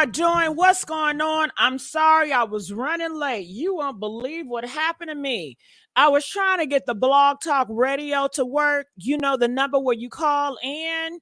y'all doing? What's going on? I'm sorry I was running late. You won't believe what happened to me. I was trying to get the Blog Talk Radio to work. You know, the number where you call in.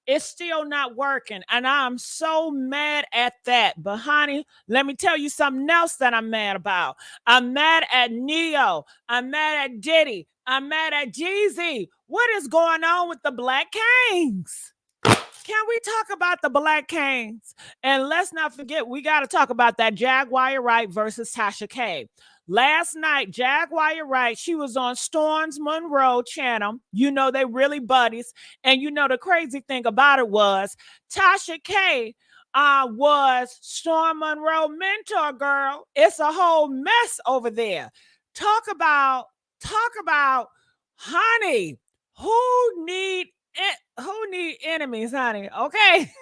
It's still not working. And I'm so mad at that. But honey, let me tell you something else that I'm mad about. I'm mad at Neo. I'm mad at Diddy. I'm mad at Jeezy. What is going on with the Black Kings? Can we talk about the Black Kings? And let's not forget, we got to talk about that Jaguar Wright versus Tasha K. Last night, Jaguar Wright, she was on Storms Monroe channel. You know, they really buddies. And you know, the crazy thing about it was Tasha K was Storm Monroe mentor girl. It's a whole mess over there. Talk about, honey, who need enemies, honey? Okay.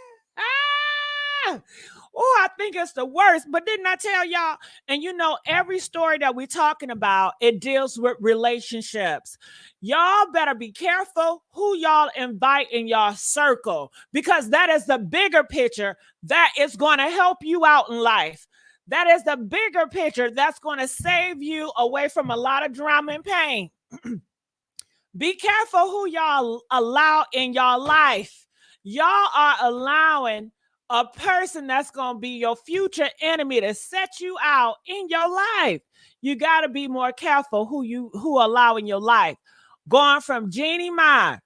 Oh, I think it's the worst. But didn't I tell y'all? And you know, every story that we're talking about, it deals with relationships. Y'all better be careful who y'all invite in y'all circle, because that is the bigger picture that is going to help you out in life. That is the bigger picture that's going to save you away from a lot of drama and pain. Be careful who y'all allow in y'all life. Y'all are allowing a person that's going to be your future enemy to set you out in your life. You got to be more careful who allow in your life. Going from Jeannie Ma,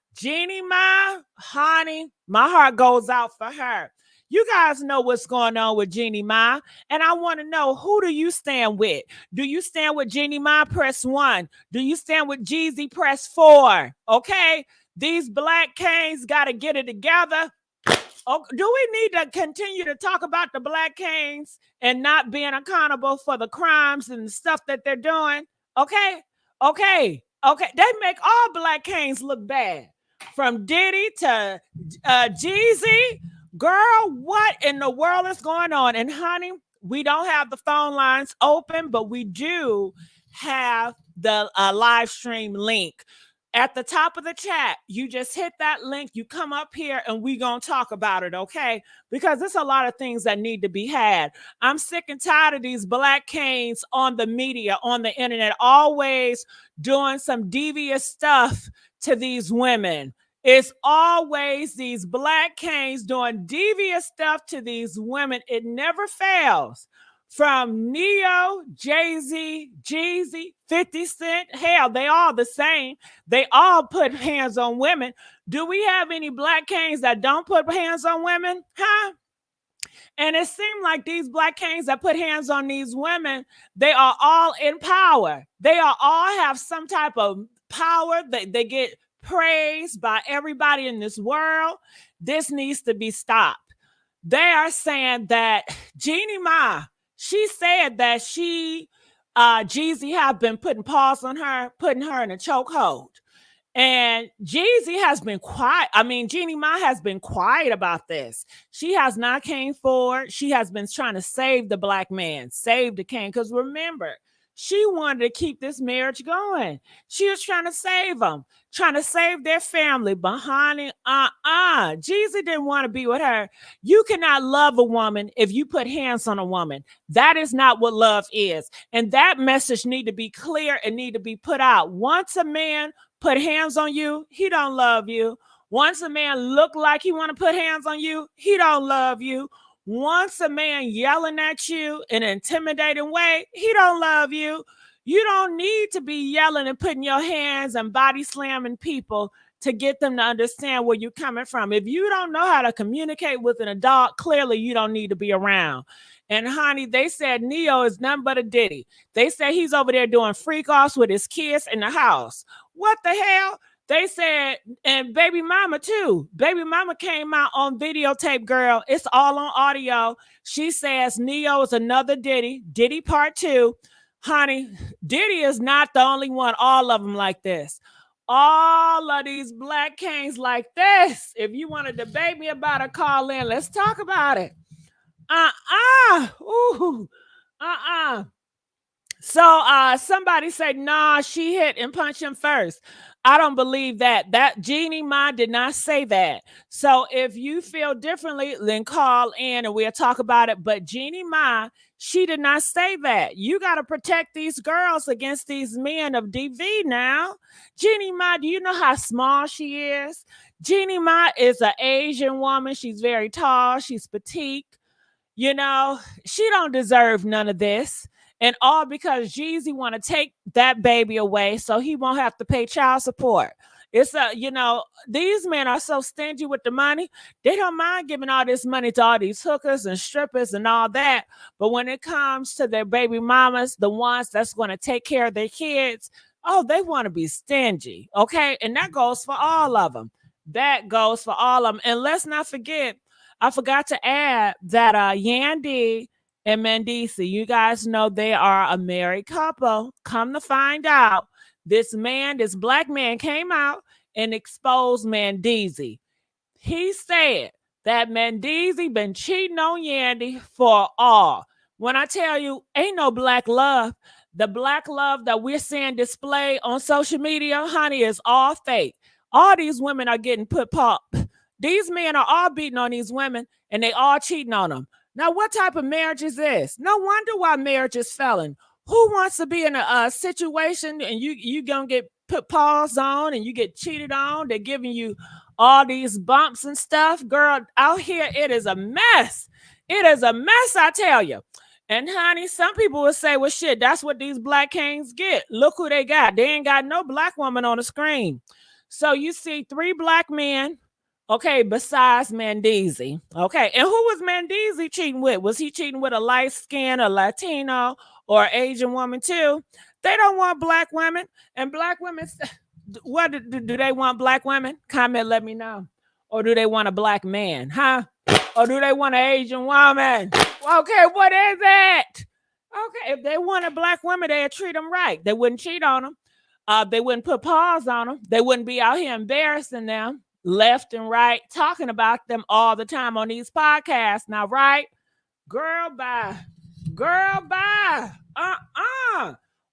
honey, my heart goes out for her. You guys know what's going on with Jeannie Ma, and I want to know, who do you stand with? Do you stand with Jeannie Ma? Press 1. Do you stand with Jeezy? Press 4. Okay? These Black Kings got to get it together. Oh, do we need to continue to talk about the Black Kings and not being accountable for the crimes and the stuff that they're doing? Okay? They make all Black Kings look bad. From Diddy to Jeezy. Girl, what in the world is going on? And honey, we don't have the phone lines open, but we do have the live stream link. At the top of the chat, you just hit that link, you come up here, and we gonna talk about it, okay? Because there's a lot of things that need to be had. I'm sick and tired of these Black Kings on the media, on the internet, always doing some devious stuff to these women. It's always these Black Kings doing devious stuff to these women. It never fails. From Neo, Jay-Z, Jeezy, 50 Cent, hell, they all the same. They all put hands on women. Do we have any Black Kings that don't put hands on women? Huh? And it seemed like these Black Kings that put hands on these women, they are all in power. They are all have some type of power. They get praised by everybody in this world. This needs to be stopped. They are saying that Jeannie Ma, she said that Jeezy have been putting PAWS on her, putting her in a chokehold. And Jeezy has been quiet. I mean, Jeannie Ma has been quiet about this. She has not came forward. She has been trying to save the Black man, save the king. Because remember, she wanted to keep this marriage going. She was trying to save them, trying to save their family. But honey, Jeezy didn't want to be with her. You cannot love a woman if you put hands on a woman. That is not what love is. And that message need to be clear and need to be put out. Once a man put hands on you, he don't love you. Once a man look like he want to put hands on you, he don't love you. Once a man yelling at you in an intimidating way, he don't love you. You don't need to be yelling and putting your hands and body slamming people to get them to understand where you're coming from. If you don't know how to communicate with an adult, clearly you don't need to be around. And honey, they said Neo is nothing but a Diddy. They said he's over there doing freak offs with his kids in the house. What the hell? They said, and baby mama too. Baby mama came out on videotape, girl. It's all on audio. She says Neo is another Diddy. Diddy part 2. Honey, Diddy is not the only one. All of them like this. All of these Black Kings like this. If you want to debate me about it, call in. Let's talk about it. So somebody said, nah, she hit and punched him first. I don't believe that. That Jeannie Ma did not say that. So if you feel differently, then call in and we'll talk about it. But Jeannie Ma, she did not say that. You got to protect these girls against these men of DV now. Jeannie Ma, do you know how small she is? Jeannie Ma is an Asian woman. She's very tall. She's petite. You know, she don't deserve none of this. And all because Jeezy want to take that baby away so he won't have to pay child support. It's these men are so stingy with the money. They don't mind giving all this money to all these hookers and strippers and all that. But when it comes to their baby mamas, the ones that's going to take care of their kids, oh, they want to be stingy. Okay. And that goes for all of them. That goes for all of them. And let's not forget, I forgot to add that Yandy and Mendici, you guys know they are a married couple. Come to find out, this black man came out and exposed Mendici. He said that Mendici been cheating on Yandy for all. When I tell you, ain't no black love. The black love that we're seeing displayed on social media, honey, is all fake. All these women are getting put pop. These men are all beating on these women and they all cheating on them. Now, what type of marriage is this? No wonder why marriage is failing. Who wants to be in a situation and you gonna get put paws on and you get cheated on? They're giving you all these bumps and stuff. Girl, out here, it is a mess. It is a mess, I tell you. And honey, some people will say, well, shit, that's what these black kings get. Look who they got. They ain't got no black woman on the screen. So you see 3 black men, okay, besides Mendici. Okay, and who was Mendici cheating with? Was he cheating with a light skin, a Latino, or Asian woman too? They don't want black women. And black women, what do they want black women? Comment, let me know. Or do they want a black man, huh? Or do they want an Asian woman? Okay, what is it? Okay, if they want a black woman, they'd treat them right. They wouldn't cheat on them. They wouldn't put paws on them. They wouldn't be out here embarrassing them left and right, talking about them all the time on these podcasts. Now, right? Girl, bye. Girl, bye.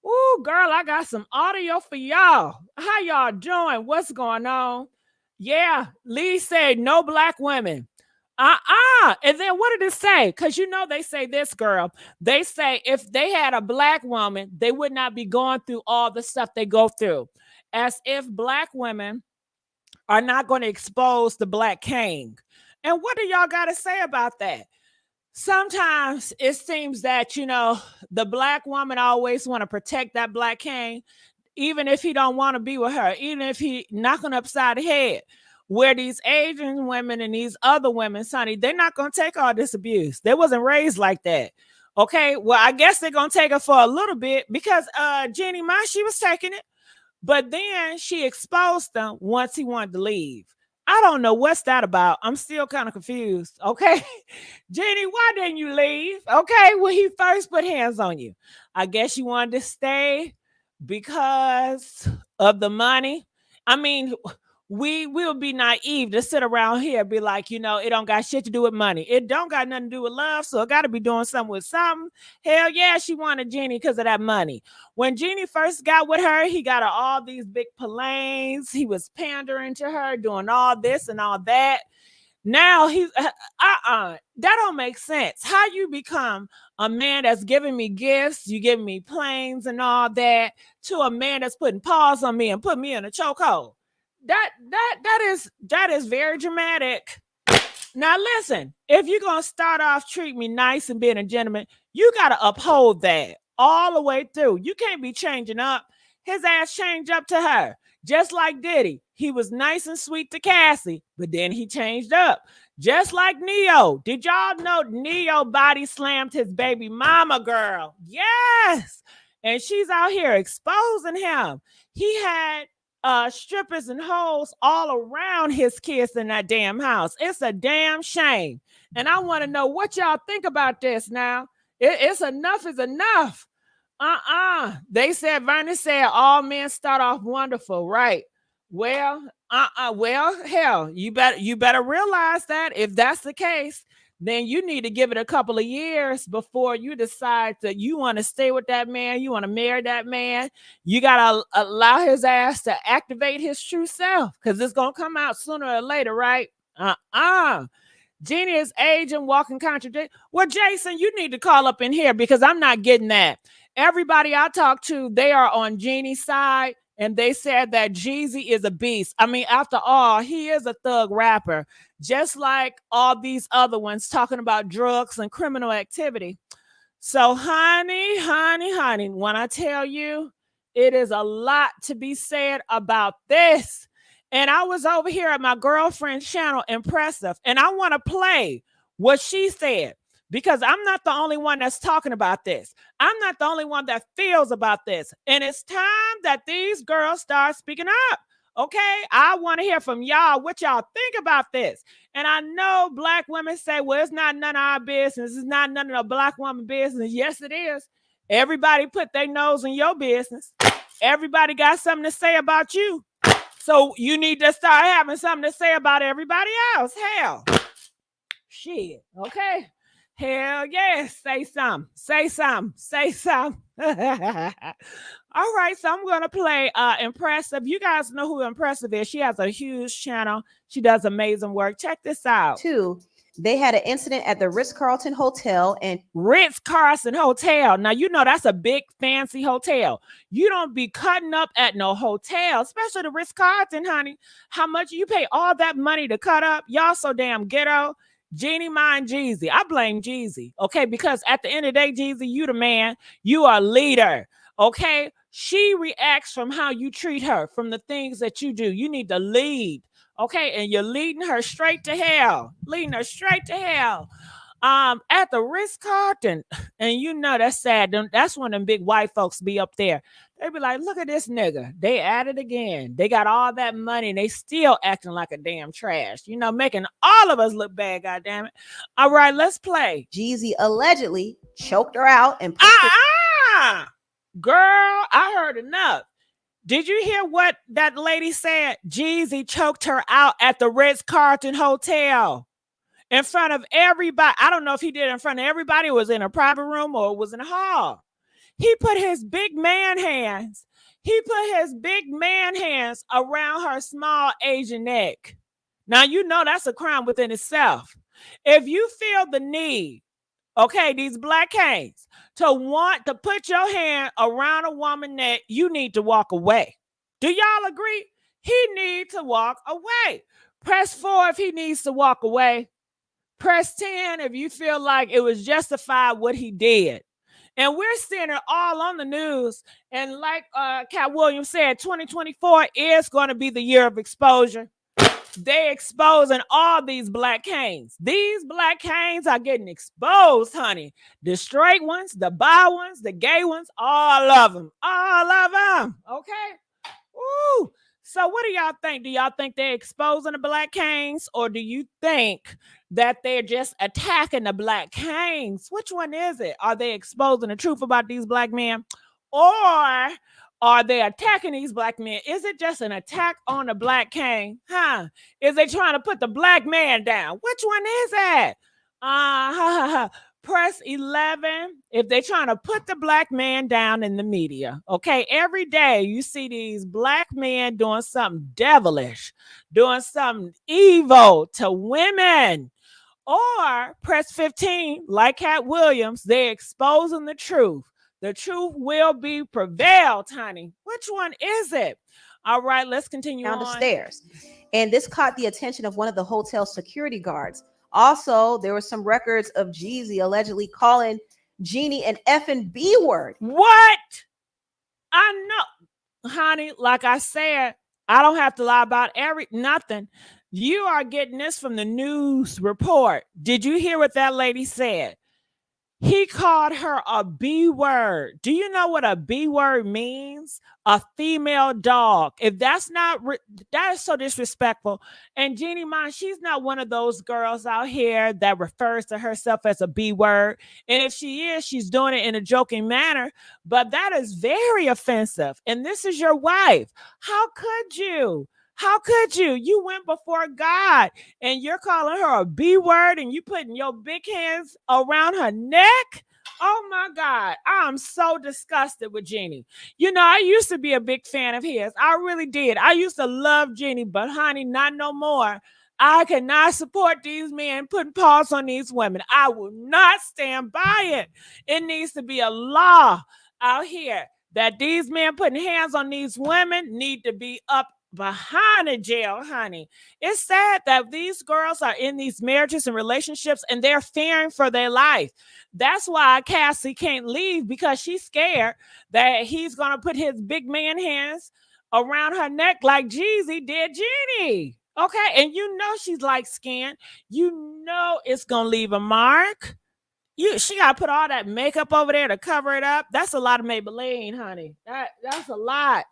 Ooh, girl, I got some audio for y'all. How y'all doing? What's going on? Yeah, Lee said no black women. And then what did it say? Because you know they say this, girl. They say if they had a black woman, they would not be going through all the stuff they go through. As if black women are not going to expose the black king. And what do y'all got to say about that? Sometimes it seems that, the black woman always want to protect that black king, even if he don't want to be with her, even if he knocking upside the head. Where these Asian women and these other women, Sonny, they're not going to take all this abuse. They wasn't raised like that. Okay, well, I guess they're going to take it for a little bit because Jeannie Ma, she was taking it. But then she exposed them once he wanted to leave. I don't know what's that about. I'm still kind of confused. Okay. Jeannie, why didn't you leave? Okay. When he first put hands on you, I guess you wanted to stay because of the money. I mean, we will be naive to sit around here and be like, it don't got shit to do with money. It don't got nothing to do with love. So it got to be doing something with something. Hell yeah, she wanted Jeannie because of that money. When Jeannie first got with her, he got her all these big planes. He was pandering to her, doing all this and all that. Now he's that don't make sense. How you become a man that's giving me gifts, you giving me planes and all that, to a man that's putting paws on me and put me in a chokehold. That is very dramatic. Now listen, if you're gonna start off treating me nice and being a gentleman, you gotta uphold that all the way through. You can't be changing up. His ass changed up to her, just like Diddy. He was nice and sweet to Cassie, but then he changed up. Just like Neo. Did y'all know Neo body slammed his baby mama, girl? Yes. And she's out here exposing him. He had strippers and hoes all around his kids in that damn house. It's a damn shame. And I want to know what y'all think about this now. It's enough is enough. They said, Vernon said, all men start off wonderful, right? Well, hell, you better realize that if that's the case, then you need to give it a couple of years before you decide that you want to stay with that man, you want to marry that man. You got to allow his ass to activate his true self, because it's going to come out sooner or later, right? Jeannie is aging, walking contradict. Well, Jason, you need to call up in here because I'm not getting that. Everybody I talk to, they are on Jeannie's side, and they said that Jeezy is a beast. I mean, after all, he is a thug rapper, just like all these other ones talking about drugs and criminal activity. So, honey, when I tell you, it is a lot to be said about this. And I was over here at my girlfriend's channel, Impressive, and I want to play what she said, because I'm not the only one that's talking about this. I'm not the only one that feels about this. And it's time that these girls start speaking up. Okay, I want to hear from y'all what y'all think about this. And I know black women say, well, it's not none of our business. It's not none of the black woman business. Yes, it is. Everybody put their nose in your business. Everybody got something to say about you. So you need to start having something to say about everybody else. Hell, shit, okay? Hell yes, say something, say something, say something. All right, so I'm going to play Impressive. You guys know who Impressive is. She has a huge channel. She does amazing work. Check this out. They had an incident at the Ritz Carlton Hotel and Ritz Carlton Hotel. Now, you know, that's a big fancy hotel. You don't be cutting up at no hotel, especially the Ritz Carlton, honey. How much you pay all that money to cut up? Y'all so damn ghetto. Jeannie Ma and Jeezy. I blame Jeezy, okay? Because at the end of the day, Jeezy, you the man. You are a leader, okay? She reacts from how you treat her, from the things that you do. You need to lead. Okay, and you're leading her straight to hell. Leading her straight to hell. At the Ritz Carlton, and you know that's sad. That's when them big white folks be up there. They be like, look at this nigga. They at it again. They got all that money and they still acting like a damn trash. You know, making all of us look bad, goddammit. All right, let's play. Jeezy allegedly choked her out and girl, I heard enough. Did you hear what that lady said? Jeezy choked her out at the Ritz Carlton Hotel in front of everybody. I don't know if he did it in front of everybody, or was in a private room, or it was in a hall. He put his big man hands. He put his big man hands around her small Asian neck. Now, you know that's a crime within itself. If you feel the need, okay, these black kings, to want to put your hand around a woman's neck, you need to walk away. Do y'all agree? He needs to walk away. Press 4 if he needs to walk away. Press 10 if you feel like it was justified what he did. And we're seeing it all on the news. And like Cat Williams said, 2024 is going to be the year of exposure. They exposing all these black kings. These black kings are getting exposed, honey. The straight ones, the bi ones, the gay ones, all of them. All of them. Okay? Ooh. So what do y'all think? Do y'all think they're exposing the black kings, or do you think that they're just attacking the black kings? Which one is it? Are they exposing the truth about these black men, or are they attacking these black men? Is it just an attack on the black king? Is they trying to put the black man down? Which one is that? Press 11 if they're trying to put the black man down in the media. Okay, every day you see these black men doing something devilish, doing something evil to women. Or press 15, like Cat Williams, they're exposing the truth. The truth will be prevailed, honey. Which one is it? All right, let's continue down on. the stairs. And this caught the attention of one of the hotel security guards. Also, there were some records of Jeezy allegedly calling Jeannie an effing B word. What? I know, honey, like I said, I don't have to lie about nothing. You are getting this from the news report. Did you hear what that lady said? He called her a B word. Do you know what a B word means? A female dog. If that's not, that is so disrespectful. And Jeannie Ma, she's not one of those girls out here that refers to herself as a B word. And if she is, she's doing it in a joking manner. But that is very offensive. And this is your wife. How could you? How could you? You went before God and you're calling her a B word and you putting your big hands around her neck? Oh my God. I'm so disgusted with Jeannie. You know, I used to be a big fan of his. I really did. I used to love Jeannie, but honey, not no more. I cannot support these men putting paws on these women. I will not stand by it. It needs to be a law out here that these men putting hands on these women need to be up behind the jail, honey. It's sad that these girls are in these marriages and relationships and they're fearing for their life. That's why Cassie can't leave, because she's scared that he's going to put his big man hands around her neck like Jeezy did Jeannie. Okay. And you know she's light skinned. You know it's going to leave a mark. She got to put all that makeup over there to cover it up. That's a lot of Maybelline, honey. That's a lot.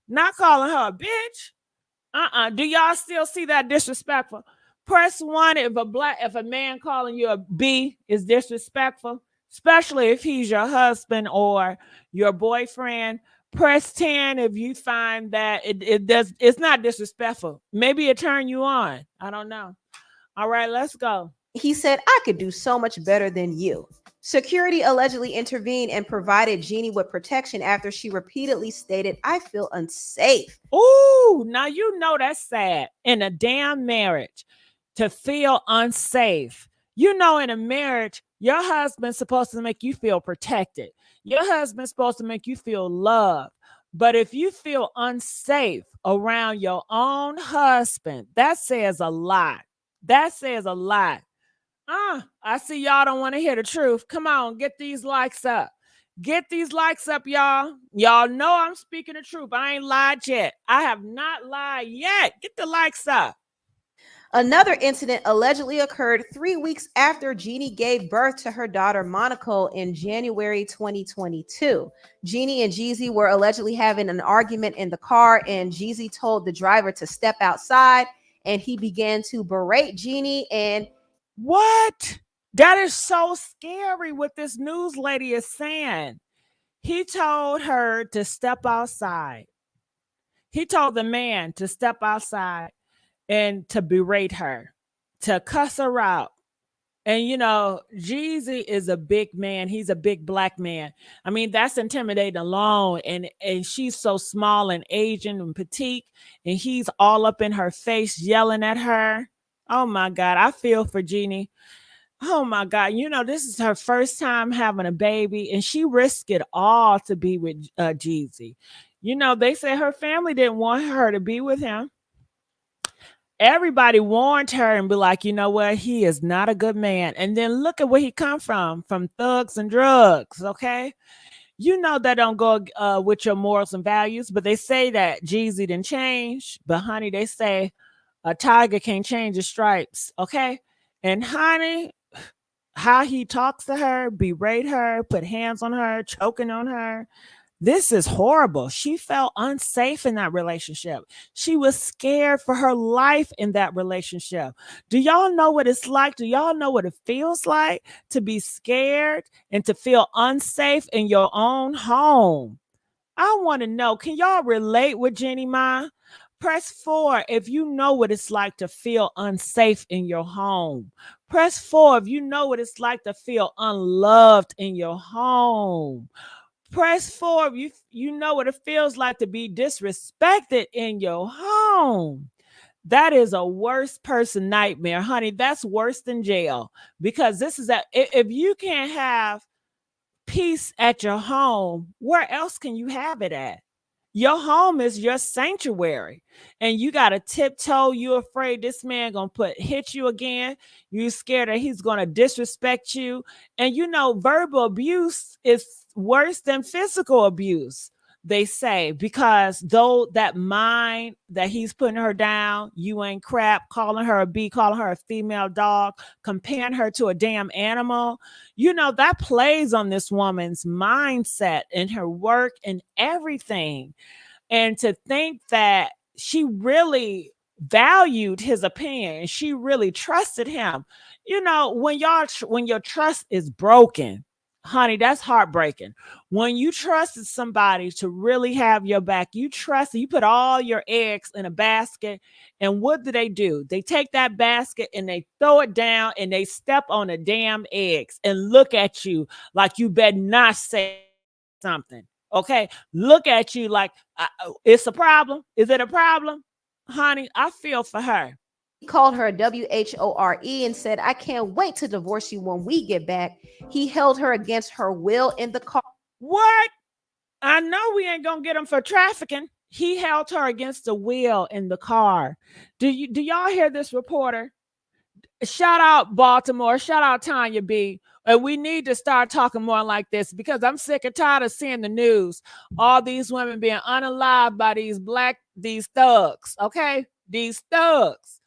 Not calling her a bitch. Do y'all still see that disrespectful? Press 1 if a man calling you a B is disrespectful, especially if he's your husband or your boyfriend. Press 10 if you find that it's not disrespectful. Maybe it turn you on. I don't know. All right, let's go. He said, I could do so much better than you. Security allegedly intervened and provided Jeannie with protection after she repeatedly stated, I feel unsafe. Ooh, now you know that's sad. In a damn marriage, to feel unsafe. You know, in a marriage, your husband's supposed to make you feel protected. Your husband's supposed to make you feel loved. But if you feel unsafe around your own husband, that says a lot. That says a lot. I see y'all don't want to hear the truth. Come on, get these likes up. Get these likes up, y'all. Y'all know I'm speaking the truth. I ain't lied yet. I have not lied yet. Get the likes up. Another incident allegedly occurred 3 weeks after Jeannie gave birth to her daughter Monaco in January 2022. Jeannie and Jeezy were allegedly having an argument in the car, and Jeezy told the driver to step outside, and he began to berate Jeannie. And what? That is so scary what this news lady is saying. He told her to step outside. He told the man to step outside and to berate her, to cuss her out. And you know, Jeezy is a big man. He's a big black man. I mean, that's intimidating alone. And she's so small and Asian and petite, and he's all up in her face yelling at her. Oh my God, I feel for Jeannie. Oh my God, you know, this is her first time having a baby, and she risked it all to be with Jeezy. You know, they say her family didn't want her to be with him. Everybody warned her and be like, you know what, he is not a good man. And then look at where he come from thugs and drugs. Okay, you know that don't go with your morals and values. But they say that Jeezy didn't change. But honey, they say a tiger can't change his stripes. Okay, and honey, how he talks to her, berate her, put hands on her, choking on her. This is horrible. She felt unsafe in that relationship. She was scared for her life in that relationship. Do y'all know what it's like? Do y'all know what it feels like to be scared and to feel unsafe in your own home? I want to know, can y'all relate with Jeannie Ma? Press 4 if you know what it's like to feel unsafe in your home. Press 4 if you know what it's like to feel unloved in your home. Press 4 if you know what it feels like to be disrespected in your home. That is a worst person nightmare, honey. That's worse than jail, because this is if you can't have peace at your home, where else can you have it at? Your home is your sanctuary, and you got to tiptoe. You're afraid this man gonna hit you again. You scared that he's gonna disrespect you. And you know, verbal abuse is worse than physical abuse, they say, because though that mind that he's putting her down, you ain't crap, calling her a B, calling her a female dog, comparing her to a damn animal, you know, that plays on this woman's mindset and her work and everything. And to think that she really valued his opinion, she really trusted him. You know, when your trust is broken, Honey, that's heartbreaking. When you trusted somebody to really have your back, you put all your eggs in a basket. And what do? They take that basket and they throw it down and they step on the damn eggs and look at you like you better not say something. Okay. Look at you like it's a problem. Is it a problem? Honey, I feel for her. He called her a WHORE and said, I can't wait to divorce you when we get back. He held her against her will in the car. What? I know we ain't gonna get him for trafficking. He held her against the wheel in the car. Do y'all hear this, reporter? Shout out Baltimore. Shout out Tanya B. And we need to start talking more like this because I'm sick and tired of seeing the news. All these women being unalived by these thugs. Okay, these thugs.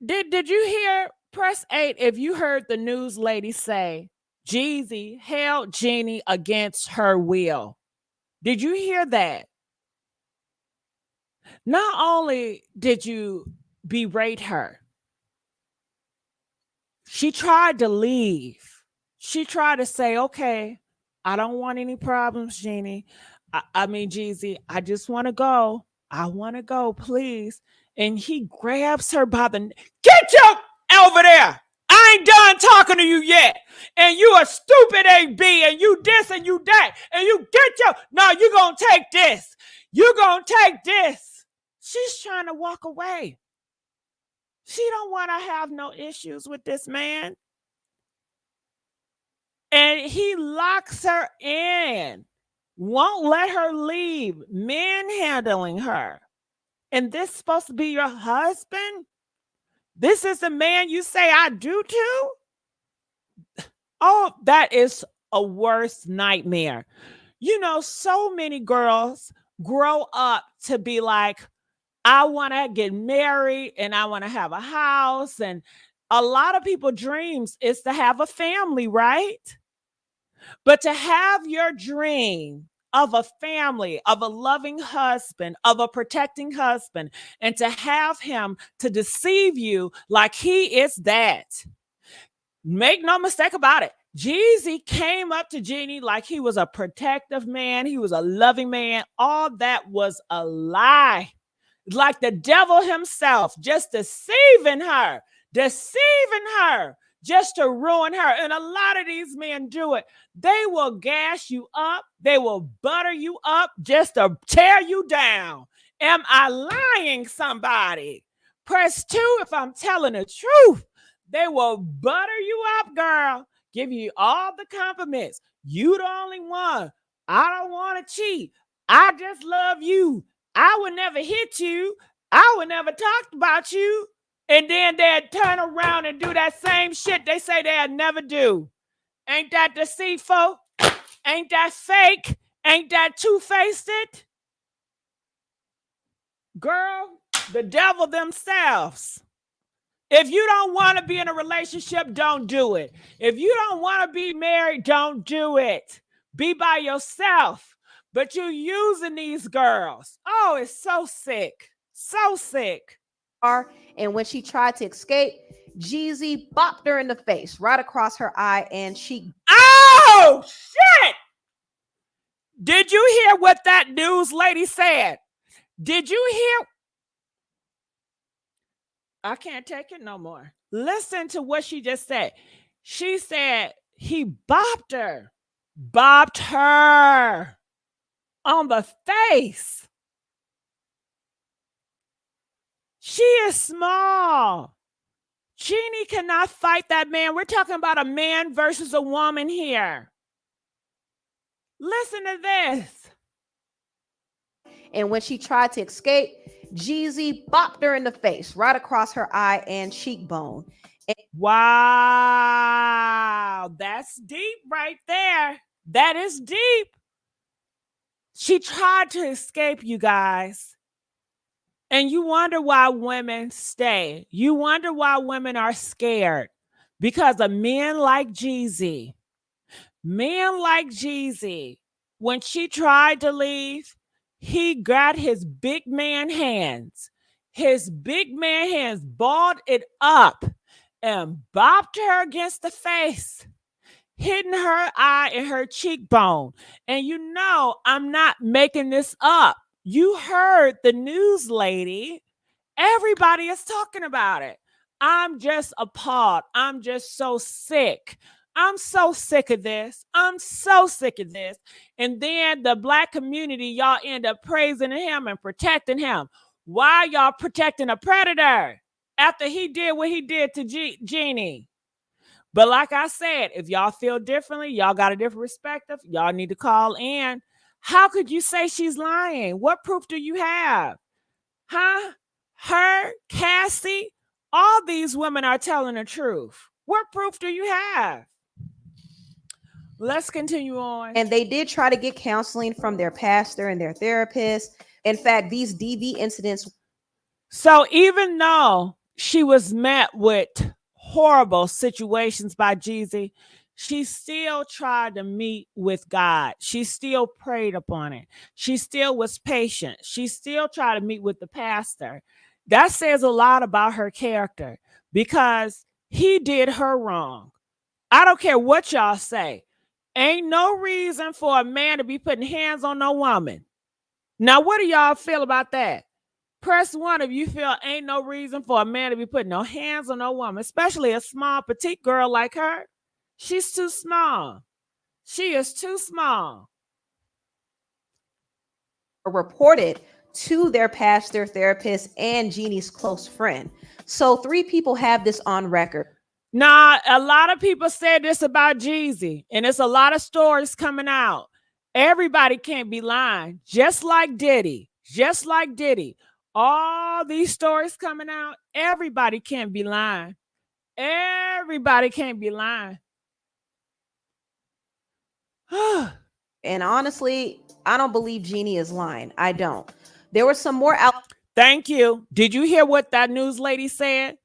Did you hear press 8 if you heard the news lady say Jeezy held Jeannie against her will? Did you hear that? Not only did you berate her, she tried to leave. She tried to say, okay, I don't want any problems, Jeannie. I mean, Jeezy, I just want to go. I want to go, please. And he grabs her by the get you over there. I ain't done talking to you yet. And you a stupid AB and you this and you that. And you get your no, you gonna take this. You gonna take this. She's trying to walk away. She don't want to have no issues with this man. And he locks her in. Won't let her leave. Manhandling her. And this is supposed to be your husband? This is the man you say I do to? Oh, that is a worst nightmare. You know, so many girls grow up to be like, I want to get married and I want to have a house. And a lot of people's dreams is to have a family, right? But to have your dream of a family, of a loving husband, of a protecting husband, and to have him to deceive you like he is that. Make no mistake about it. Jeezy came up to Jeannie like he was a protective man. He was a loving man. All that was a lie. Like the devil himself, just deceiving her just to ruin her. And a lot of these men do it. They will gas you up. They will butter you up just to tear you down. Am I lying, somebody? Press 2 if I'm telling the truth. They will butter you up, girl. Give you all the compliments. You the only one. I don't want to cheat. I just love you. I would never hit you. I would never talk about you. And then they'd turn around and do that same shit they say they'd never do. Ain't that deceitful? Ain't that fake? Ain't that two-faced? Girl, the devil themselves. If you don't want to be in a relationship, don't do it. If you don't want to be married, don't do it. Be by yourself. But you using these girls. Oh, it's so sick. So sick. And when she tried to escape, Jeezy bopped her in the face, right across her eye and cheek. Oh, shit! Did you hear what that news lady said? Did you hear? I can't take it no more. Listen to what she just said. She said he bopped her on the face. She is small. Jeannie cannot fight that man. We're talking about a man versus a woman here. Listen to this. And when she tried to escape, Jeezy bopped her in the face, right across her eye and cheekbone. Wow, that's deep right there. That is deep. She tried to escape, you guys. And you wonder why women stay. You wonder why women are scared. Because of men like Jeezy. Men like Jeezy. When she tried to leave, he got his big man hands. His big man hands balled it up and bopped her against the face. hitting her eye and her cheekbone. And you know, I'm not making this up. You heard the news lady. Everybody is talking about it. I'm just appalled. I'm just so sick. I'm so sick of this. I'm so sick of this. And then the black community, y'all end up praising him and protecting him. Why y'all protecting a predator after he did what he did to Jeannie? But like I said, if y'all feel differently, y'all got a different perspective, y'all need to call in. How could you say she's lying? What proof do you have? Huh? Her, Cassie, all these women are telling the truth. What proof do you have? Let's continue on. And they did try to get counseling from their pastor and their therapist. In fact, these DV incidents. So even though she was met with horrible situations by Jeezy, she still tried to meet with God. She still prayed upon it. She still was patient. She still tried to meet with the pastor. That says a lot about her character because he did her wrong. I don't care what y'all say. Ain't no reason for a man to be putting hands on no woman. Now, what do y'all feel about that? Press 1 if you feel ain't no reason for a man to be putting no hands on no woman, especially a small, petite girl like her. She's too small. She is too small. Reported to their pastor, therapist, and Jeannie's close friend. So 3 people have this on record. Nah, a lot of people said this about Jeezy, and it's a lot of stories coming out. Everybody can't be lying, just like Diddy. Just like Diddy. All these stories coming out, everybody can't be lying. Everybody can't be lying. And honestly, I don't believe Jeannie is lying. I don't. There were some more out. Thank you. Did you hear what that news lady said?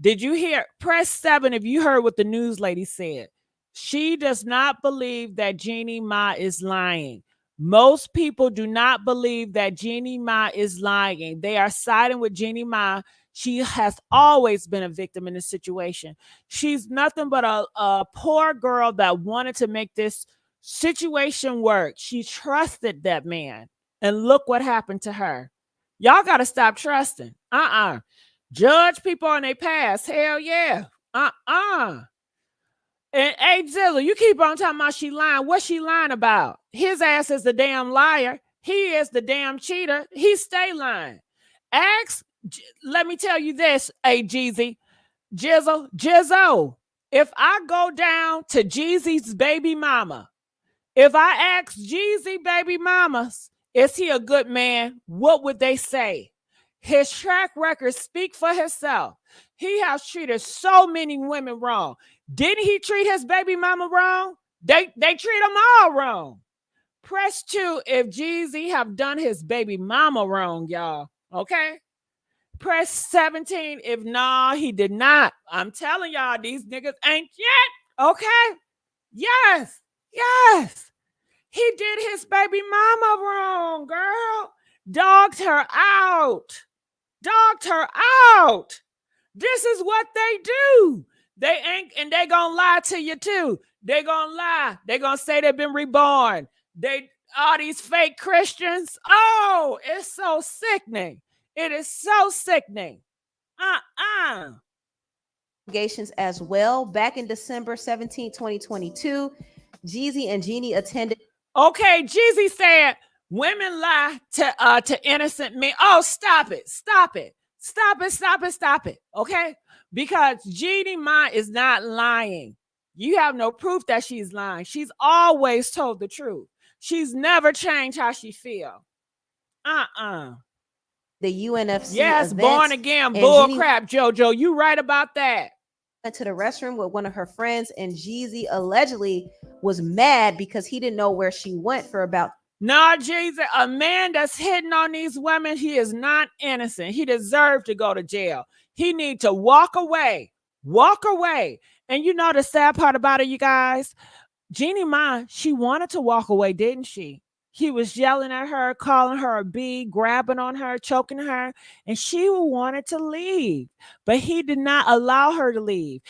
Did you hear? Press 7 if you heard what the news lady said. She does not believe that Jeannie Ma is lying. Most people do not believe that Jeannie Ma is lying. They are siding with Jeannie Ma. She has always been a victim in this situation. She's nothing but a poor girl that wanted to make this situation work. She trusted that man. And look what happened to her. Y'all got to stop trusting. Judge people on their past. Hell yeah. And hey, Zilla, you keep on talking about she lying. What's she lying about? His ass is the damn liar. He is the damn cheater. He stay lying. Let me tell you this, hey, Jeezy, Jizzo. If I go down to Jeezy's baby mama, if I ask Jeezy baby mamas, is he a good man? What would they say? His track record speak for himself. He has treated so many women wrong. Didn't he treat his baby mama wrong? They treat them all wrong. Press 2 if Jeezy have done his baby mama wrong, y'all. Okay? Press 17 if nah, he did not. I'm telling y'all, these niggas ain't yet. Okay? Yes. He did his baby mama wrong, girl. Dogged her out. This is what they do. They ain't, and they gonna lie to you too. They gonna lie. They gonna say they've been reborn. All these fake Christians. Oh, it's so sickening. It is so sickening. Allegations as well. Back in December 17, 2022, Jeezy and Jeannie attended. Okay, Jeezy said women lie to innocent men. Oh, stop it. Okay? Because Jeannie Ma is not lying. You have no proof that she's lying. She's always told the truth. She's never changed how she feel. The UNFC yes, event, born again bull crap, JoJo. You right about that. Went to the restroom with one of her friends, and Jeezy allegedly was mad because he didn't know where she went for about. No, Jeezy, a man that's hitting on these women, he is not innocent. He deserved to go to jail. He need to walk away. And you know the sad part about it, you guys? Jeannie Ma, she wanted to walk away, didn't she? He was yelling at her, calling her a B, grabbing on her, choking her, and she wanted to leave. But he did not allow her to leave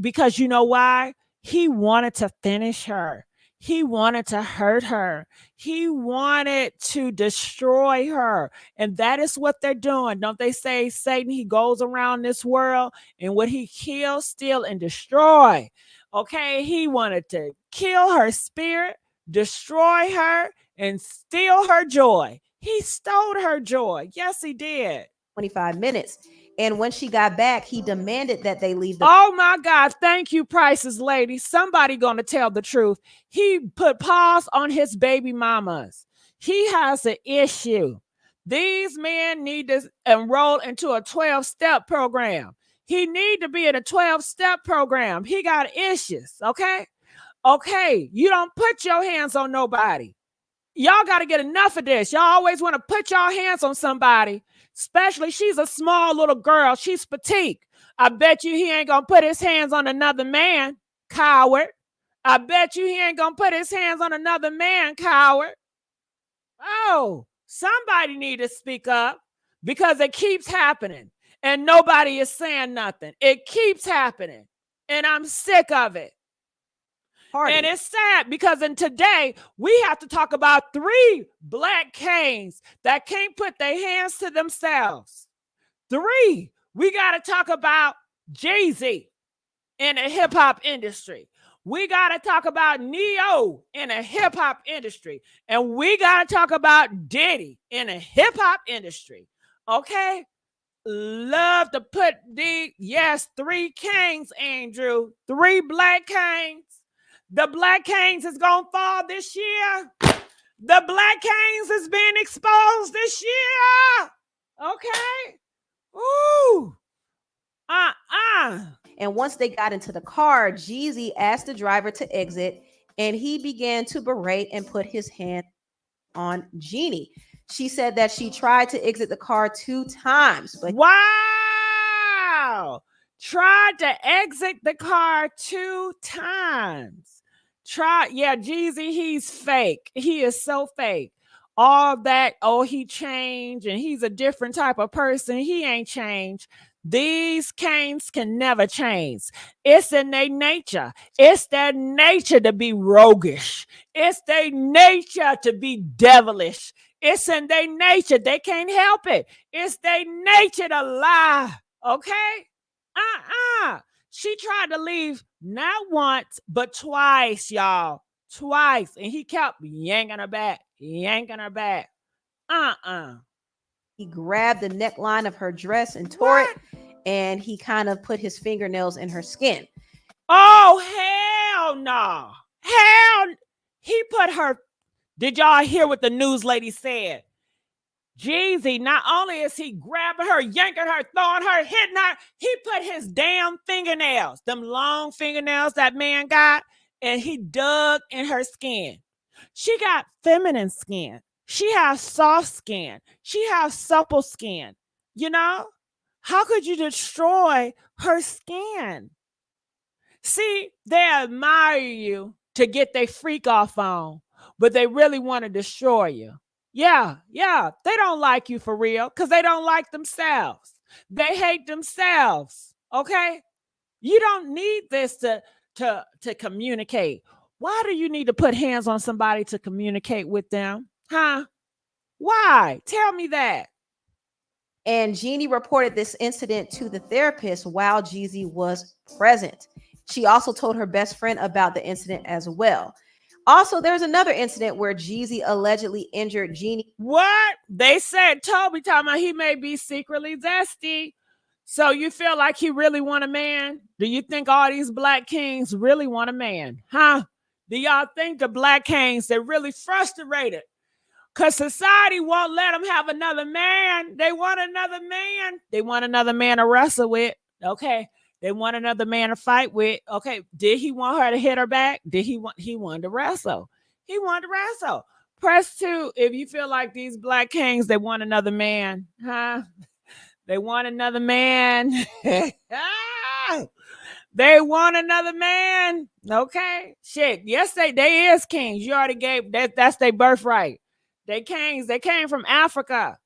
because you know why? He wanted to finish her. He wanted to hurt her. He wanted to destroy her. And that is what they're doing. Don't they say Satan, he goes around this world and what he kill, steal, and destroy. Okay, he wanted to kill her spirit, destroy her, and steal her joy. He stole her joy. Yes, he did. 25 minutes. And when she got back, he demanded that they leave the Oh my God. Thank you, Price's lady. Somebody gonna tell the truth. He put pause on his baby mamas. He has an issue. These men need to enroll into a 12-step program. He need to be in a 12-step program. He got issues, okay? Okay, you don't put your hands on nobody. Y'all got to get enough of this. Y'all always want to put y'all hands on somebody, especially she's a small little girl. She's petite. I bet you he ain't going to put his hands on another man, coward. I bet you he ain't going to put his hands on another man, coward. Oh, somebody need to speak up because it keeps happening and nobody is saying nothing. It keeps happening and I'm sick of it. party. And it's sad because in today, we have to talk about 3 black kings that can't put their hands to themselves. 3. We got to talk about Jeezy in the hip hop industry. We got to talk about Neo in the hip hop industry. And we got to talk about Diddy in the hip hop industry. Okay? Love to put the, 3 kings, Andrew. 3 black kings. The Black Kings is going to fall this year. The Black Kings is being exposed this year. Okay? Ooh. And once they got into the car, Jeezy asked the driver to exit, and he began to berate and put his hand on Jeannie. She said that she tried to exit the car 2 times. But wow. Tried to exit the car 2 times. Jeezy, he's fake. He is so fake. All that, he changed and he's a different type of person. He ain't changed. These kings can never change. It's in their nature. It's their nature to be roguish. It's their nature to be devilish. It's in their nature. They can't help it. It's their nature to lie. Okay? She tried to leave not once, but twice, y'all. Twice. And he kept yanking her back. He grabbed the neckline of her dress and tore it, and he kind of put his fingernails in her skin. Oh, hell no. He put her. Did y'all hear what the news lady said? Jeezy, not only is he grabbing her, yanking her, throwing her, hitting her, he put his damn fingernails, them long fingernails that man got, and he dug in her skin. She got feminine skin. She has soft skin. She has supple skin. You know? How could you destroy her skin? See, they admire you to get their freak off on, but they really want to destroy you. Yeah, they don't like you for real because they don't like themselves. They hate themselves, okay? You don't need this to communicate. Why do you need to put hands on somebody to communicate with them? Huh? Why? Tell me that. And Jeannie reported this incident to the therapist while Jeezy was present. She also told her best friend about the incident as well. Also, there's another incident where Jeezy allegedly injured Jeannie. What? They said Toby talking about he may be secretly zesty. So you feel like he really want a man? Do you think all these black kings really want a man? Huh? Do y'all think the black kings, they're really frustrated? Because society won't let them have another man. They want another man. They want another man to wrestle with. Okay. They want another man to fight with. Okay. Did he want her to hit her back? He wanted to wrestle. He wanted to wrestle. Press 2 if you feel like these black kings, they want another man. Huh? They want another man. They want another man. Okay. Shit. Yes, they is kings. You already gave that's their birthright. They kings. They came from Africa.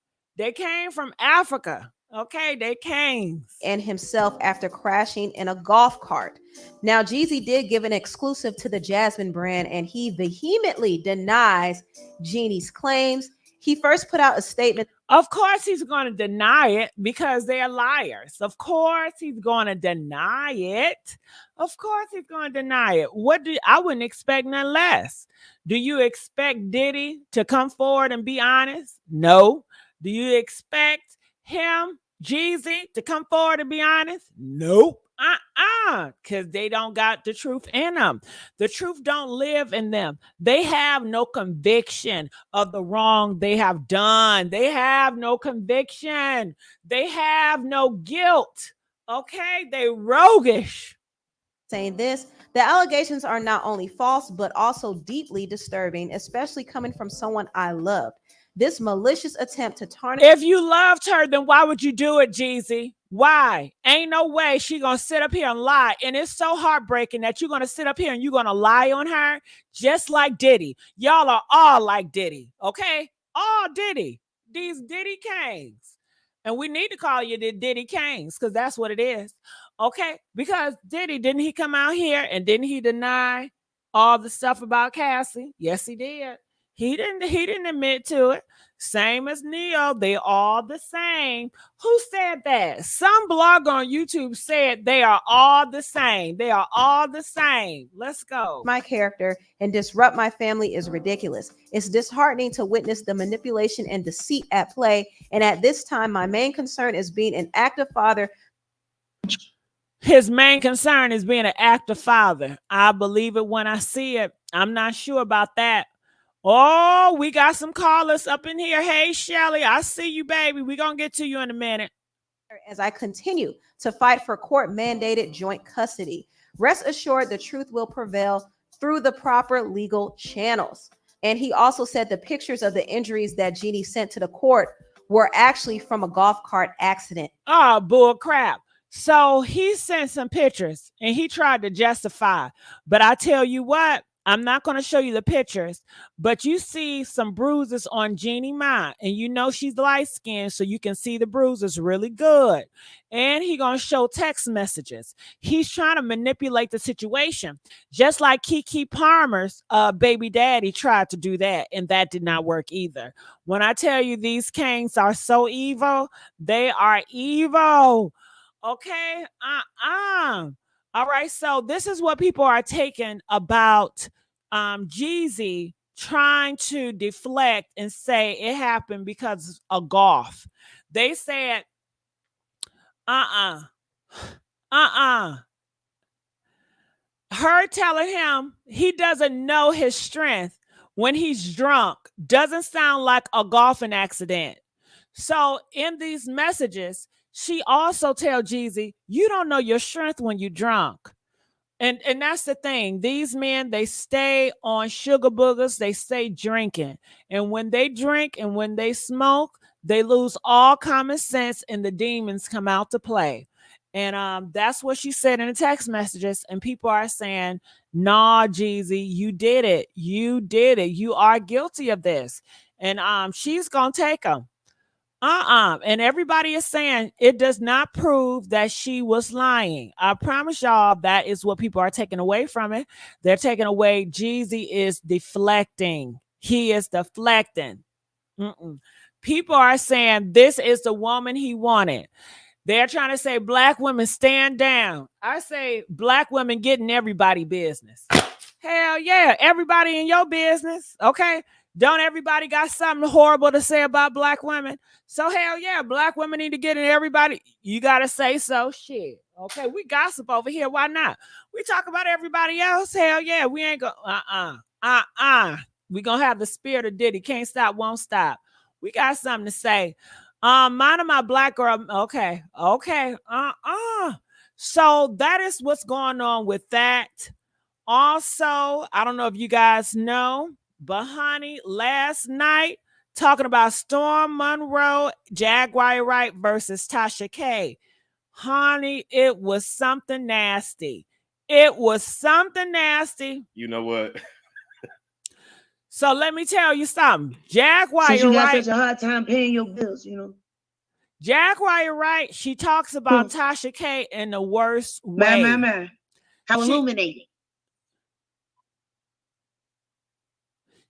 Okay, they kings. And himself after crashing in a golf cart. Now, Jeezy did give an exclusive to the Jasmine brand, and he vehemently denies Jeannie's claims. He first put out a statement. Of course, he's going to deny it because they're liars. Of course, he's going to deny it. Of course, he's going to deny it. I wouldn't expect none less. Do you expect Diddy to come forward and be honest? No. Do you expect him, Jeezy, to come forward and be honest? Nope. Because they don't got the truth in them. The truth don't live in them. They have no conviction of the wrong they have done. They have no conviction. They have no guilt. Okay? They roguish. Saying this, the allegations are not only false, but also deeply disturbing, especially coming from someone I loved. This malicious attempt to tarnish. If you loved her, then why would you do it, Jeezy? Why? Ain't no way she gonna sit up here and lie. And it's so heartbreaking that you're gonna sit up here and you're gonna lie on her just like Diddy. Y'all are all like Diddy, okay? All Diddy. These Diddy Kings. And we need to call you the Diddy Kings because that's what it is. Okay? Because Diddy, didn't he come out here and didn't he deny all the stuff about Cassie? Yes, he did. He didn't admit to it. Same as Neo, they all the same. Who said that? Some blogger on YouTube said they are all the same. They are all the same. Let's go. My character and disrupt my family is ridiculous. It's disheartening to witness the manipulation and deceit at play. And at this time, my main concern is being an active father. His main concern is being an active father. I believe it when I see it. I'm not sure about that. Oh, we got some callers up in here. Hey, Shelly, I see you, baby. We're going to get to you in a minute. As I continue to fight for court-mandated joint custody, rest assured the truth will prevail through the proper legal channels. And he also said the pictures of the injuries that Jeannie sent to the court were actually from a golf cart accident. Oh, bull crap. So he sent some pictures and he tried to justify. But I tell you what, I'm not going to show you the pictures, but you see some bruises on Jeannie Ma, and you know she's light-skinned, so you can see the bruises really good. And he going to show text messages. He's trying to manipulate the situation, just like Keke Palmer's baby daddy tried to do that, and that did not work either. When I tell you these kings are so evil, they are evil. Okay? All right, so this is what people are taking about Jeezy trying to deflect and say it happened because of golf. They said, her telling him he doesn't know his strength when he's drunk doesn't sound like a golfing accident. So in these messages, she also tell Jeezy, you don't know your strength when you're drunk. And that's the thing. These men, they stay on sugar boogers. They stay drinking. And when they drink and when they smoke, they lose all common sense and the demons come out to play. And that's what she said in the text messages. And people are saying, nah, Jeezy, you did it. You did it. You are guilty of this. And she's going to take them. And everybody is saying it does not prove that she was lying. I promise y'all that is what people are taking away from it. They're taking away Jeezy is deflecting. He is deflecting. People are saying this is the woman he wanted. They're trying to say black women stand down. I say black women getting everybody business. Hell yeah, everybody in your business, okay? Don't everybody got something horrible to say about black women? So hell yeah, black women need to get in everybody. You got to say so. Shit. Okay, we gossip over here. Why not? We talk about everybody else. Hell yeah, we ain't going we going to have the spirit of Diddy. Can't stop, won't stop. We got something to say. Mine of my black girl. Okay. So that is what's going on with that. Also, I don't know if you guys know, but honey, last night, talking about Storm Monroe, Jaguar Wright versus Tasha K. Honey, it was something nasty. It was something nasty. You know what? So let me tell you something. Jaguar Since you got Wright. such a hard time paying your bills, you know. Jaguar Wright, she talks about Tasha K in the worst way. How illuminating.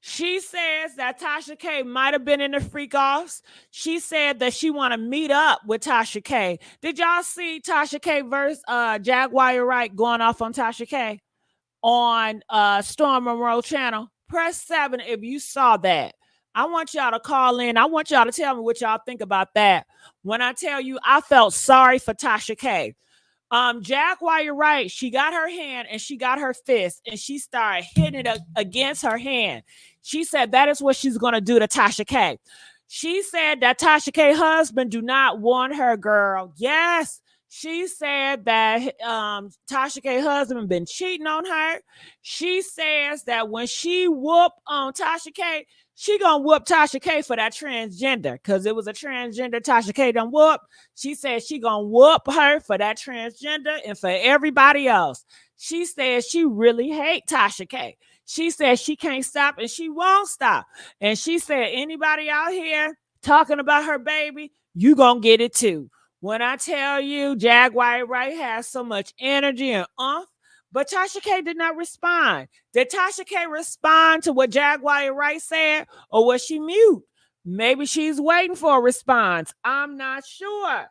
She says that Tasha K might have been in the freak offs. She said that she want to meet up with Tasha K. Did y'all see Tasha K versus Jaguar Wright going off on Tasha K on Storm Monroe channel? Press 7 if you saw that. I want y'all to call in. I want y'all to tell me what y'all think about that. When I tell you, I felt sorry for Tasha K. Jaguar Wright, she got her hand and she got her fist and she started hitting it against her hand. She said that is what she's going to do to Tasha K. She said that Tasha K husband do not want her, girl. Yes. She said that Tasha K husband been cheating on her. She says that when she whoop on Tasha K, she gonna whoop Tasha K for that transgender because it was a transgender Tasha K done whoop. She said she gonna whoop her for that transgender and for everybody else. She said she really hate Tasha K. She said she can't stop and she won't stop. And she said anybody out here talking about her baby, you gonna get it too. When I tell you Jaguar Wright has so much energy and but Tasha K did not respond. Did Tasha K respond to what Jaguar Wright said, or was she mute? Maybe she's waiting for a response. I'm not sure.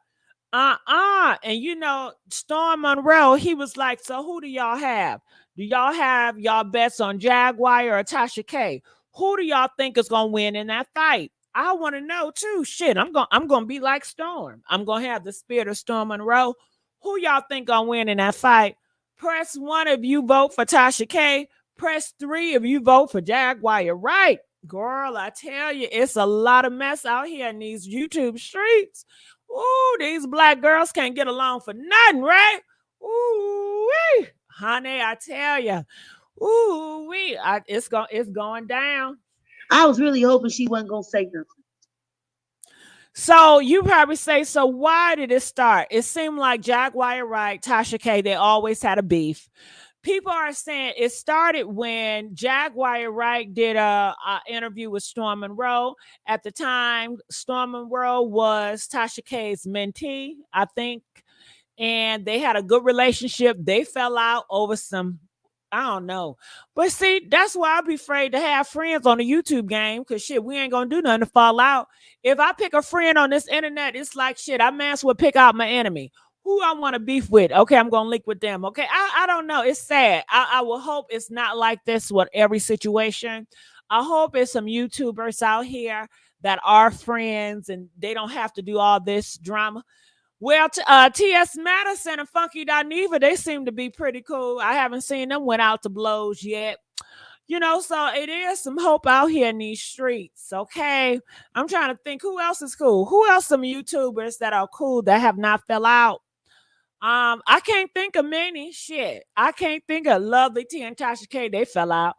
And you know, Storm Monroe, he was like, so who do y'all have? Do y'all have y'all bets on Jaguar or Tasha K? Who do y'all think is gonna win in that fight? I want to know too. Shit, I'm gonna be like Storm. I'm gonna have the spirit of Storm Monroe. Who y'all think gonna win in that fight? Press 1 if you vote for Tasha K. Press 3 if you vote for Jaguar Wright. Girl, I tell you, it's a lot of mess out here in these YouTube streets. Ooh, these black girls can't get along for nothing, right? Ooh, honey, I tell you. Ooh, it's going down. I was really hoping she wasn't gonna say nothing. So you probably say, so why did it start? It seemed like Jaguar Wright, Tasha K, they always had a beef. People are saying it started when Jaguar Wright did a interview with Storm Monroe. At the time, Storm Monroe was Tasha K's mentee, I think. And they had a good relationship. They fell out over some, I don't know. But see, that's why I be afraid to have friends on the YouTube game because shit, we ain't going to do nothing to fall out. If I pick a friend on this internet, it's like shit, I may as well pick out my enemy. Who I want to beef with. Okay, I'm going to link with them. Okay, I don't know. It's sad. I will hope it's not like this with every situation. I hope it's some YouTubers out here that are friends and they don't have to do all this drama. Well, T.S. Madison and Funky Dineva, they seem to be pretty cool. I haven't seen them went out to blows yet. You know, so it is some hope out here in these streets, okay? I'm trying to think who else is cool. Who else some YouTubers that are cool that have not fell out? I can't think of many. Shit. I can't think of Lovely T and Tasha K. They fell out.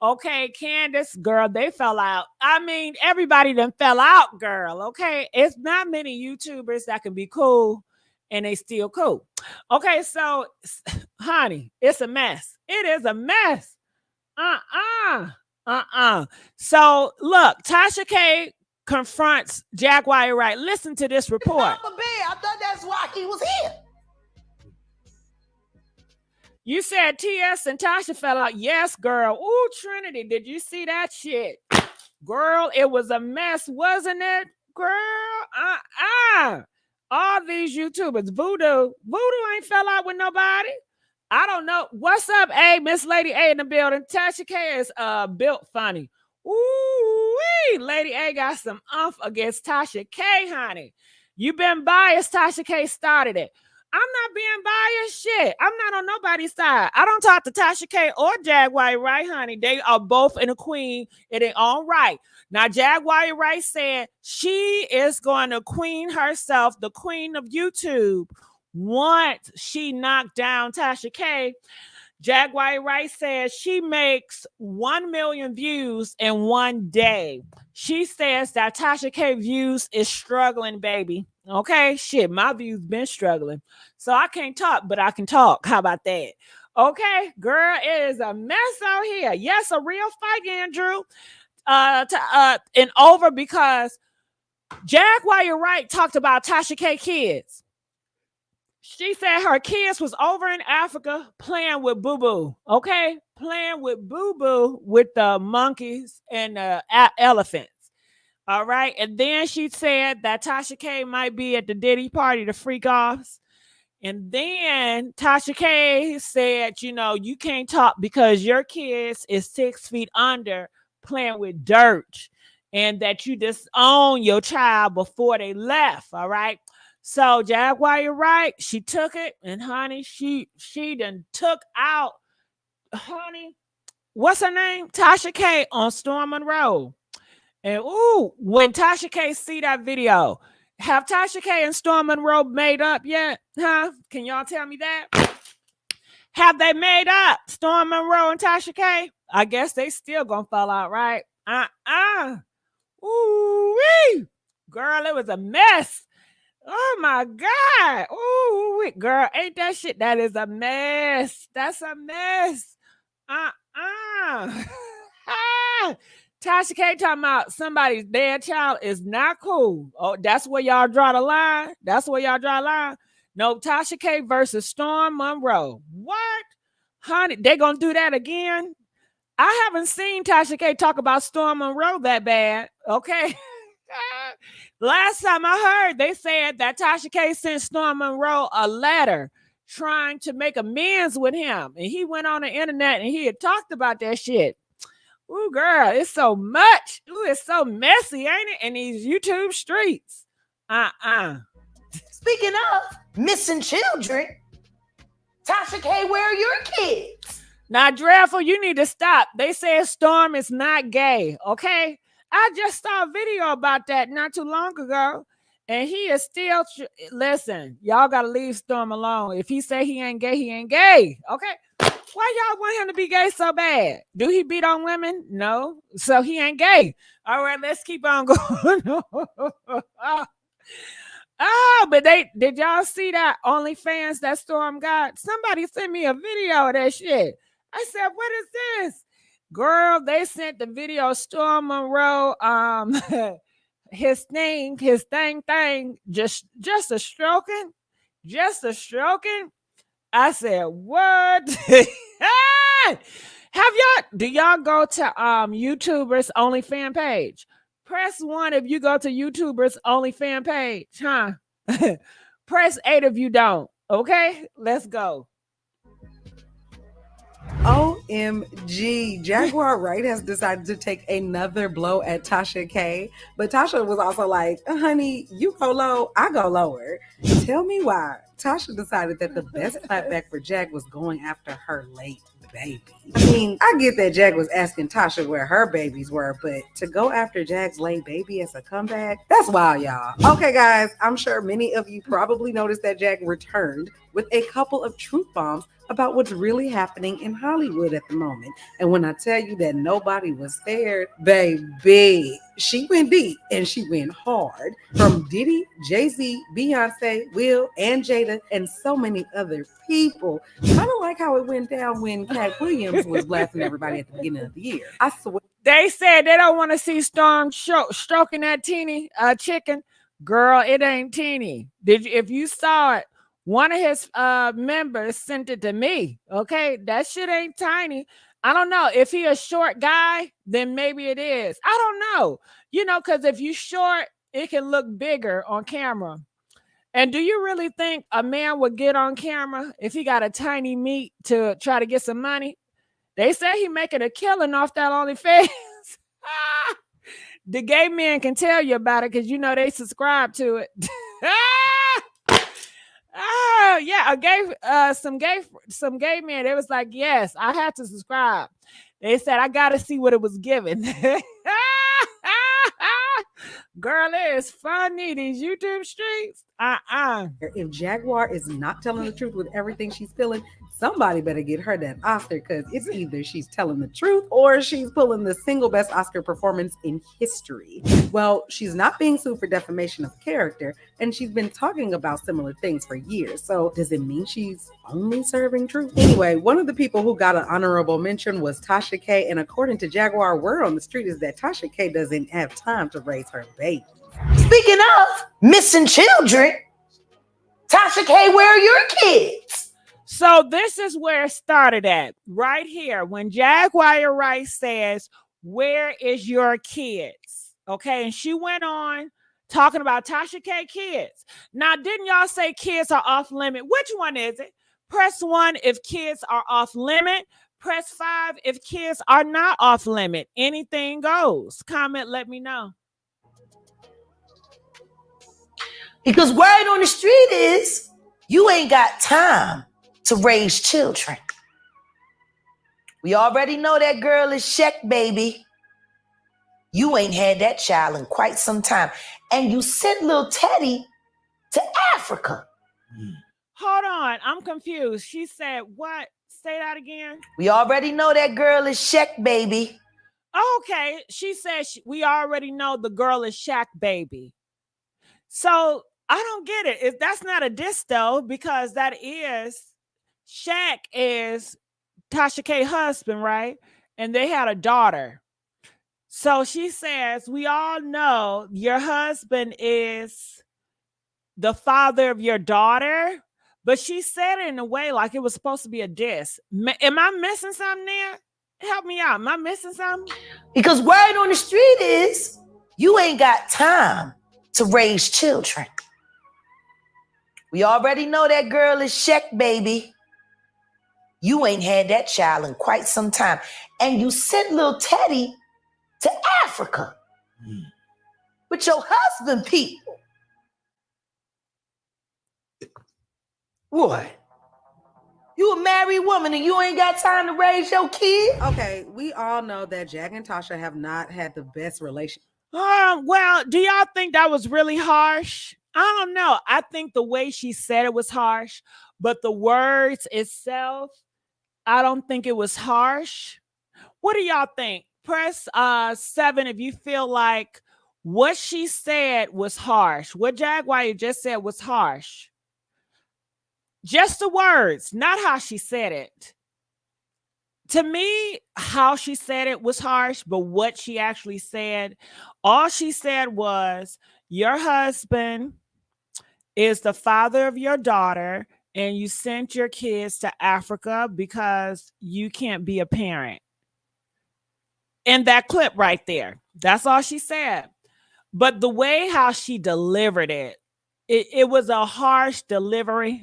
Okay, Candace, girl, they fell out. I mean, everybody done fell out, girl. Okay, it's not many YouTubers that can be cool and they still cool. Okay, so, honey, it's a mess. It is a mess. So, look, Tasha K confronts Jaguar Wright. Listen to this report. I thought that's why he was here. You said TS and Tasha fell out. Yes, girl. Ooh, Trinity, did you see that shit? Girl, it was a mess, wasn't it? Girl, all these YouTubers, Voodoo ain't fell out with nobody. I don't know. What's up, Miss Lady A in the building? Tasha K is built funny. Ooh, Lady A got some against Tasha K, honey. You been biased. Tasha K started it. I'm not being biased. Shit. I'm not on nobody's side. I don't talk to Tasha K or Jaguar Wright, honey. They are both in a queen in their own right. Now, Jaguar Wright said she is going to queen herself, the queen of YouTube. Once she knocked down Tasha K, Jaguar Wright says she makes 1 million views in one day. She says that Tasha K views is struggling, baby. Okay, shit, my views been struggling. So I can't talk, but I can talk. How about that? Okay, girl, it is a mess out here. Yes, a real fight, Andrew. And over because Jaguar Wright talked about Tasha K kids. She said her kids was over in Africa playing with Boo Boo, okay? Playing with Boo Boo with the monkeys and the elephants. All right. And then she said that Tasha K might be at the Diddy party, the freak offs. And then Tasha K said, you know, you can't talk because your kids is 6 feet under playing with dirt and that you disown your child before they left. All right. So Jaguar Wright, she took it and honey, she done took out, honey, what's her name? Tasha K on Storm Monroe. And ooh, when Tasha K see that video, have Tasha K and Storm Monroe made up yet? Huh? Can y'all tell me that? Have they made up, Storm Monroe and Tasha K? I guess they still gonna fall out, right? Ooh-wee. Girl, it was a mess. Oh my God. Ooh, girl, ain't that shit? That is a mess. That's a mess. Tasha K talking about somebody's dead child is not cool. Oh, that's where y'all draw the line. That's where y'all draw the line. No, Tasha K versus Storm Monroe. What? Honey, they gonna do that again? I haven't seen Tasha K talk about Storm Monroe that bad. Okay. Last time I heard, they said that Tasha K sent Storm Monroe a letter trying to make amends with him. And he went on the internet and he had talked about that shit. Ooh, girl, it's so much. Ooh, it's so messy, ain't it? In these YouTube streets. Speaking of missing children, Tasha K, where are your kids? Now, Dreadful, you need to stop. They said Storm is not gay, okay? I just saw a video about that not too long ago. And he is still, listen, y'all got to leave Storm alone. If he say he ain't gay, he ain't gay, okay? Why y'all want him to be gay so bad? Do he beat on women? No. So he ain't gay. All right, let's keep on going. But did y'all see that OnlyFans that Storm got? Somebody sent me a video of that shit. I said, what is this? Girl, they sent the video Storm Monroe, his thing, just a stroking. I said, what? Do y'all go to YouTubers OnlyFans page? Press 1 if you go to YouTubers OnlyFans page, huh? Press 8 if you don't. Okay, let's go. OMG, Jaguar Wright has decided to take another blow at Tasha K. But Tasha was also like, honey, you go low, I go lower. Tell me why Tasha decided that the best clapback for Jag was going after her late baby. I mean, I get that Jag was asking Tasha where her babies were, but to go after Jag's late baby as a comeback, that's wild, y'all. Okay, guys, I'm sure many of you probably noticed that Jag returned with a couple of truth bombs about what's really happening in Hollywood at the moment. And when I tell you that nobody was spared, baby, she went deep and she went hard. From Diddy, Jay-Z, Beyonce, Will, and Jada, and so many other people. Kind of like how it went down when Cat Williams was blasting everybody at the beginning of the year. I swear. They said they don't want to see Storm stroking that teeny chicken. Girl, it ain't teeny. If you saw it, one of his members sent it to me. Okay, that shit ain't tiny. I don't know. If he a short guy, then maybe it is. I don't know. You know, because if you short, it can look bigger on camera. And do you really think a man would get on camera if he got a tiny meat to try to get some money? They say he making a killing off that OnlyFans. The gay men can tell you about it because you know they subscribe to it. Oh yeah, some gay men. They was like, yes, I had to subscribe. They said I got to see what it was given. Girl, it is funny, these YouTube streets. If Jaguar is not telling the truth with everything she's spilling, somebody better get her that Oscar, because it's either she's telling the truth or she's pulling the single best Oscar performance in history. Well, she's not being sued for defamation of character, and she's been talking about similar things for years. So does it mean she's only serving truth? Anyway, one of the people who got an honorable mention was Tasha K, and according to Jaguar, word on the street is that Tasha K doesn't have time to raise her babies. Speaking of missing children, Tasha K, where are your kids? So this is where it started at, right here, when Jaguar Wright says, where is your kids? Okay, and she went on talking about Tasha K kids. Now, didn't y'all say kids are off limit? Which one is it? Press 1 if kids are off limit. Press 5 if kids are not off limit. Anything goes. Comment, let me know. Because word on the street is you ain't got time to raise children. We already know that girl is Sheck, baby. You ain't had that child in quite some time. And you sent little Teddy to Africa. Hold on, I'm confused. She said what? Say that again. We already know that girl is Sheck, baby. Okay, she said we already know the girl is Shaq baby. So I don't get it. That's not a diss though, because that is Shaq is Tasha K's husband, right? And they had a daughter. So she says, we all know your husband is the father of your daughter, but she said it in a way like it was supposed to be a diss. Am I missing something there? Help me out. Am I missing something? Because word on the street is you ain't got time to raise children. We already know that girl is Sheck, baby. You ain't had that child in quite some time. And you sent little Teddy to Africa with your husband, people. What? You a married woman and you ain't got time to raise your kid? Okay, we all know that Jag and Tasha have not had the best relationship. Well, do y'all think that was really harsh? I don't know. I think the way she said it was harsh, but the words itself, I don't think it was harsh. What do y'all think? Press 7 if you feel like what she said was harsh. What Jaguar just said was harsh. Just the words, not how she said it. To me, how she said it was harsh, but what she actually said, all she said was, your husband is the father of your daughter, and you sent your kids to Africa because you can't be a parent. In that clip right there. That's all she said. But the way how she delivered it, it was a harsh delivery.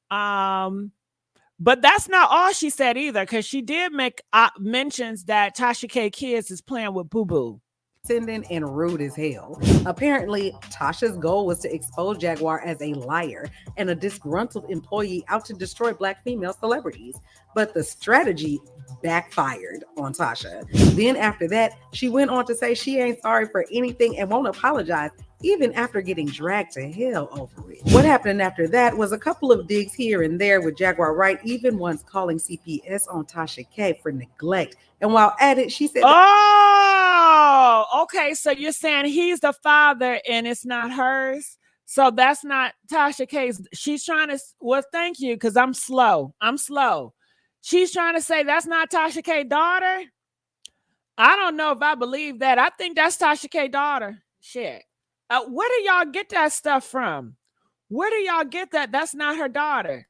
But that's not all she said either, because she did make mentions that Tasha K Kids is playing with Boo Boo. And rude as hell. Apparently, Tasha's goal was to expose Jaguar as a liar and a disgruntled employee out to destroy Black female celebrities. But the strategy backfired on Tasha. Then after that, she went on to say she ain't sorry for anything and won't apologize, even after getting dragged to hell over it. What happened after that was a couple of digs here and there, with Jaguar Wright even once calling CPS on Tasha K for neglect. And while at it, she said, oh, okay. So you're saying he's the father and it's not hers? So that's not Tasha K's. She's trying to, well, thank you, because I'm slow. She's trying to say that's not Tasha K's daughter. I don't know if I believe that. I think that's Tasha K's daughter. Shit. Where do y'all get that stuff from? Where do y'all get that? That's not her daughter.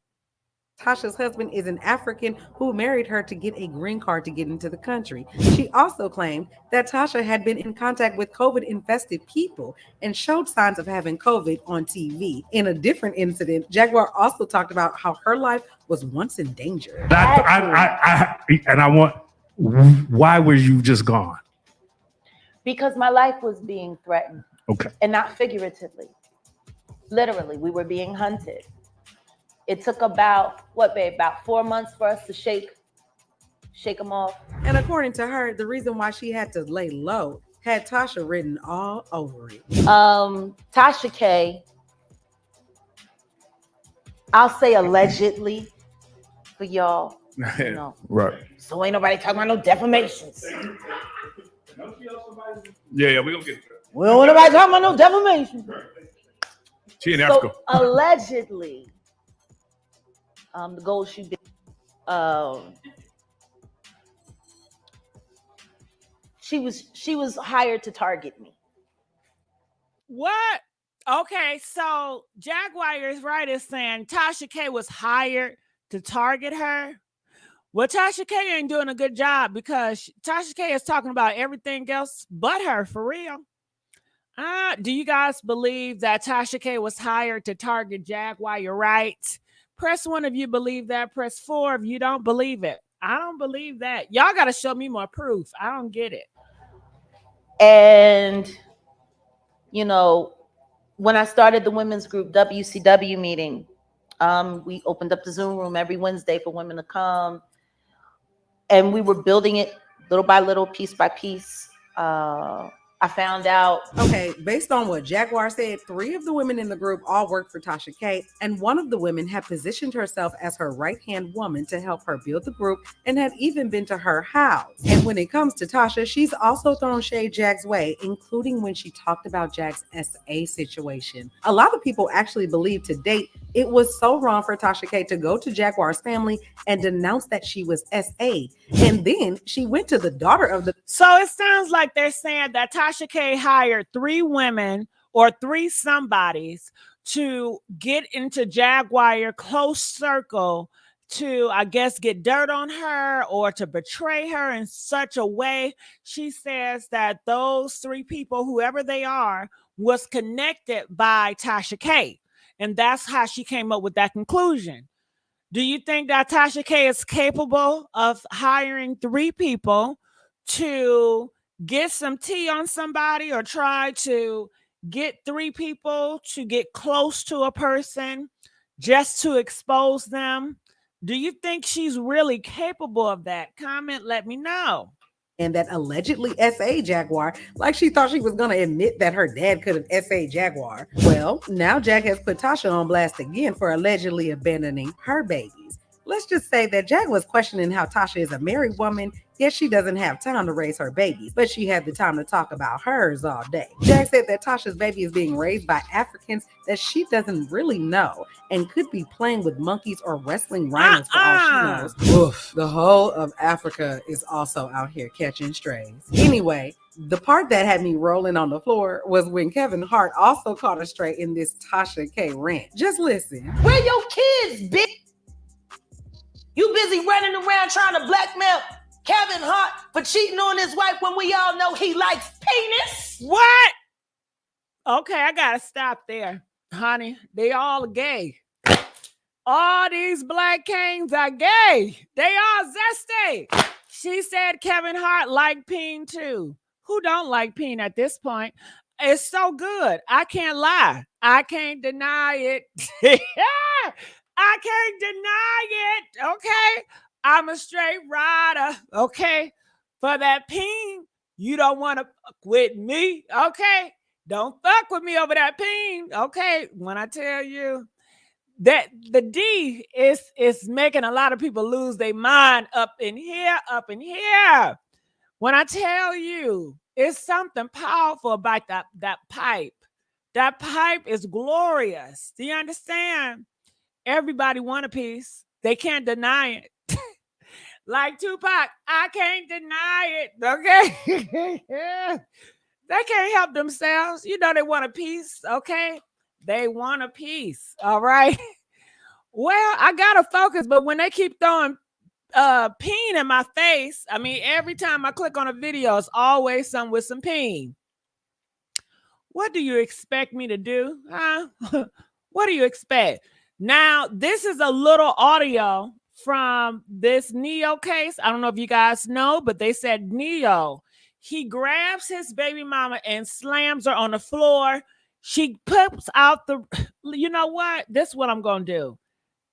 Tasha's husband is an African who married her to get a green card to get into the country. She also claimed that Tasha had been in contact with COVID-infested people and showed signs of having COVID on TV. In a different incident, Jaguar also talked about how her life was once in danger. Why were you just gone? Because my life was being threatened. Okay. And not figuratively. Literally, we were being hunted. It took about 4 months for us to shake them off. And according to her, the reason why she had to lay low had Tasha written all over it. Tasha K, I'll say allegedly for y'all, you know. Right. So ain't nobody talking about no defamations. Yeah, we gonna get to that. We don't want nobody talking about no defamation. She in Africa. Allegedly, the goal should be she was hired to target me. What? Okay, so Jaguar Wright is saying Tasha K was hired to target her. Well, Tasha K ain't doing a good job because Tasha K is talking about everything else but her, for real. Do you guys believe that Tasha K was hired to target Jaguar Wright? Press 1 if you believe that. Press 4 if you don't believe it. I don't believe that. Y'all got to show me more proof. I don't get it. And, you know, when I started the women's group WCW meeting, we opened up the Zoom room every Wednesday for women to come. And we were building it little by little, piece by piece. I found out. Okay, based on what Jaguar said, 3 of the women in the group all worked for Tasha K, and one of the women had positioned herself as her right-hand woman to help her build the group and had even been to her house. And when it comes to Tasha, she's also thrown shade Jag's way, including when she talked about Jag's SA situation. A lot of people actually believe to date it was so wrong for Tasha K to go to Jaguar's family and denounce that she was SA. And then she went to the daughter of the... So it sounds like they're saying that Tasha K hired 3 women or 3 somebodies to get into Jaguar close circle to, I guess, get dirt on her or to betray her in such a way. She says that those 3 people, whoever they are, was connected by Tasha K. And that's how she came up with that conclusion. Do you think that Tasha K is capable of hiring 3 people to get some tea on somebody or try to get 3 people to get close to a person just to expose them? Do you think she's really capable of that? Comment, let me know. And that allegedly SA Jaguar, like she thought she was going to admit that her dad could have SA Jaguar. Well, now Jag has put Tasha on blast again for allegedly abandoning her babies. Let's just say that Jag was questioning how Tasha is a married woman, yet she doesn't have time to raise her babies, but she had the time to talk about hers all day. Jag said that Tasha's baby is being raised by Africans that she doesn't really know and could be playing with monkeys or wrestling rhinos for all she knows. Oof, the whole of Africa is also out here catching strays. Anyway, the part that had me rolling on the floor was when Kevin Hart also caught a stray in this Tasha K rant. Just listen. Where your kids, bitch? You busy running around trying to blackmail Kevin Hart for cheating on his wife when we all know he likes penis? What? Okay, I gotta stop there, honey. They all gay. All these black kings are gay. They all zesty. She said Kevin Hart liked peen too. Who don't like peen at this point? It's so good. I can't lie. I can't deny it. I can't deny it. Okay. I'm a straight rider. Okay. For that peen, you don't want to fuck with me. Okay. Don't fuck with me over that peen. Okay. When I tell you that the D is making a lot of people lose their mind up in here, up in here. When I tell you, it's something powerful about that pipe. That pipe is glorious. Do you understand? Everybody want a piece. They can't deny it. Like Tupac, I can't deny it. Okay. They can't help themselves. You know they want a piece. Okay. They want a piece. All right. Well, I gotta focus, but when they keep throwing peen in my face, I mean, every time I click on a video, it's always some with some peen. What do you expect me to do? Huh? What do you expect? Now, this is a little audio from this Neo case. I don't know if you guys know, but they said Neo, he grabs his baby mama and slams her on the floor. She pops out the, you know what? This is what I'm going to do.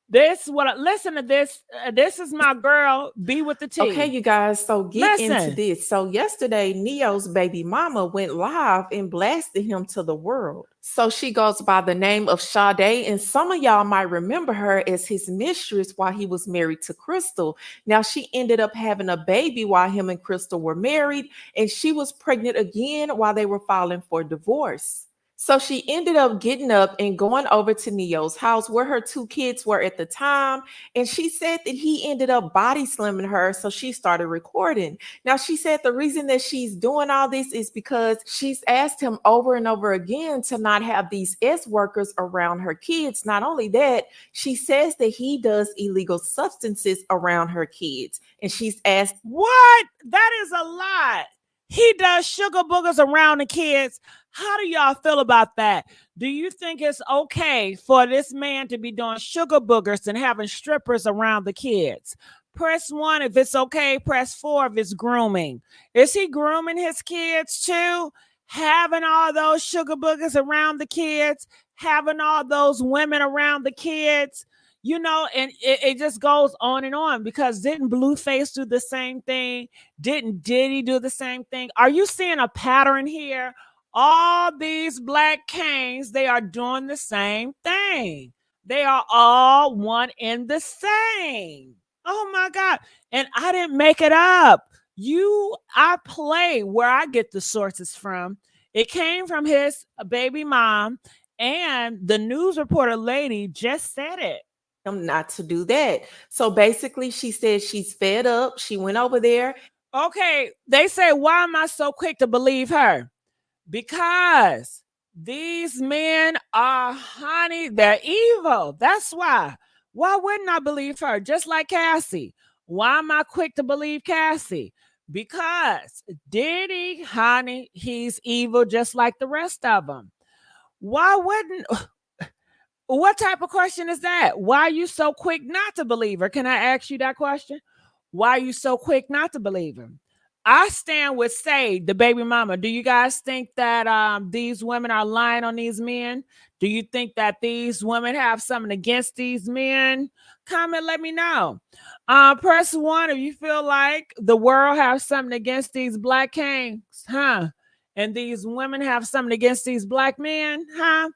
Listen to this. This is my girl, B with the T. Okay, you guys, so get into this. So yesterday, Neo's baby mama went live and blasted him to the world. So she goes by the name of Sade, and some of y'all might remember her as his mistress while he was married to Crystal. Now, she ended up having a baby while him and Crystal were married, and she was pregnant again while they were filing for divorce. So she ended up getting up and going over to Neo's house where her 2 kids were at the time. And she said that he ended up body slamming her. So she started recording. Now, she said the reason that she's doing all this is because she's asked him over and over again to not have these S workers around her kids. Not only that, she says that he does illegal substances around her kids. And she's asked, what? That is a lot. He does sugar boogers around the kids. How do y'all feel about that? Do you think it's okay for this man to be doing sugar boogers and having strippers around the kids? Press 1 if it's okay. Press 4 if it's grooming. Is he grooming his kids too? Having all those sugar boogers around the kids? Having all those women around the kids? You know, and it just goes on, because didn't Blueface do the same thing? Didn't Diddy do the same thing? Are you seeing a pattern here? All these black kings, they are doing the same thing. They are all one and the same. Oh my God. And I didn't make it up. I play where I get the sources from. It came from his baby mom, and the news reporter lady just said it. not to do that. So basically, she said she's fed up. She went over there. Okay, they say, why am I so quick to believe her? Because these men are, honey, they're evil. That's why. Why wouldn't I believe her? Just like Cassie. Why am I quick to believe Cassie? Because Diddy, honey, he's evil just like the rest of them. Why wouldn't... What type of question is that? Why are you so quick not to believe her? Can I ask you that question? Why are you so quick not to believe her? I stand with Say, the baby mama. Do you guys think that these women are lying on these men? Do you think that these women have something against these men? Comment, let me know. Press 1 if you feel like the world has something against these black kings, huh? And these women have something against these black men, huh?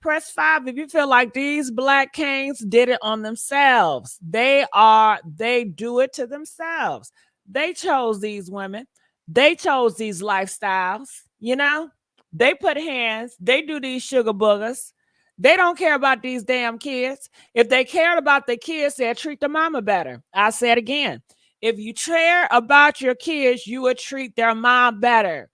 Press 5 if you feel like these black kings did it on themselves. They do it to themselves. They chose these women. They chose these lifestyles, you know? They put hands. They do these sugar boogers. They don't care about these damn kids. If they cared about their kids, they'd treat the mama better. I say it again. If you care about your kids, you would treat their mom better.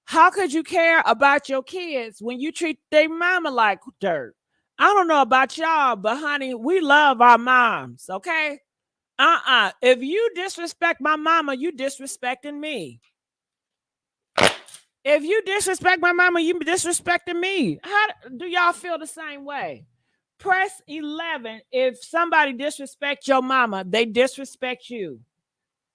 How could you care about your kids when you treat their mama like dirt? I don't know about y'all, but honey, we love our moms, okay? If you disrespect my mama, you disrespecting me. If you disrespect my mama, you disrespecting me. How do y'all feel the same way? Press 11 if somebody disrespects your mama, they disrespect you.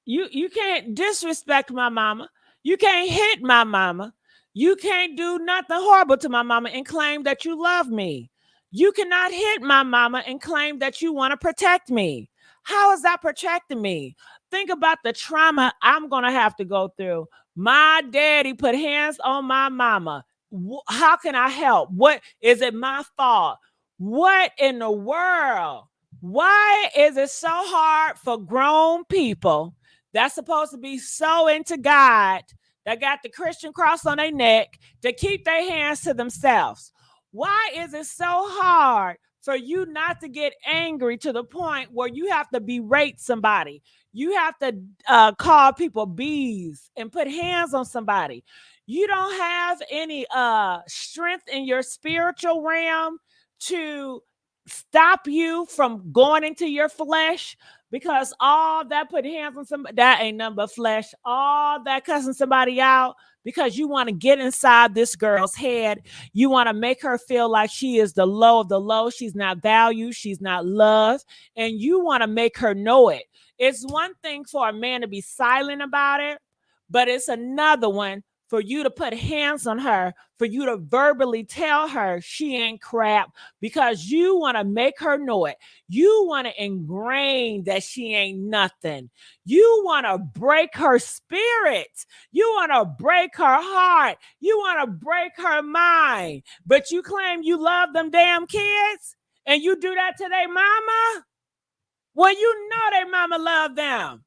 You can't disrespect my mama. You can't hit my mama. You can't do nothing horrible to my mama and claim that you love me. You cannot hit my mama and claim that you want to protect me. How is that protecting me? Think about the trauma I'm going to have to go through. My daddy put hands on my mama. How can I help? What is it my fault? What in the world? Why is it so hard for grown people that's supposed to be so into God, that got the Christian cross on their neck, to keep their hands to themselves? Why is it so hard for you not to get angry to the point where you have to berate somebody? You have to call people bees and put hands on somebody. You don't have any strength in your spiritual realm to stop you from going into your flesh, because all that put hands on somebody, that ain't nothing but flesh. All that cussing somebody out because you want to get inside this girl's head. You want to make her feel like she is the low of the low. She's not valued. She's not loved. And you want to make her know it. It's one thing for a man to be silent about it, but it's another one for you to put hands on her, for you to verbally tell her she ain't crap, because you want to make her know it. You want to ingrain that she ain't nothing. You want to break her spirit. You want to break her heart. You want to break her mind. But you claim you love them damn kids, and you do that to their mama? Well, you know their mama love them.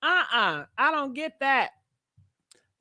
I don't get that.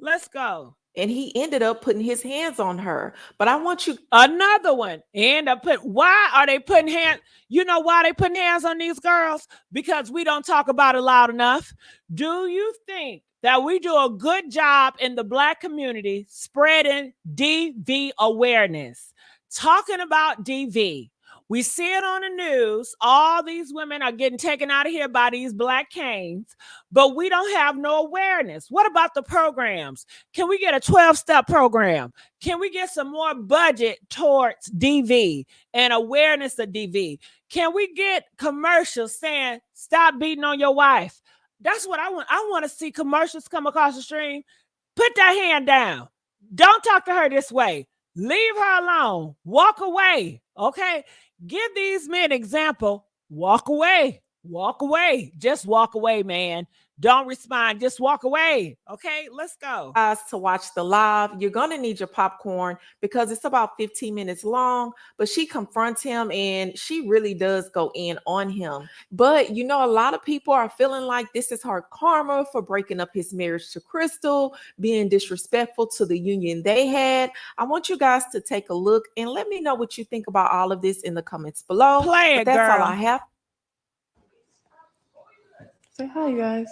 Let's go. and he ended up putting his hands on her. But I want you. Another one. Why are they putting hands? You know why they putting hands on these girls? Because we don't talk about it loud enough. Do you think that we do a good job in the Black community spreading DV awareness? Talking about DV. We see it on the news. All these women are getting taken out of here by these black canes, but we don't have no awareness. What about the programs? Can we get a 12-step program? Can we get some more budget towards DV and awareness of DV? Can we get commercials saying, stop beating on your wife? That's what I want. I want to see commercials come across the stream. Put that hand down. Don't talk to her this way. Leave her alone. Walk away. Okay? Give these men example. Walk away. Walk away. Just walk away, man. Don't respond. Just walk away. Okay, let's go. To watch the live, you're gonna need your popcorn because it's about 15 minutes long. But she confronts him and she really does go in on him. But you know, a lot of people are feeling like this is her karma for breaking up his marriage to Crystal, being disrespectful to the union they had. I want you guys to take a look and let me know what you think about all of this in the comments below. Play it, but that's girl. all I have. Say hi, you guys.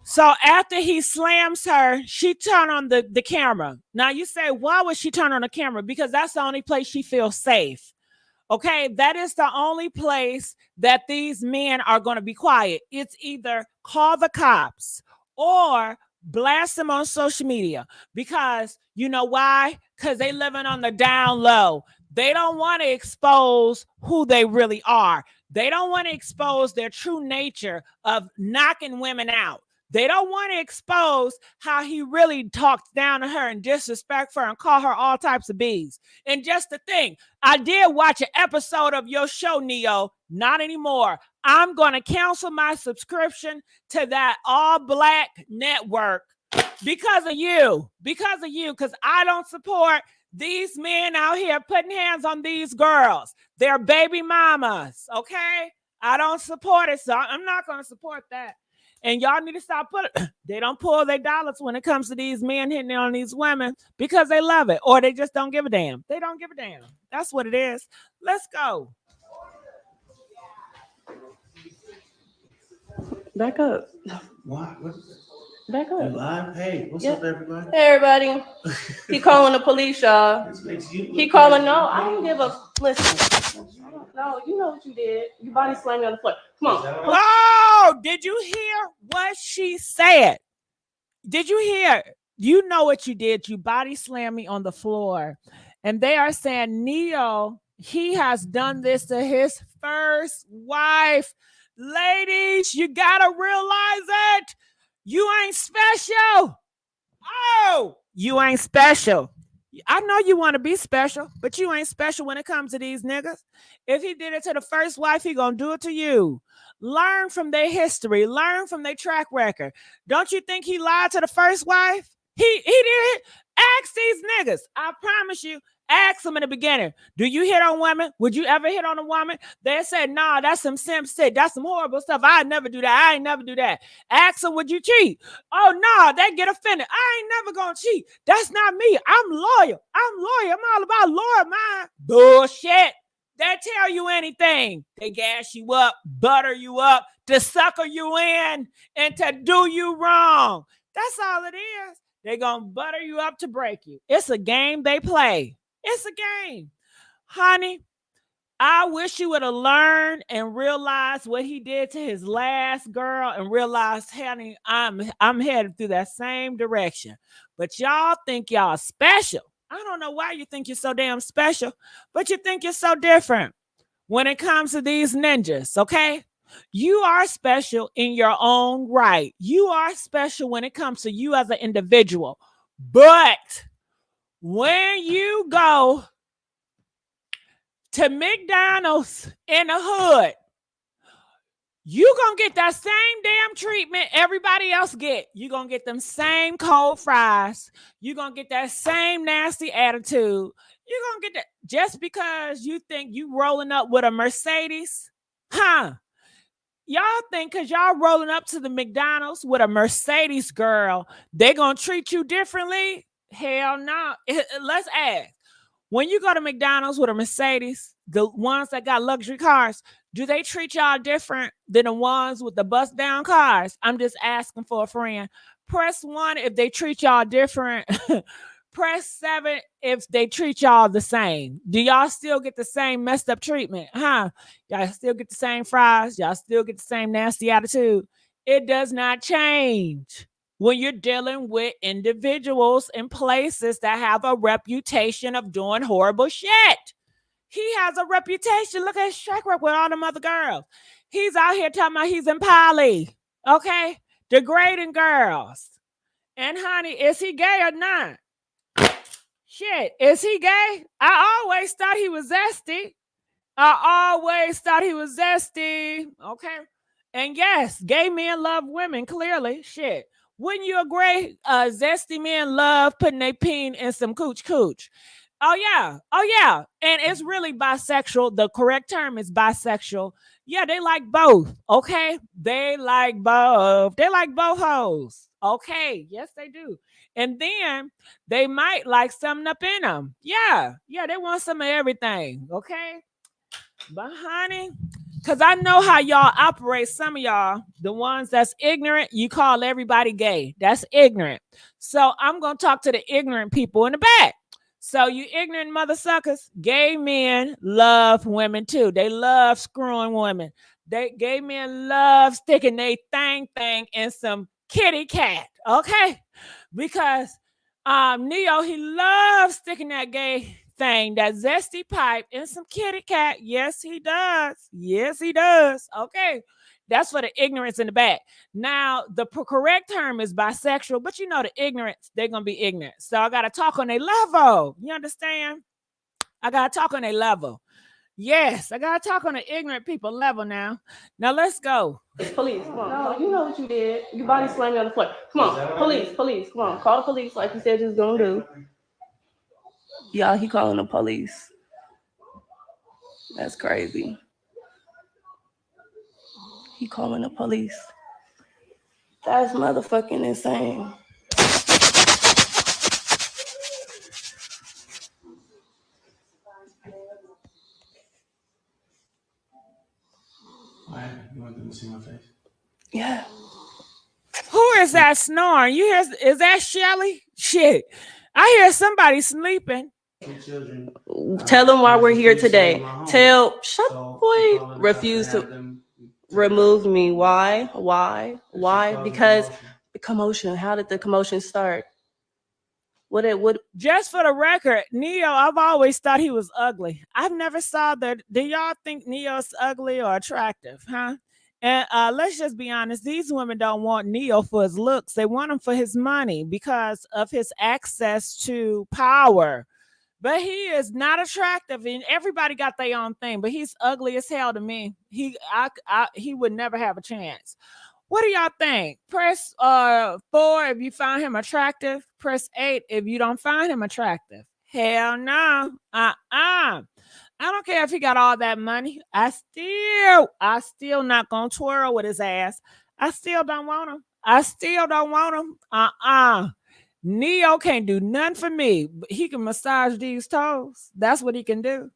So after he slams her, she turned on the camera. Now you say, why would she turn on the camera? Because that's the only place she feels safe. Okay, that is the only place that these men are going to be quiet. It's either call the cops or blast them on social media. Because you know why? Because they living on the down low. They don't want to expose who they really are. They don't want to expose their true nature of knocking women out. They don't want to expose how he really talks down to her and disrespect her and call her all types of B's. And just the thing, I did watch an episode of your show, Neo. Not anymore. I'm going to cancel my subscription to that all-black network because of you. Because I don't support these men out here putting hands on these girls. They're baby mamas, okay? I don't support it, so I'm not going to support that. And y'all need to stop they don't pull their dollars when it comes to these men hitting on these women because they love it or they just don't give a damn. They don't give a damn. That's what it is. Let's go. Back up. What? Back up. Live? Hey, what's Yep. up, everybody? Hey, everybody. He calling the police, y'all. He calling. No, I don't give a. Listen. No, you know what you did. You body slammed me on the floor. Come on. Oh, did you hear what she said? Did you hear? You know what you did. You body slammed me on the floor. And they are saying, Neo, he has done this to his first wife. Ladies, you got to realize it. You ain't special. Oh, you ain't special. I know you want to be special, but you ain't special when it comes to these niggas. If he did it to the first wife, he gonna do it to you. Learn from their history. Learn from their track record. Don't you think he lied to the first wife? He did. Ask these niggas. I promise you. Ask them in the beginning. Do you hit on women? Would you ever hit on a woman? They said, nah, that's some simp shit. That's some horrible stuff. I'd never do that. I ain't never do that. Ask them, would you cheat? Oh, no, they get offended. I ain't never gonna cheat. That's not me. I'm loyal. I'm all about loyal, man. Bullshit. They tell you anything. They gas you up, butter you up, to sucker you in, and to do you wrong. That's all it is. They're gonna butter you up to break you. It's a game they play. It's a game. Honey, I wish you would have learned and realized what he did to his last girl and realized, honey, I'm headed through that same direction. But y'all think y'all special. I don't know why you think you're so damn special, but you think you're so different when it comes to these ninjas, okay? You are special in your own right. You are special when it comes to you as an individual. But when you go to McDonald's in the hood, you gonna get that same damn treatment everybody else get. You gonna get them same cold fries. You gonna get that same nasty attitude. You gonna get that just because you think you rolling up with a Mercedes, huh? y'all think because y'all rolling up to the McDonald's with a Mercedes girl, they gonna treat you differently? Hell no. Let's ask. When you go to McDonald's with a Mercedes, the ones that got luxury cars, do they treat y'all different than the ones with the bust down cars? I'm just asking for a friend. Press 1 if they treat y'all different. Press 7 if they treat y'all the same. Do y'all still get the same messed up treatment? Huh? Y'all still get the same fries? Y'all still get the same nasty attitude? It does not change when you're dealing with individuals in places that have a reputation of doing horrible shit. He has a reputation. Look at his track record with all them other girls. He's out here talking about he's in poly, okay? Degrading girls. And honey, is he gay or not? Shit, is he gay? I always thought he was zesty. Okay? And yes, gay men love women, clearly. Shit. Wouldn't you agree? Zesty men love putting their peen in some cooch. Oh, yeah. And it's really bisexual. The correct term is bisexual. Yeah, they like both. Okay? They like both. They like both hoes. Okay. Yes, they do. And then they might like something up in them. Yeah, they want some of everything. Okay? But honey, because I know how y'all operate. Some of y'all, the ones that's ignorant, you call everybody gay. That's ignorant. So I'm going to talk to the ignorant people in the back. So you ignorant mother suckers, gay men love women too. They love screwing women. Gay men love sticking their thing in some kitty cat. Okay? Because Neo, he loves sticking that gay thing, that zesty pipe in some kitty cat. Yes, he does. Okay. That's for the ignorance in the back. Now, the correct term is bisexual, but you know the ignorance, they're going to be ignorant. So I got to talk on a level. You understand? I got to talk on a level. Yes, I got to talk on the ignorant people level now. Now, let's go. Police, come on. No, you know what you did. Your body slammed me on the floor. Come on, police, come on. Call the police like you said you was going to do. Y'all, he calling the police. That's crazy. He calling the police. That's motherfucking insane. Why? You want them to see my face? Yeah. Who is that snoring? You hear? Is that Shelly? Shit. I hear somebody sleeping. Tell them why we're here today. Refuse to remove me. Why? Because the commotion. How did the commotion start? Just for the record, Neo, I've always thought he was ugly. I've never saw that. Do y'all think Neo's ugly or attractive? Huh? And let's just be honest, these women don't want Neo for his looks. They want him for his money because of his access to power. But he is not attractive, and everybody got their own thing. But he's ugly as hell to me. He would never have a chance. What do y'all think? Press 4 if you find him attractive. Press 8 if you don't find him attractive. Hell no. I don't care if he got all that money. I still not gonna twirl with his ass. I still don't want him. Neo can't do nothing for me. He can massage these toes. That's what he can do.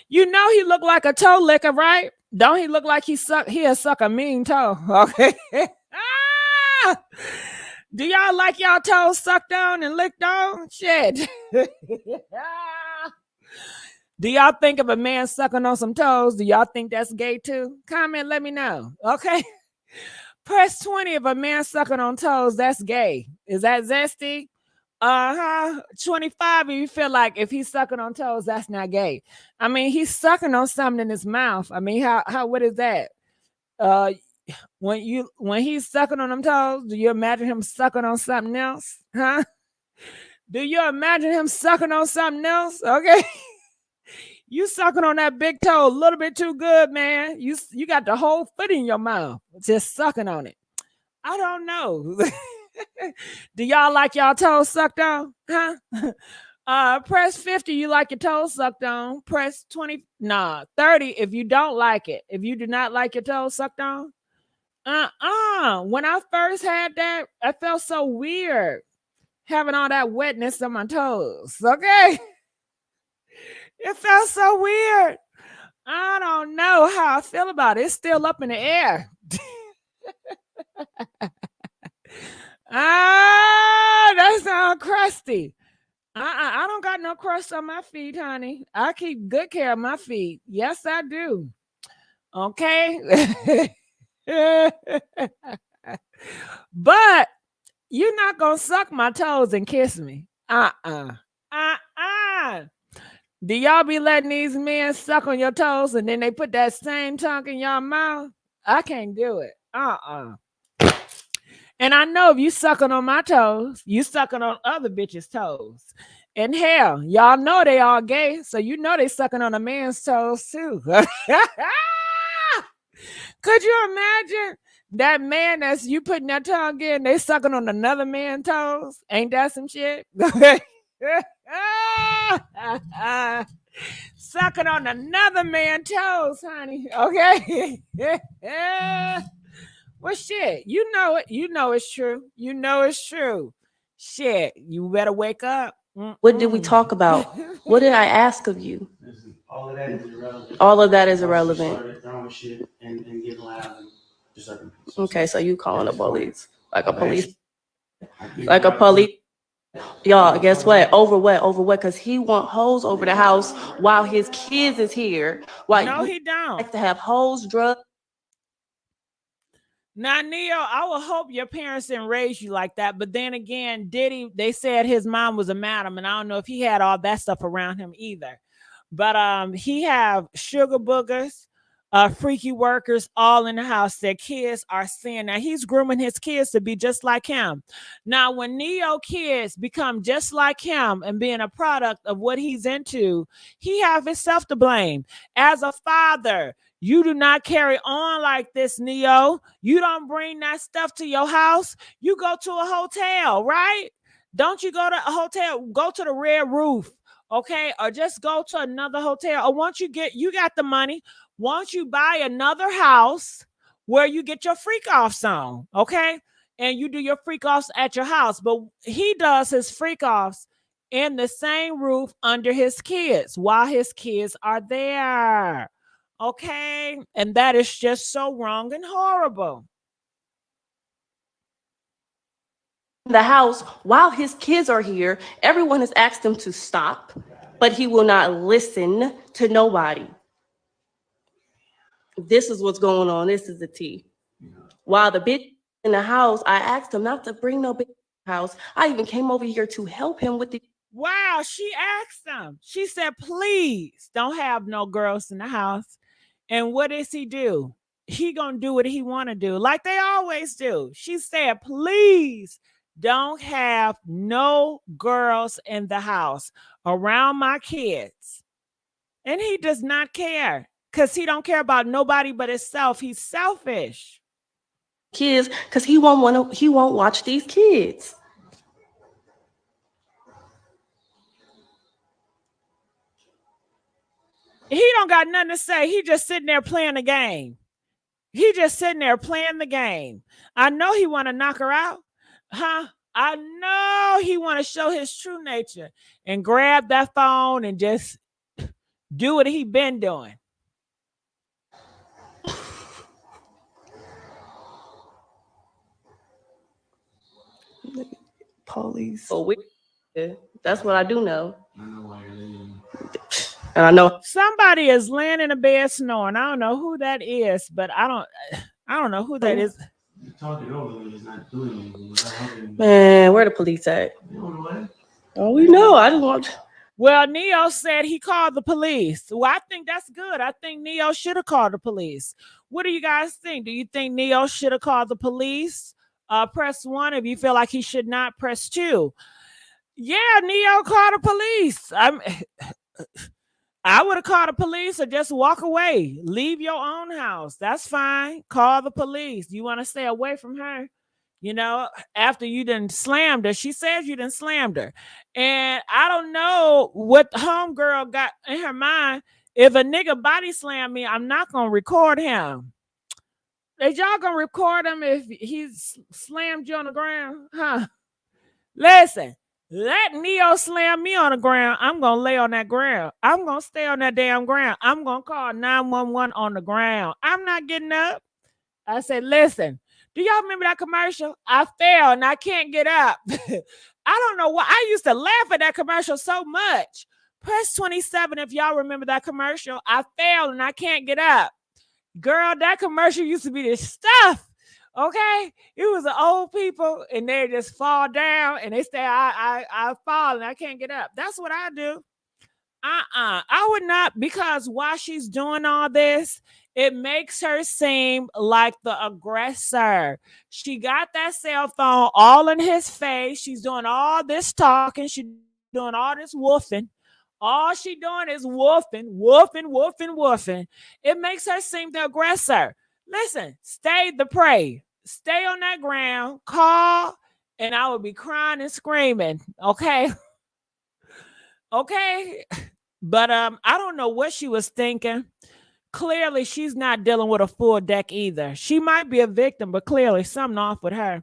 You know he look like a toe licker, right? Don't he look like he'll suck a mean toe? Okay. Do y'all like y'all toes sucked on and licked on? Shit. Do y'all think of a man sucking on some toes? Do y'all think that's gay too? Comment, let me know. Okay. Press 20 if a man sucking on toes, that's gay. Is that zesty? 25 if you feel like if he's sucking on toes, that's not gay. I mean, he's sucking on something in his mouth. I mean, what is that? When he's sucking on them toes, do you imagine him sucking on something else? Huh? Do you imagine him sucking on something else? Okay. You sucking on that big toe a little bit too good, man. You got the whole foot in your mouth, just sucking on it. I don't know. Do y'all like y'all toes sucked on? Huh? Press 50, you like your toes sucked on. Press 20, 30 if you don't like it. If you do not like your toes sucked on. When I first had that, I felt so weird having all that wetness on my toes. Okay. It felt so weird. I don't know how I feel about it. It's still up in the air. That sounds crusty. I don't got no crust on my feet, honey. I keep good care of my feet. Yes, I do. Okay. But you're not gonna suck my toes and kiss me. Do y'all be letting these men suck on your toes and then they put that same tongue in your mouth? I can't do it. And I know if you sucking on my toes, you sucking on other bitches' toes. And hell, y'all know they all gay, so you know they sucking on a man's toes too. Could you imagine that man that's you putting that tongue in, they sucking on another man's toes? Ain't that some shit? Sucking on another man's toes, honey. Okay. Well, shit, you know it. You know it's true. You know it's true. Shit, you better wake up. What did we talk about? What did I ask of you? All of that is irrelevant. All of that is irrelevant. Started throwing shit and getting loud and just other pieces. Okay, so you calling the police. Like a police. Like a police. Y'all, guess what? Over what? Over what? Because he want hoes over the house while his kids is here. Why? No, he don't. Like to have hoes, drugs. Now, Neo, I would hope your parents didn't raise you like that. But then again, Diddy, they said his mom was a madam, and I don't know if he had all that stuff around him either. But he have sugar boogers, freaky workers all in the house. Their kids are seeing. Now he's grooming his kids to be just like him. Now, when Neo kids become just like him and being a product of what he's into, he have himself to blame. As a father, you do not carry on like this, Neo. You don't bring that stuff to your house. You go to a hotel, right? Don't you go to a hotel? Go to the Red Roof, okay? Or just go to another hotel. Or once you got the money, once you buy another house where you get your freak offs on, okay? And you do your freak offs at your house. But he does his freak offs in the same roof under his kids while his kids are there. Okay, and that is just so wrong and horrible. The house while his kids are here. Everyone has asked him to stop, but he will not listen to nobody. This is what's going on. This is the tea. While the bitch in the house, I asked him not to bring no bitch in the house. I even came over here to help him with the. Wow, she asked him. She said, please don't have no girls in the house. And what does he do? He gonna do what he want to do, like they always do. She said, please don't have no girls in the house around my kids. And he does not care because he don't care about nobody but himself. He's selfish. Kids, because he won't watch these kids. He don't got nothing to say. He just sitting there playing the game. He just sitting there playing the game. I know he want to knock her out. Huh? I know he want to show his true nature and grab that phone and just do what he been doing. Police. Oh, that's what I do know. I know why you're leaving. And I know somebody is laying in a bed snoring. I don't know who that is, but I don't know who that is. You're talking over me. He's not doing anything. He's not helping. Man, where the police at? You don't know what? Oh, we know. I just want. Well, Neo said he called the police. Well, I think that's good. I think Neo should have called the police. What do you guys think? Do you think Neo should have called the police? Press 1 if you feel like he should not. Press 2. Yeah, Neo called the police. I would have called the police or just walk away. Leave your own house. That's fine. Call the police. You want to stay away from her? You know, after you done slammed her, she says you done slammed her. And I don't know what the homegirl got in her mind. If a nigga body slam me, I'm not going to record him. Is y'all going to record him if he slammed you on the ground? Huh? Listen, let Neo slam me on the ground. I'm going to lay on that ground. I'm going to stay on that damn ground. I'm going to call 911 on the ground. I'm not getting up. I said, listen, do y'all remember that commercial? I fell and I can't get up. I don't know why. I used to laugh at that commercial so much. Press 27 if y'all remember that commercial. I fell and I can't get up. Girl, that commercial used to be this stuff. Okay? It was the old people and they just fall down and they say, I fall and I can't get up. That's what I do. I would not, because while she's doing all this, it makes her seem like the aggressor. She got that cell phone all in his face. She's doing all this talking. She's doing all this woofing. All she doing is woofing. It makes her seem the aggressor. Listen, stay the prey. Stay on that ground. Call, and I would be crying and screaming. Okay? Okay? But I don't know what she was thinking. Clearly, she's not dealing with a full deck either. She might be a victim, but clearly something off with her.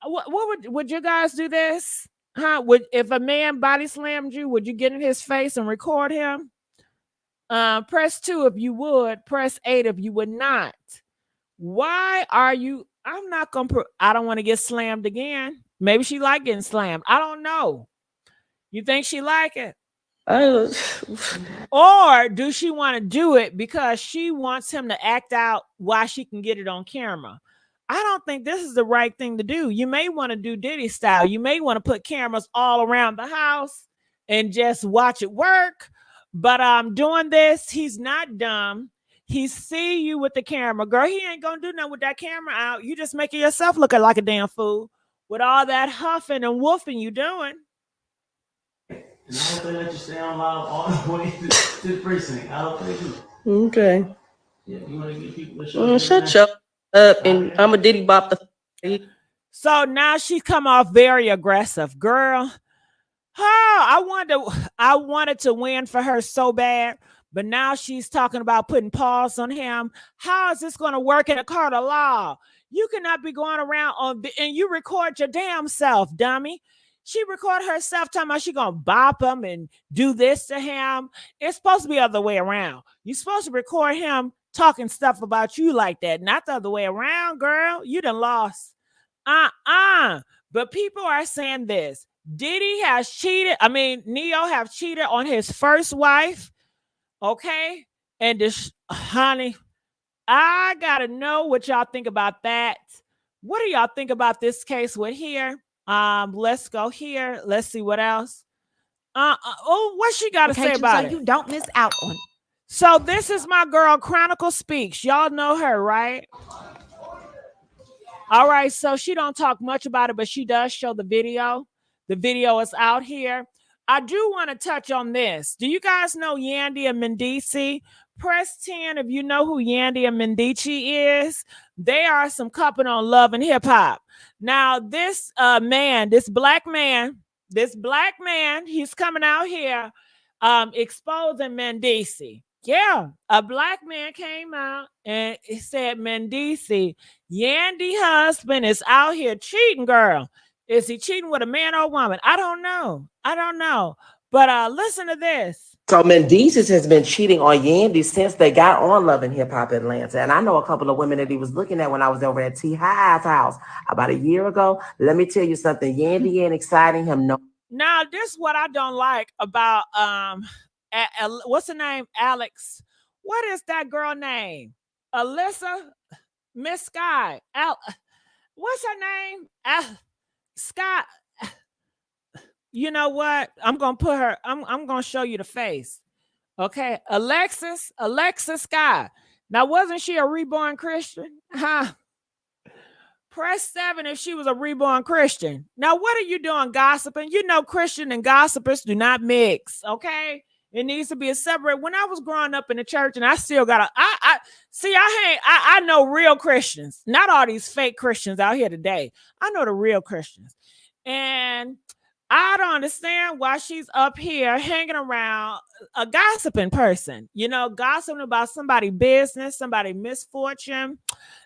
What would you guys do this? Huh? If a man body slammed you, would you get in his face and record him? Press 2 if you would. Press 8 if you would not. Why are you? I'm not gonna. I don't want to get slammed again. Maybe she like getting slammed. I don't know. You think she like it? Or do she want to do it because she wants him to act out while she can get it on camera? I don't think this is the right thing to do. You may want to do Diddy style. You may want to put cameras all around the house and just watch it work. But doing this, he's not dumb. He see you with the camera. Girl, he ain't going to do nothing with that camera out. You just making yourself look like a damn fool with all that huffing and woofing you doing. And I hope they let you stay on live all the way to the precinct. I hope they do. Okay. Yeah, you want to get people to show Shut your up, and I'm a Diddy bop the. So now she's come off very aggressive, girl. I wanted to win for her so bad, but now she's talking about putting PAWS on him. How is this going to work in a court of law? You cannot be going around and you record your damn self, dummy. She recorded herself talking about she gonna bop him and do this to him. It's supposed to be the other way around. You're supposed to record him talking stuff about you like that, not the other way around, girl. You done lost. But people are saying this. Diddy has cheated. Neo have cheated on his first wife. Okay? And this, honey, I gotta know what y'all think about that. What do y'all think about this case with here? Let's go here. Let's see what else. What she got to say about it? So you don't miss out on it. So this is my girl, Chronicle Speaks. Y'all know her, right? All right. So she don't talk much about it, but she does show the video. The video is out here. I do want to touch on this. Do you guys know Yandy and Mendici? Press 10 if you know who Yandy and Mendici is. They are some couple on Love and Hip Hop. Now, this black man, he's coming out here exposing Mendici. Yeah, a black man came out and he said, Mendici, Yandy husband is out here cheating, girl. Is he cheating with a man or a woman? I don't know. But listen to this. So Mendici has been cheating on Yandy since they got on Love and Hip Hop Atlanta. And I know a couple of women that he was looking at when I was over at T. High's house about a year ago. Let me tell you something. Yandy ain't exciting him. No. Now, this is what I don't like about, what's her name? Alex. What is that girl name? Alyssa? Miss Sky. What's her name? Scott. You know what? I'm going to put her, I'm going to show you the face. Okay. Alexis Scott. Now, wasn't she a reborn Christian? Huh? Press 7 if she was a reborn Christian. Now, what are you doing gossiping? You know, Christian and gossipers do not mix. Okay. It needs to be a separate. When I was growing up in the church, and I still got I know real Christians, not all these fake Christians out here today. I know the real Christians. And I don't understand why she's up here hanging around a gossiping person, gossiping about somebody's business, somebody's misfortune.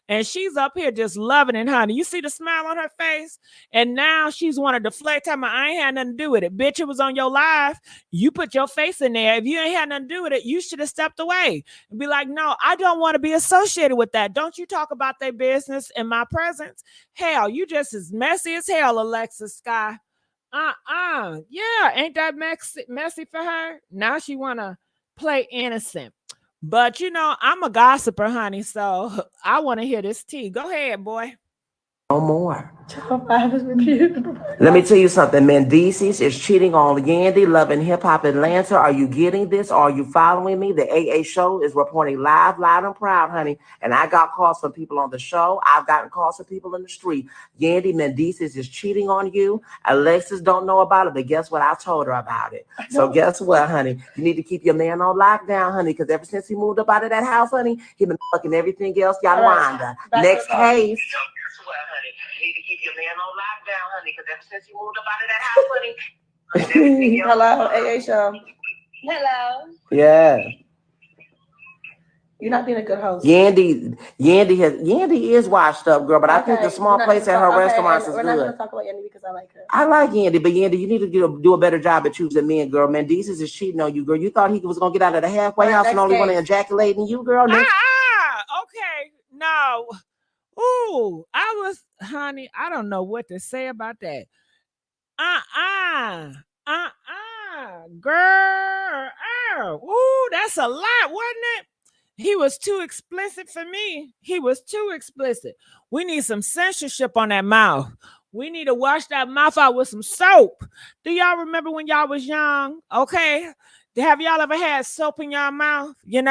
And she's up here just loving it, honey. You see the smile on her face? And now she's want to deflect time. I ain't had nothing to do with it. Bitch, it was on your live. You put your face in there. If you ain't had nothing to do with it, you should have stepped away and be like, no, I don't want to be associated with that. Don't you talk about their business in my presence. Hell, you just as messy as hell, Alexis Sky. Yeah, ain't that messy for her? Now she want to play innocent. But, I'm a gossiper, honey, so I want to hear this tea. Go ahead, boy. No more. Let me tell you something. Mendices is cheating on Yandy, Loving Hip Hop Atlanta. Are you getting this? Are you following me? The AA show is reporting live, loud, and proud, honey. And I got calls from people on the show. I've gotten calls from people in the street. Yandy Mendices is cheating on you. Alexis don't know about it, but guess what? I told her about it. So guess what, honey? You need to keep your man on lockdown, honey, because ever since he moved up out of that house, honey, he been fucking everything else. Y'all Wanda. Next case. You need to keep your man on lockdown, honey, because ever since you moved up out of that house, honey. Hello, AA show. Hello. Yeah. You're not being a good host. Yandy is washed up, girl, but I think the small place at her restaurants is we're good. Not gonna talk about Yandy because I like her. I like Yandy, but Yandy, you need to do a better job at choosing men, girl. Mendices is cheating on you, girl. You thought he was gonna get out of the halfway house and only want to ejaculate in you, girl. Okay, no. Ooh, honey, I don't know what to say about that. Girl. Ooh, that's a lot, wasn't it? He was too explicit for me. He was too explicit. We need some censorship on that mouth. We need to wash that mouth out with some soap. Do y'all remember when y'all was young? Okay. Have y'all ever had soap in your mouth? When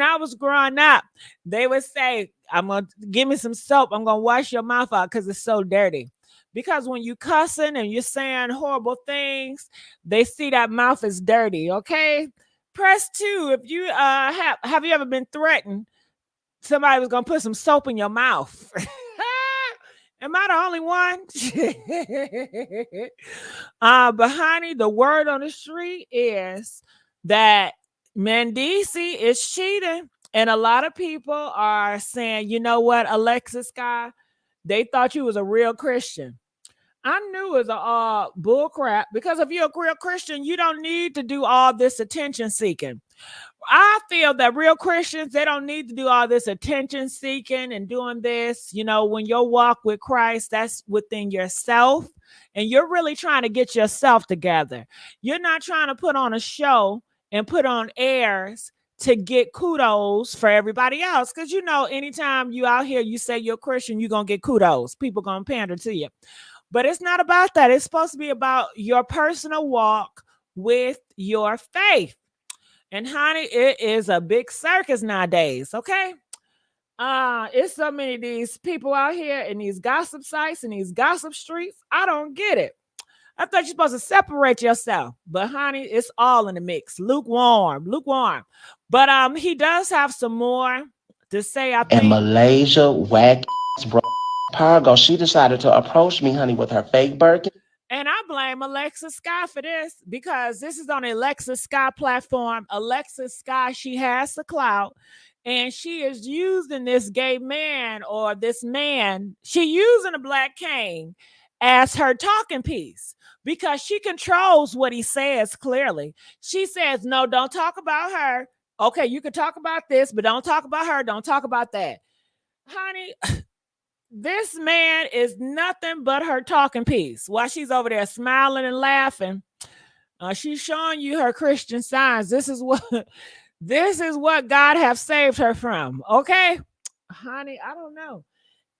I was growing up, they would say, I'm going to give me some soap. I'm going to wash your mouth out because it's so dirty. Because when you cussing and you're saying horrible things, they see that mouth is dirty, okay? Press 2 if you have you ever been threatened somebody was going to put some soap in your mouth? Am I the only one? But honey, the word on the street is that Mendici is cheating. And a lot of people are saying, you know what, Alexis Sky, they thought you was a real Christian. I knew it was a bull crap, because if you're a real Christian, you don't need to do all this attention seeking. I feel that real Christians, they don't need to do all this attention seeking and doing this. When your walk with Christ, that's within yourself, and you're really trying to get yourself together. You're not trying to put on a show and put on airs to get kudos for everybody else. Because anytime you out here, you say you're a Christian, you're going to get kudos. People going to pander to you. But it's not about that. It's supposed to be about your personal walk with your faith. And honey, it is a big circus nowadays, okay? It's so many of these people out here in these gossip sites and these gossip streets. I don't get it. I thought you're supposed to separate yourself. But honey, it's all in the mix. Lukewarm. But he does have some more to say, I think. And Malaysia, whack bro. Pargo, she decided to approach me, honey, with her fake Birkin. And I blame Alexis Sky for this, because this is on the Alexis Sky platform. Alexis Sky, she has the clout, and she is using this gay man or this man. She using a black cane as her talking piece because she controls what he says clearly. She says, no, don't talk about her. Okay, you can talk about this, but don't talk about her. Don't talk about that. Honey, this man is nothing but her talking piece. While she's over there smiling and laughing, she's showing you her Christian signs. This is what God have saved her from. Okay, honey, I don't know.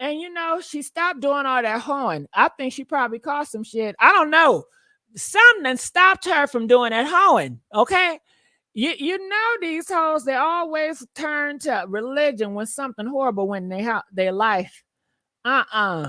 And she stopped doing all that hoeing. I think she probably caught some shit. I don't know. Something stopped her from doing that hoeing. Okay. You know these hoes, they always turn to religion when something horrible when their life. That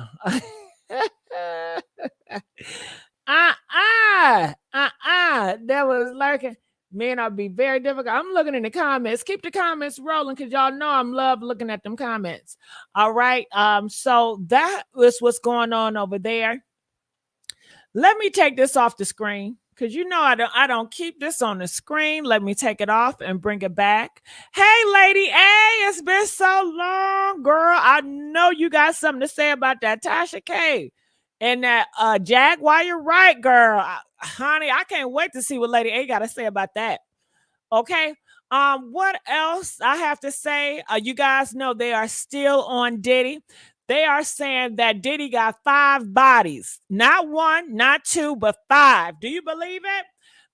was lurking. Man, I'll be very difficult. I'm looking in the comments. Keep the comments rolling because y'all know I'm love looking at them comments. All right. So that was what's going on over there. Let me take this off the screen because you know I don't keep this on the screen. Let me take it off and bring it back. Hey, Lady A, it's been so long, girl. I know you got something to say about that Tasha K and that Jaguar Wright, girl. Honey, I can't wait to see what Lady A got to say about that. Okay. What else I have to say? You guys know they are still on Diddy. They are saying that Diddy got 5 bodies, not 1, not 2, but 5. Do you believe it?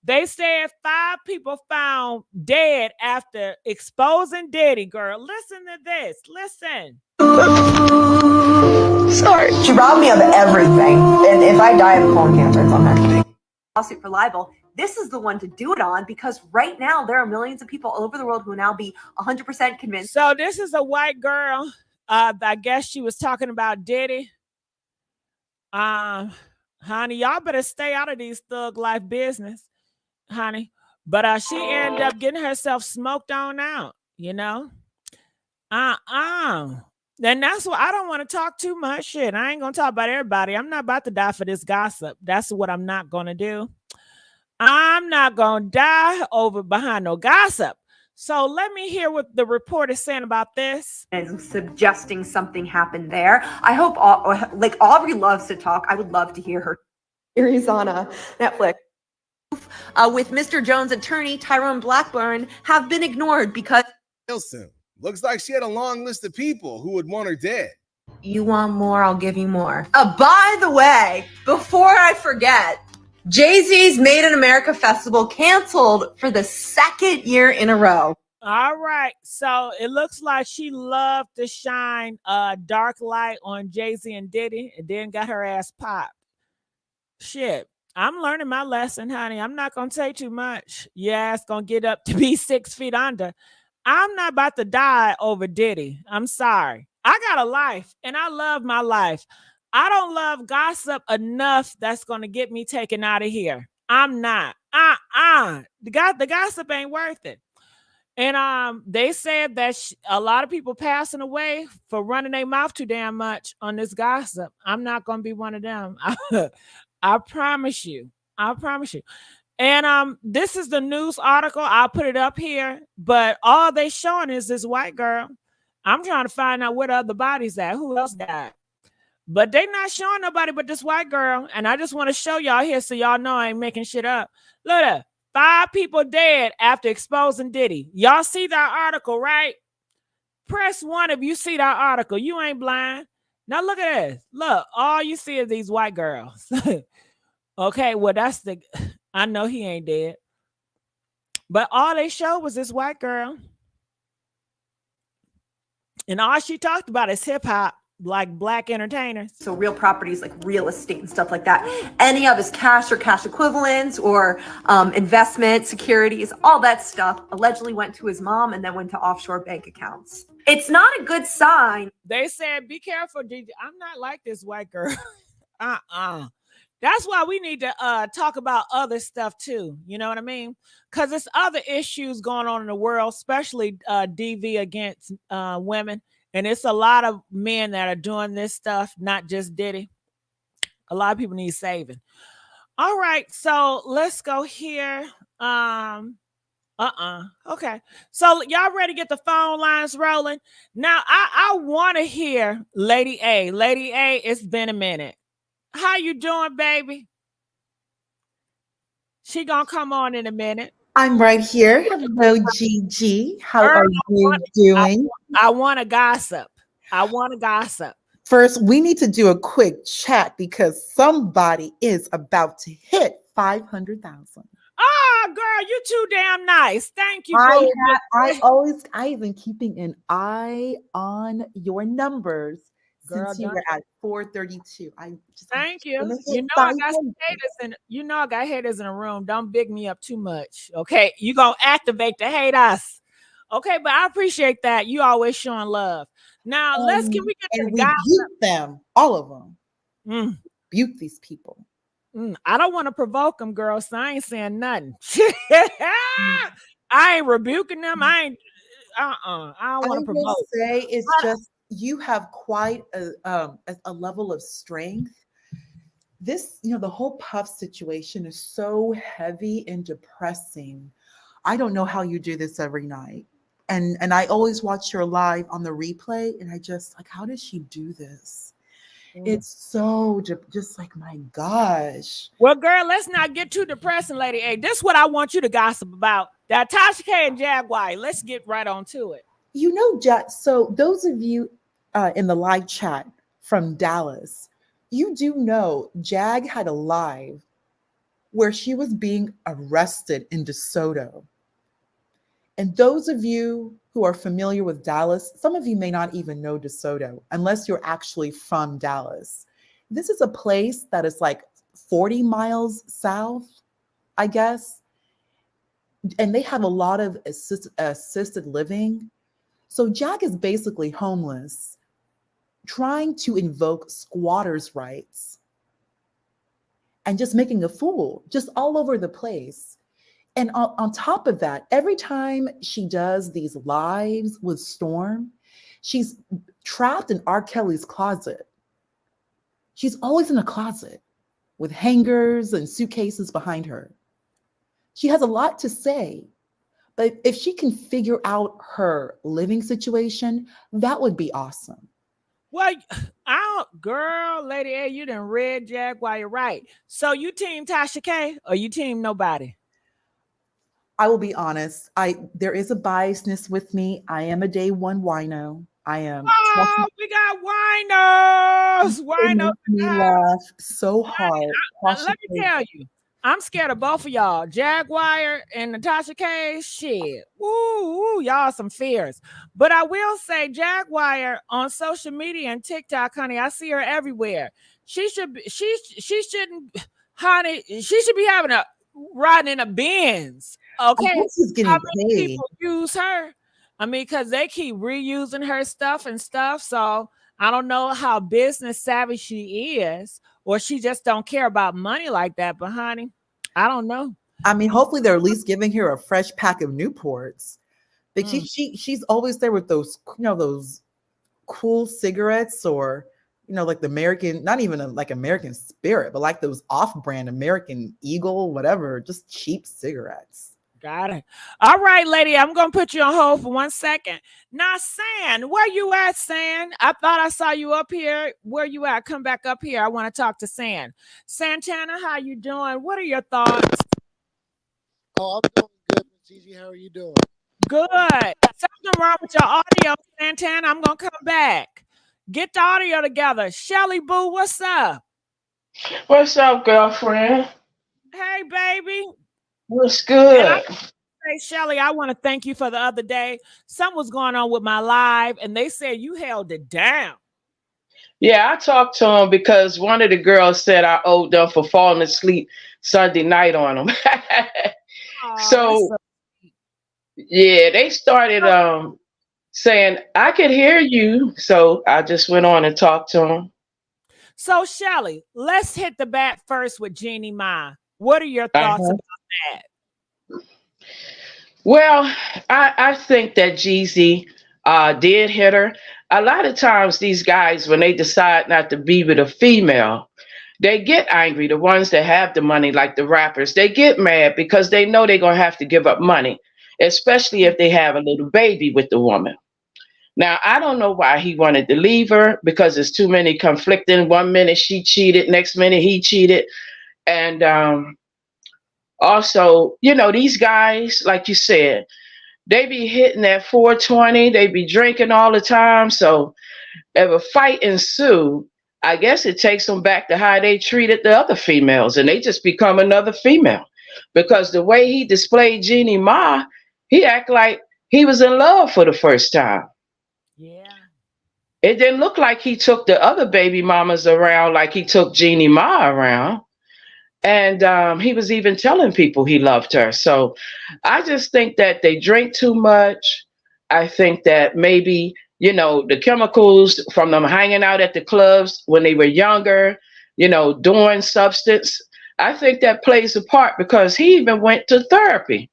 They said 5 people found dead after exposing Diddy, girl. Listen to this. Listen. Sorry. She robbed me of everything. And if I die of colon cancer, it's on her. Lawsuit for libel. This is the one to do it on because right now there are millions of people all over the world who will now be 100% convinced. So this is a white girl. I guess she was talking about Diddy. Honey, y'all better stay out of these thug life business, honey. But she ended up getting herself smoked on out, you know. And that's why I don't want to talk too much shit. I ain't gonna talk about everybody. I'm not about to die for this gossip. That's what I'm not gonna do. I'm not gonna die over behind no gossip. So let me hear what the report is saying about this. And suggesting something happened there. I hope Aubrey loves to talk. I would love to hear her series on Netflix. With Mr. Jones' attorney, Tyrone Blackburn, have been ignored because Wilson. Looks like she had a long list of people who would want her dead. You want more, I'll give you more. By the way, before I forget, Jay-Z's Made in America Festival canceled for the 2nd year in a row. All right. So it looks like she loved to shine a dark light on Jay-Z and Diddy and then got her ass popped. Shit. I'm learning my lesson, honey. I'm not going to say too much. Yeah, it's going to get up to be 6 feet under. I'm not about to die over Diddy. I'm sorry. I got a life and I love my life. I don't love gossip enough that's going to get me taken out of here. I'm not. The gossip ain't worth it. And they said that a lot of people passing away for running their mouth too damn much on this gossip. I'm not going to be one of them. I promise you. I promise you. And this is the news article. I'll put it up here. But all they showing is this white girl. I'm trying to find out where the other bodies at. Who else died? But they not showing nobody but this white girl. And I just want to show y'all here so y'all know I ain't making shit up. Look at 5 people dead after exposing Diddy. Y'all see that article, right? Press 1 if you see that article. You ain't blind. Now look at this. Look, all you see is these white girls. Okay, well, I know he ain't dead. But all they showed was this white girl. And all she talked about is hip hop, like black entertainers. So real properties like real estate and stuff like that. Any of his cash or cash equivalents or investment securities, all that stuff allegedly went to his mom and then went to offshore bank accounts. It's not a good sign. They said, be careful, DJ. I'm not like this white girl. That's why we need to talk about other stuff too. You know what I mean? Because there's other issues going on in the world, especially DV against women. And it's a lot of men that are doing this stuff, not just Diddy. A lot of people need saving. All right, so let's go here. Okay. So y'all ready to get the phone lines rolling? Now, I want to hear Lady A. Lady A, it's been a minute. How you doing, baby? She gonna come on in a minute. I'm right here. Hello, Gigi. How are you doing? I want to gossip. I want to gossip. First, we need to do a quick chat because somebody is about to hit 500,000. Oh, girl, you too damn nice. Thank you. I've been keeping an eye on your numbers. Girl, since you were at 432. Thank you. You know I got some haters I got haters in the room. Don't big me up too much. Okay. You gonna activate the hate us. Okay, but I appreciate that. You always showing love. Now can we get to the gossip? Butte them, all of them. Butte these people. I don't want to provoke them, girl, so I ain't saying nothing. I ain't rebuking them. I ain't. I don't want to will provoke. say it's just you have quite a level of strength. This, the whole Puff situation is so heavy and depressing. I don't know how you do this every night. And I always watch your live on the replay, and I just like, how does she do this? It's so just like, my gosh. Well, girl, let's not get too depressing, Lady A. This is what I want you to gossip about. That Tasha K and Jaguar. Let's get right on to it. So those of you in the live chat from Dallas, you do know Jag had a live where she was being arrested in DeSoto. And those of you who are familiar with Dallas, some of you may not even know DeSoto unless you're actually from Dallas. This is a place that is like 40 miles south, I guess. And they have a lot of assisted living. So Jag is basically homeless, trying to invoke squatters' rights and just making a fool just all over the place. And on top of that, every time she does these lives with Storm, she's trapped in R. Kelly's closet. She's always in a closet with hangers and suitcases behind her. She has a lot to say, but if she can figure out her living situation, that would be awesome. Well, girl, Lady A, you done read Jaguar Wright. So you team Tasha K or you team nobody? I will be honest. There is a biasness with me. I am a day one wino. I am. Oh, we got winos. Winos. Me laugh so hard. Let me tell you, I'm scared of both of y'all. Jaguar and Natasha K. Shit. Woo, y'all some fears. But I will say, Jaguar on social media and TikTok, honey, I see her everywhere. She shouldn't, honey. She should be riding in a Benz. Okay, she's getting paid. People use her. I mean, because they keep reusing her stuff. So I don't know how business savvy she is, or she just don't care about money like that. But honey, I don't know. I mean, hopefully they're at least giving her a fresh pack of Newports. But she's always there with those, those cool cigarettes, or like the American, not even like American Spirit, but like those off-brand American Eagle, whatever, just cheap cigarettes. Got it. All right, lady, I'm going to put you on hold for 1 second. Now, San, where you at, San? I thought I saw you up here. Where you at? Come back up here. I want to talk to San. Santana, how you doing? What are your thoughts? Oh, I'm doing good, Miss Jeezy. How are you doing? Good. Something wrong with your audio, Santana. I'm going to come back. Get the audio together. Shelly Boo, what's up? What's up, girlfriend? Hey, baby. What's good? Hey, Shelly, I want to thank you for the other day. Something was going on with my live, and they said you held it down. Yeah, I talked to him because one of the girls said I owed them for falling asleep Sunday night on them. So, yeah, they started saying, I could hear you. So I just went on and talked to him. So, Shelly, let's hit the bat first with Jeannie Ma. What are your thoughts about that? Well, I think that Jeezy did hit her. A lot of times these guys, when they decide not to be with a female, they get angry. The ones that have the money, like the rappers, they get mad because they know they're going to have to give up money, especially if they have a little baby with the woman. Now, I don't know why he wanted to leave her, because there's too many conflicting. 1 minute she cheated, next minute he cheated. And also, these guys, like you said, they be hitting at 420. They be drinking all the time. So if a fight ensue, I guess it takes them back to how they treated the other females, and they just become another female. Because the way he displayed Jeannie Ma, he act like he was in love for the first time. Yeah. It didn't look like he took the other baby mamas around like he took Jeannie Ma around. And he was even telling people he loved her. So I just think that they drink too much. I think that maybe, the chemicals from them hanging out at the clubs when they were younger, doing substance. I think that plays a part because he even went to therapy.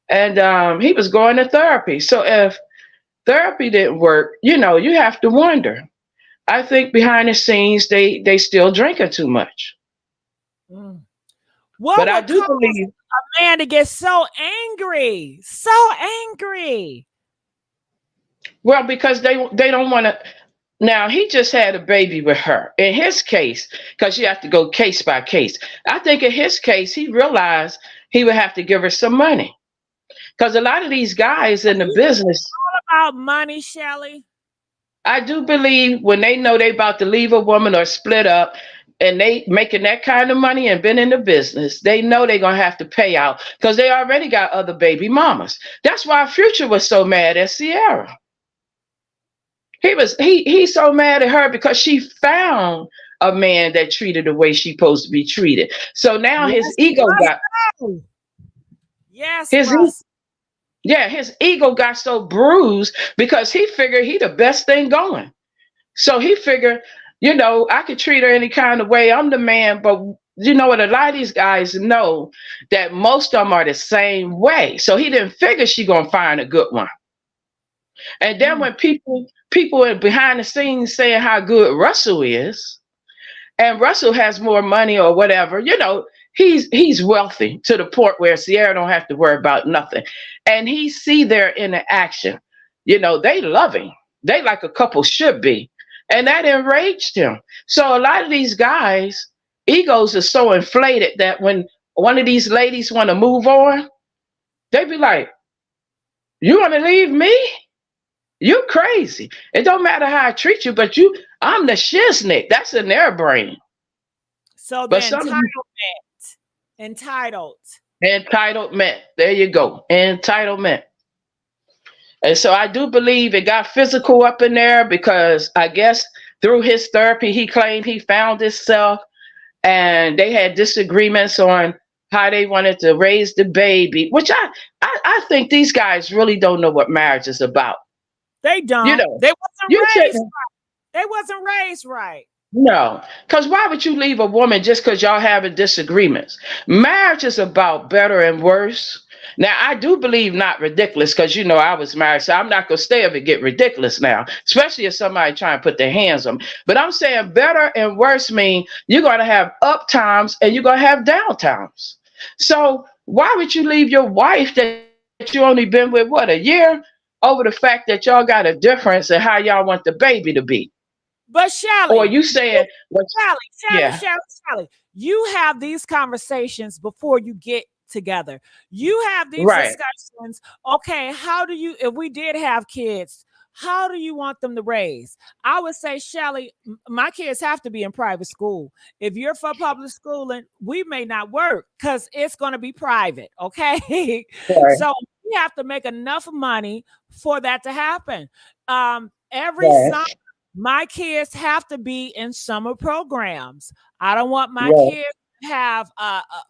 And he was going to therapy. So if therapy didn't work, you know, you have to wonder. I think behind the scenes, they still drinking too much. What But I would do cause believe a man to get so angry? So angry. Well, because they don't want to. Now he just had a baby with her. In his case, because you have to go case by case. I think in his case, he realized he would have to give her some money. Because a lot of these guys in the business, All about money, Shelly. I do believe when they know they about to leave a woman or split up, and they making that kind of money and been in the business, they know they're gonna have to pay out because they already got other baby mamas. That's why Future was so mad at Sierra. He's so mad at her because she found a man that treated the way she's supposed to be treated. So now his ego got his ego got so bruised because he figured he the best thing going. So he figured, you know, I could treat her any kind of way. I'm the man, but you know what? A lot of these guys know that most of them are the same way. So he didn't figure she gonna find a good one. And then when people are behind the scenes saying how good Russell is, and Russell has more money or whatever, you know, he's wealthy to the point where Sierra don't have to worry about nothing. And he see their interaction. You know, they love him. They like a couple should be. And that enraged him. So a lot of these guys, egos are so inflated that when one of these ladies want to move on, they be like, you want to leave me? You crazy. It don't matter how I treat you, but I'm the shiznick. That's in their brain. So but the entitlement. There you go. Entitlement. And so I do believe it got physical up in there because I guess through his therapy, he claimed he found himself and they had disagreements on how they wanted to raise the baby, which I think these guys really don't know what marriage is about. They don't. You know, they wasn't raised right. No, because why would you leave a woman just because y'all having disagreements? Marriage is about better and worse. Now, I do believe not ridiculous because, you know, I was married, so I'm not going to stay up and get ridiculous now, especially if somebody trying to put their hands on me. But I'm saying better and worse mean you're going to have up times and you're going to have down times. So why would you leave your wife that you only been with, what, a year, over the fact that y'all got a difference in how y'all want the baby to be? But Shelly, or you saying, Shelly, you have these conversations before you get together. You have these discussions. Okay, how do you, if we did have kids, how do you want them to raise? I would say, Shelly, my kids have to be in private school. If you're for public schooling, we may not work because it's going to be private. Okay. So we have to make enough money for that to happen. Every summer, my kids have to be in summer programs. I don't want my kids to have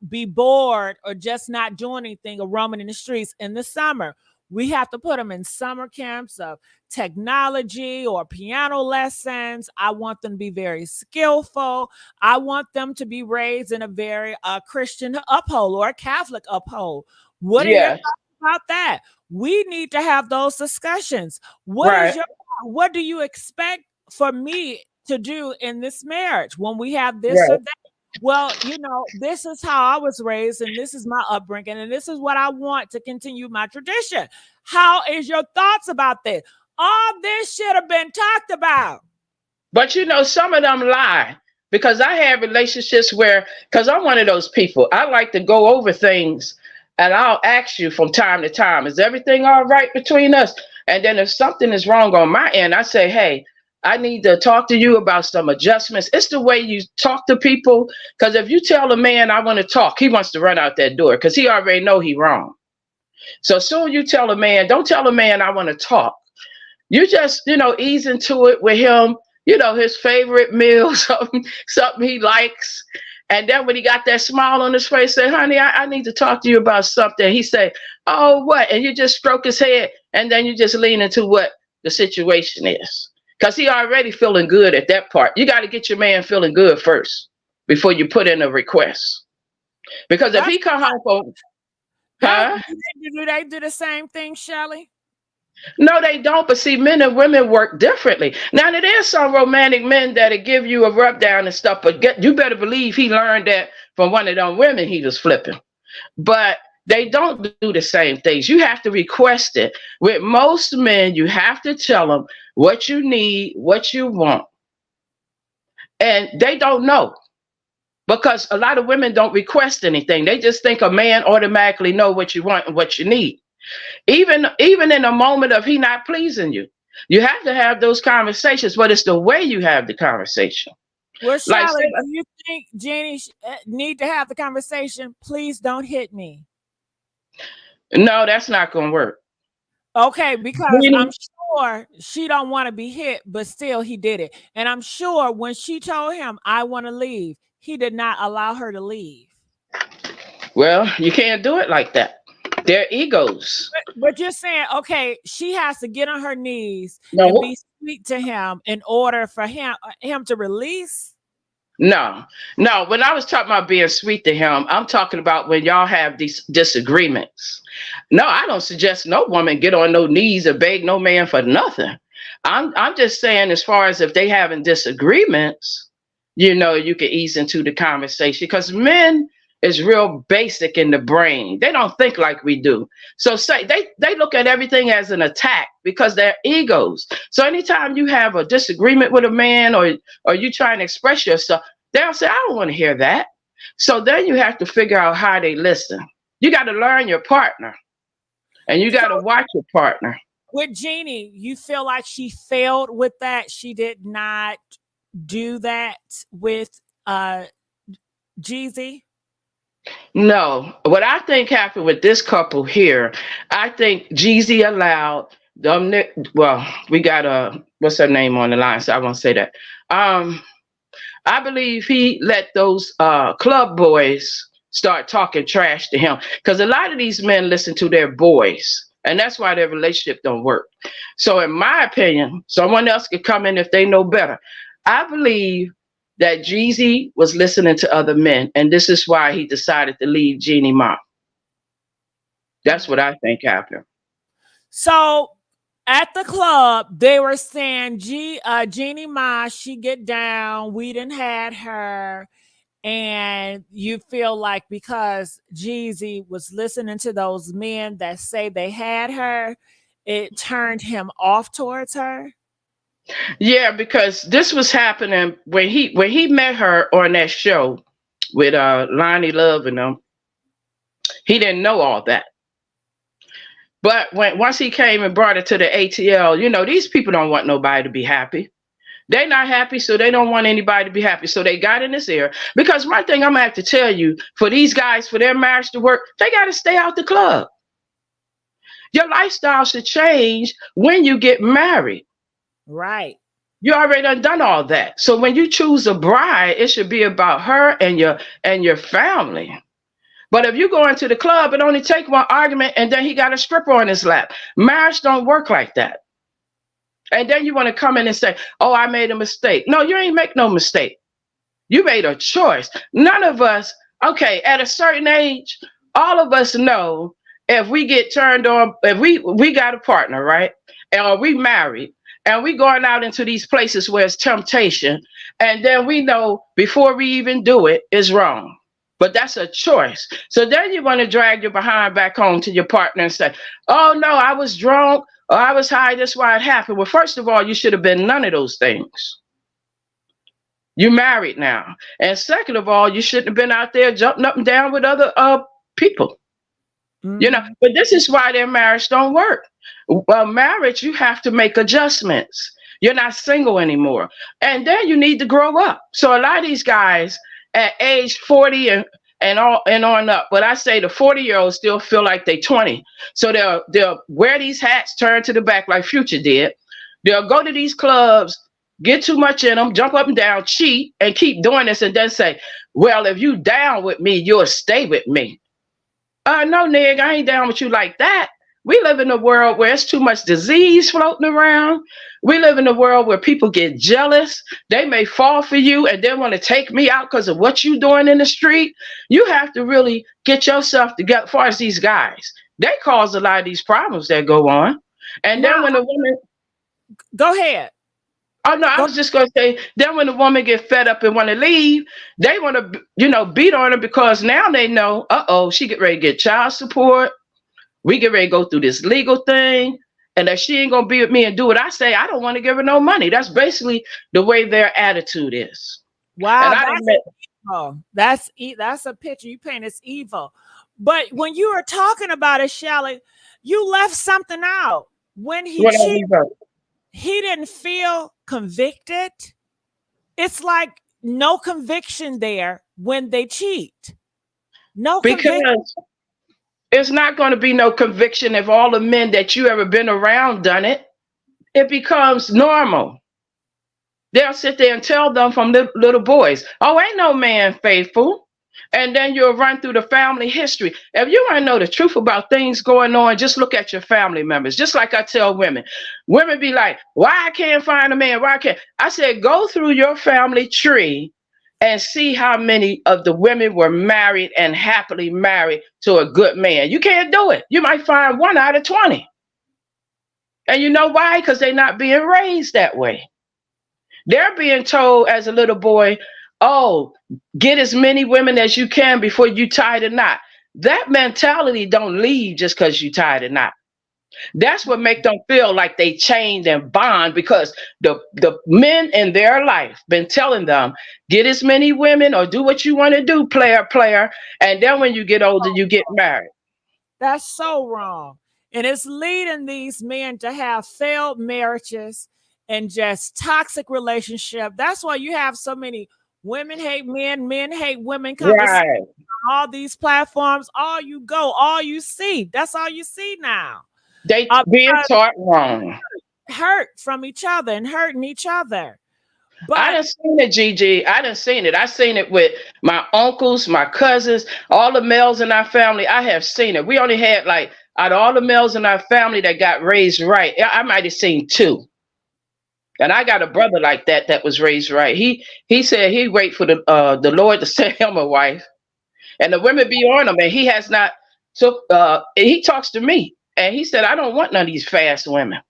be bored or just not doing anything or roaming in the streets in the summer. We have to put them in summer camps of technology or piano lessons. I want them to be very skillful. I want them to be raised in a very Christian uphold or a Catholic uphold. What are your thoughts about that? We need to have those discussions. What do you expect for me to do in this marriage when we have this or that? Well, you know, this is how I was raised and this is my upbringing and this is what I want to continue my tradition. How is your thoughts about this? All this should have been talked about. But you know, some of them lie because I have relationships where, because I'm one of those people, I like to go over things and I'll ask you from time to time, is everything all right between us? And then if something is wrong on my end, I say, hey, I need to talk to you about some adjustments. It's the way you talk to people. Because if you tell a man I want to talk, he wants to run out that door because he already know he wrong. So soon you tell a man, don't tell a man I want to talk. You just, you know, ease into it with him, you know, his favorite meal, something he likes. And then when he got that smile on his face, say, honey, I need to talk to you about something. He say, oh, what? And you just stroke his head. And then you just lean into what the situation is. Because he already feeling good at that part. You got to get your man feeling good first before you put in a request. Because if he come home from, do they do the same thing, Shelly? No, they don't. But see, men and women work differently. Now, there is some romantic men that'll give you a rub down and stuff, but you better believe he learned that from one of them women he was flipping. But they don't do the same things. You have to request it. With most men, you have to tell them what you need, what you want. And they don't know. Because a lot of women don't request anything. They just think a man automatically know what you want and what you need. Even in a moment of he not pleasing you, you have to have those conversations, but it's the way you have the conversation. Well, Shelly, do you think Jeannie need to have the conversation? Please don't hit me. No, that's not going to work. Okay, because I'm sure she don't want to be hit, but still he did it. And I'm sure when she told him, I want to leave, he did not allow her to leave. Well, you can't do it like that. They're egos. But you're saying, okay, she has to get on her knees and be sweet to him in order for him to release? No. When I was talking about being sweet to him, I'm talking about when y'all have these disagreements. No, I don't suggest no woman get on no knees or beg no man for nothing. I'm just saying, as far as if they having disagreements, you can ease into the conversation, because men is real basic in the brain. They don't think like we do. So they look at everything as an attack because they're egos. So anytime you have a disagreement with a man or you try and express yourself, they'll say, I don't want to hear that. So then you have to figure out how they listen. You got to learn your partner, and you got to watch your partner. With Jeannie, you feel like she failed with that? She did not do that with Jeezy? No. What I think happened with this couple here, I think Jeezy allowed them. Well, we got what's her name on the line, so I won't say that. I believe he let those club boys start talking trash to him, because a lot of these men listen to their boys, and that's why their relationship don't work. So in my opinion, someone else could come in if they know better. I believe that Jeezy was listening to other men, and this is why he decided to leave Jeannie Ma. That's what I think happened. So at the club, they were saying, Jeannie Ma, she get down, we done had her, and you feel like because Jeezy was listening to those men that say they had her, it turned him off towards her? Yeah, because this was happening when he met her on that show with Lonnie Love and them. He didn't know all that. But once he came and brought it to the ATL, these people don't want nobody to be happy. They're not happy, so they don't want anybody to be happy. So they got in his ear. Because one thing I'm going to have to tell you, for these guys, for their marriage to work, they got to stay out the club. Your lifestyle should change when you get married. Right. You already done all that. So when you choose a bride, it should be about her and your family. But if you go into the club and only take one argument and then he got a stripper on his lap, marriage don't work like that. And then you want to come in and say, oh, I made a mistake. No, you ain't make no mistake. You made a choice. None of us, okay, at a certain age, all of us know if we get turned on, if we got a partner, right? And we married, and we going out into these places where it's temptation, and then we know before we even do it is wrong. But that's a choice. So then you want to drag your behind back home to your partner and say, oh no, I was drunk or I was high, that's why it happened. Well, first of all, you should have been none of those things. You're married now. And second of all, you shouldn't have been out there jumping up and down with other people. Mm-hmm. But this is why their marriage don't work. Well, marriage, you have to make adjustments. You're not single anymore. And then you need to grow up. So a lot of these guys at age 40 and on up, but I say the 40-year-olds still feel like they 20. So they'll wear these hats turned to the back like Future did. They'll go to these clubs, get too much in them, jump up and down, cheat, and keep doing this, and then say, well, if you down with me, you'll stay with me. No, nigga, I ain't down with you like that. We live in a world where it's too much disease floating around. We live in a world where people get jealous. They may fall for you and they want to take me out because of what you're doing in the street. You have to really get yourself together. As far as these guys, they cause a lot of these problems that go on. And then when the woman, go ahead. Oh no, I was just gonna say. Then when the woman get fed up and want to leave, they want to, beat on her because now they know, she get ready to get child support. We get ready to go through this legal thing, and if she ain't gonna be with me and do what I say, I don't want to give her no money. That's basically the way their attitude is. Wow, that's evil. That's a picture you paint. It's evil. But when you were talking about it, Shelly, you left something out. When he didn't feel convicted. It's like no conviction there when they cheat. Because it's not going to be no conviction if all the men that you ever been around done it. It becomes normal. They'll sit there and tell them from little boys, oh, ain't no man faithful. And then you'll run through the family history. If you want to know the truth about things going on, just look at your family members. Just like I tell women. Women be like, why I can't find a man? Why I can't? I said, go through your family tree and see how many of the women were married and happily married to a good man. You can't do it. You might find 1 out of 20. And you know why? Because they're not being raised that way. They're being told as a little boy, oh, get as many women as you can before you tie the knot. That mentality don't leave just because you tie the knot. That's what make them feel like they chained and bond, because the men in their life been telling them, get as many women or do what you want to do, player. And then when you get older, you get married. That's so wrong. And it's leading these men to have failed marriages and just toxic relationship. That's why you have so many women hate men, men hate women conversations on all these platforms. All you see. That's all you see now. They being taught wrong. Hurt from each other and hurting each other. But I done seen it, Gigi. I done seen it. I seen it with my uncles, my cousins, all the males in our family. I have seen it. We only had out of all the males in our family that got raised right, I might have seen 2. And I got a brother like that was raised right. He said he wait for the Lord to send him a wife, and the women be on him, and he has not took. He talks to me, and he said, I don't want none of these fast women.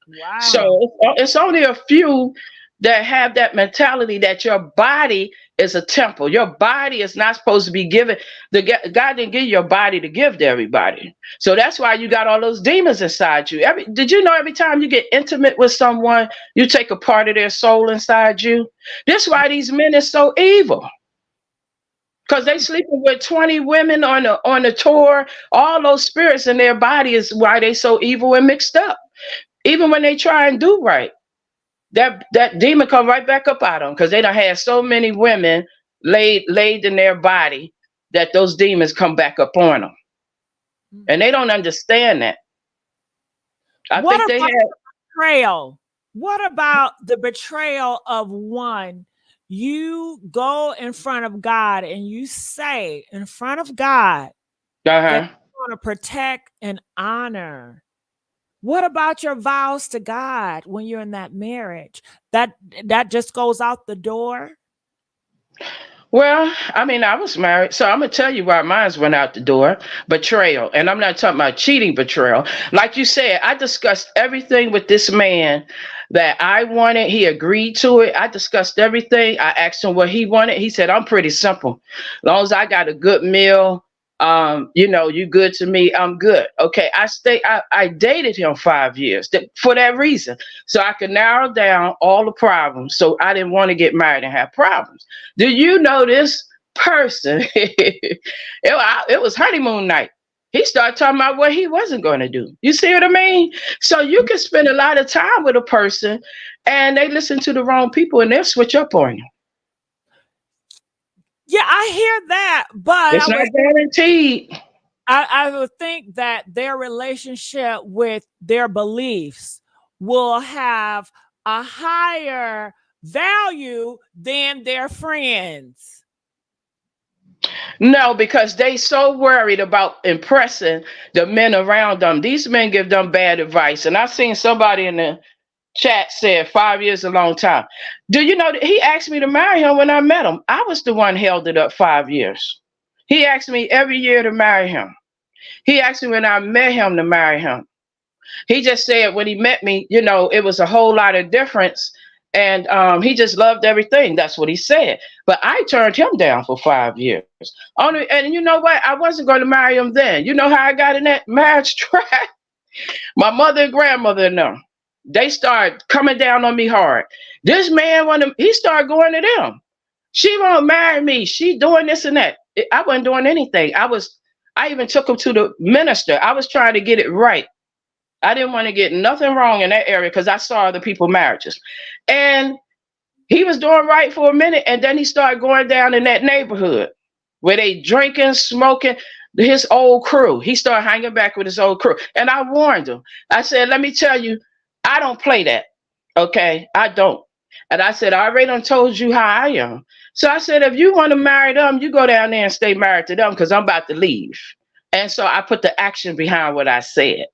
Wow. So it's only a few that have that mentality that your body is a temple. Your body is not supposed to be given. God didn't give your body to give to everybody. So that's why you got all those demons inside you. Did you know every time you get intimate with someone, you take a part of their soul inside you? That's why these men are so evil. Because they sleeping with 20 women on the tour. All those spirits in their body is why they so evil and mixed up. Even when they try and do right, that demon come right back up out of them, because they done had so many women laid in their body that those demons come back up on them. And they don't understand that. What about the betrayal of one? You go in front of God and you say in front of God that you want to protect and honor. What about your vows to God when you're in that marriage? That just goes out the door? Well, I mean, I was married, so I'm going to tell you why mine went out the door. Betrayal. And I'm not talking about cheating betrayal. Like you said, I discussed everything with this man that I wanted. He agreed to it. I discussed everything. I asked him what he wanted. He said, I'm pretty simple. As long as I got a good meal, you good to me, I'm good. Okay, I dated him 5 years for that reason, so I could narrow down all the problems. So I didn't want to get married and have problems. Do you know this person? it was honeymoon night. He started talking about what he wasn't going to do. You see what I mean? So you can spend a lot of time with a person and they listen to the wrong people and they'll switch up on you. Yeah, I hear that, but it's not guaranteed. I would think that their relationship with their beliefs will have a higher value than their friends. No, because they so worried about impressing the men around them. These men give them bad advice. And I seen somebody in the chat said 5 years a long time. Do you know that he asked me to marry him when I met him? I was the one held it up 5 years. He asked me every year to marry him. He asked me when I met him to marry him. He just said when he met me, you know, it was a whole lot of difference. And he just loved everything. That's what he said. But I turned him down for 5 years. And you know what? I wasn't going to marry him then. You know how I got in that marriage trap? My mother and grandmother and them, they started coming down on me hard. This man he started going to them. She won't marry me. She doing this and that. I wasn't doing anything. I even took him to the minister. I was trying to get it right. I didn't want to get nothing wrong in that area because I saw other people's marriages. And he was doing right for a minute, and then he started going down in that neighborhood where they drinking, smoking, his old crew. He started hanging back with his old crew. And I warned him. I said, let me tell you, I don't play that. Okay? I don't. And I said, I already done told you how I am. So I said, if you want to marry them, you go down there and stay married to them because I'm about to leave. And so I put the action behind what I said.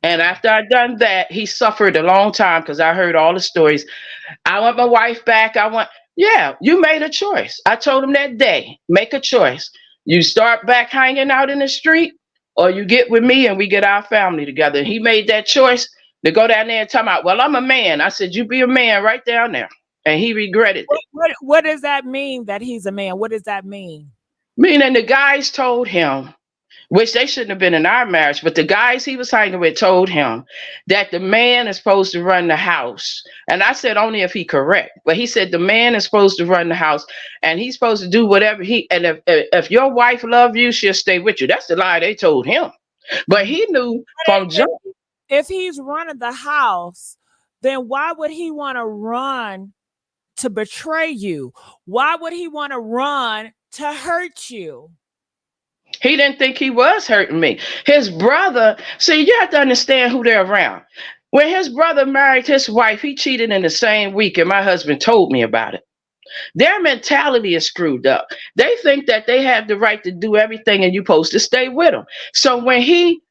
And after I done that, he suffered a long time because I heard all the stories. I want my wife back. Yeah, you made a choice. I told him that day, make a choice. You start back hanging out in the street or you get with me and we get our family together. And he made that choice to go down there and tell me, well, I'm a man. I said, you be a man right down there. And he regretted it. What does that mean that he's a man? What does that mean? Meaning the guys told him, which they shouldn't have been in our marriage, but the guys he was hanging with told him that the man is supposed to run the house. And I said only if he correct. But he said the man is supposed to run the house and he's supposed to do whatever and if your wife love you, she'll stay with you. That's the lie they told him. But he knew from jump. If he's running the house, then why would he want to run to betray you? Why would he want to run to hurt you? He didn't think he was hurting me. His brother, see, you have to understand who they're around. When his brother married his wife, he cheated in the same week, and my husband told me about it. Their mentality is screwed up. They think that they have the right to do everything and you're supposed to stay with them. So when he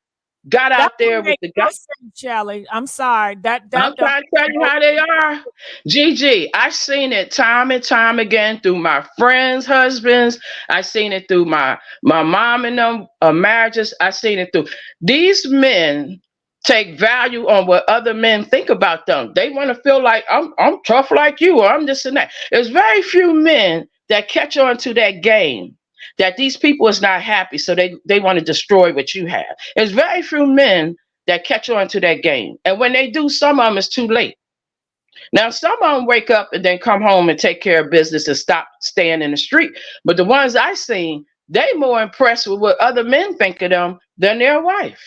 got out there with the guy, Shelly, I'm sorry. I'm trying to tell you how they are. Gigi, I've seen it time and time again through my friends' husbands. I've seen it through my mom and them marriages. I've seen it through. These men take value on what other men think about them. They want to feel like I'm tough like you or I'm this and that. There's very few men that catch on to that game. That these people is not happy, so they want to destroy what you have. There's very few men that catch on to that game. And when they do, some of them it's too late. Now, some of them wake up and then come home and take care of business and stop staying in the street. But the ones I seen, they more impressed with what other men think of them than their wife.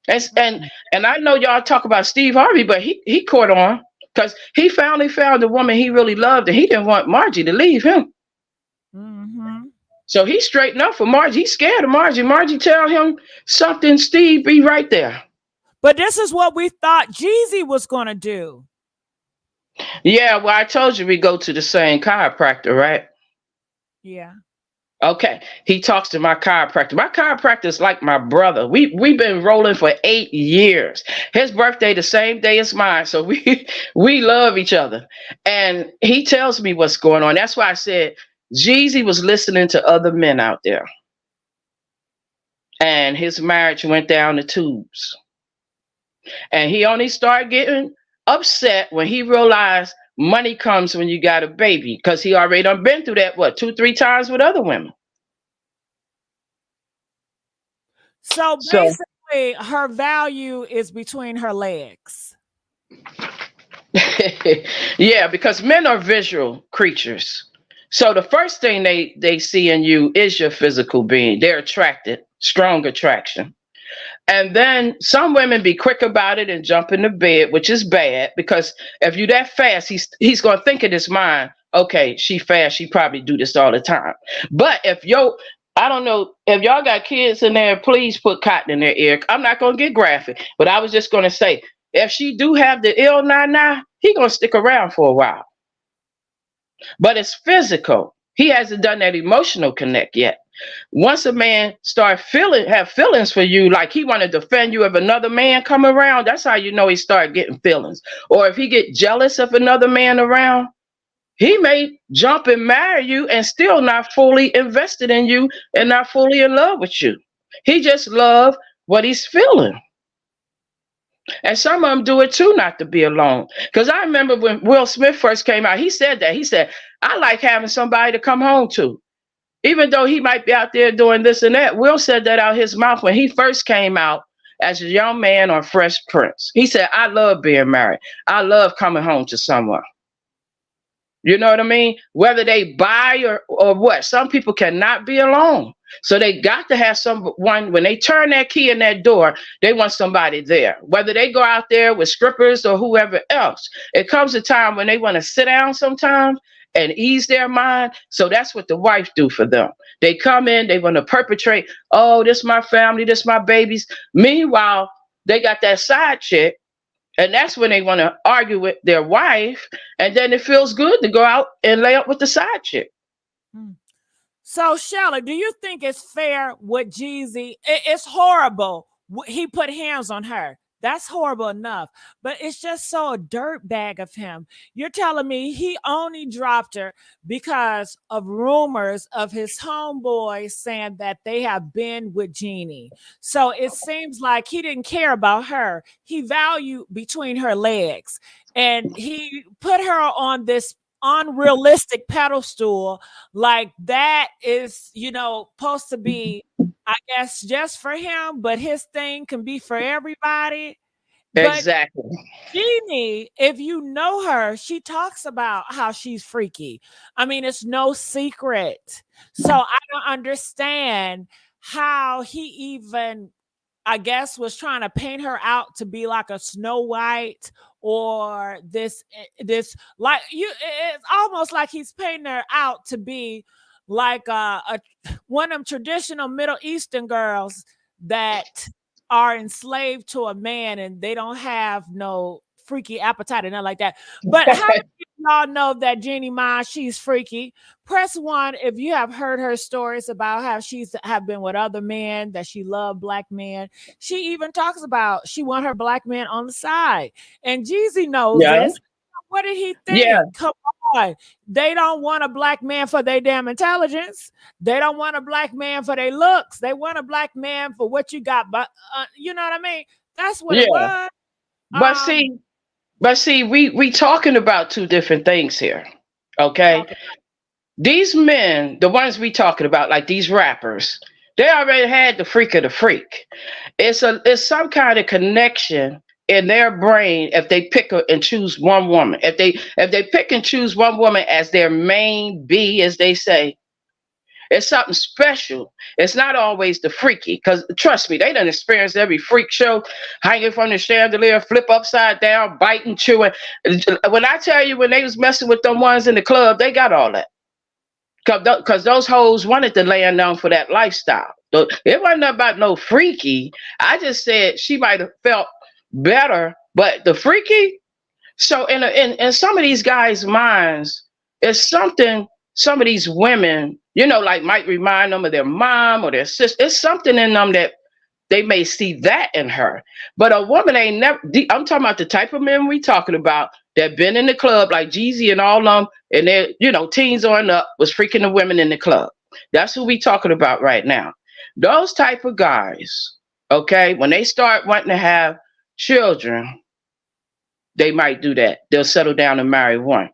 And I know y'all talk about Steve Harvey, but he caught on because he finally found a woman he really loved and he didn't want Margie to leave him. Mm-hmm. So he straightened up for Margie. He's scared of Margie. Margie tell him something, Steve be right there. But this is what we thought Jeezy was going to do. Yeah, well, I told you we go to the same chiropractor, right? Yeah. Okay. He talks to my chiropractor. My chiropractor is like my brother. We've been rolling for 8 years. His birthday the same day as mine. So we love each other. And he tells me what's going on. That's why I said Jeezy was listening to other men out there. And his marriage went down the tubes. And he only started getting upset when he realized money comes when you got a baby. Because he already done been through that, 2-3 times with other women. So basically, her value is between her legs. Yeah, because men are visual creatures. So the first thing they see in you is your physical being. They're attracted, strong attraction. And then some women be quick about it and jump into bed, which is bad because if you that fast, he's going to think in his mind, okay, she fast, she probably do this all the time. But if I don't know, if y'all got kids in there, please put cotton in their ear. I'm not going to get graphic, but I was just going to say, if she do have the ill nah, he going to stick around for a while. But it's physical. He hasn't done that emotional connect yet. Once a man have feelings for you, like he want to defend you if another man come around, that's how you know he start getting feelings. Or if he get jealous of another man around, he may jump and marry you and still not fully invested in you and not fully in love with you. He just love what he's feeling. And some of them do it too, not to be alone. Because I remember when Will Smith first came out, he said that. He said, I like having somebody to come home to. Even though he might be out there doing this and that, Will said that out his mouth when he first came out as a young man on Fresh Prince. He said, I love being married. I love coming home to someone. You know what I mean? Whether they buy or what. Some people cannot be alone. So they got to have someone, when they turn that key in that door, they want somebody there. Whether they go out there with strippers or whoever else. It comes a time when they want to sit down sometimes and ease their mind. So that's what the wife do for them. They come in, they want to perpetrate, oh, this my family, this my babies. Meanwhile, they got that side chick. And that's when they want to argue with their wife. And then it feels good to go out and lay up with the side chick. So, Shelly, do you think it's fair with Jeezy? It's horrible. He put hands on her. That's horrible enough. But it's just so a dirtbag of him. You're telling me he only dropped her because of rumors of his homeboys saying that they have been with Jeannie. So it seems like he didn't care about her. He valued between her legs. And he put her on this unrealistic pedestal, like that is, supposed to be, I guess, just for him, but his thing can be for everybody. Exactly. But Jeannie, if you know her, she talks about how she's freaky. I mean, it's no secret. So I don't understand how he even, I guess, was trying to paint her out to be like a Snow White or this like you. It's almost like he's painting her out to be like one of them traditional Middle Eastern girls that are enslaved to a man and they don't have no freaky appetite and nothing like that. But how many of y'all know that Jeannie Ma, she's freaky? Press 1 if you have heard her stories about how she's have been with other men, that she loved black men. She even talks about she want her black man on the side. And Jeezy knows this. What did he think? Yeah. Come on. They don't want a black man for their damn intelligence. They don't want a black man for their looks. They want a black man for what you got. But you know what I mean? That's what it was. But see, we talking about two different things here. Okay. These men, the ones we talking about, like these rappers, they already had the freak of the freak. It's some kind of connection in their brain if they pick and choose one woman. If they pick and choose one woman as their main B, as they say, it's something special. It's not always the freaky, because trust me, they done experienced every freak show, hanging from the chandelier, flip upside down, biting, chewing. When I tell you, when they was messing with them ones in the club, they got all that. Because those hoes wanted to land down for that lifestyle. It wasn't about no freaky. I just said she might have felt better, but the freaky. So in some of these guys' minds, it's something. Some of these women, like might remind them of their mom or their sister. It's something in them that they may see that in her. But a woman ain't never. I'm talking about the type of men we talking about that been in the club, like Jeezy and all them, and they're teens on up, was freaking the women in the club. That's who we talking about right now. Those type of guys, okay, when they start wanting to have children, they might do that. They'll settle down and marry one.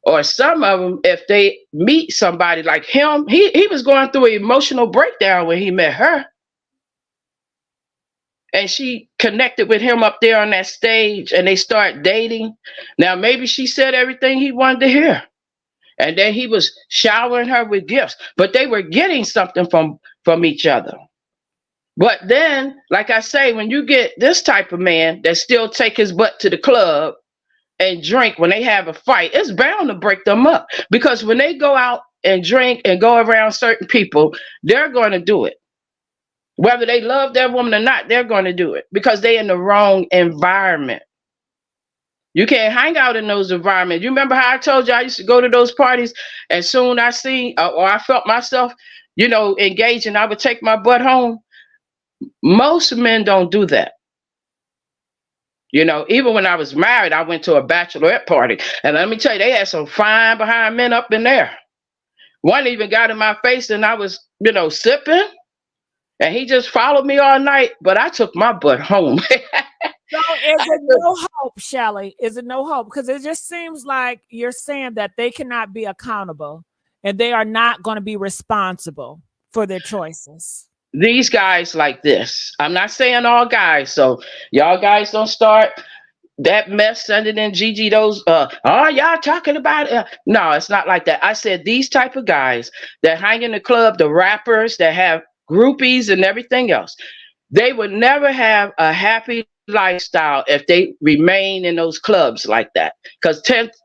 Or some of them, if they meet somebody like him, he was going through an emotional breakdown when he met her. And she connected with him up there on that stage and they start dating. Now, maybe she said everything he wanted to hear. And then he was showering her with gifts, but they were getting something from each other. But then, like I say, when you get this type of man that still take his butt to the club and drink when they have a fight, it's bound to break them up. Because when they go out and drink and go around certain people, they're going to do it. Whether they love that woman or not, they're going to do it because they're in the wrong environment. You can't hang out in those environments. You remember how I told you I used to go to those parties, and soon I seen or I felt myself, engaging, I would take my butt home. Most men don't do that. Even when I was married, I went to a bachelorette party, and let me tell you, they had some fine behind men up in there. One even got in my face, and I was, sipping, and he just followed me all night, but I took my butt home. So is it no hope, Shelly? Is it no hope? Because it just seems like you're saying that they cannot be accountable and they are not going to be responsible for their choices. These guys like this. I'm not saying all guys, so y'all guys don't start that mess sending in Gigi those y'all talking about it. No, it's not like that. I said these type of guys that hang in the club, the rappers that have groupies and everything else, they would never have a happy lifestyle if they remain in those clubs like that, because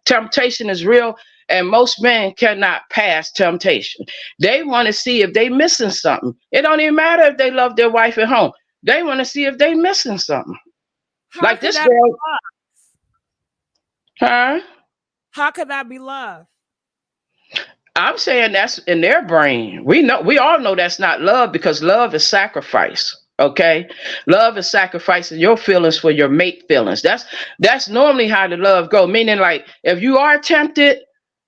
temptation is real, and most men cannot pass temptation. They want to see if they missing something. It don't even matter if they love their wife at home. They want to see if they missing something. Like this girl. Huh? How could that be love? I'm saying that's in their brain. We all know that's not love, because love is sacrifice. Okay, love is sacrificing your feelings for your mate feelings. That's normally how the love go. Meaning, like, if you are tempted,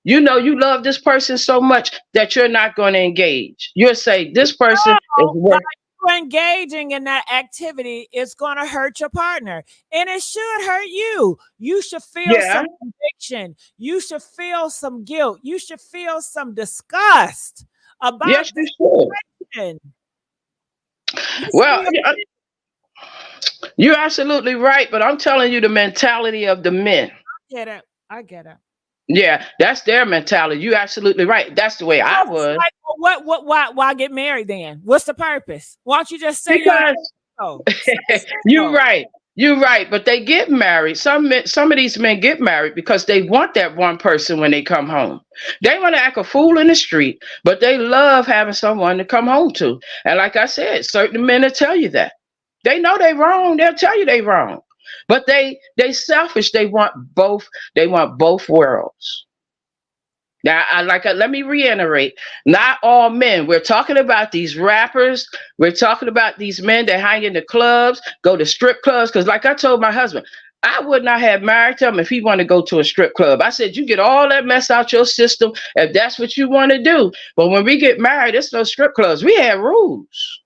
you love this person so much that you're not going to engage. You'll say this person is worth. You engaging in that activity is going to hurt your partner, and it should hurt you. You should feel some conviction. You should feel some guilt. You should feel some disgust about the situation. Well, you're absolutely right, but I'm telling you the mentality of the men. I get it. Yeah, that's their mentality. You're absolutely right. That's the way I was. Like, why get married then? What's the purpose? Why don't you just say you're right. You're right, but they get married. Some of these men get married because they want that one person when they come home. They want to act a fool in the street, but they love having someone to come home to. And like I said, certain men will tell you that. They know they're wrong. They'll tell you they're wrong. But they selfish. They want both. They want both worlds. Now, let me reiterate, not all men. We're talking about these rappers. We're talking about these men that hang in the clubs, go to strip clubs. Because like I told my husband, I would not have married him if he wanted to go to a strip club. I said, you get all that mess out your system if that's what you want to do. But when we get married, it's no strip clubs. We had rules.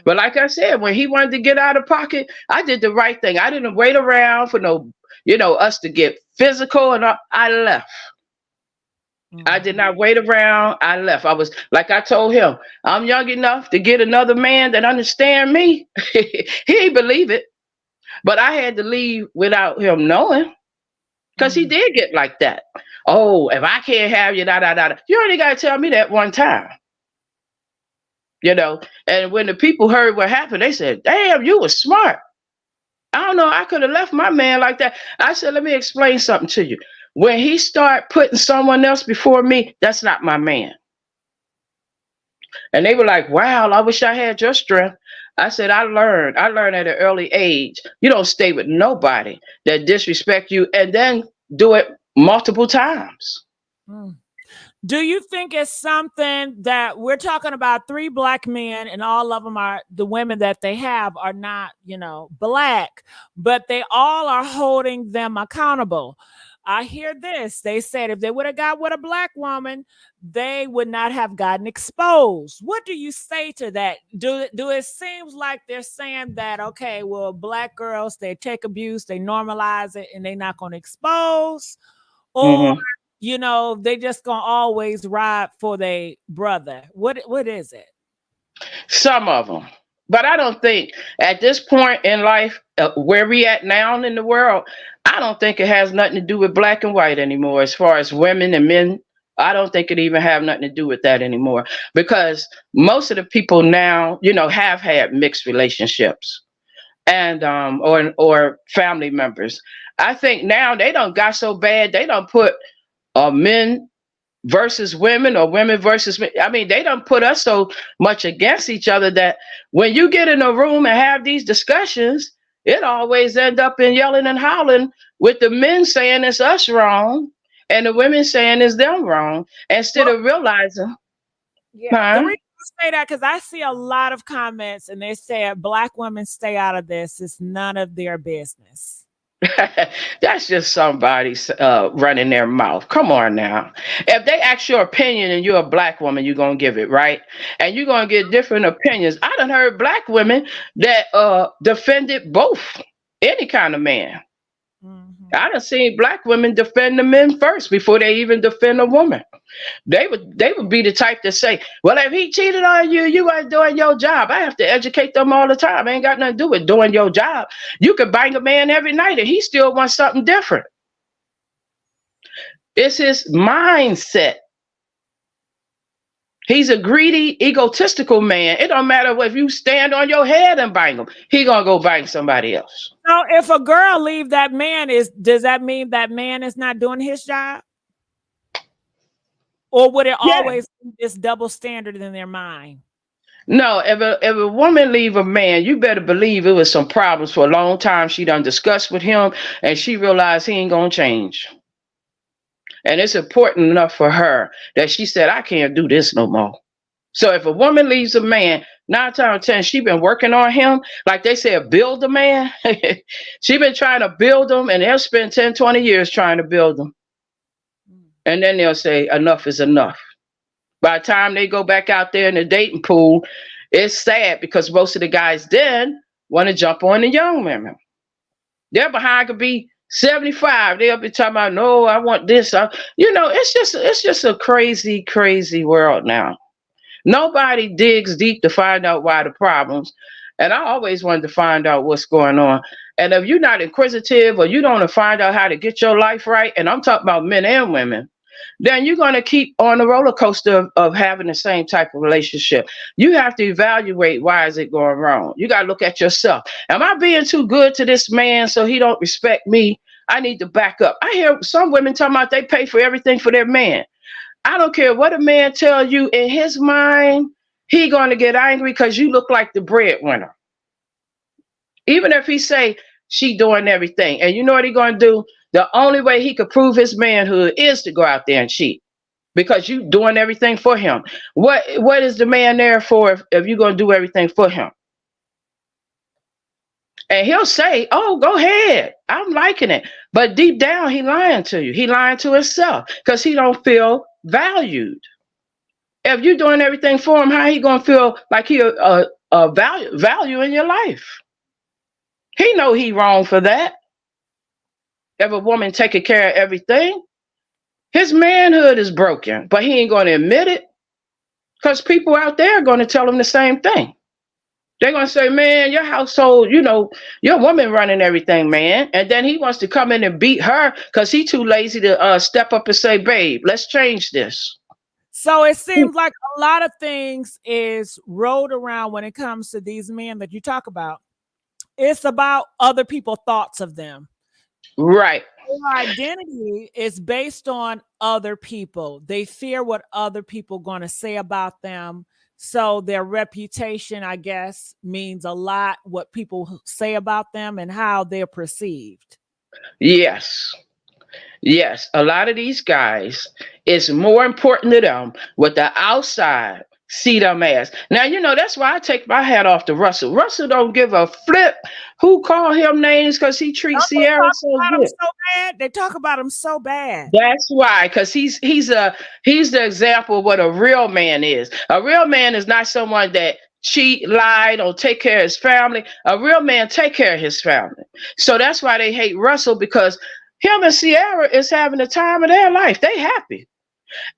But like I said, when he wanted to get out of pocket, I did the right thing. I didn't wait around for us to get physical, and I left. I did not wait around. I left. I was, like I told him, I'm young enough to get another man that understand me. He didn't believe it, but I had to leave without him knowing, because he did get like that. Oh, if I can't have you, you only got to tell me that one time. And when the people heard what happened, they said, damn, you were smart. I don't know. I could have left my man like that. I said, let me explain something to you. When he start putting someone else before me, that's not my man. And they were like, wow, I wish I had your strength. I said, I learned at an early age. You don't stay with nobody that disrespect you and then do it multiple times. Do you think it's something that we're talking about 3 black men, and all of them are, the women that they have are not, black, but they all are holding them accountable? I hear this. They said if they would have got with a black woman, they would not have gotten exposed. What do you say to that? Do it seems like they're saying that, okay, well, black girls, they take abuse, they normalize it, and they're not going to expose? Or, they just going to always ride for their brother? What is it? Some of them. But I don't think at this point in life, where we at now in the world, I don't think it has nothing to do with black and white anymore. As far as women and men, I don't think it even have nothing to do with that anymore, because most of the people now, have had mixed relationships and or family members. I think now they don't got so bad. They don't put men versus women or women versus men. I mean, they don't put us so much against each other that when you get in a room and have these discussions, it always end up in yelling and howling with the men saying it's us wrong and the women saying it's them wrong, instead of realizing. Yeah, the reason I say that because I see a lot of comments and they say Black women stay out of this. It's none of their business. That's just somebody running their mouth. Come on now. If they ask your opinion and you're a Black woman, you're going to give it, right? And you're going to get different opinions. I done heard Black women that defended both, any kind of man. I done seen Black women defend the men first before they even defend a woman. They would be the type to say, well, if he cheated on you, you ain't doing your job. I have to educate them all the time. Ain't got nothing to do with doing your job. You could bang a man every night and he still wants something different. It's his mindset. He's a greedy, egotistical man. It don't matter if you stand on your head and bang him. He gonna go bang somebody else. So if a girl leave that man, does that mean that man is not doing his job? Or would it always be this double standard in their mind? No, if a woman leave a man, you better believe it was some problems for a long time. She done discussed with him and she realized he ain't gonna change. And it's important enough for her that she said, I can't do this no more. So if a woman leaves a man, 9 times out of 10, she been working on him. Like they said, build a man. She been trying to build him and they'll spend 10, 20 years trying to build him. And then they'll say, enough is enough. By the time they go back out there in the dating pool, it's sad because most of the guys then want to jump on the young women. Their behind could be 75. They'll be talking about, no, I want this. It's just a crazy, crazy world now. Nobody digs deep to find out why the problems. And I always wanted to find out what's going on. And if you're not inquisitive or you don't want to find out how to get your life right, and I'm talking about men and women, then you're going to keep on the roller coaster of having the same type of relationship. You have to evaluate, why is it going wrong? You got to look at yourself. Am I being too good to this man so he don't respect me? I need to back up. I hear some women talking about they pay for everything for their man. I don't care what a man tell you, in his mind, he going to get angry because you look like the breadwinner. Even if he say she doing everything. And you know what he going to do? The only way he could prove his manhood is to go out there and cheat, because you doing everything for him. What is the man there for if you're going to do everything for him? And he'll say, oh, go ahead. I'm liking it. But deep down, he lying to you. He lying to himself because he don't feel valued. If you're doing everything for him, how he going to feel like he value in your life? He know he wrong for that. If a woman taking care of everything, his manhood is broken, but he ain't going to admit it because people out there are going to tell him the same thing. They're going to say, man, your household, your woman running everything, man. And then he wants to come in and beat her because he's too lazy to step up and say, babe, let's change this. So it seems like a lot of things is rolled around when it comes to these men that you talk about. It's about other people's thoughts of them. Right. Their identity is based on other people. They fear what other people are going to say about them. So their reputation, I guess, means a lot, what people say about them and how they're perceived. Yes. Yes. A lot of these guys, it's more important to them what the outside see them as. Now, that's why I take my hat off to Russell. Russell don't give a flip who call him names because he treats Sierra so good. They talk about him so bad. That's why, because he's the example of what a real man is. A real man is not someone that cheat, lie, don't take care of his family. A real man take care of his family. So that's why they hate Russell, because him and Sierra is having the time of their life. They happy.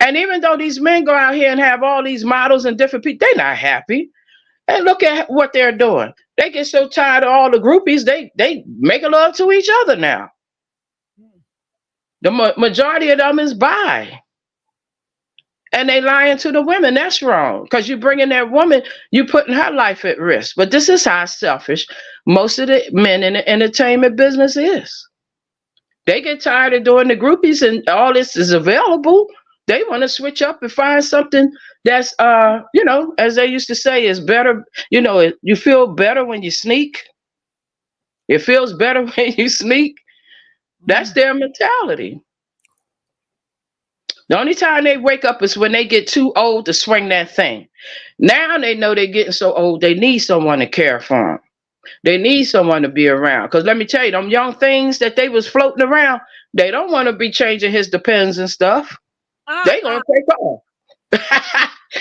And even though these men go out here and have all these models and different people, they're not happy. And look at what they're doing. They get so tired of all the groupies, they make love to each other now. The majority of them is bi. And they lying to the women. That's wrong. Because you're bringing that woman, you're putting her life at risk. But this is how selfish most of the men in the entertainment business is. They get tired of doing the groupies and all this is available. They want to switch up and find something that's, as they used to say, is better. You feel better when you sneak. It feels better when you sneak. That's their mentality. The only time they wake up is when they get too old to swing that thing. Now they know they're getting so old, they need someone to care for them. They need someone to be around. Because let me tell you, them young things that they was floating around, they don't want to be changing his depends and stuff. They gonna take off.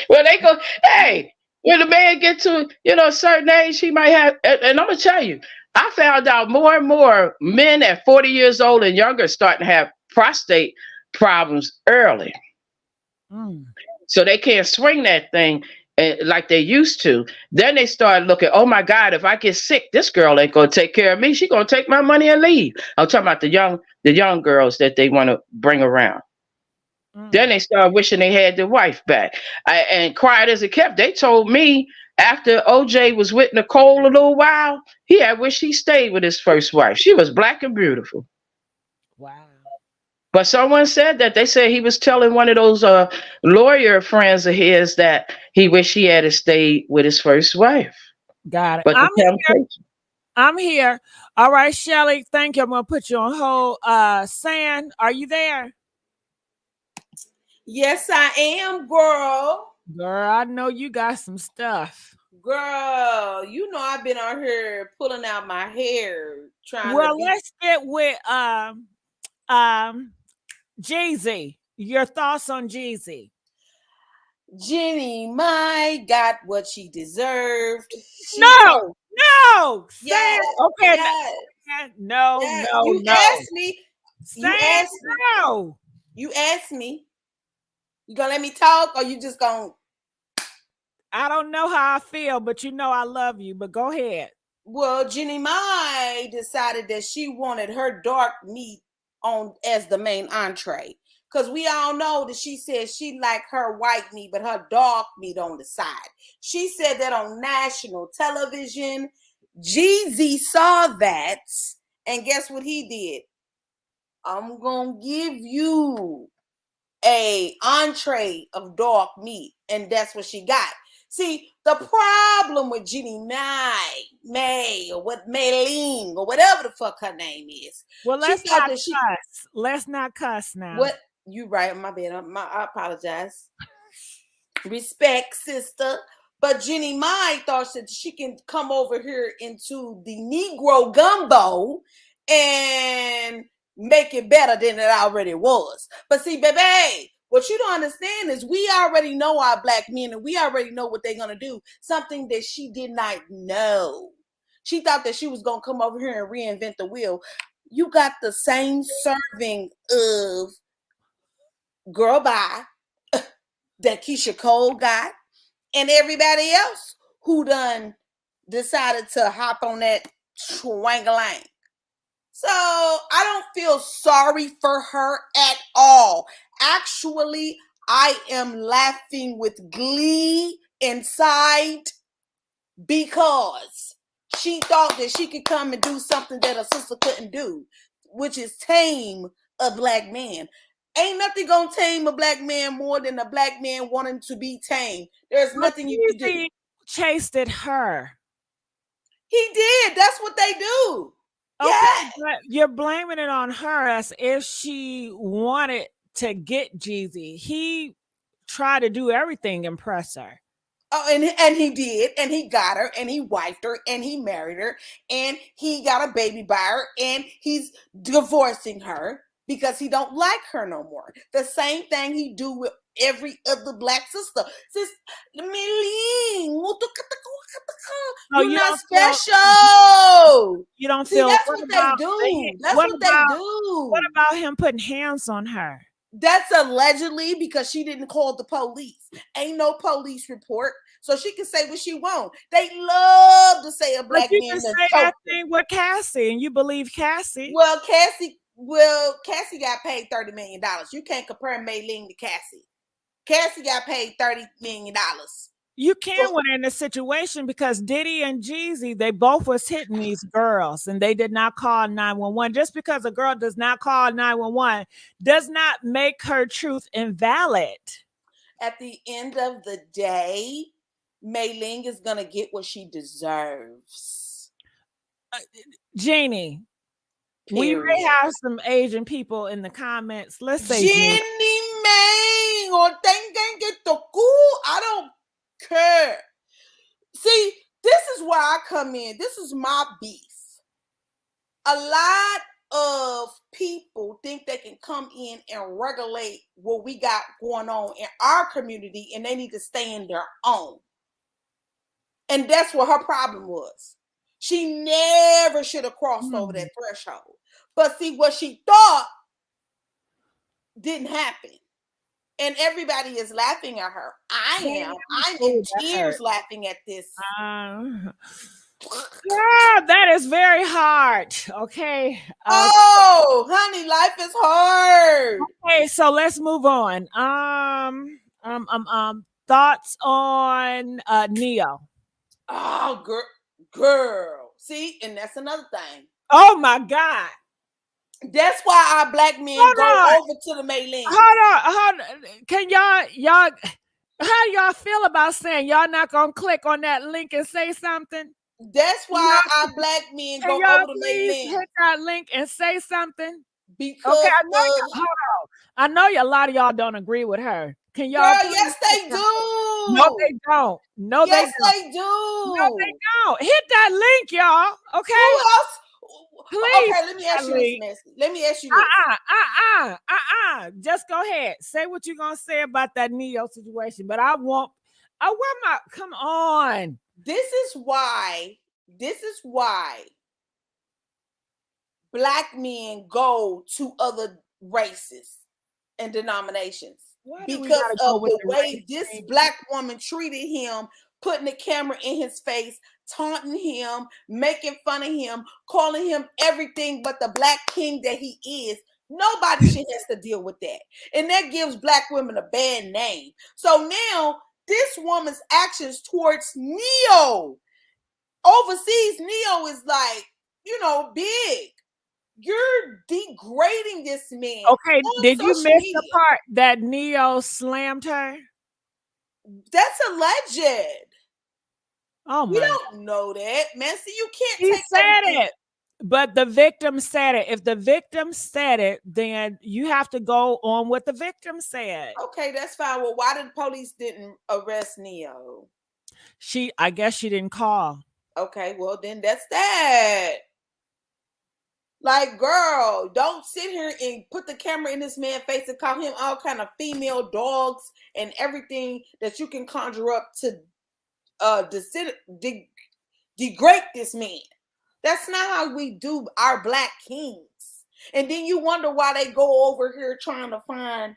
Well, they go, hey, when the man get to, a certain age, he might have, and I'm gonna tell you, I found out more and more men at 40 years old and younger starting to have prostate problems early. So they can't swing that thing like they used to. Then they start looking, oh my God, if I get sick, this girl ain't gonna take care of me. She gonna take my money and leave. I'm talking about the young girls that they want to bring around. Then they start wishing they had their wife back. And quiet as it kept, they told me after OJ was with Nicole a little while, he had wished he stayed with his first wife. She was black and beautiful. Wow. But someone said that they said he was telling one of those lawyer friends of his that he wished he had stayed with his first wife. Got it. But I'm here. All right, Shelly. Thank you. I'm gonna put you on hold. San, are you there? Yes, I am, girl. Girl, I know you got some stuff. Girl, you know I've been out here pulling out my hair trying to be. Let's get with Jeezy. Your thoughts on Jeezy? Jeannie Ma got what she deserved. No. Yes. Okay. Yes. No. You asked me. No. You asked me. You gonna let me talk, or you just gonna? I don't know how I feel, but you know I love you. But go ahead. Well, Jeannie Ma decided that she wanted her dark meat on as the main entree. Because we all know that she said she liked her white meat, but her dark meat on the side. She said that on national television. Jeezy saw that, and guess what he did? I'm going to give you a entree of dark meat, and that's what she got. See, the problem with Jeannie May, or what Mayling, or whatever the fuck her name is. Well, let's not cuss. Let's not cuss now. What? You right, my bad. I apologize. Respect, sister. But Jeannie Mai thought that she can come over here into the Negro gumbo and make it better than it already was. But see, baby, what you don't understand is we already know our black men, and we already know what they're going to do. Something that she did not know. She thought that she was going to come over here and reinvent the wheel. You got the same serving of Girl Bye that Keisha Cole got, and everybody else who done decided to hop on that schwangalang. So I don't feel sorry for her at all. Actually, I am laughing with glee inside because she thought that she could come and do something that a sister couldn't do, which is tame a black man. Ain't nothing gonna tame a black man more than a black man wanting to be tamed. There's nothing you can do. Chased at her. He did. That's what they do. Okay, yeah. But you're blaming it on her as if she wanted to get Jeezy. He tried to do everything to impress her. Oh, and he did, and he got her, and he wifed her, and he married her, and he got a baby by her, and he's divorcing her because he don't like her no more. The same thing he do with every other black sister. You're not special. You don't See, feel. that's what they do. That's what they do. What about him putting hands on her? That's allegedly because she didn't call the police. Ain't no police report, so she can say what she want. They love to say a black man. But you can say that thing with Cassie, and you believe Cassie. Well, Cassie got paid $30 million. You can't compare Mayling to Cassie. Cassie got paid $30 million. You can when in a situation because Diddy and Jeezy, they both was hitting these girls and they did not call 911. Just because a girl does not call 911 does not make her truth invalid. At the end of the day, Mayling is going to get what she deserves. Jeannie, We Period. may have some Asian people in the comments. Let's say Jeannie Ma or I don't care. See, this is where I come in. This is my beef. A lot of people think they can come in and regulate what we got going on in our community, and they need to stay in their own. And that's what her problem was. She never should have crossed over that threshold. But see, what she thought didn't happen. And everybody is laughing at her. I am. I'm in tears laughing at this. Yeah, that is very hard. Okay. Oh, honey, life is hard. Okay, so let's move on. Thoughts on Neo? Oh, girl. See, and that's another thing. Oh my God. That's why our black men go over to the Maylene. Hold on. Can y'all how y'all feel about saying y'all not gonna click on that link and say something? That's why our black men go over to Maylene. Hit that link and say something. Because okay, I know a lot of y'all don't agree with her. Can y'all? Girl, yes, they do. No, they don't. No, yes, they do. No, they don't. Hit that link, y'all. Okay. Who else? Please. Okay, let me ask you this, Messy. Let me ask you this. Just go ahead. Say what you're gonna say about that Neo situation. But I want my come on. This is why black men go to other races and denominations. Because of the way this black woman treated him, putting the camera in his face, taunting him, making fun of him, calling him everything but the black king that he is. Nobody should have to deal with that. And that gives black women a bad name. So now this woman's actions towards Neo, overseas, Neo is like, big. You're degrading this man. Okay, did you miss the part that Neo slammed her? That's alleged. Oh my! We don't know that, Messy. You can't. He said it, but the victim said it. If the victim said it, then you have to go on what the victim said. Okay, that's fine. Well, why did the police didn't arrest Neo? I guess she didn't call. Okay, well then that's that. Like, girl, don't sit here and put the camera in this man's face and call him all kind of female dogs and everything that you can conjure up to degrade this man. That's not how we do our black kings. And then you wonder why they go over here trying to find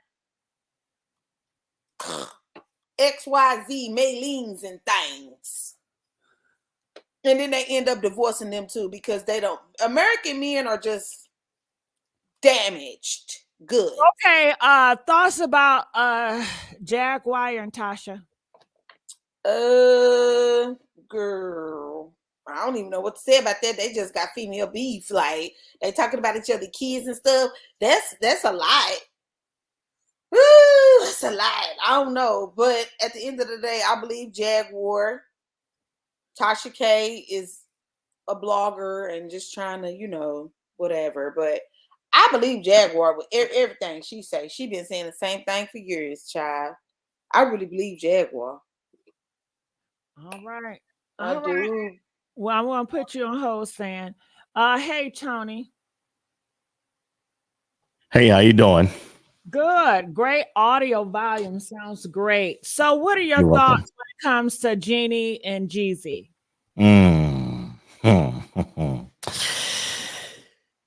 XYZ Mayleens and things. And then they end up divorcing them too because they don't. American men are just damaged. Good. Okay. Thoughts about Jaguar and Tasha? Girl, I don't even know what to say about that. They just got female beef. Like they talking about each other kids and stuff. That's a lie. Woo, that's a lie. I don't know, but at the end of the day, I believe Jaguar. Tasha K is a blogger and just trying to, whatever. But I believe Jaguar with everything she say. She been saying the same thing for years, child. I really believe Jaguar. All right. I do. Well, I'm going to put you on hold, San. Hey, Tony. Hey, how you doing? Good. Great audio volume. Sounds great. So what are your thoughts when it comes to Jeannie and Jeezy?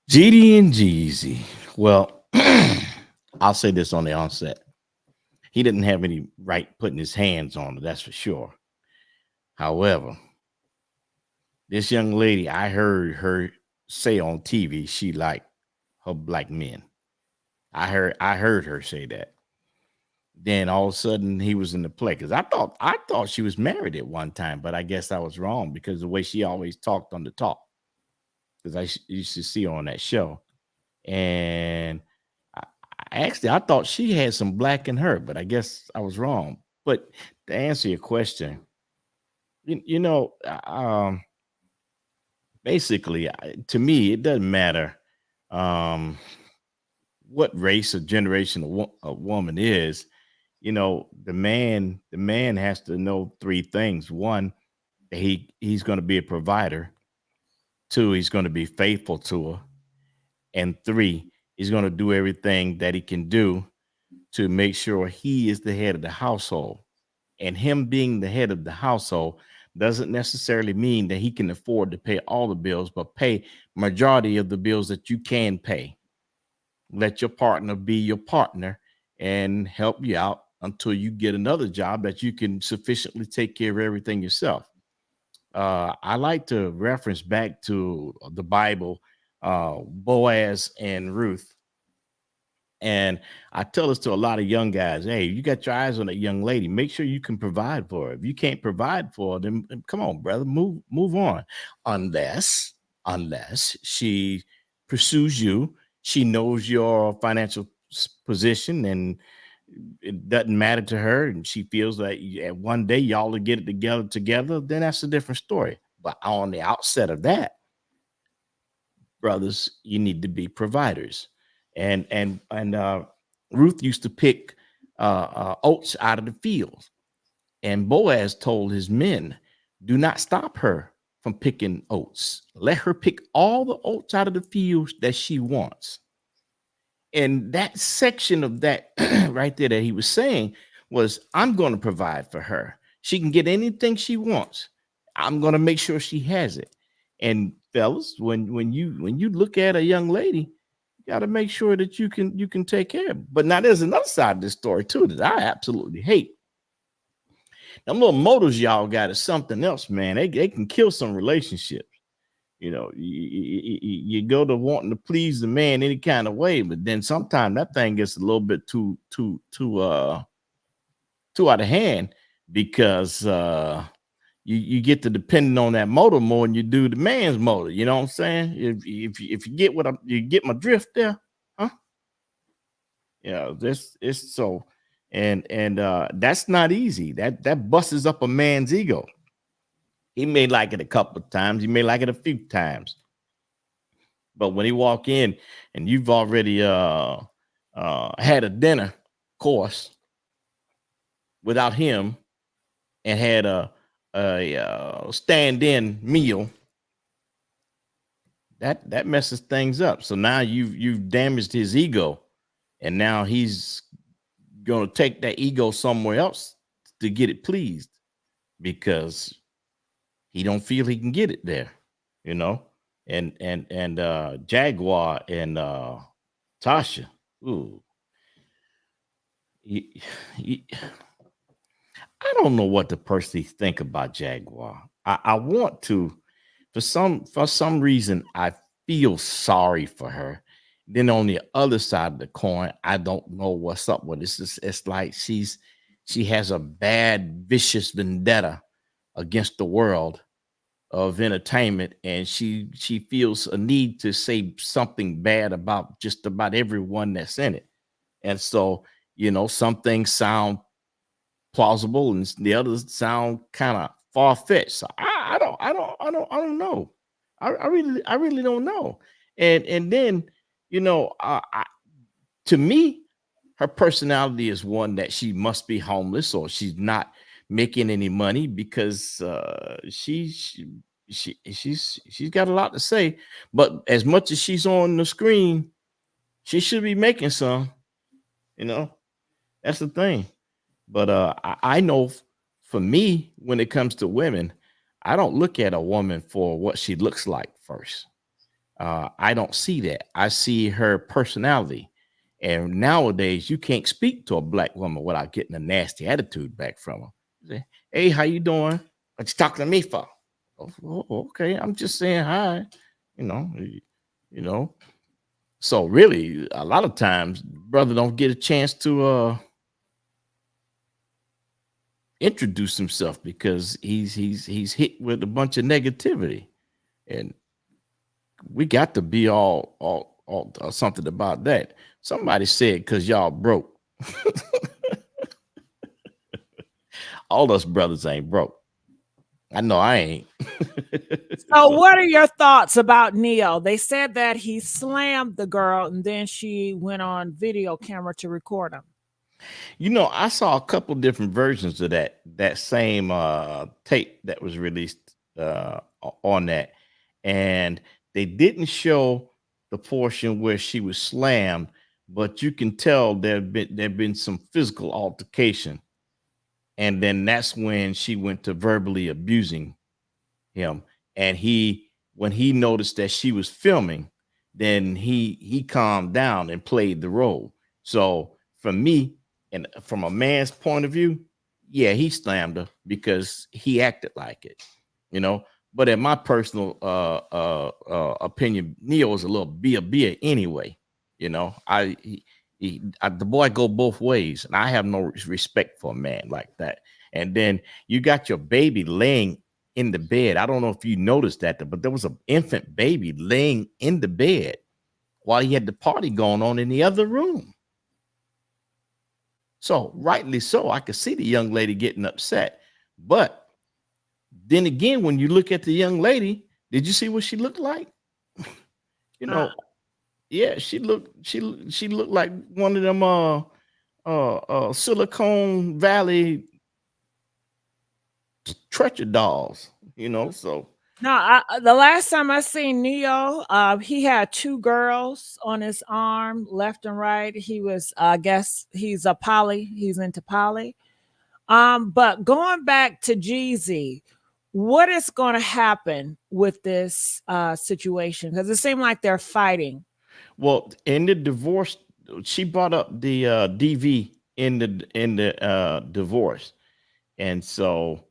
Jeannie and Jeezy. Well, I'll say this on the onset. He didn't have any right putting his hands on her, that's for sure. However, this young lady, I heard her say on TV she liked her black men. I heard her say that. Then all of a sudden he was in the play because I thought she was married at one time, but I guess I was wrong because the way she always talked on the talk. Because I used to see her on that show, and I thought she had some black in her, but I guess I was wrong. But to answer your question, basically, to me, it doesn't matter what race or generation a woman is, you know, the man has to know three things. One, that he's going to be a provider. Two, he's going to be faithful to her. And three, he's going to do everything that he can do to make sure he is the head of the household. And him being the head of the household doesn't necessarily mean that he can afford to pay all the bills, but pay majority of the bills that you can pay. Let your partner be your partner and help you out until you get another job that you can sufficiently take care of everything yourself. I like to reference back to the Bible, Boaz and Ruth. And I tell this to a lot of young guys, hey, you got your eyes on a young lady, make sure you can provide for her. If you can't provide for her, then come on, brother, move on. Unless she pursues you, she knows your financial position and it doesn't matter to her, and she feels like one day y'all will get it together, then that's a different story. But on the outset of that, brothers, you need to be providers. And Ruth used to pick oats out of the field, and Boaz told his men, do not stop her from picking oats. Let her pick all the oats out of the fields that she wants. And that section of that right there that he was saying was, I'm going to provide for her. She can get anything she wants. I'm going to make sure she has it. And fellas, when you look at a young lady, you got to make sure that you can take care of it. But now there's another side of this story too that I absolutely hate. Them little motives y'all got is something else, man. They can kill some relationships. You know, you go to wanting to please the man any kind of way, but then sometimes that thing gets a little bit too out of hand, because you get to depending on that motor more than you do the man's motor. You know what I'm saying? If you get you get my drift there, huh? Yeah, this is so, and that's not easy. That busts up a man's ego. He may like it a couple of times. He may like it a few times. But when he walk in and you've already had a dinner course without him and had a stand-in meal, that messes things up. So now you've damaged his ego, and now he's gonna take that ego somewhere else to get it pleased, because he don't feel he can get it there, you know. And Jaguar and Tasha, ooh, I don't know what to personally think about Jaguar. I want to, for some reason, I feel sorry for her. Then on the other side of the coin, I don't know what's up with this. It's like she has a bad, vicious vendetta against the world of entertainment, and she feels a need to say something bad about just about everyone that's in it. And so, you know, some things sound plausible and the others sound kind of far-fetched. So I don't know. I really don't know. And then, you know, to me, her personality is one that she must be homeless or she's not making any money, because she's got a lot to say. But as much as she's on the screen, she should be making some, you know. That's the thing. But I know for me, when it comes to women, I don't look at a woman for what she looks like first. I don't see that. I see her personality. And nowadays, you can't speak to a black woman without getting a nasty attitude back from her. Say, hey, how you doing? What you talking to me for? Oh, okay, I'm just saying hi. You know. So really, a lot of times, brother don't get a chance to introduce himself, because he's hit with a bunch of negativity, and we got to be all something about that. Somebody said, because y'all broke. All us brothers ain't broke. I know I ain't. So what are your thoughts about Neo? They said that he slammed the girl and then she went on video camera to record him. You know, I saw a couple different versions of that same tape that was released on that, and they didn't show the portion where she was slammed, but you can tell there'd been some physical altercation, and then that's when she went to verbally abusing him. And when he noticed that she was filming, then he calmed down and played the role. So for me, and from a man's point of view, yeah, he slammed her because he acted like it, you know. But in my personal opinion, Neo is a little beer anyway. You know, the boy go both ways, and I have no respect for a man like that. And then you got your baby laying in the bed. I don't know if you noticed that, but there was an infant baby laying in the bed while he had the party going on in the other room. So rightly so, I could see the young lady getting upset. But then again, when you look at the young lady, did you see what she looked like? You know, yeah, she looked like one of them Silicon Valley treasure dolls, you know. So no, the last time I seen Neo, he had 2 girls on his arm, left and right. He was, I guess, he's a poly. He's into poly. But going back to Jeezy, what is going to happen with this situation? Because it seemed like they're fighting. Well, in the divorce, she brought up the DV in the divorce, and so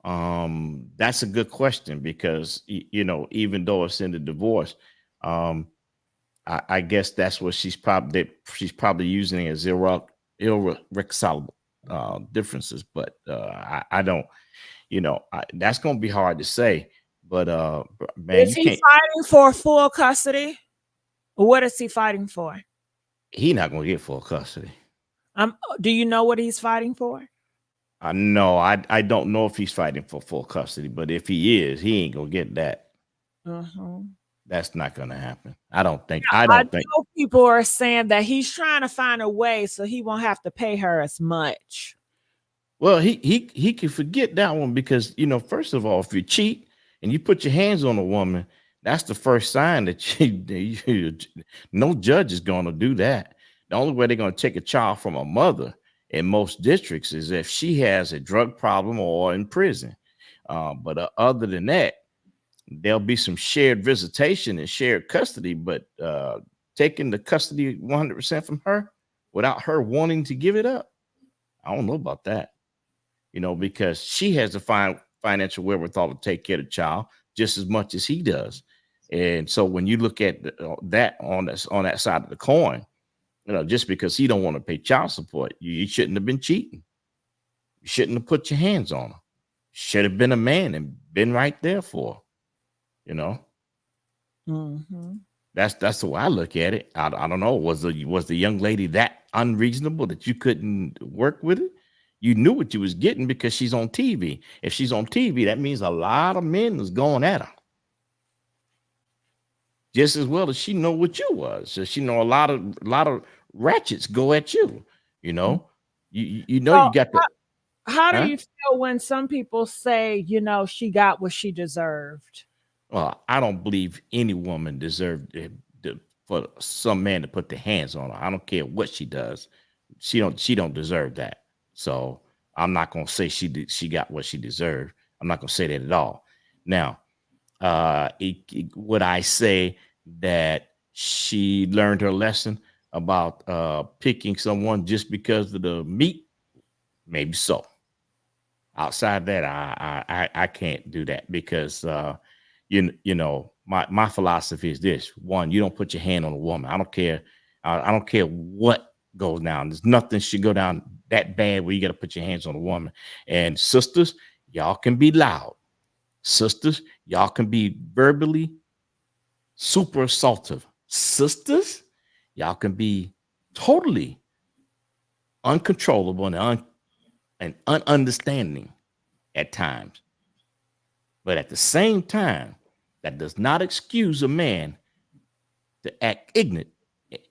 that's a good question because you know, even though it's in the divorce, I guess that's what she's probably using as irreconcilable differences. But I don't, you know, that's going to be hard to say. But man, is he fighting for full custody? What is he fighting for? He's not going to get full custody. Do you know what he's fighting for? No, I don't know if he's fighting for full custody, but if he is, he ain't gonna get that. That's not gonna happen. I don't think. I think people are saying that he's trying to find a way so he won't have to pay her as much. Well, he can forget that one because, you know, first of all, if you cheat and you put your hands on a woman, that's the first sign that no judge is gonna do that. The only way they're gonna take a child from a mother in most districts is if she has a drug problem or in prison. But other than that, there'll be some shared visitation and shared custody, but taking the custody 100% from her without her wanting to give it up, I don't know about that. You know, because she has the financial wherewithal to take care of the child just as much as he does. And so when you look at that on that side of the coin, you know, just because he don't want to pay child support, you shouldn't have been cheating. You shouldn't have put your hands on her. Should have been a man and been right there for her, you know. That's the way I look at it. I don't know. Was the young lady that unreasonable that you couldn't work with it? You knew what you was getting because she's on TV. If she's on TV, that means a lot of men was going at her. Just as well as she know what you was. So she know a lot of ratchets go at you. You know, you know, you got the. How do you feel when some people say, you know, she got what she deserved? Well, I don't believe any woman deserved for some man to put their hands on her. I don't care what she does. She don't deserve that. So I'm not gonna say she got what she deserved. I'm not gonna say that at all. Now, would I say that she learned her lesson about picking someone just because of the meat? Maybe so. Outside that, I can't do that because you know, my philosophy is this: one, you don't put your hand on a woman. I don't care. I don't care what goes down. There's nothing should go down that bad where you got to put your hands on a woman. And sisters, y'all can be loud. Sisters, y'all can be verbally super assaultive. Sisters, y'all can be totally uncontrollable and ununderstanding at times. But at the same time, That does not excuse a man to act ignorant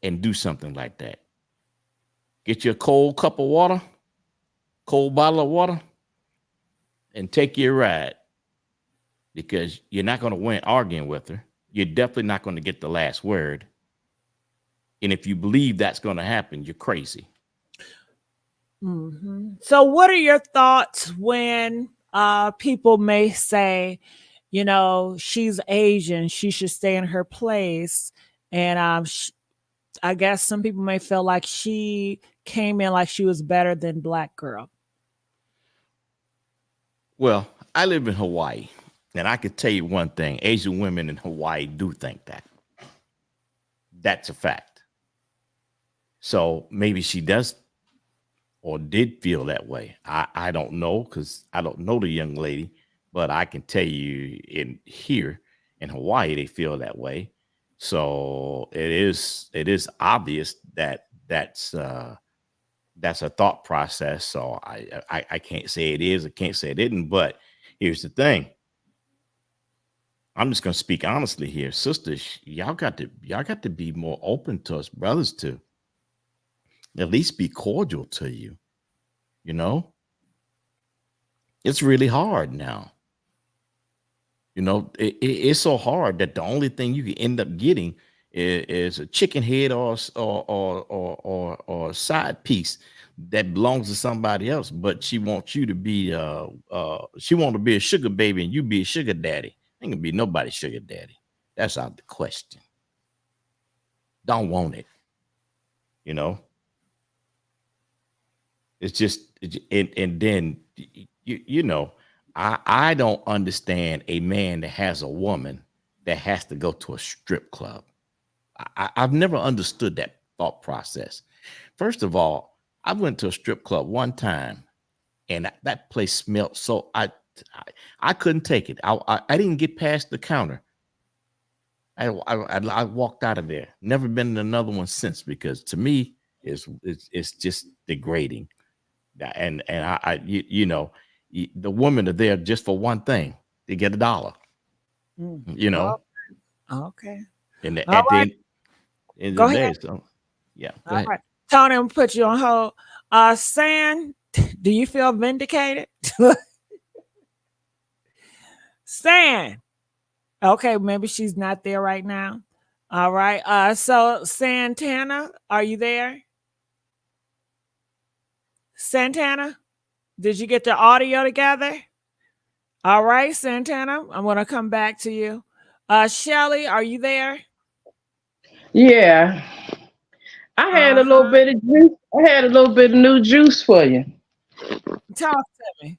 and do something like that. Get you a cold cup of water, cold bottle of water, and take your ride, because you're not going to win arguing with her. You're definitely not going to get the last word. And if you believe that's going to happen, you're crazy. Mm-hmm. So what are your thoughts when people may say, you know, she's Asian, she should stay in her place? And I guess some people may feel like she came in like she was better than Black girl. Well, I live in Hawaii, and I could tell you one thing. Asian women in Hawaii do think that. That's a fact. So maybe she does or did feel that way. I don't know, because I don't know the young lady, but I can tell you here in Hawaii, they feel that way. So it is obvious that that's a thought process. So I can't say it is, I can't say it isn't, but here's the thing. I'm just gonna speak honestly here. Sisters, y'all got to be more open to us brothers to at least be cordial to you. You know, it's really hard now. You know, it's so hard that the only thing you can end up getting is a chicken head or a side piece that belongs to somebody else. But she wants you to be she wants to be a sugar baby and you be a sugar daddy. Ain't gonna be nobody's sugar daddy. That's out the question. Don't want it. You know. It's just, and then you know, I don't understand a man that has a woman that has to go to a strip club. I've never understood that thought process. First of all, I went to a strip club one time, and that place smelled so I couldn't take it. I didn't get past the counter. I walked out of there. Never been in another one since, because to me, it's just degrading. And you know, the women are there just for one thing, to get $1. You know. Okay. And at All right. the end Go of the ahead. day, so yeah. Go All ahead. right. Tony, I'm gonna put you on hold. San, do you feel vindicated? San. Okay, maybe she's not there right now. All right. So Santana, are you there? Santana, did you get the audio together? All right, Santana, I'm gonna come back to you. Shelly, are you there? Yeah. I had a little bit of juice. I had a little bit of new juice for you. Talk to me.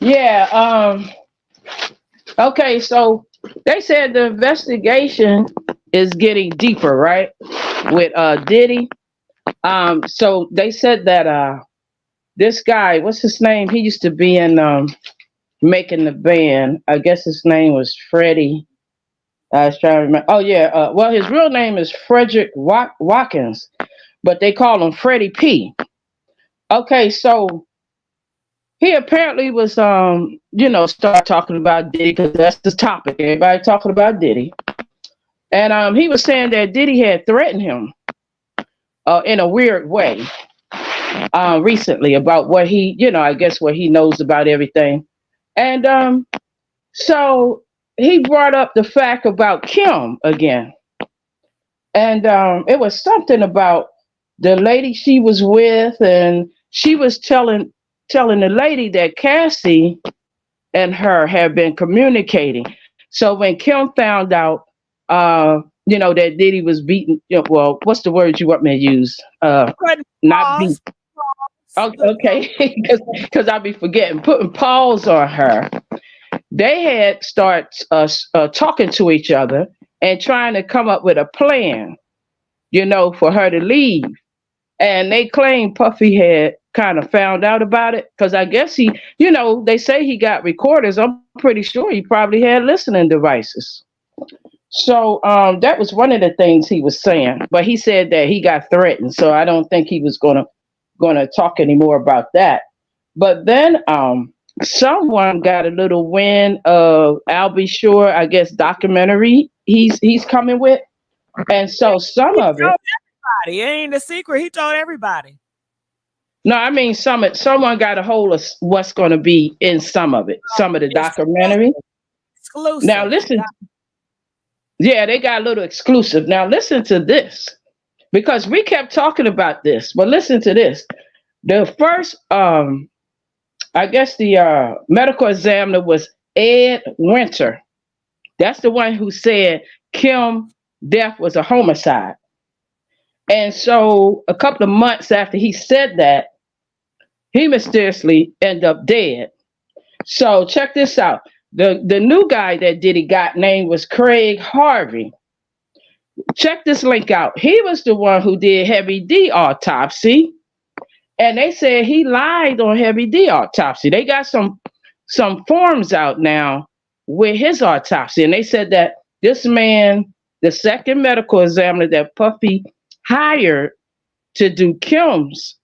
Yeah. Okay, so they said the investigation is getting deeper, right? With Diddy. So they said that this guy, what's his name? He used to be in Making the Band. I guess his name was Freddie. I was trying to remember. Oh yeah. Well, his real name is Frederick Watkins, but they call him Freddie P. Okay, so he apparently was start talking about Diddy, because that's the topic. Everybody talking about Diddy. And he was saying that Diddy had threatened him in a weird way recently about what he, I guess what he knows about everything. And so he brought up the fact about Kim again. And it was something about the lady she was with, and she was telling the lady that Cassie and her had been communicating. So when Kim found out, that Diddy was beating, well, what's the word you want me to use? Not beat. Okay, because I'll be forgetting, putting paws on her. They had start talking to each other and trying to come up with a plan, for her to leave. And they claim Puffy had kind of found out about it, because I guess he, they say he got recorders. I'm pretty sure he probably had listening devices. So that was one of the things he was saying. But he said that he got threatened, so I don't think he was gonna talk anymore about that. But then someone got a little wind of I'll Be Sure, I guess, documentary he's coming with. And so some He of it. told everybody. It ain't a secret. He told everybody. No, I mean someone got a hold of what's going to be in some of it, some of the documentary. Exclusive. Now listen. Yeah, they got a little exclusive. Now listen to this. Because we kept talking about this, but listen to this. The first I guess the medical examiner was Ed Winter. That's the one who said Kim's death was a homicide. And so a couple of months after he said that, he mysteriously ended up dead. So check this out. The new guy that Diddy got named was Craig Harvey. Check this link out. He was the one who did Heavy D autopsy. And they said he lied on Heavy D autopsy. They got some forms out now with his autopsy. And they said that this man, the second medical examiner that Puffy hired to do Kim's,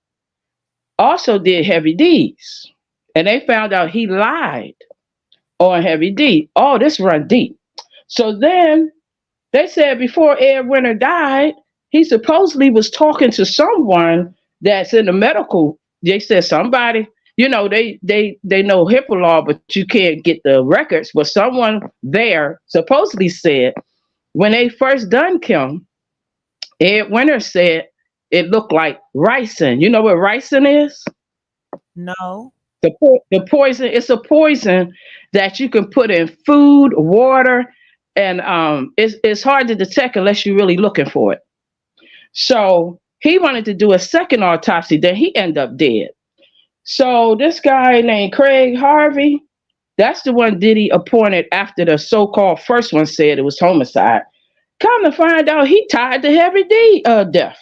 also did Heavy D's. And they found out he lied on Heavy D. Oh, this run deep. So then they said before Ed Winter died, he supposedly was talking to someone that's in the medical. They said somebody, you know, they know HIPAA law, but you can't get the records. But someone there supposedly said when they first done Kim, Ed Winter said it looked like ricin. You know what ricin is? No. The poison, it's a poison that you can put in food, water, and it's hard to detect unless you're really looking for it. So he wanted to do a second autopsy, then he ended up dead. So this guy named Craig Harvey, that's the one Diddy appointed after the so-called first one said it was homicide. Come to find out he tied the Heavy D death.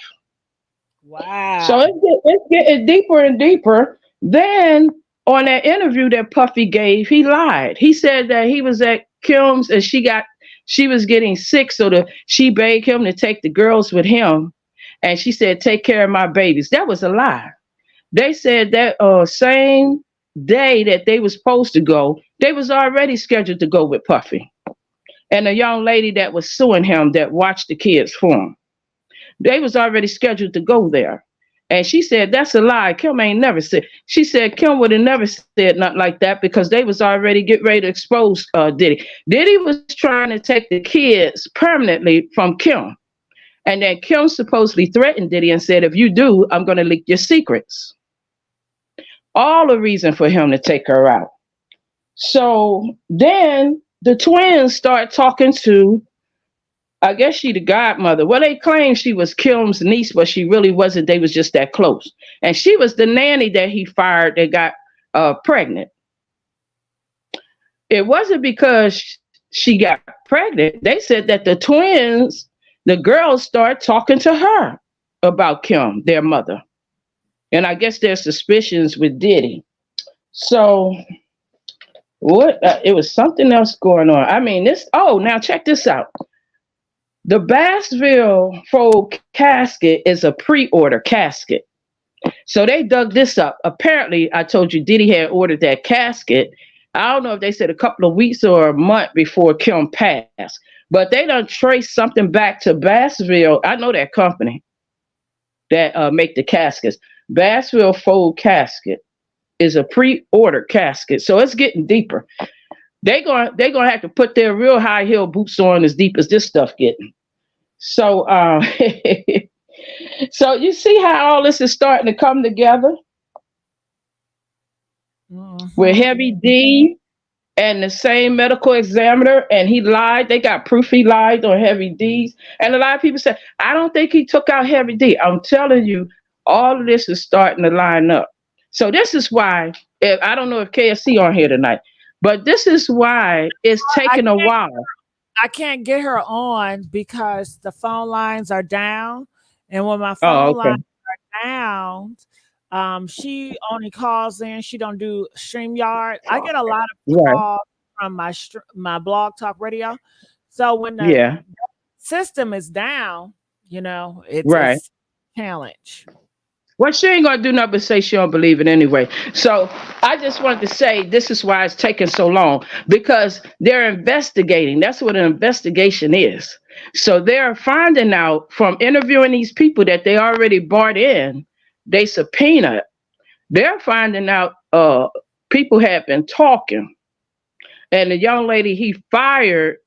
Wow. So it's getting deeper and deeper. Then on that interview that Puffy gave, he lied. He said that he was at Kim's and she was getting sick, so she begged him to take the girls with him. And she said, take care of my babies. That was a lie. They said that same day that they was supposed to go, they was already scheduled to go with Puffy. And a young lady that was suing him that watched the kids for him. They was already scheduled to go there. And she said, that's a lie. Kim ain't never said. She said Kim would have never said nothing like that because they was already getting ready to expose Diddy. Diddy was trying to take the kids permanently from Kim. And then Kim supposedly threatened Diddy and said, if you do, I'm going to leak your secrets. All the reason for him to take her out. So then the twins start talking to, I guess she the godmother. Well, they claim she was Kim's niece, but she really wasn't. They was just that close. And she was the nanny that he fired that got pregnant. It wasn't because she got pregnant. They said that the twins, the girls start talking to her about Kim, their mother. And I guess there's suspicions with Diddy. So what? It was something else going on. I mean, now check this out. The Bassville Fold casket is a pre-order casket. So they dug this up. Apparently, I told you Diddy had ordered that casket. I don't know if they said a couple of weeks or a month before Kim passed. But they done traced something back to Bassville. I know that company that make the caskets. Bassville Fold casket is a pre-order casket. So it's getting deeper. They're gonna have to put their real high heel boots on as deep as this stuff getting. So so you see how all this is starting to come together? With Heavy D and the same medical examiner, and he lied. They got proof he lied on Heavy D's. And a lot of people say, I don't think he took out Heavy D. I'm telling you, all of this is starting to line up. So this is why, I don't know if KFC on here tonight, but this is why it's taking a while. I can't get her on because the phone lines are down. And when my phone lines are down, she only calls in. She don't do StreamYard. I get a lot of calls from my Blog Talk Radio. So when the system is down, it's a challenge. Well, she ain't gonna do nothing but say she don't believe it anyway. So I just wanted to say this is why it's taking so long, because they're investigating. That's what an investigation is. So they're finding out from interviewing these people that they already brought in, they subpoenaed. They're finding out people had been talking. And the young lady he fired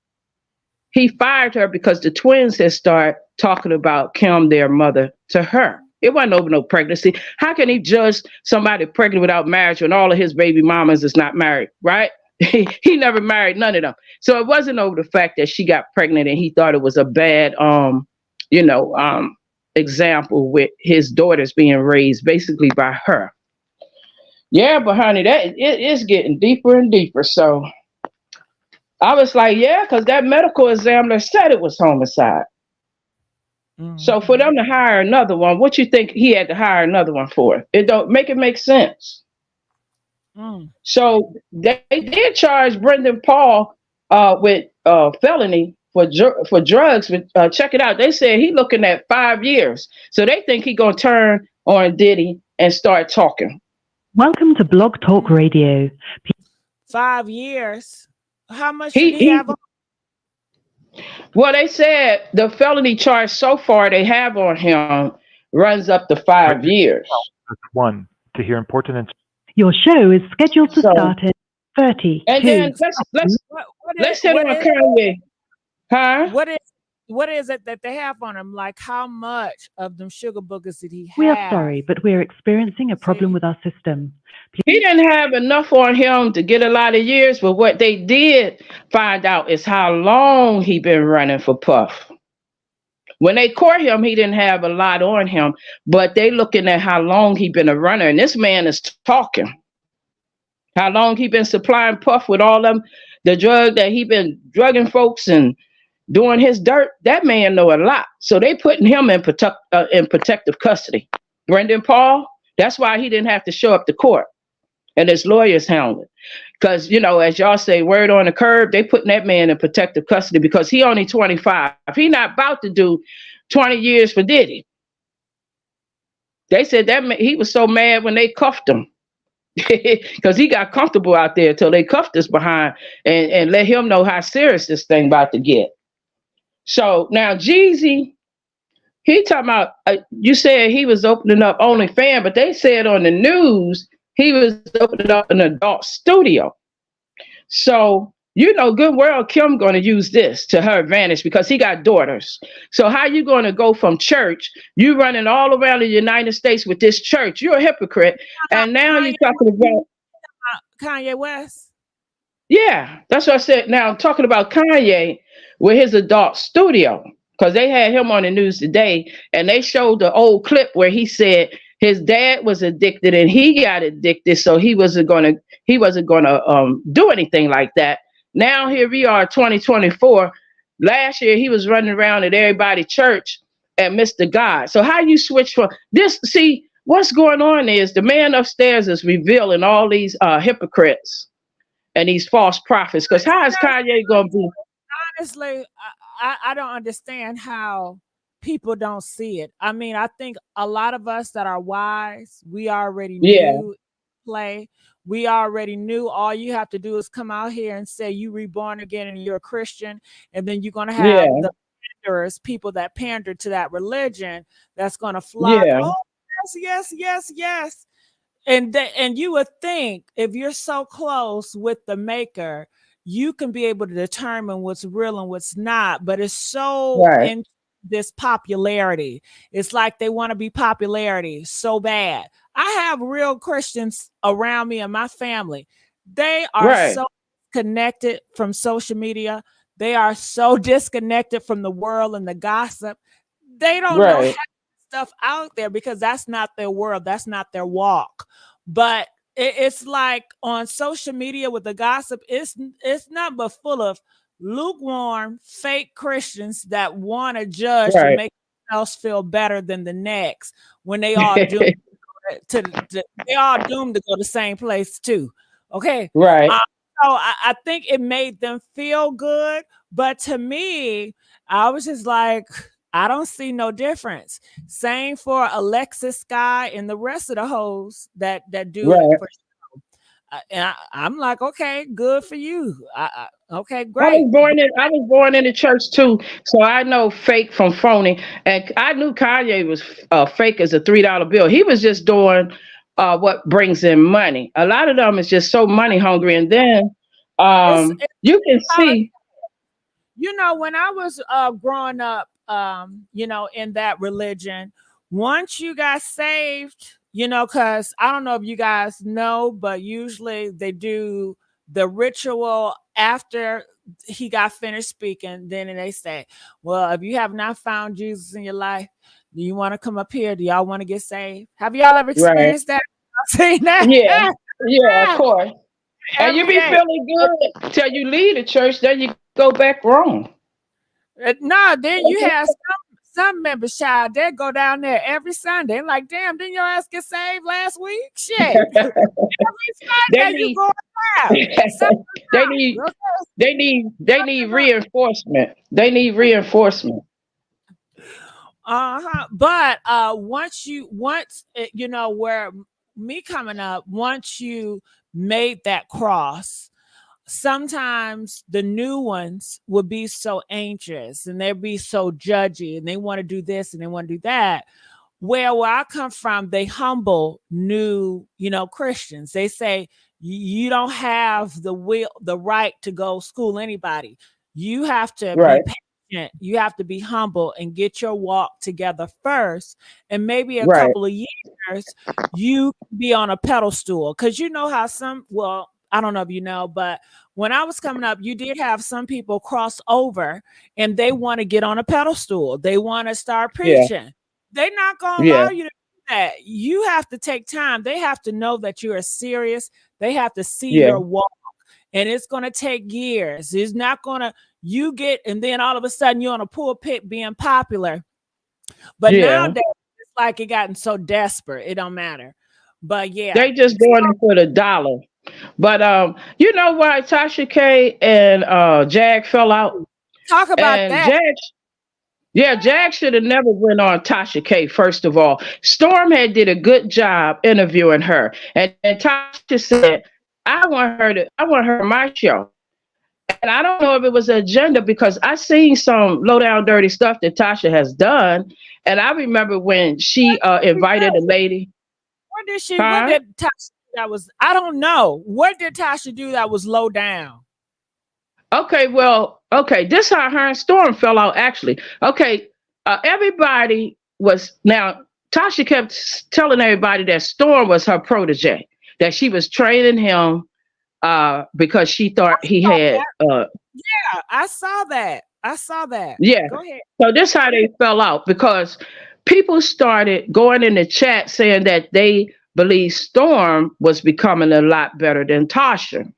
her because the twins had started talking about Kim, their mother, to her. It wasn't over no pregnancy. How can he judge somebody pregnant without marriage when all of his baby mamas is not married, right? He never married none of them. So it wasn't over the fact that she got pregnant and he thought it was a bad, example with his daughters being raised basically by her. Yeah, but honey, it's getting deeper and deeper. So I was like, yeah, because that medical examiner said it was homicide. So for them to hire another one, what you think he had to hire another one for? It don't make sense. So they did charge Brendan Paul with felony for drugs. Check it out. They said he looking at 5 years. So they think he gonna turn on Diddy and start talking. Welcome to Blog Talk Radio. 5 years. How much did he have on? Well, they said the felony charge so far they have on him runs up to 5 years. One, to hear important. Your show is scheduled to start in 30. And then let's hit on Kanye. Huh? What is it that they have on him? Like, how much of them sugar boogers did he have? We are sorry, but we're experiencing a problem with our system. He didn't have enough on him to get a lot of years, but what they did find out is how long he been running for Puff. When they caught him, he didn't have a lot on him, but they looking at how long he been a runner, and this man is talking. How long he been supplying Puff with all them, the drug that he been drugging folks and doing his dirt. That man know a lot, so they putting him in protective custody. Brendan Paul, that's why he didn't have to show up to court. And his lawyers handle it. Because, as y'all say, word on the curb, they putting that man in protective custody because he only 25. He not about to do 20 years for Diddy. They said that he was so mad when they cuffed him. Because he got comfortable out there until they cuffed us behind and let him know how serious this thing about to get. So now Jeezy, he talking about, you said he was opening up OnlyFans, but they said on the news, he was opening up an adult studio. So, good world Kim going to use this to her advantage because he got daughters. So how you going to go from church, you running all around the United States with this church, you're a hypocrite. And now you're talking about Kanye West. Yeah, that's what I said. Now I'm talking about Kanye with his adult studio, because they had him on the news today and they showed the old clip where he said his dad was addicted and he got addicted, so he wasn't gonna do anything like that. Now here we are, 2024. Last year he was running around at everybody's church and Mr. God. So how you switch from this? See, what's going on is the man upstairs is revealing all these hypocrites and these false prophets. Because how is Kanye gonna be? Honestly, I don't understand how people don't see it. I mean, I think a lot of us that are wise, we already knew play. We already knew all you have to do is come out here and say you reborn again and you're a Christian, and then you're gonna have the panderers, people that pander to that religion, that's gonna flock. Oh, yes. And you would think if you're so close with the maker, you can be able to determine what's real and what's not. But it's so in this popularity. It's like they want to be popularity so bad. I have real Christians around me and my family. They are so connected from social media. They are so disconnected from the world and the gossip. They don't know how stuff out there because that's not their world. That's not their walk. But it's like on social media with the gossip, it's not but full of lukewarm, fake Christians that want to judge to make themselves feel better than the next when they all doomed they all doomed to go the same place too. Okay. Right. So I think it made them feel good. But to me, I was just like, I don't see no difference. Same for Alexis Sky and the rest of the hoes that do Right. it for and I'm like, okay, good for you. Okay, I great. was born in the church too, so I know fake from phony. And I knew Kanye was fake as a $3 bill. He was just doing what brings in money. A lot of them is just so money hungry, and then you can see. You know, when I was growing up, you know, in that religion, once you got saved, you know, because I don't know if you guys know, but usually they do the ritual after he got finished speaking. Then they say, well, if you have not found Jesus in your life, do you want to come up here? Do y'all want to get saved? Have y'all ever experienced that? Seen that? Yeah, yeah, of course. And you Every be day. feeling good till you leave the church, then you go back wrong. No, then you have some members, child, they go down there every Sunday. Like, damn, didn't your ass get saved last week? Shit. Every Sunday you go out. They need reinforcement. They need reinforcement. But once you know, where me coming up, once you made that cross, sometimes the new ones would be so anxious and they'd be so judgy and they want to do this and they want to do that. Where I come from, they humble new, you know, Christians. They say you don't have the right to go school anybody. You have to be patient. You have to be humble and get your walk together first. And maybe a couple of years, you be on a pedestal. Because you know how I don't know if you know, but when I was coming up, you did have some people cross over and they want to get on a pedestal. They want to start preaching. Yeah. They're not going to allow you to do that. You have to take time. They have to know that you are serious. They have to see your walk. And it's going to take years. It's not going to, and then all of a sudden you're on a pulpit being popular. But nowadays, it's like it gotten so desperate. It don't matter. But yeah. They just going in for the dollar. But you know why Tasha K and Jag fell out? Talk about that. Jag should have never went on Tasha K, first of all. Storm had did a good job interviewing her. And Tasha said, I want her on my show. And I don't know if it was an agenda because I seen some low down dirty stuff that Tasha has done. And I remember when she invited a lady. What did Tasha that was, I don't know. What did Tasha do that was low down? Okay, this how her and Storm fell out actually. Okay, everybody was, now Tasha kept telling everybody that Storm was her protege, that she was training him because she thought he had yeah, I saw that. Yeah. Go ahead. So this how they fell out, because people started going in the chat saying that they believe Storm was becoming a lot better than Tasha.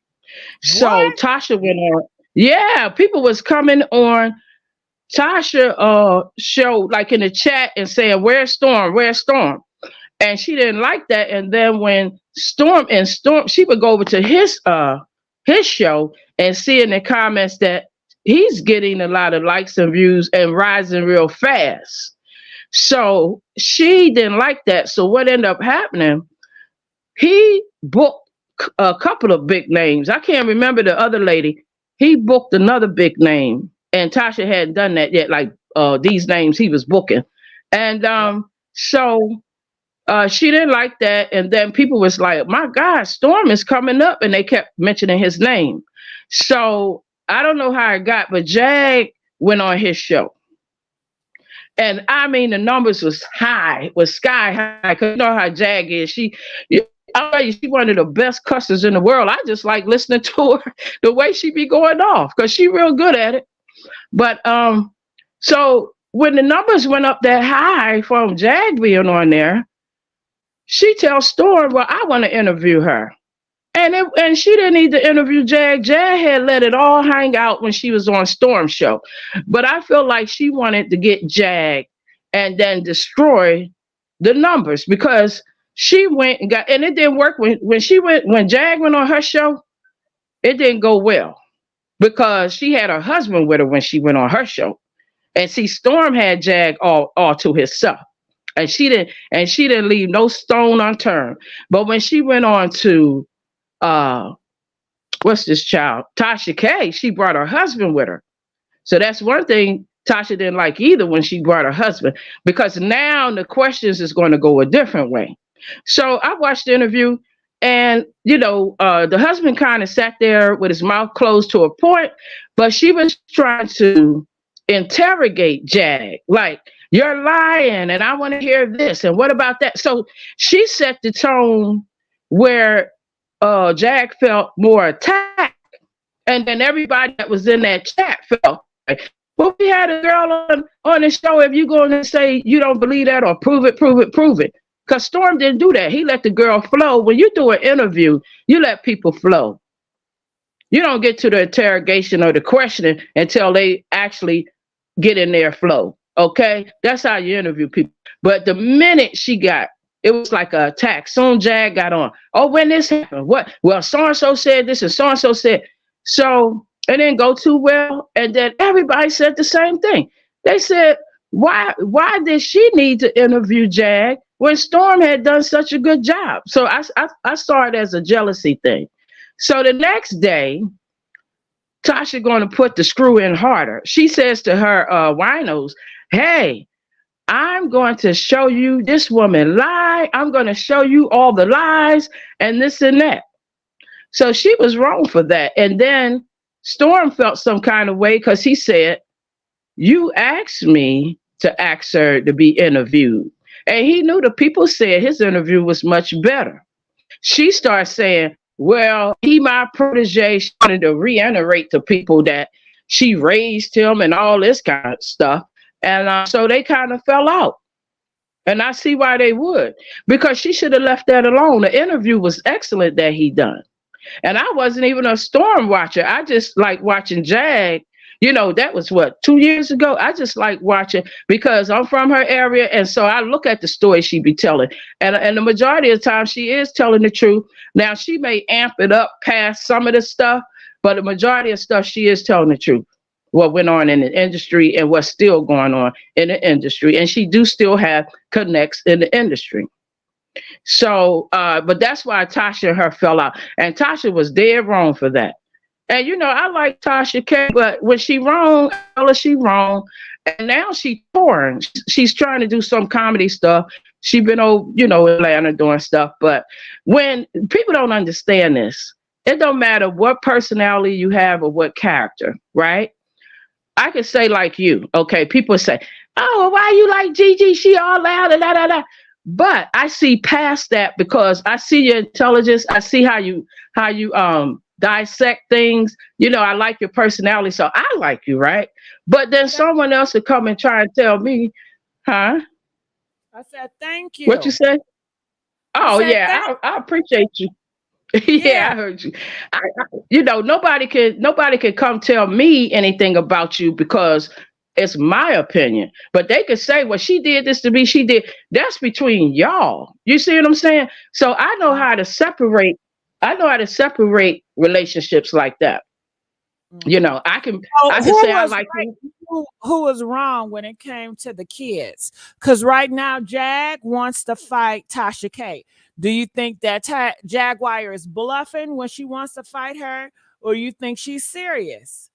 So Tasha went on. Yeah, people was coming on Tasha show, like in the chat, and saying, where's Storm? Where's Storm? And she didn't like that. And then when Storm, she would go over to his show and see in the comments that he's getting a lot of likes and views and rising real fast. So she didn't like that. So what ended up happening, he booked a couple of big names. I can't remember the other lady. He booked another big name, and Tasha hadn't done that yet. Like these names he was booking. And so she didn't like that. And then people was like, my God, Storm is coming up. And they kept mentioning his name. So I don't know how it got, but Jag went on his show. And I mean, the numbers was high, was sky high. Cause you know how Jag is. She's one of the best cussers in the world. I just like listening to her, the way she be going off, because she real good at it. But so when the numbers went up that high from Jag being on there, she tells Storm, well, I want to interview her. And she didn't need to interview Jag. Jag had let it all hang out when she was on Storm's show. But I feel like she wanted to get Jag and then destroy the numbers, because she went and and it didn't work when Jag went on her show. It didn't go well because she had her husband with her when she went on her show. And see, Storm had Jag all to herself. And she didn't leave no stone unturned. But when she went on to what's this child? Tasha K, she brought her husband with her. So that's one thing Tasha didn't like either when she brought her husband, because now the questions is going to go a different way. So I watched the interview, and the husband kind of sat there with his mouth closed to a point, but she was trying to interrogate Jag, like, you're lying, and I want to hear this, and what about that? So she set the tone where Jag felt more attacked, and then everybody that was in that chat felt like, well, we had a girl on the show. If you're going to say you don't believe that, or prove it, because Storm didn't do that. He let the girl flow. When you do an interview, you let people flow. You don't get to the interrogation or the questioning until they actually get in their flow. Okay, that's how you interview people. But the minute it was like an attack. Soon Jag got on. Oh, when this happened, what? Well, so and so said this, and so and so said. So it didn't go too well. And then everybody said the same thing. They said, why did she need to interview Jag when Storm had done such a good job? So I saw it as a jealousy thing. So the next day, Tasha going to put the screw in harder. She says to her winos, hey, I'm going to show you this woman lie. I'm going to show you all the lies and this and that. So she was wrong for that. And then Storm felt some kind of way because he said, you asked me to ask her to be interviewed. And he knew the people said his interview was much better. She started saying, well, he my protege. She wanted to reiterate to people that she raised him and all this kind of stuff. And so they kind of fell out. And I see why they would, because she should have left that alone. The interview was excellent that he done. And I wasn't even a Storm watcher. I just like watching Jag. That was 2 years ago. I just like watching because I'm from her area. And so I look at the story she be telling. And the majority of the time she is telling the truth. Now she may amp it up past some of the stuff, but the majority of stuff she is telling the truth. What went on in the industry and what's still going on in the industry. And she do still have connects in the industry. So, but that's why Tasha and her fell out. And Tasha was dead wrong for that. And, I like Tasha K, but when she wrong, she wrong. And now she torn. She's trying to do some comedy stuff. She been over, Atlanta doing stuff. But when people don't understand this, it don't matter what personality you have or what character, right? I could say like you, okay? People say, oh, why you like Gigi? She all loud and da. But I see past that because I see your intelligence. I see how you dissect things. I like your personality, so I like you, right? But then someone else would come and try and tell me, huh? I said, thank you. What you say? Oh, yeah, I appreciate you. Yeah, I heard you. Nobody can come tell me anything about you because it's my opinion. But they could say, well, she did this to me. She did. That's between y'all. You see what I'm saying? So I know how to separate. I know how to separate relationships like that. I can say I like right, who was wrong when it came to the kids. Because right now, Jag wants to fight Tasha K. Do you think that Jaguar is bluffing when she wants to fight her? Or you think she's serious?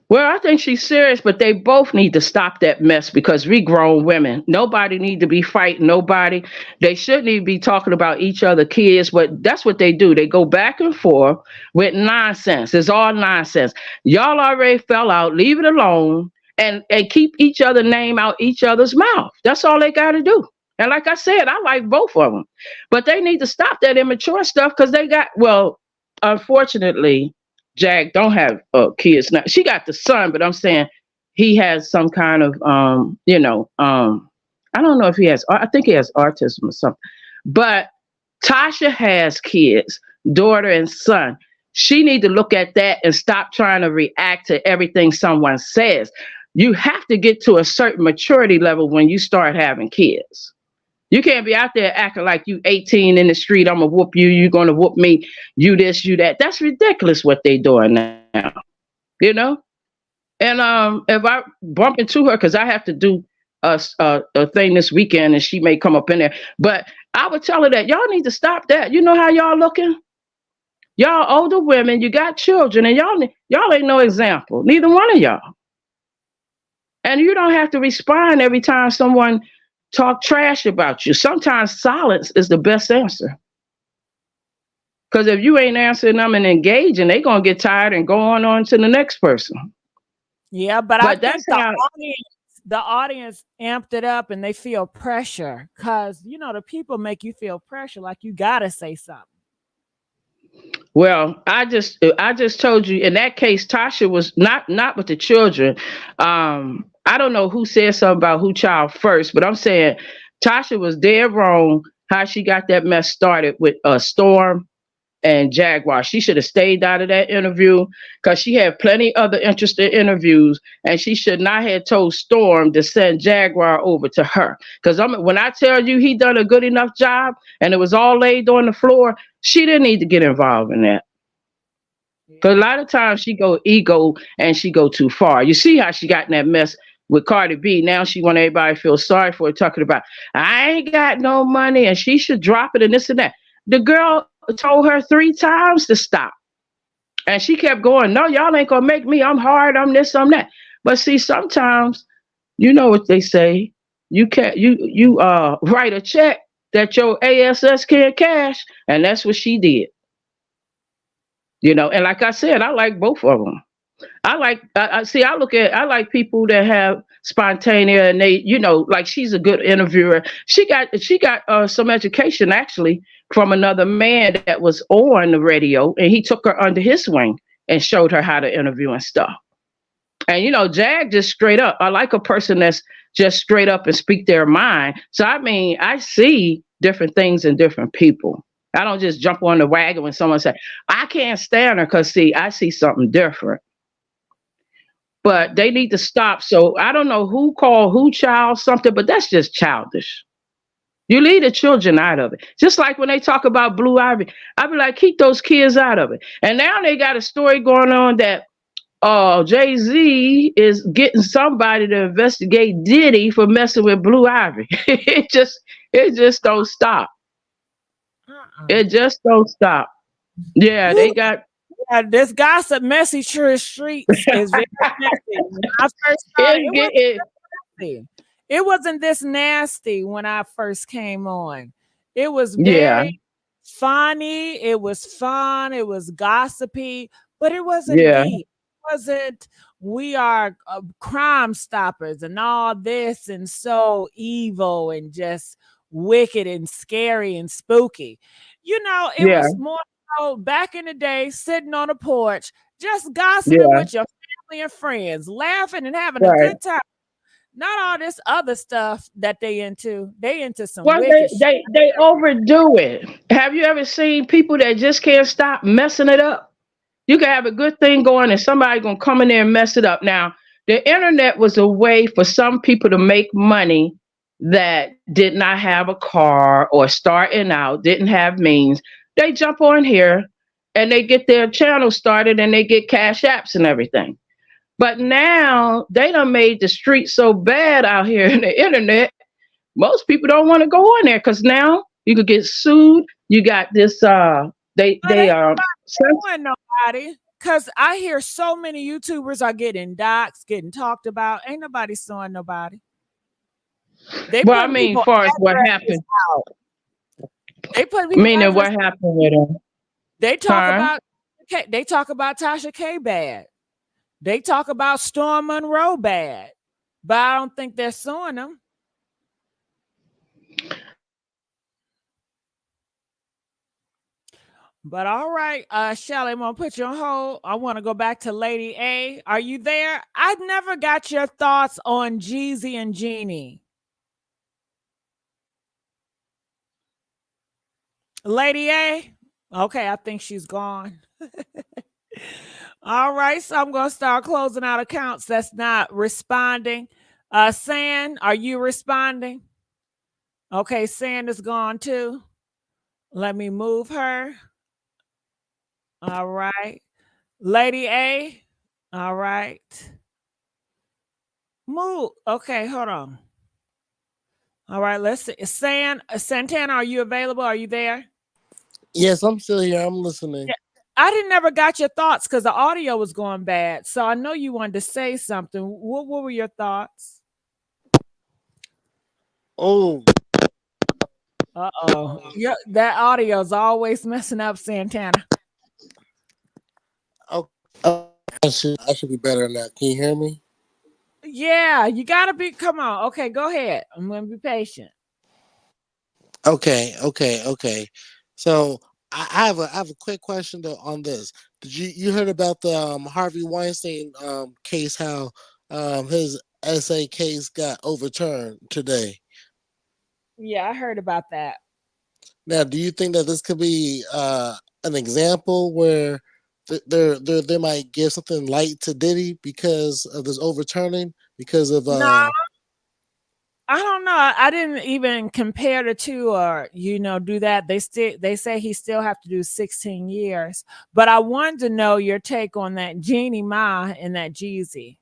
Well, I think she's serious, but they both need to stop that mess because we grown women. Nobody need to be fighting nobody. They shouldn't even be talking about each other kids, but that's what they do. They go back and forth with nonsense. It's all nonsense. Y'all already fell out. Leave it alone and keep each other name out each other's mouth. That's all they got to do. And like I said, I like both of them, but they need to stop that immature stuff because they got, unfortunately, Jag don't have kids now. She got the son, but I'm saying he has some kind of, I don't know if he has, I think he has autism or something. But Tasha has kids, daughter and son. She need to look at that and stop trying to react to everything someone says. You have to get to a certain maturity level when you start having kids. You can't be out there acting like you 18 in the street. I'm going to whoop you. You're going to whoop me. You this, you that. That's ridiculous what they doing now. And if I bump into her, because I have to do a thing this weekend, and she may come up in there, but I would tell her that y'all need to stop that. You know how y'all looking? Y'all older women, you got children, and y'all ain't no example. Neither one of y'all. And you don't have to respond every time someone talk trash about you. Sometimes silence is the best answer. Because if you ain't answering them and engaging, they gonna get tired and go on to the next person. Yeah, but I think that's how the audience amped it up and they feel pressure because the people make you feel pressure, like you gotta say something. Well, I just told you in that case, Tasha was not with the children. I don't know who said something about who child first, but I'm saying Tasha was dead wrong how she got that mess started with Storm and Jaguar. She should have stayed out of that interview because she had plenty other interesting interviews, and she should not have told Storm to send Jaguar over to her. Because when I tell you he done a good enough job and it was all laid on the floor, she didn't need to get involved in that. Because a lot of times she go ego and she go too far. You see how she got in that mess with Cardi B. Now she want everybody to feel sorry for her, talking about, I ain't got no money and she should drop it and this and that. The girl told her 3 times to stop. And she kept going, no, y'all ain't gonna make me. I'm hard, I'm this, I'm that. But see, sometimes, you know what they say, you can't you write a check that your ASS can't cash, and that's what she did. And like I said, I like both of them. I like people that have spontaneous, and they, like she's a good interviewer. She got some education actually from another man that was on the radio, and he took her under his wing and showed her how to interview and stuff. And Jag just straight up. I like a person that's just straight up and speak their mind. So I mean, I see different things in different people. I don't just jump on the wagon when someone says, I can't stand her, because see, I see something different. But they need to stop. So I don't know who called who child something, but that's just childish. You leave the children out of it. Just like when they talk about Blue Ivy, I be like, keep those kids out of it. And now they got a story going on that Jay-Z is getting somebody to investigate Diddy for messing with Blue Ivy. It just don't stop. It just don't stop. Yeah, they got this gossip messy streets is very messy. When I first started, it wasn't this nasty when I first came on. It was very funny. It was fun. It was gossipy, but it wasn't deep. It wasn't, we are crime stoppers and all this and so evil and just wicked and scary and spooky. It was more so back in the day, sitting on a porch, just gossiping with your family and friends, laughing and having a good time. Not all this other stuff that they into. They into some wicked shit. They overdo it. Have you ever seen people that just can't stop messing it up? You can have a good thing going and somebody gonna come in there and mess it up. Now, the internet was a way for some people to make money that did not have a car or starting out, didn't have means. They jump on here and they get their channel started and they get cash apps and everything. But now they done made the street so bad out here in the internet, most people don't want to go on there because now you could get sued. You got this they are suing nobody, because I hear so many YouTubers are getting doxxed, getting talked about. Ain't nobody suing nobody. Well, I mean, as far as what happened. They put meaning what happened with them. They talk about Tasha K bad. They talk about Storm Monroe bad, but I don't think they're suing them. But all right, Shelly, I'm gonna put you on hold. I want to go back to Lady A. Are you there? I never got your thoughts on Jeezy and Jeannie. Lady A? Okay, I think she's gone. All right, so I'm gonna start closing out accounts that's not responding. San, are you responding? Okay, San is gone too. Let me move her. All right. Lady A. All right. Move. Okay, hold on. All right, let's see. Santana, are you available? Are you there? Yes, I'm still here. I'm listening. Yeah. I didn't never got your thoughts because the audio was going bad. So I know you wanted to say something. What were your thoughts? Oh. Uh-oh. Yeah, that audio is always messing up, Santana. Oh, I should be better now. Can you hear me? Yeah, you gotta be. Come on. Okay, go ahead. I'm gonna be patient. Okay. So I have a quick question though on this. Did you heard about the Harvey Weinstein case? How his SA case got overturned today? Yeah, I heard about that. Now, do you think that this could be an example where they might give something light to Diddy because of this overturning? Because of No, I don't know. I didn't even compare the two or do that. They say he still have to do 16 years. But I wanted to know your take on that Jeannie Ma and that Jeezy.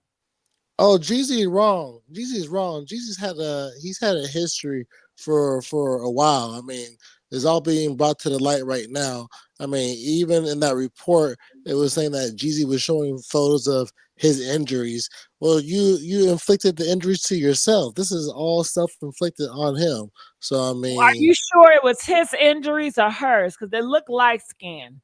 Oh, Jeezy is wrong. Jeezy's wrong. He's had a history for a while. I mean, it's all being brought to the light right now. I mean, even in that report, it was saying that Jeezy was showing photos of his injuries. Well, you inflicted the injuries to yourself. This is all self-inflicted on him. So I Are mean, you sure it was his injuries or hers? Because they look light skinned.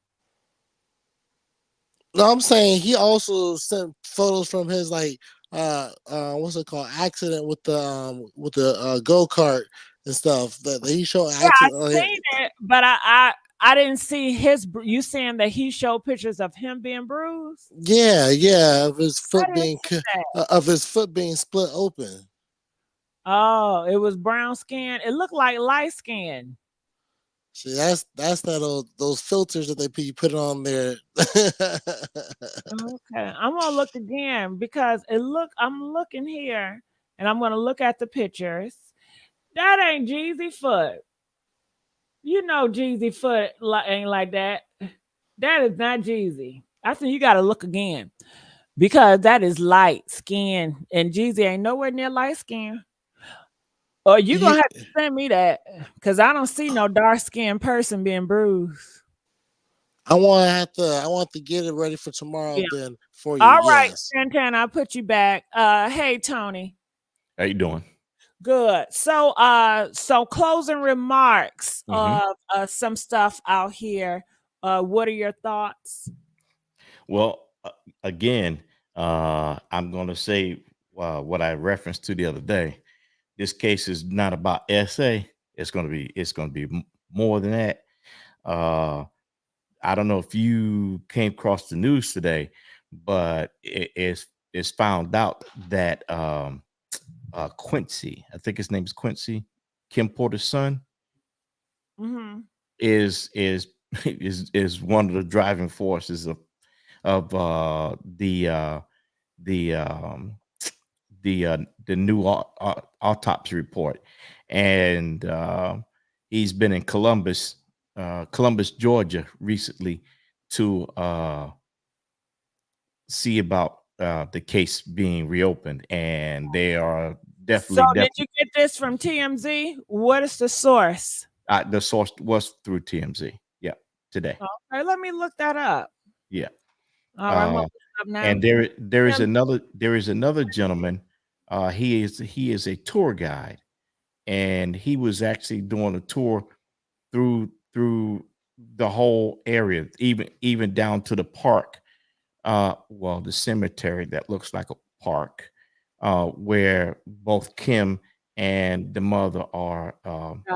no, I'm saying he also sent photos from his what's it called, accident with the go-kart and stuff that he showed Yeah, I accident. seen it, but I didn't see his. You saying that he showed pictures of him being bruised? Yeah, of his I foot didn't see that. being split open. Oh, it was brown skin. It looked like light skin. See, that's those filters that they put on there. Okay, I'm gonna look again because I'm looking here, and I'm gonna look at the pictures. That ain't Jeezy foot. You know Jeezy foot ain't like that. That is not Jeezy. I think you got to look again because that is light skin, and Jeezy ain't nowhere near light skin. Or you gonna have to send me that because I don't see no dark skinned person being bruised. I want to get it ready for tomorrow Yeah. then for you. All right, Yes. Santana, I'll put you back. Hey Tony. How you doing? Good. So closing remarks of some stuff out here. What are your thoughts? Well, again, I'm going to say what I referenced to the other day. This case is not about SA. It's going to be more than that. I don't know if you came across the news today, but it's found out that Quincy, I think his name is Quincy, Kim Porter's son, is one of the driving forces of the new autopsy report, and he's been in Columbus, Georgia, recently to see about the case being reopened, and they are definitely. So did you get this from TMZ? What is the source? The source was through TMZ. Yeah, today. Okay, let me look that up. Yeah. All right, I'm gonna look it up now. And there is another gentleman. He is a tour guide, and he was actually doing a tour through the whole area, even down to the park. Well, the cemetery that looks like a park, where both Kim and the mother are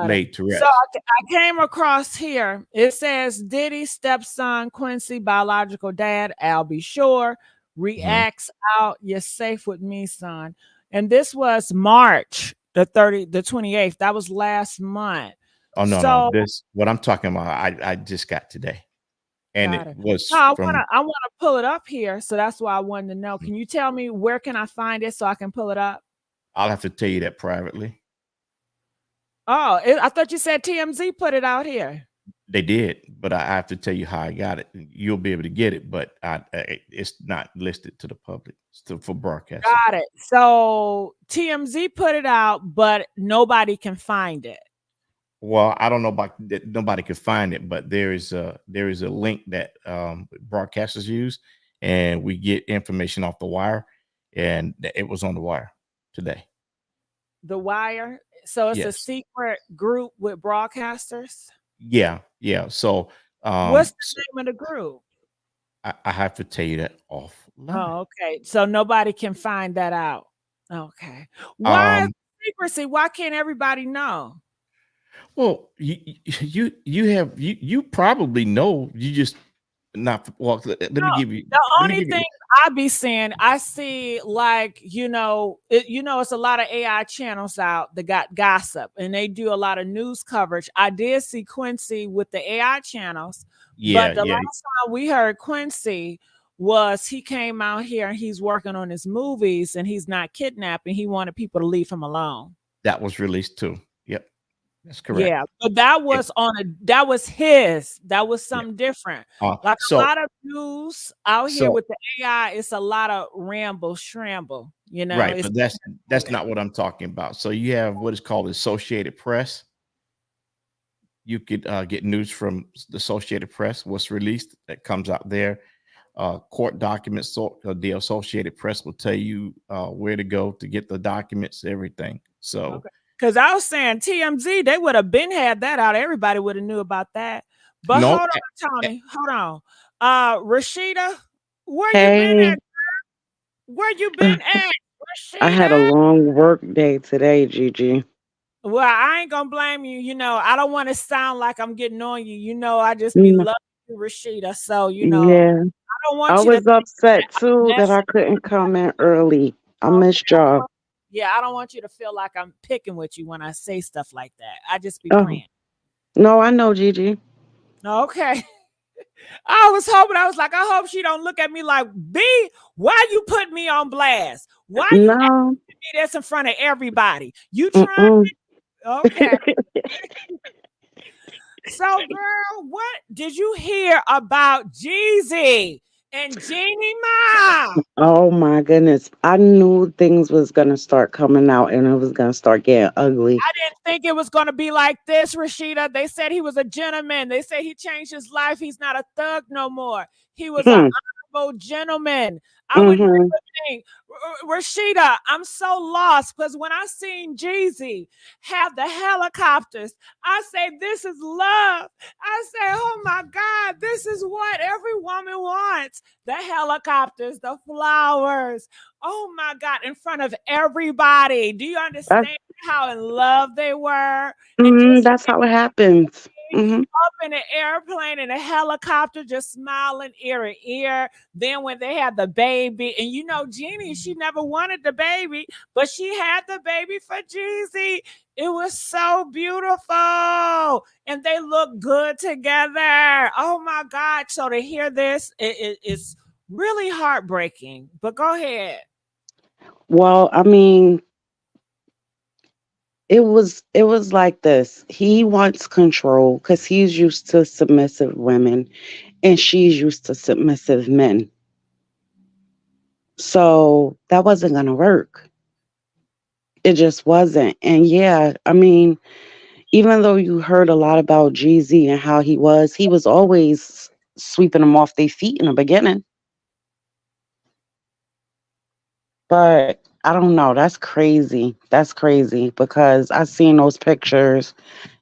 laid to rest. So I came across here. It says Diddy's stepson Quincy, biological dad, I'll be sure, reacts out. You're safe with me, son. And this was March the 28th. That was last month. Oh no, So, this what I'm talking about. I just got today, and got it it. was No, from. I wanna pull it up here. So that's why I wanted to know. Can you tell me where can I find it so I can pull it up? I'll have to tell you that privately. Oh, I thought you said TMZ put it out here. They did, but I have to tell you how I got it. You'll be able to get it, but it's not listed to the public for broadcasting. Got it. So TMZ put it out, but nobody can find it. Well, I don't know about that. Nobody could find it, but there is a link that broadcasters use, and we get information off the wire, and it was on the wire today. The Wire. So it's a Yes. secret group with broadcasters. Yeah. So What's the name of the group? I have to tell you that offline. Oh, okay. So nobody can find that out. Okay. Why is secrecy? Why can't everybody know? Well, you probably know. You just not. Well, let me give you the only thing I be seeing. I see like it's a lot of AI channels out that got gossip, and they do a lot of news coverage. I did see Quincy with the AI channels, but the last time we heard Quincy was he came out here and he's working on his movies and he's not kidnapping. He wanted people to leave him alone. That was released too. Yep. That's correct. Yeah, but that was that was something different. Like a lot of news out here with the AI, it's a lot of ramble shramble, Right, but that's not what I'm talking about. So you have what is called Associated Press. You could get news from the Associated Press, what's released that comes out there. Court documents, so the Associated Press will tell you where to go to get the documents, everything. So because I was saying TMZ, they would have been had that out. Everybody would have knew about that. But hold on, Tony. Hold on. Rashida, where you been at? Where you been at, Rashida? I had a long work day today, Gigi. Well, I ain't gonna blame you. I don't want to sound like I'm getting on you. I just be loving you, Rashida. So, Yeah. I don't want I you was to upset too that I couldn't come in early. I missed y'all. Yeah, I don't want you to feel like I'm picking with you when I say stuff like that. I just be praying. No, I know, Gigi. Okay. I was hoping, I was like, I hope she don't look at me like, B, why you put me on blast? Why you asking me this in front of everybody? You trying to... Okay. So, girl, what did you hear about Jeezy and Jeannie Ma? Oh my goodness. I knew things was gonna start coming out and it was gonna start getting ugly. I didn't think it was gonna be like this, Rashida. They said he was a gentleman. They said he changed his life. He's not a thug no more. He was an honorable gentleman. I would never think, Rashida, I'm so lost because when I seen Jeezy have the helicopters, I say, this is love. I say, oh my God, this is what every woman wants. The helicopters, the flowers. Oh my God, in front of everybody. Do you understand how in love they were? That's how it happens. Up in an airplane and a helicopter, just smiling ear to ear. Then when they had the baby, and Jeannie, she never wanted the baby, but she had the baby for Jeezy. It was so beautiful, and they look good together. Oh my God! So to hear this, it's really heartbreaking. But go ahead. Well, I mean, it was like this. He wants control because he's used to submissive women and she's used to submissive men. So that wasn't going to work. It just wasn't. And yeah, I mean, even though you heard a lot about Jeezy and how he was always sweeping them off their feet in the beginning. But I don't know. That's crazy. That's crazy because I seen those pictures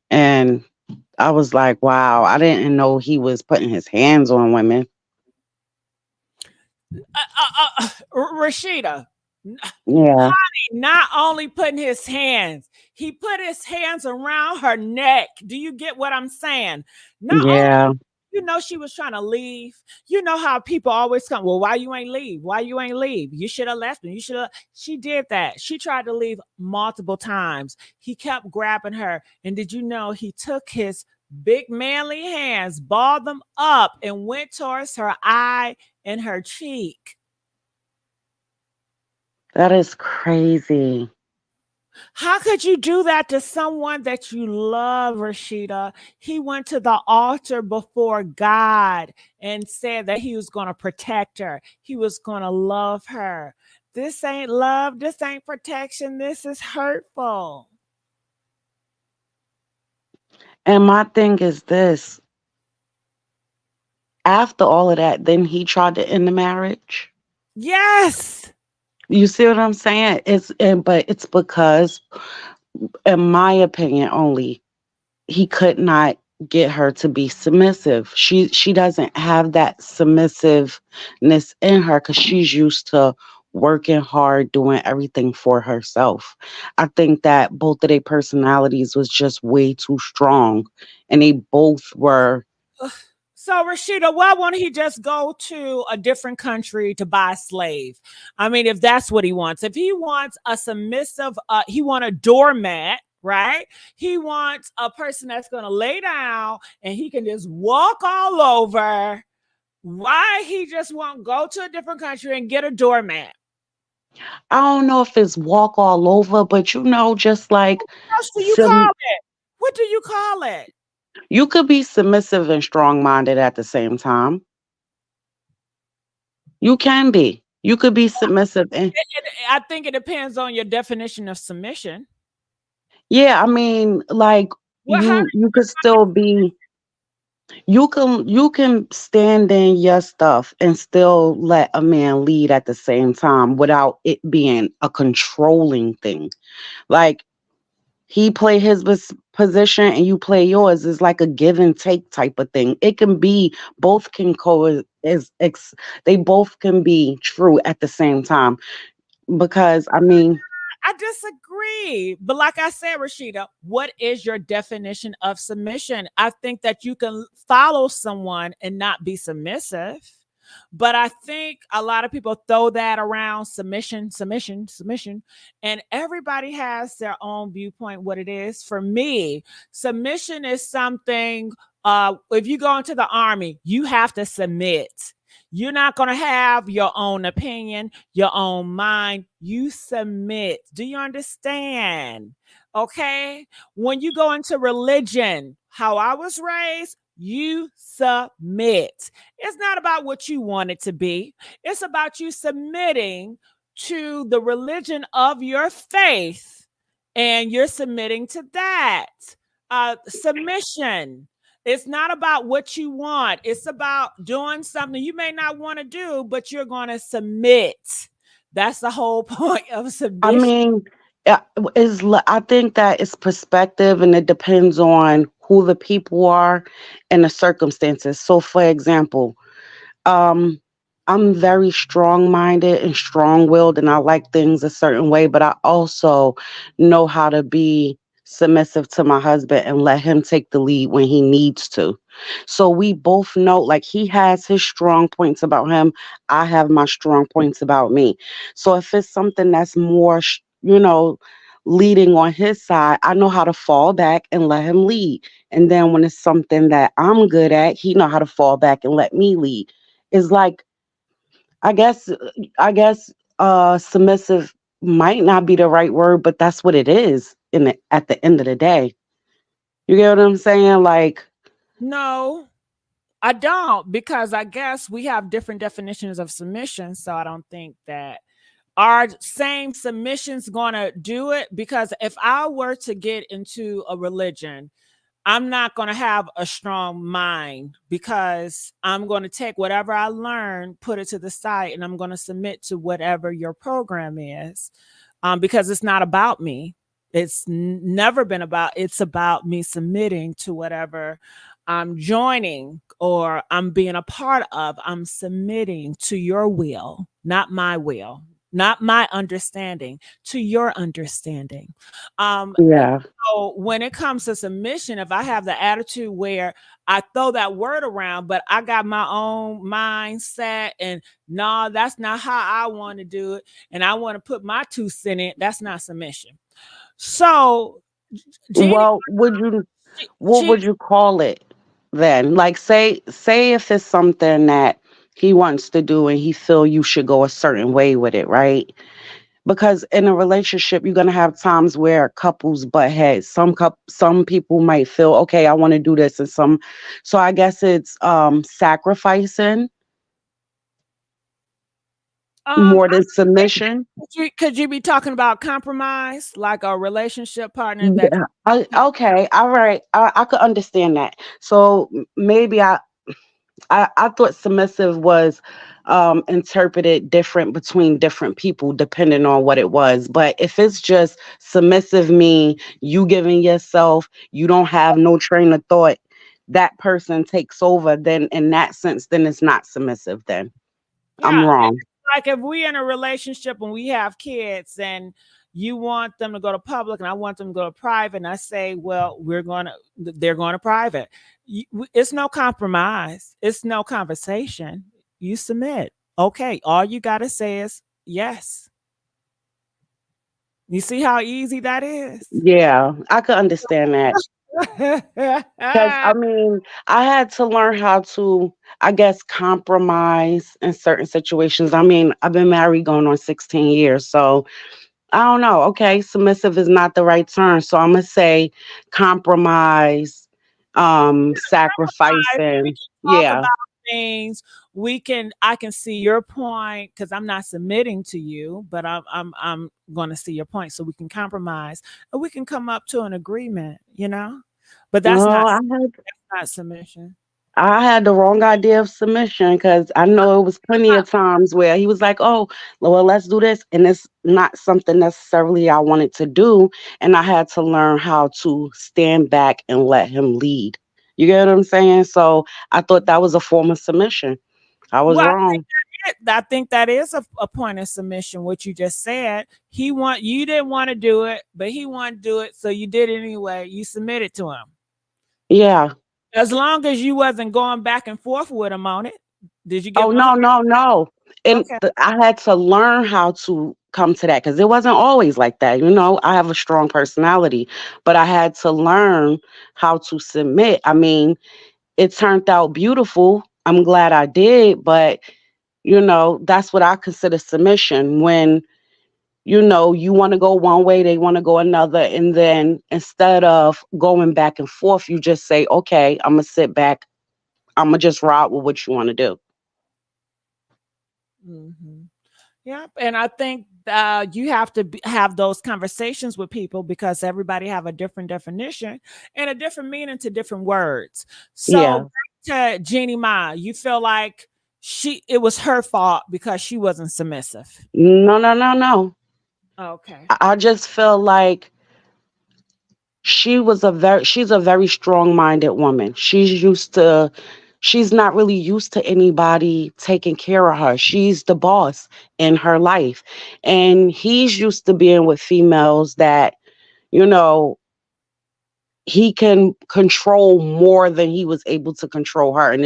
and I was like, wow, I didn't know he was putting his hands on women. Rashida. Yeah. Honey, not only putting his hands, he put his hands around her neck. Do you get what I'm saying? Only, she was trying to leave. You know how people always come, well, why you ain't leave? Why you ain't leave? You should have left him. She did that. She tried to leave multiple times. He kept grabbing her. And did you know he took his big manly hands, balled them up, and went towards her eye and her cheek? That is crazy. How could you do that to someone that you love, Rashida? He went to the altar before God and said that he was going to protect her. He was going to love her. This ain't love. This ain't protection. This is hurtful. And my thing is this. After all of that, then he tried to end the marriage. Yes. You see what I'm saying? But it's because, in my opinion only, he could not get her to be submissive. She doesn't have that submissiveness in her because she's used to working hard, doing everything for herself. I think that both of their personalities was just way too strong, and they both were. So, Rashida, why won't he just go to a different country to buy a slave? I mean, if that's what he wants. If he wants a submissive, he wants a doormat, right? He wants a person that's going to lay down and he can just walk all over. Why he just won't go to a different country and get a doormat? I don't know if it's walk all over, but just like What else do you call it? What do you call it? you could be submissive and strong-minded at the same time. You can be. You could be submissive and I think it depends on your definition of submission. yeah, I mean, like you could still be. You can stand in your stuff and still let a man lead at the same time without it being a controlling thing. Like he play his position and you play yours. Is like a give and take type of thing. It can be both can they both can be true at the same time. Because I mean, I disagree. But like I said, Rashida, what is your definition of submission? I think that you can follow someone and not be submissive. But I think a lot of people throw that around submission, and everybody has their own viewpoint what it is. For me, submission is something, if you go into the army, you have to submit. You're not going to have your own opinion, your own mind. You submit. Do you understand? Okay. When you go into religion, how I was raised, you submit. It's not about what you want it to be. It's about you submitting to the religion of your faith, and you're submitting to that. Submission. It's not about what you want. It's about doing something you may not want to do, but you're going to submit. That's the whole point of submission. I mean, I think that it's perspective and it depends on who the people are and the circumstances. So, for example, I'm very strong-minded and strong-willed, and I like things a certain way, but I also know how to be submissive to my husband and let him take the lead when he needs to. So we both know, like, he has his strong points about him. I have my strong points about me. So if it's something that's more, leading on his side, I know how to fall back and let him lead. And then when it's something that I'm good at, he know how to fall back and let me lead. It's like, I guess submissive might not be the right word, but that's what it is at the end of the day. You get what I'm saying? Like, no, I don't, because I guess we have different definitions of submission. So I don't think that our same submission's gonna do it, because if I were to get into a religion, I'm not going to have a strong mind, because I'm going to take whatever I learn, put it to the side, and I'm going to submit to whatever your program is, because it's not about me. It's never been about, it's about me submitting to whatever I'm joining or I'm being a part of. I'm submitting to your will, not my will, not my understanding, to your understanding. yeah. So when it comes to submission, if I have the attitude where I throw that word around, but I got my own mindset and no, that's not how I want to do it, and I want to put my 2 cents in it, that's not submission. So, Jeannie, well, what would you call it then? Like, say if it's something that he wants to do and he feel you should go a certain way with it, right? because in a relationship you're going to have times where couples butt heads. Some people might feel, okay, I want to do this, and so I guess it's sacrificing more than submission. Could you be talking about compromise, like a relationship partner that? Yeah. Okay, all right, I could understand that. So maybe I thought submissive was interpreted different between different people depending on what it was. But if it's just submissive mean you giving yourself, you don't have no train of thought, that person takes over, then in that sense, then it's not submissive. Then I'm wrong. Like if we in a relationship and we have kids and you want them to go to public and I want them to go to private, and I say, well, they're going to private. It's no compromise. It's no conversation. You submit. Okay. All you got to say is yes. You see how easy that is? Yeah, I could understand that. Because I mean, I had to learn how to, I guess, compromise in certain situations. I mean, I've been married going on 16 years, so I don't know. Okay, submissive is not the right term, so I'm gonna say compromise, sacrificing. Yeah. About things I can see your point because I'm not submitting to you, but I'm going to see your point, so we can compromise and we can come up to an agreement, but that's not submission. I had the wrong idea of submission because I know it was plenty of times where he was like, oh, well, let's do this. And it's not something necessarily I wanted to do. And I had to learn how to stand back and let him lead. You get what I'm saying? So I thought that was a form of submission. I was wrong. I think that is a point of submission, what you just said. You didn't want to do it, but he wanted to do it. So you did it anyway. You submitted to him. Yeah. As long as you wasn't going back and forth with him on it. Did you get? Oh, no. And I had to learn how to come to that because it wasn't always like that. I have a strong personality, but I had to learn how to submit. I mean, it turned out beautiful. I'm glad I did, but that's what I consider submission when you want to go one way, they want to go another. And then instead of going back and forth, you just say, okay, I'm going to sit back. I'm going to just ride with what you want to do. Mm-hmm. Yeah. And I think you have to have those conversations with people because everybody have a different definition and a different meaning to different words. So back to Jeannie Ma, you feel like it was her fault because she wasn't submissive? No. Okay. I just feel like she's a very strong-minded woman. She's not really used to anybody taking care of her. She's the boss in her life. And he's used to being with females that, he can control more than he was able to control her. And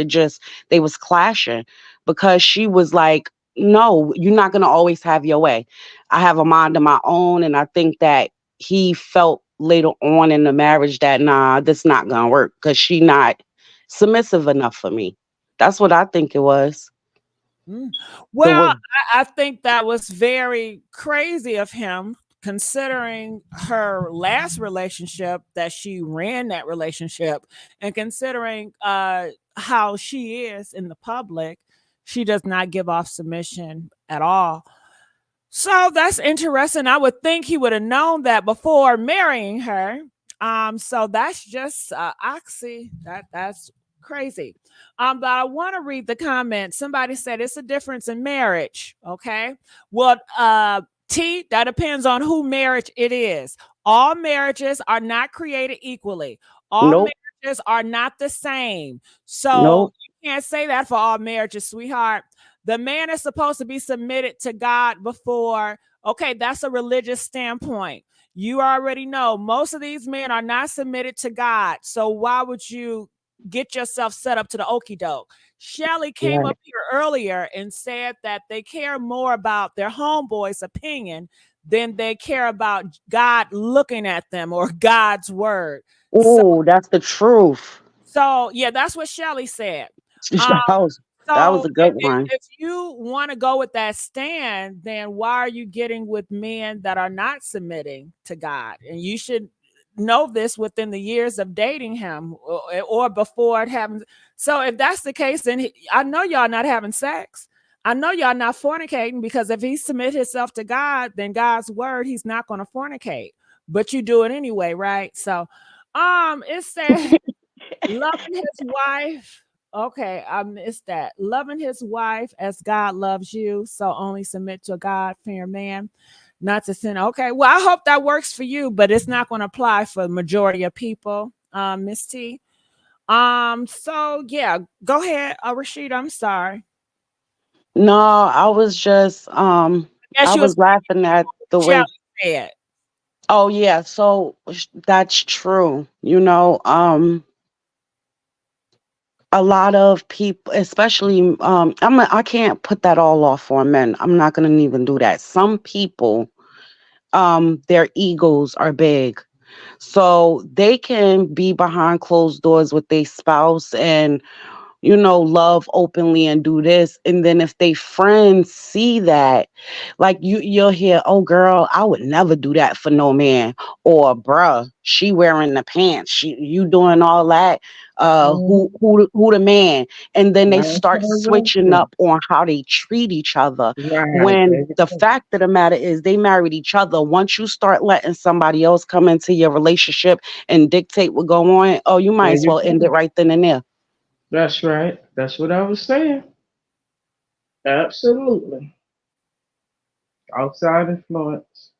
they was clashing because she was like, no, you're not going to always have your way. I have a mind of my own. And I think that he felt later on in the marriage that, nah, this not going to work because she not submissive enough for me. That's what I think it was. Well, I think that was very crazy of him, considering her last relationship, that she ran that relationship, and considering how she is in the public, she does not give off submission at all. So that's interesting. I would think he would have known that before marrying her. So that's just oxy. That's crazy. But I want to read the comment. Somebody said it's a difference in marriage. Okay. Well, that depends on who marriage it is. All marriages are not created equally. All marriages are not the same. So you can't say that for all marriages, sweetheart. The man is supposed to be submitted to God before. Okay, that's a religious standpoint. You already know most of these men are not submitted to God. So why would you get yourself set up to the okie doke? Shelly came up here earlier and said that they care more about their homeboy's opinion than they care about God looking at them or God's word. Oh, that's the truth. So yeah, that's what Shelly said. That was So a good one. if you want to go with that stand, then why are you getting with men that are not submitting to God? And you should know this within the years of dating him or before it happens. So if that's the case, then I know y'all not having sex. I know y'all not fornicating, because if he submit himself to God, then God's word, he's not going to fornicate. But you do it anyway, right? So it says loving his wife. Okay, I missed that. Loving his wife as God loves you. So only submit to a God-fearing man, not to sin. Okay, well, I hope that works for you, but it's not going to apply for the majority of people, Miss T. So yeah, go ahead, Rashida. I'm sorry. No, I was just I was laughing at the way. Said. Oh yeah, so that's true. A lot of people, especially I can't put that all off on men. I'm not gonna even do that. Some people, their egos are big. So they can be behind closed doors with their spouse and love openly and do this. And then if they friends see that, like you'll hear, oh girl, I would never do that for no man. Or bruh, she wearing the pants. You doing all that. Who the man? And then they start switching up on how they treat each other. When the fact of the matter is they married each other. Once you start letting somebody else come into your relationship and dictate what go on, oh, you might as well end it right then and there. That's right. That's what I was saying. Absolutely. Outside influence.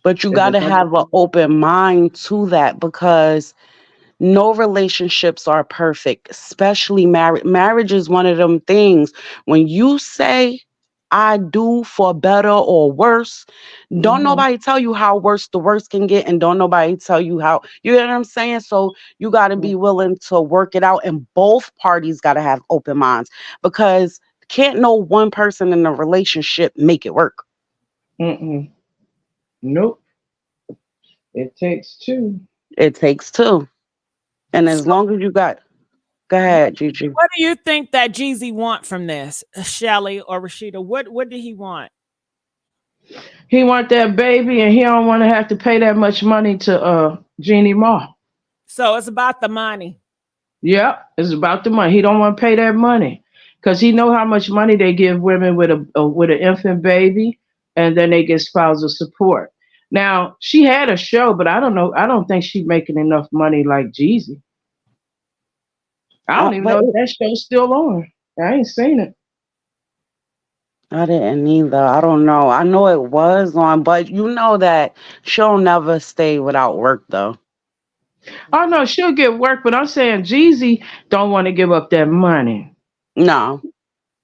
But you got to have an open mind to that, because no relationships are perfect, especially marriage. Marriage is one of them things. When you say, I do for better or worse, don't nobody tell you how worse the worst can get, and don't nobody tell you how, you know what I'm saying? So you got to be willing to work it out, and both parties got to have open minds, because can't no one person in a relationship make it work. Nope. It takes two. It takes two. And as long as you got, go ahead, Gigi. What do you think that Jeezy want from this, Shelly or Rashida? What did he want? He want that baby, and he don't want to have to pay that much money to Jeannie Ma. So it's about the money. Yeah, it's about the money. He don't want to pay that money because he know how much money they give women with an infant baby, and then they get spousal support. Now she had a show, but I don't know. I don't think she's making enough money like Jeezy. I don't even know if that show's still on. I ain't seen it. I didn't either. I don't know. I know it was on, but you know that she'll never stay without work, though. Oh no, she'll get work, but I'm saying Jeezy don't want to give up that money. No.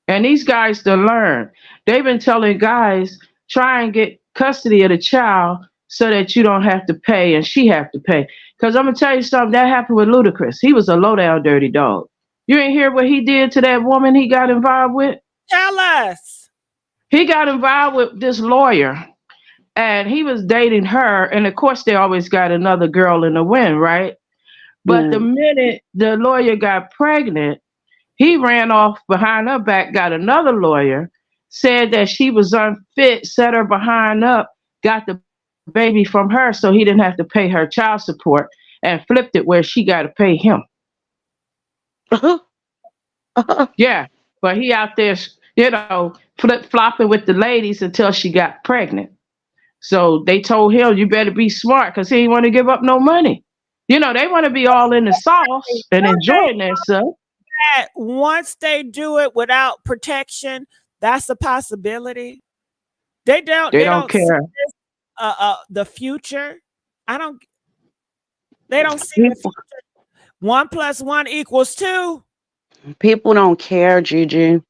And these guys to learn. They've been telling guys, try and get custody of the child so that you don't have to pay and she have to pay. Because I'm gonna tell you something, that happened with Ludacris. He was a low down dirty dog. You ain't hear what he did to that woman he got involved with? Tell us. He got involved with this lawyer, and he was dating her, and of course they always got another girl in the wind, right? But the minute the lawyer got pregnant, he ran off behind her back, got another lawyer, said that she was unfit, set her behind up, got the baby from her so he didn't have to pay her child support, and flipped it where she got to pay him. Yeah, but he out there, flip-flopping with the ladies until she got pregnant. So they told him, you better be smart, because he ain't want to give up no money. They want to be all in the sauce and enjoying themselves. Once they do it without protection, that's a possibility. They don't care. The future. They don't see the future. 1 + 1 = 2. People don't care, Gigi.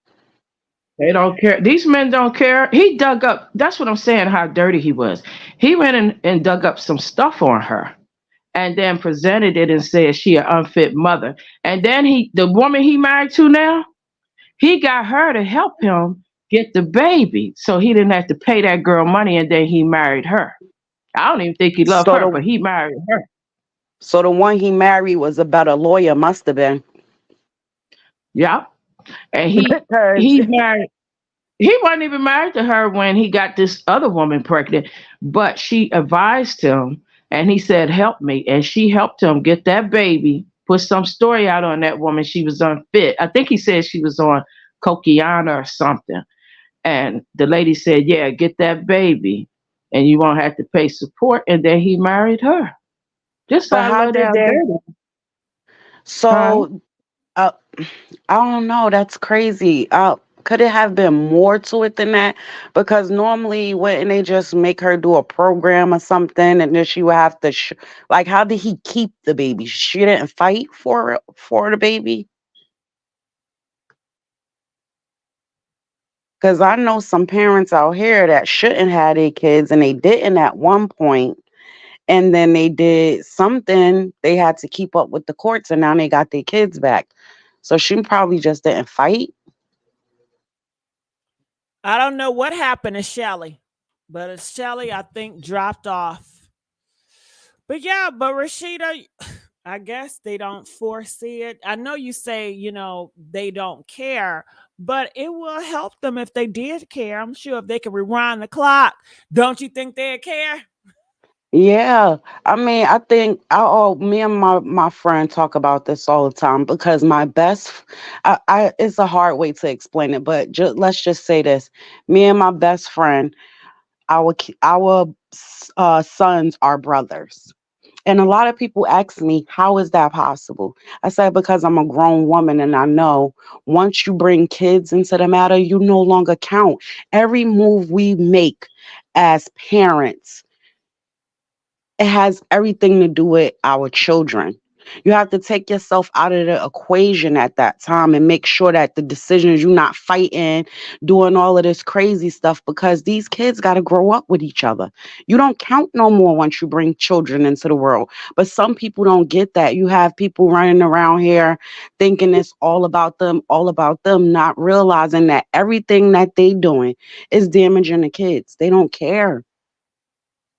They don't care. These men don't care. He dug up, that's what I'm saying, how dirty he was. He went and dug up some stuff on her and then presented it and said she an unfit mother. And then the woman he married to now, he got her to help him get the baby so he didn't have to pay that girl money, and then he married her. I don't even think he loved her, but he married her. So the one he married was a better lawyer, must have been. Yeah. And he married. He wasn't even married to her when he got this other woman pregnant, but she advised him and he said, help me. And she helped him get that baby, put some story out on that woman. She was unfit. I think he said she was on Coquiana or something. And the lady said, yeah, get that baby and you won't have to pay support. And then he married her. Just But how how low did down they? dirty. So, I don't know. That's crazy. Could it have been more to it than that? Because normally, wouldn't they just make her do a program or something, and then she would have to, like, how did he keep the baby? She didn't fight for the baby. Because I know some parents out here that shouldn't have their kids, and they didn't at one point, and then they did something. They had to keep up with the courts, and now they got their kids back. So she probably just didn't fight. I don't know what happened to Shelly, but Shelly, I think, dropped off. But yeah, but Rashida, I guess they don't foresee it. I know you say, they don't care, but it will help them if they did care. I'm sure if they could rewind the clock, don't you think they'd care? Yeah, I mean, I think me and my friend talk about this all the time because it's a hard way to explain it, but let's just say this: me and my best friend, our sons are brothers. And a lot of people ask me, how is that possible? I said, because I'm a grown woman and I know once you bring kids into the matter, you no longer count. Every move we make as parents, it has everything to do with our children. You have to take yourself out of the equation at that time and make sure that the decisions you're not fighting, doing all of this crazy stuff, because these kids got to grow up with each other. You don't count no more once you bring children into the world. But some people don't get that. You have people running around here thinking it's all about them, not realizing that everything that they doing is damaging the kids. They don't care.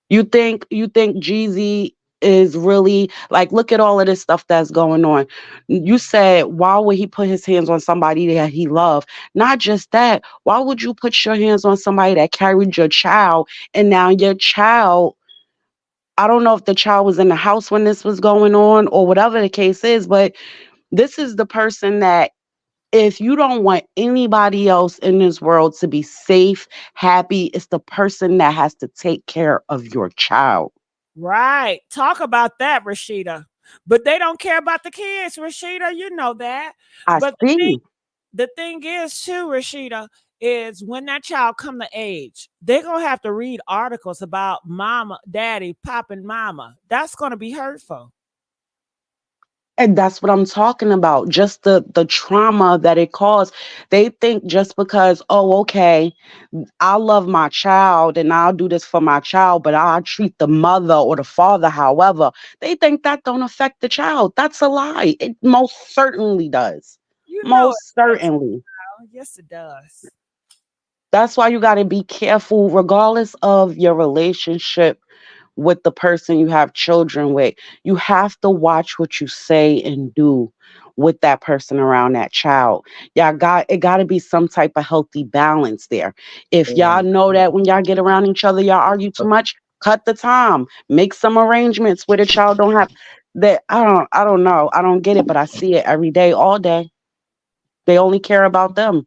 You think Jeezy is really like, look at all of this stuff that's going on. You said, why would he put his hands on somebody that he loved? Not just that. Why would you put your hands on somebody that carried your child, and now your child, I don't know if the child was in the house when this was going on or whatever the case is, but this is the person that, if you don't want anybody else in this world to be safe, happy, it's the person that has to take care of your child. Right. Talk about that, Rashida. But they don't care about the kids, Rashida. You know that. But the thing is, too, Rashida, is when that child come to age, they're going to have to read articles about mama, daddy, pop, and mama. That's going to be hurtful. And that's what I'm talking about. Just the trauma that it caused. They think just because, oh, okay, I love my child and I'll do this for my child, but I'll treat the mother or the father however. They think that don't affect the child. That's a lie. It most certainly does. Most certainly. Yes, it does. That's why you got to be careful, regardless of your relationship with the person you have children with. You have to watch what you say and do with that person around that child. It got to be some type of healthy balance there. If y'all know that when y'all get around each other, y'all argue too much, cut the time. Make some arrangements where the child don't have that. I don't know. I don't get it, but I see it every day, all day. They only care about them.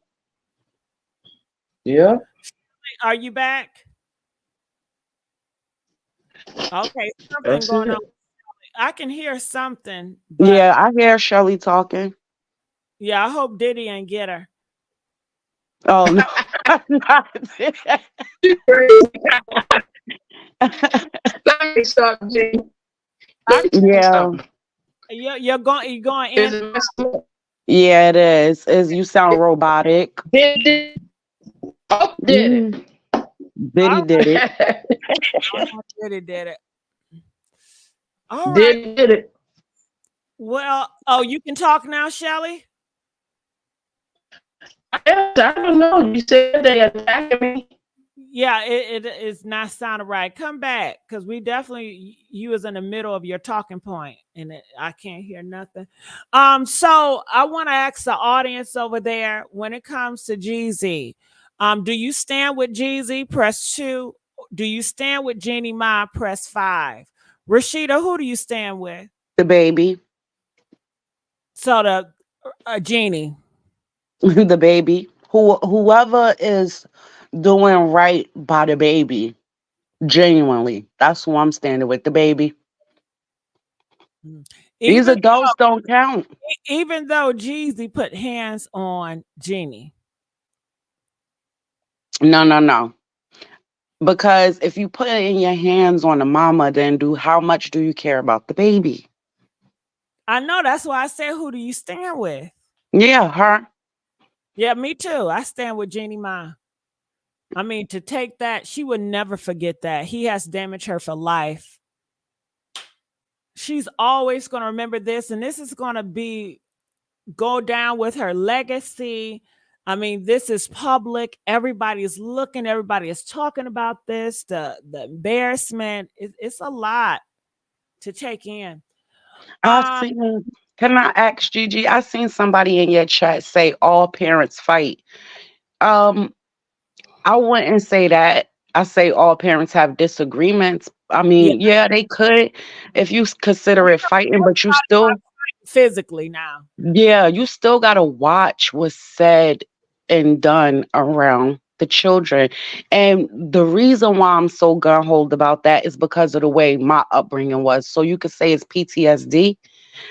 Yeah. Are you back? Okay, something going on. I can hear something. But yeah, I hear Shirley talking. Yeah, I hope Diddy ain't get her. Oh no. Let me stop, G. Yeah. You're going in. Yeah, it is. You sound robotic. Did it. Diddy did it. Diddy did it. All right. Diddy did it. Well, you can talk now, Shelly? I don't know. You said they attacked me. Yeah, it is not sounding right. Come back, because we definitely, you was in the middle of your talking point, and I can't hear nothing. So I want to ask the audience over there, when it comes to Jeezy, do you stand with Jeezy? Press 2. Do you stand with Jeannie Ma? Press 5. Rashida, who do you stand with? The baby. So the Jeannie. The baby. Whoever is doing right by the baby, genuinely, that's who I'm standing with. The baby. These adults don't count. Even though Jeezy put hands on Jeannie. No. Because if you put it in your hands on the mama, then how much do you care about the baby? I know, that's why I said, who do you stand with? Yeah, her. Yeah, me too. I stand with Jeannie Ma. I mean, to take that, she would never forget that. He has damaged her for life. She's always going to remember this, and this is going to go down with her legacy. I mean, this is public. Everybody is looking. Everybody is talking about this. The embarrassment. It's a lot to take in. Can I ask Gigi? I seen somebody in your chat say all parents fight. I wouldn't say that. I say all parents have disagreements. I mean, yeah, they could if you consider it fighting, but you still physically now. Yeah, you still gotta watch what's said and done around the children. And the reason why I'm so gun-ho about that is because of the way my upbringing was. So you could say it's PTSD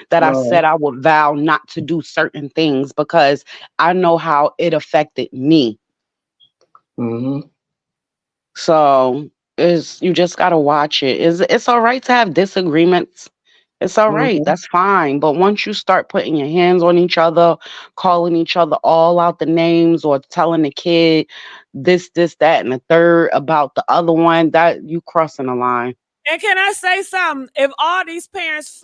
that I said I would vow not to do certain things because I know how it affected me. So you just gotta watch it. It's all right to have disagreements. It's all right. That's fine. But once you start putting your hands on each other, calling each other all out the names, or telling the kid this, that, and the third about the other one, that you crossing the line. And can I say something? If all these parents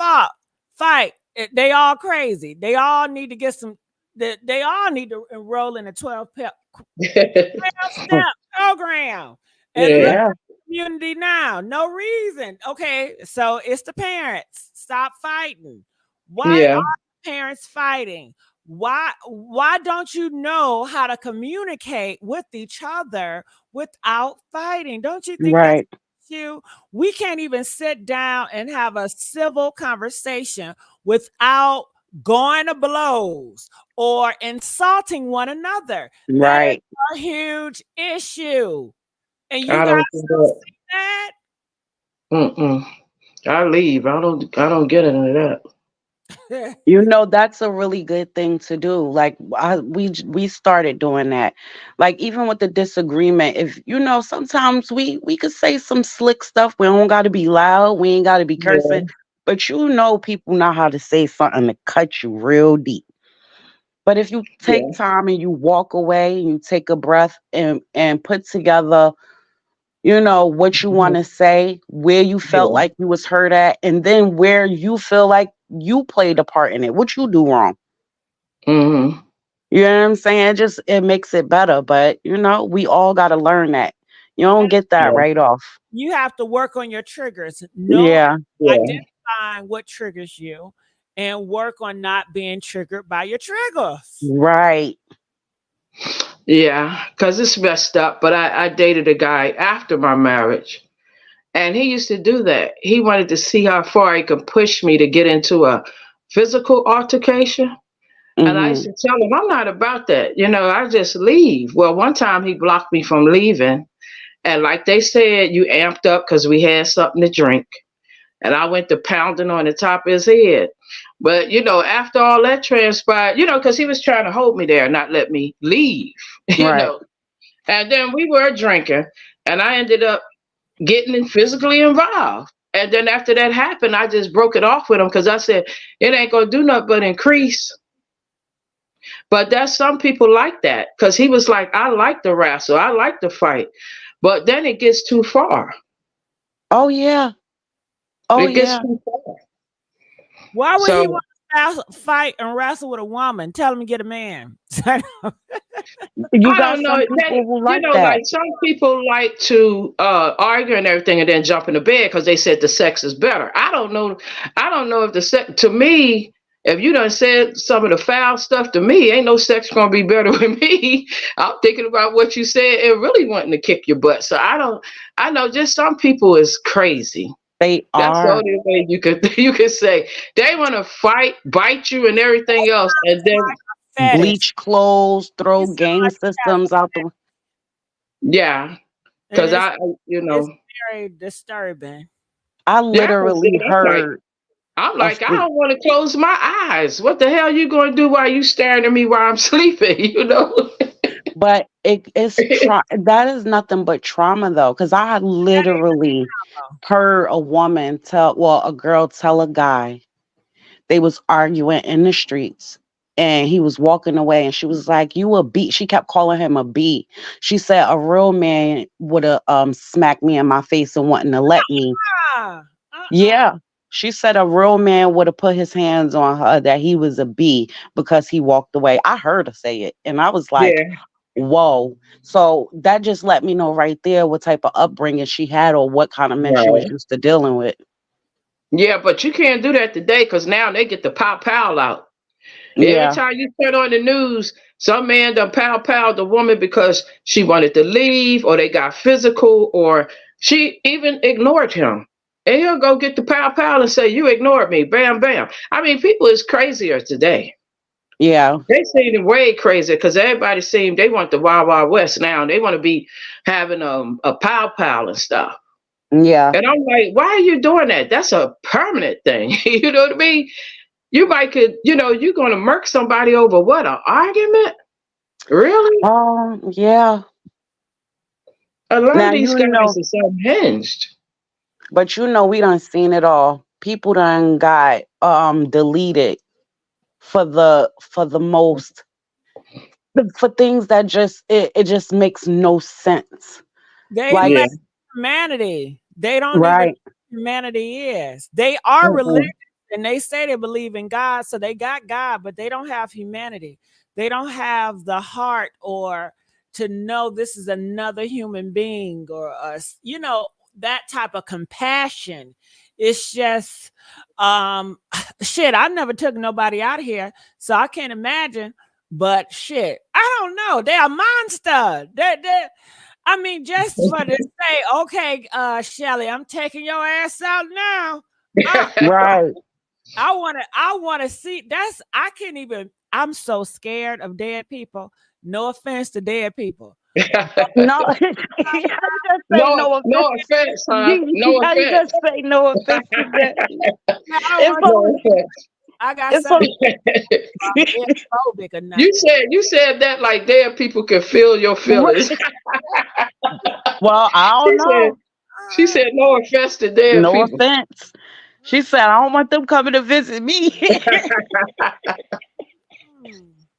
fight, they all crazy. They all need to get some. They all need to enroll in a 12-step program and look at the community now. No reason. Okay, so it's the parents. Stop fighting. Why are the parents fighting? Why don't you know how to communicate with each other without fighting? Don't you think that's you? We can't even sit down and have a civil conversation without going to blows or insulting one another. That is a huge issue. And you guys don't see that? I leave. I don't get into that. You know, that's a really good thing to do. Like we started doing that. Like even with the disagreement, if you know, sometimes we could say some slick stuff. We don't got to be loud. We ain't got to be cursing. But you know, people know how to say something to cut you real deep. But if you take time and you walk away, you take a breath and put together, you know, what you want to say, where you felt like you was hurt at, and then where you feel like you played a part in it, what you do wrong. You know what I'm saying? It makes it better. But you know, we all got to learn that. You don't get that right off. You have to work on your triggers. Identifying what triggers you and work on not being triggered by your triggers. Right. Yeah, because it's messed up. But I dated a guy after my marriage, and he used to do that. He wanted to see how far he could push me to get into a physical altercation. And I used to tell him, I'm not about that. You know, I just leave. Well, one time he blocked me from leaving. And like they said, you amped up because we had something to drink. And I went to pounding on the top of his head. But, you know, after all that transpired, you know, because he was trying to hold me there, not let me leave, you know. And then we were drinking, and I ended up getting physically involved. And then after that happened, I just broke it off with him because I said, it ain't going to do nothing but increase. But that's some people like that because he was like, I like the wrestle. I like the fight. But then it gets too far. Oh, yeah. It gets too far. Why would he want to fight and wrestle with a woman? Tell him to get a man. You I got don't know. some people who You like know, that. like some people like to argue and everything, and then jump into bed because they said the sex is better. I don't know. I don't know if the sex. To me, if you done said some of the foul stuff to me, ain't no sex gonna be better with me. I'm thinking about what you said and really wanting to kick your butt. So I don't. I know just some people is crazy. They That's the are. only way you could say they want to fight, bite you, and everything else, and then Bleach clothes, throw It's game systems out the. yeah, and because you know. it's very disturbing. I Yeah, I can see literally it. heard. I'm a like, I st- don't want to close my eyes. What the hell you going to do while you staring at me while I'm sleeping? You know? But that is nothing but trauma though, because I had literally heard a girl tell a guy they was arguing in the streets and he was walking away and she was like, "You a B." She kept calling him a B. She said a real man would have smacked me in my face and wanting to let me. Yeah. She said a real man would have put his hands on her, that he was a B because he walked away. I heard her say it. And I was like, Yeah. whoa. So that just let me know right there what type of upbringing she had or what kind of men she was Right. used to dealing with. Yeah, but you can't do that today because now they get the pow out. Every Yeah. time you turn on the news, some man done pow the woman because she wanted to leave or they got physical or she even ignored him. And he'll go get the pow and say, "You ignored me." Bam, bam. I mean, people is crazier today. Yeah. They seem way crazier because everybody seem they want the Wild Wild West now. They want to be having a pow and stuff. Yeah. And I'm like, why are you doing that? That's a permanent thing. You know what I mean? You might you're gonna murk somebody over what, an argument? Really? Yeah. A lot Now of these you guys know, is unhinged. but we done seen it all. People done got deleted for the most for things that it just makes no sense. They Like lack humanity. They don't even know right. what humanity is. They are religious Mm-mm. and they say they believe in God, so they got God, but they don't have humanity. They don't have the heart or to know this is another human being or us, that type of compassion. It's just shit. I never took nobody out here, so I can't imagine. But shit, I don't know. They are monster. I mean, just for to say, okay, Shelly, I'm taking your ass out now. Right. I want to see. I can't even. I'm so scared of dead people. No offense to dead people. No, I just say no No offense. offense, huh? No I offense. just say no offense to that. No offense. I got It's something phobic or nothing. You said that like dead people can feel your feelings. Well, I don't know. She said no offense to dead No people. offense. She said, I don't want them coming to visit me.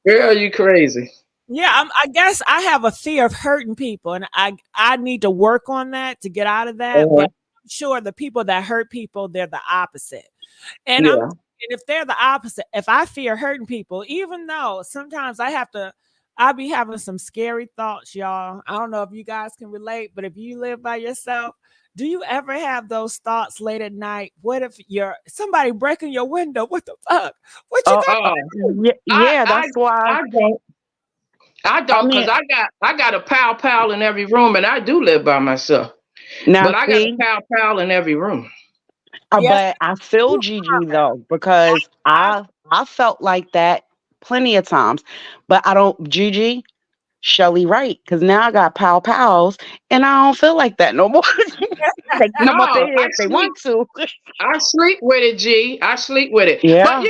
Girl, you crazy. Yeah, I guess I have a fear of hurting people, and I need to work on that to get out of that. But I'm sure the people that hurt people, they're the opposite. And Yeah. and if they're the opposite, if I fear hurting people, even though sometimes I be having some scary thoughts, y'all. I don't know if you guys can relate, but if you live by yourself, do you ever have those thoughts late at night? What if somebody breaking your window? What the fuck? What you gonna do? Yeah, that's why. I don't because I got a pal in every room, and I do live by myself. Now, But I got a pal in every room. But I feel Gigi though, because I felt like that plenty of times. But I don't Gigi, Shelly Wright, because now I got pals, and I don't feel like that no more. They can come up in here if they want to. I sleep with it, G. I sleep with it. Yeah. But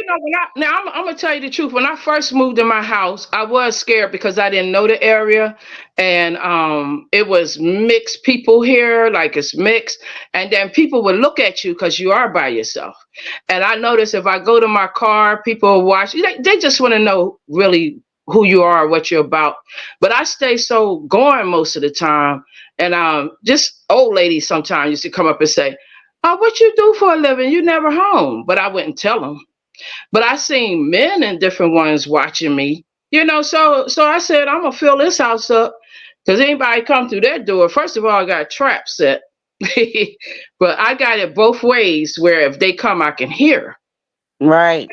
I'm gonna tell you the truth. When I first moved in my house, I was scared because I didn't know the area, and it was mixed people here, like it's mixed, and then people would look at you because you are by yourself. And I notice if I go to my car, people will watch. They just want to know really who you are, what you're about. But I stay so gone most of the time, and just old ladies sometimes used to come up and say, "Oh, what you do for a living? You never home." But I wouldn't tell them. But I seen men and different ones watching me, You know, so I said I'm gonna fill this house up because anybody come through that door. First of all, I got a trap set, but I got it both ways where if they come, I can hear. Right.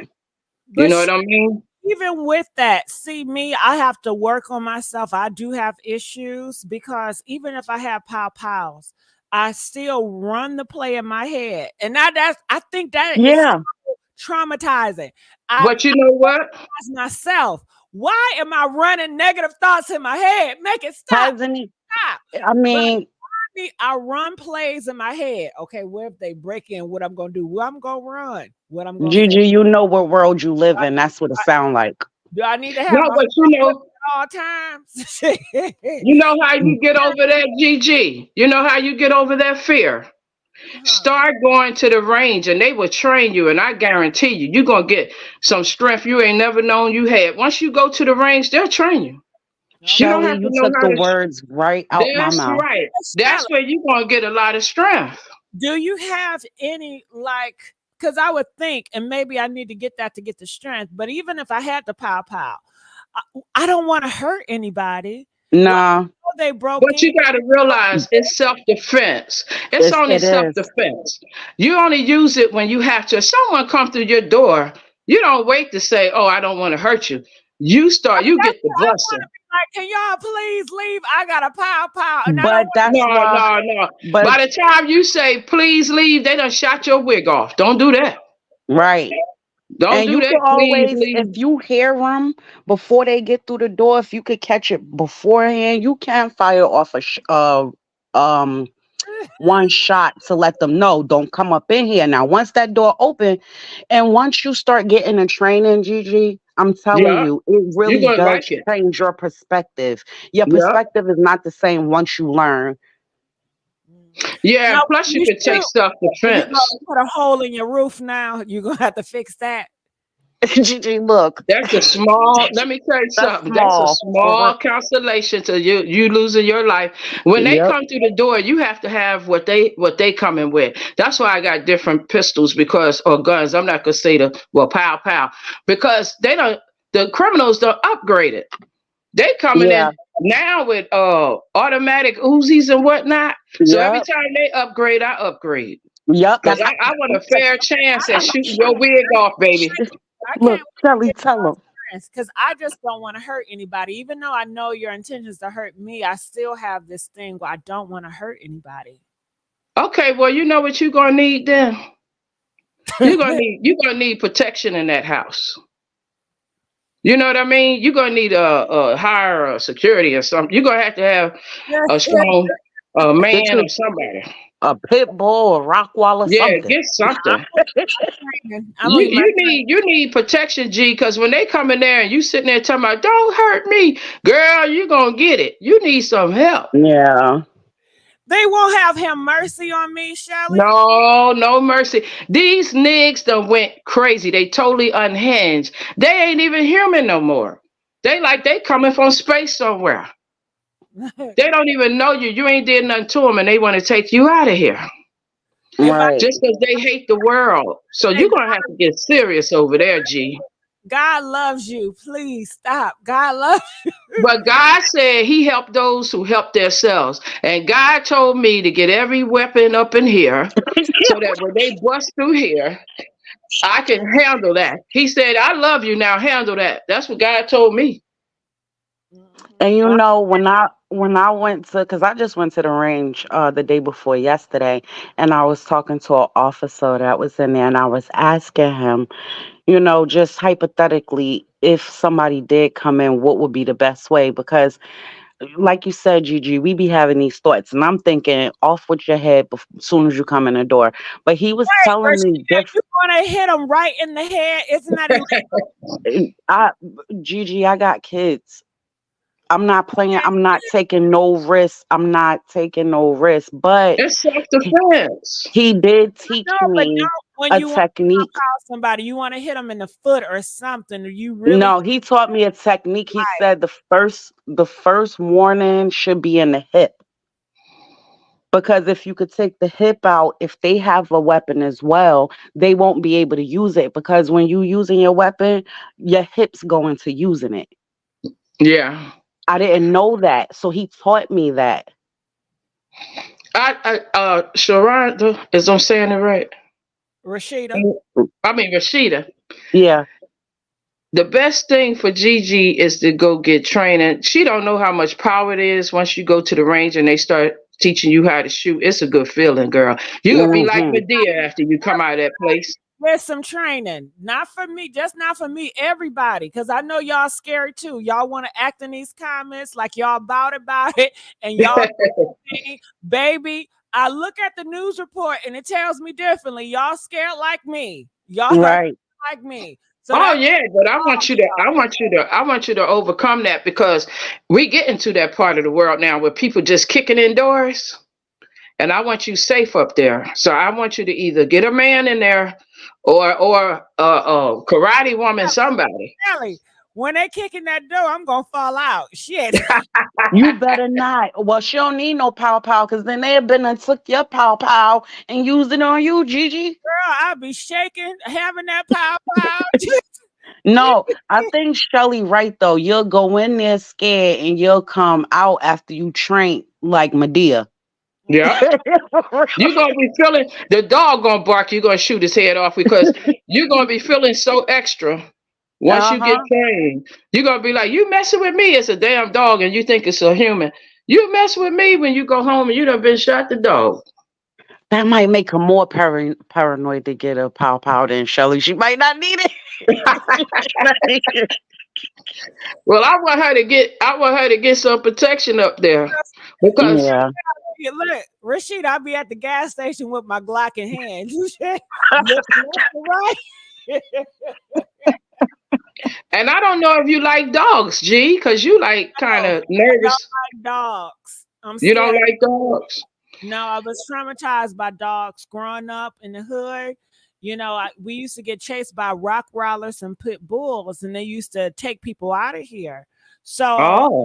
You know what I mean? Even with that, see me, I have to work on myself. I do have issues because even if I have PAWS, I still run the play in my head, and I think that is so traumatizing. But you know what? I myself. Why am I running negative thoughts in my head? Make it stop. Stop. I mean, I run plays in my head. Okay, where if they break in, what I'm gonna do? What I'm gonna run? What I'm gonna Gigi, say? you know what world you live in. That's what it sound like. Do I need to have No, my but you know, at all times? you know how you get over that, GG. You know how you get over that fear. Start going to the range and they will train you, and I guarantee you, you're gonna get some strength you ain't never known you had. Once you go to the range, they'll train you. You don't Shelly, have to you know took how the to. words right out my That's mouth. right. That's where you're gonna get a lot of strength. Do you have any because I would think, and maybe I need to get that to get the strength, but even if I had the pow, I don't want to hurt anybody. Nah. They broke But you in. got to realize it's self-defense. It's only It is. self-defense. You only use it when you have to. If someone come through your door, you don't wait to say, "Oh, I don't want to hurt you." You start. You get the blessing. Like, can y'all please leave? I got a pow, and But that's No. But by the time you say please leave, they done shot your wig off. Don't do that. Right. Don't And do you that. can always, Please leave. if you hear them before they get through the door, if you could catch it beforehand, you can fire off one shot to let them know, don't come up in here. Now, once that door open, and once you start getting the training, Gigi, I'm telling Yeah. you, it You're really gonna does like it. change your perspective. Your Yeah. perspective is not the same once you learn. Yeah. Now, Plus, you you can take shoot. You're self-defense. gonna put a hole in your roof now. You're gonna have to fix that. Gigi, look. That's a small. Let me tell you something. That's a small consolation to you losing your life. When they Yep. come through the door, you have to have what they come in with. That's why I got different pistols or guns. I'm not gonna say pow because they don't. The criminals don't upgrade it. They coming Yeah. in now with automatic Uzis and whatnot. So every Yep. time they upgrade, I upgrade. Yep. Because I want a fair chance at shooting your wig off, baby. I Look, can't Shelly, tell them. because I just don't want to hurt anybody. Even though I know your intentions to hurt me, I still have this thing where I don't want to hurt anybody. Okay, well, you know what you're gonna need then? You're gonna need protection in that house. You know what I mean? You're gonna need a higher security or something. You're gonna have a strong man or somebody. A pit bull, a rock wall, or Yeah, something. get something. I'm gonna You need protection, G, because when they come in there and you sitting there talking about don't hurt me, girl, you gonna get it. You need some help. Yeah. They won't have mercy on me, Shelly. No mercy. These niggas done went crazy. They totally unhinged. They ain't even human no more. They coming from space somewhere. They don't even know you. You ain't did nothing to them, and they want to take you out of here. Right. Just because they hate the world. So you're gonna have to get serious over there, G. God loves you. Please stop. God loves you. But God said he helped those who help themselves. And God told me to get every weapon up in here so that when they bust through here, I can handle that. He said, I love you now. Handle that. That's what God told me. And you know, when I went to, because I just went to the range the day before yesterday, and I was talking to an officer that was in there, and I was asking him, you know, just hypothetically, if somebody did come in, what would be the best way? Because, like you said, Gigi, we be having these thoughts, and I'm thinking off with your head as soon as you come in the door. But he was telling me different. You want to hit him right in the head? Isn't that illegal? Gigi, I got kids. I'm not playing. I'm not taking no risks. But it's self-defense. He did teach me when a you technique. Want to call somebody, you want to hit them in the foot or something. Or you really? No, he taught me a technique. He said the first warning should be in the hip. Because if you could take the hip out, if they have a weapon as well, they won't be able to use it. Because when you using your weapon, your hips go into using it. Right, but you You know, he taught me a technique. He said the first warning should be in the hip. Because if you could take the hip out, if they have a weapon as well, they won't be able to use it. Because when you using your weapon, your hips go into using it. Yeah. I didn't know that. So he taught me that. Sharonda, is I'm saying it right? Rashida. I mean Rashida. Yeah. The best thing for Gigi is to go get training. She don't know how much power it is once you go to the range and they start teaching you how to shoot. It's a good feeling, girl. You're gonna be like Medea after you come out of that place. There's some training, not for me, just not for me, everybody, because I know y'all scary too. Y'all want to act in these comments like y'all about it, and y'all baby. I look at the news report and it tells me differently. Y'all scared like me. Y'all right like me. So oh yeah, but I want you to overcome that, because we get into that part of the world now where people just kicking indoors, and I want you safe up there. So I want you to either get a man in there or karate woman, somebody. Really, when they kicking that door, I'm gonna fall out. Shit. You better not. Well, she don't need no pow pow, because then they have been and took your pow pow and used it on you, Gigi. Girl, I'll be shaking, having that pow pow. No, I think Shelly right though. You'll go in there scared and you'll come out after you train like Medea. Yeah. You're gonna be feeling the dog gonna bark, you're gonna shoot his head off, because you're gonna be feeling so extra once you get trained. You're gonna be like, you messing with me, it's a damn dog, and you think it's a human. You mess with me when you go home and you done been shot the dog. That might make her more paranoid to get a pow pow than Shelly. She might not need it. Well, I want her to get some protection up there, because Look, Rashida, I'll be at the gas station with my Glock in hand. You said, right. And I don't know if you like dogs, G, because you like kind of nervous. I don't like dogs. You don't like dogs? No, I was traumatized by dogs growing up in the hood. You know, we used to get chased by Rottweilers and pit bulls, and they used to take people out of here. So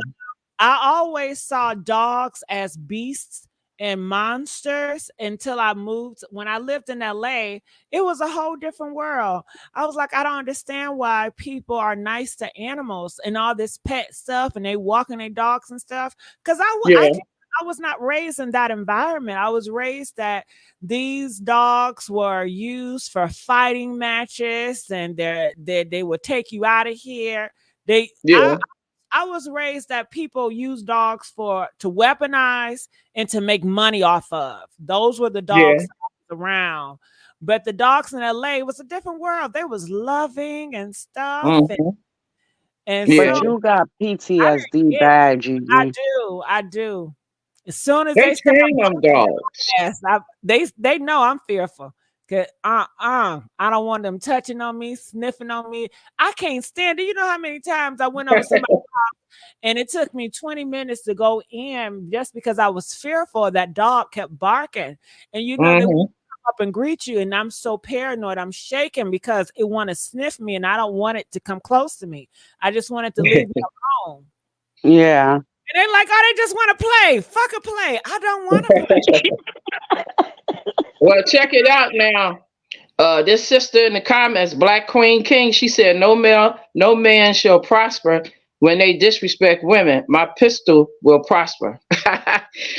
I always saw dogs as beasts and monsters until I moved. When I lived in LA, it was a whole different world. I was like, I don't understand why people are nice to animals and all this pet stuff, and they walking their dogs and stuff. Because I was not raised in that environment. I was raised that these dogs were used for fighting matches, and they would take you out of here. I was raised that people use dogs to weaponize and to make money off of. Those were the dogs around. But the dogs in LA was a different world. They was loving and stuff. And but you got PTSD bad, Gigi. I do. As soon as they train them dogs, they know I'm fearful. Cause I don't want them touching on me, sniffing on me. I can't stand it. You know how many times I went over somebody's house and it took me 20 minutes to go in just because I was fearful. That dog kept barking, and you know they would come up and greet you, and I'm so paranoid. I'm shaking because it want to sniff me, and I don't want it to come close to me. I just want it to leave me alone. Yeah. And they're like, oh, they just want to play. Fuck a play. I don't want to play. Well, check it out now. This sister in the comments, Black Queen King, she said, no man shall prosper when they disrespect women. My pistol will prosper.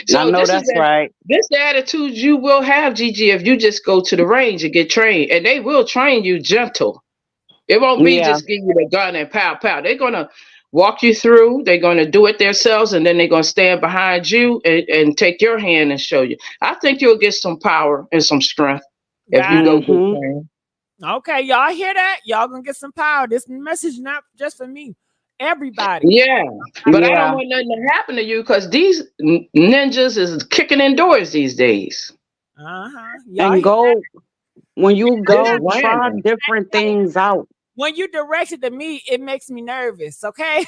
So I know that's right. This the attitude you will have, Gigi, if you just go to the range and get trained. And they will train you gentle. It won't be just give you the gun and pow, pow. They're going to walk you through. They're going to do it themselves, and then they're going to stand behind you and take your hand and show you. I think you'll get some power and some strength if you go get trained. Okay, y'all hear that? Y'all gonna get some power. This message not just for me, everybody. Yeah, but I don't want nothing to happen to you, because these ninjas is kicking indoors these days. And go when you go, try different things out. When you direct it to me, it makes me nervous. Okay.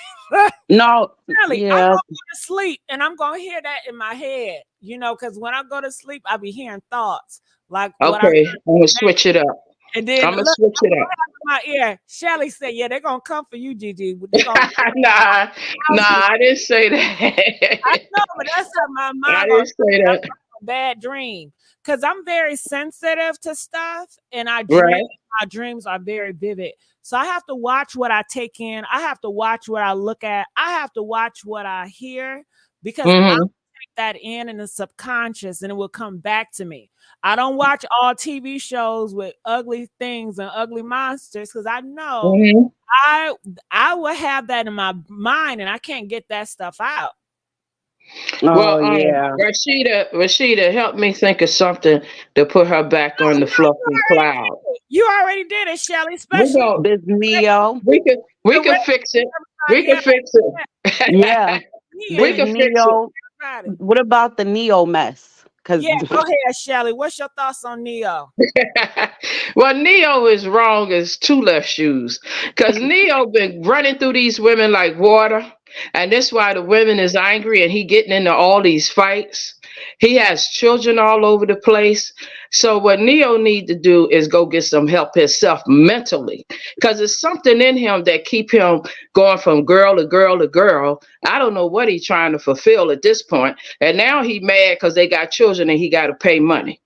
No, really, I'm gonna go to sleep and I'm gonna hear that in my head, you know, because when I go to sleep, I'll be hearing thoughts like, okay, I'm gonna switch it up. And then I'm gonna switch it up. My ear, Shelly said, "Yeah, they're gonna come for you, Gigi." Gonna nah, I didn't say that. I know, but that's how my mind. I didn't say that. A bad dream, because I'm very sensitive to stuff, and I dream. My dreams are very vivid. So I have to watch what I take in. I have to watch what I look at. I have to watch what I hear, because I take that in the subconscious and it will come back to me. I don't watch all TV shows with ugly things and ugly monsters, because I know I will have that in my mind and I can't get that stuff out. Well, Rashida, help me think of something to put her back on the fluffy cloud. You already did it, Shelly. We Especially gon- This Neo. we can fix it. We can fix it. Yeah. We This can fix it. Neo. What about the Neo mess? Because Yeah, go ahead, Shelly. What's your thoughts on Neo? Well, Neo is wrong as two left shoes, because Neo been running through these women like water, and that's why the women is angry and he getting into all these fights. He has children all over the place. So what Neo need to do is go get some help himself mentally, because there's something in him that keep him going from girl to girl to girl. I don't know what he's trying to fulfill at this point, and now he mad because they got children and he got to pay money.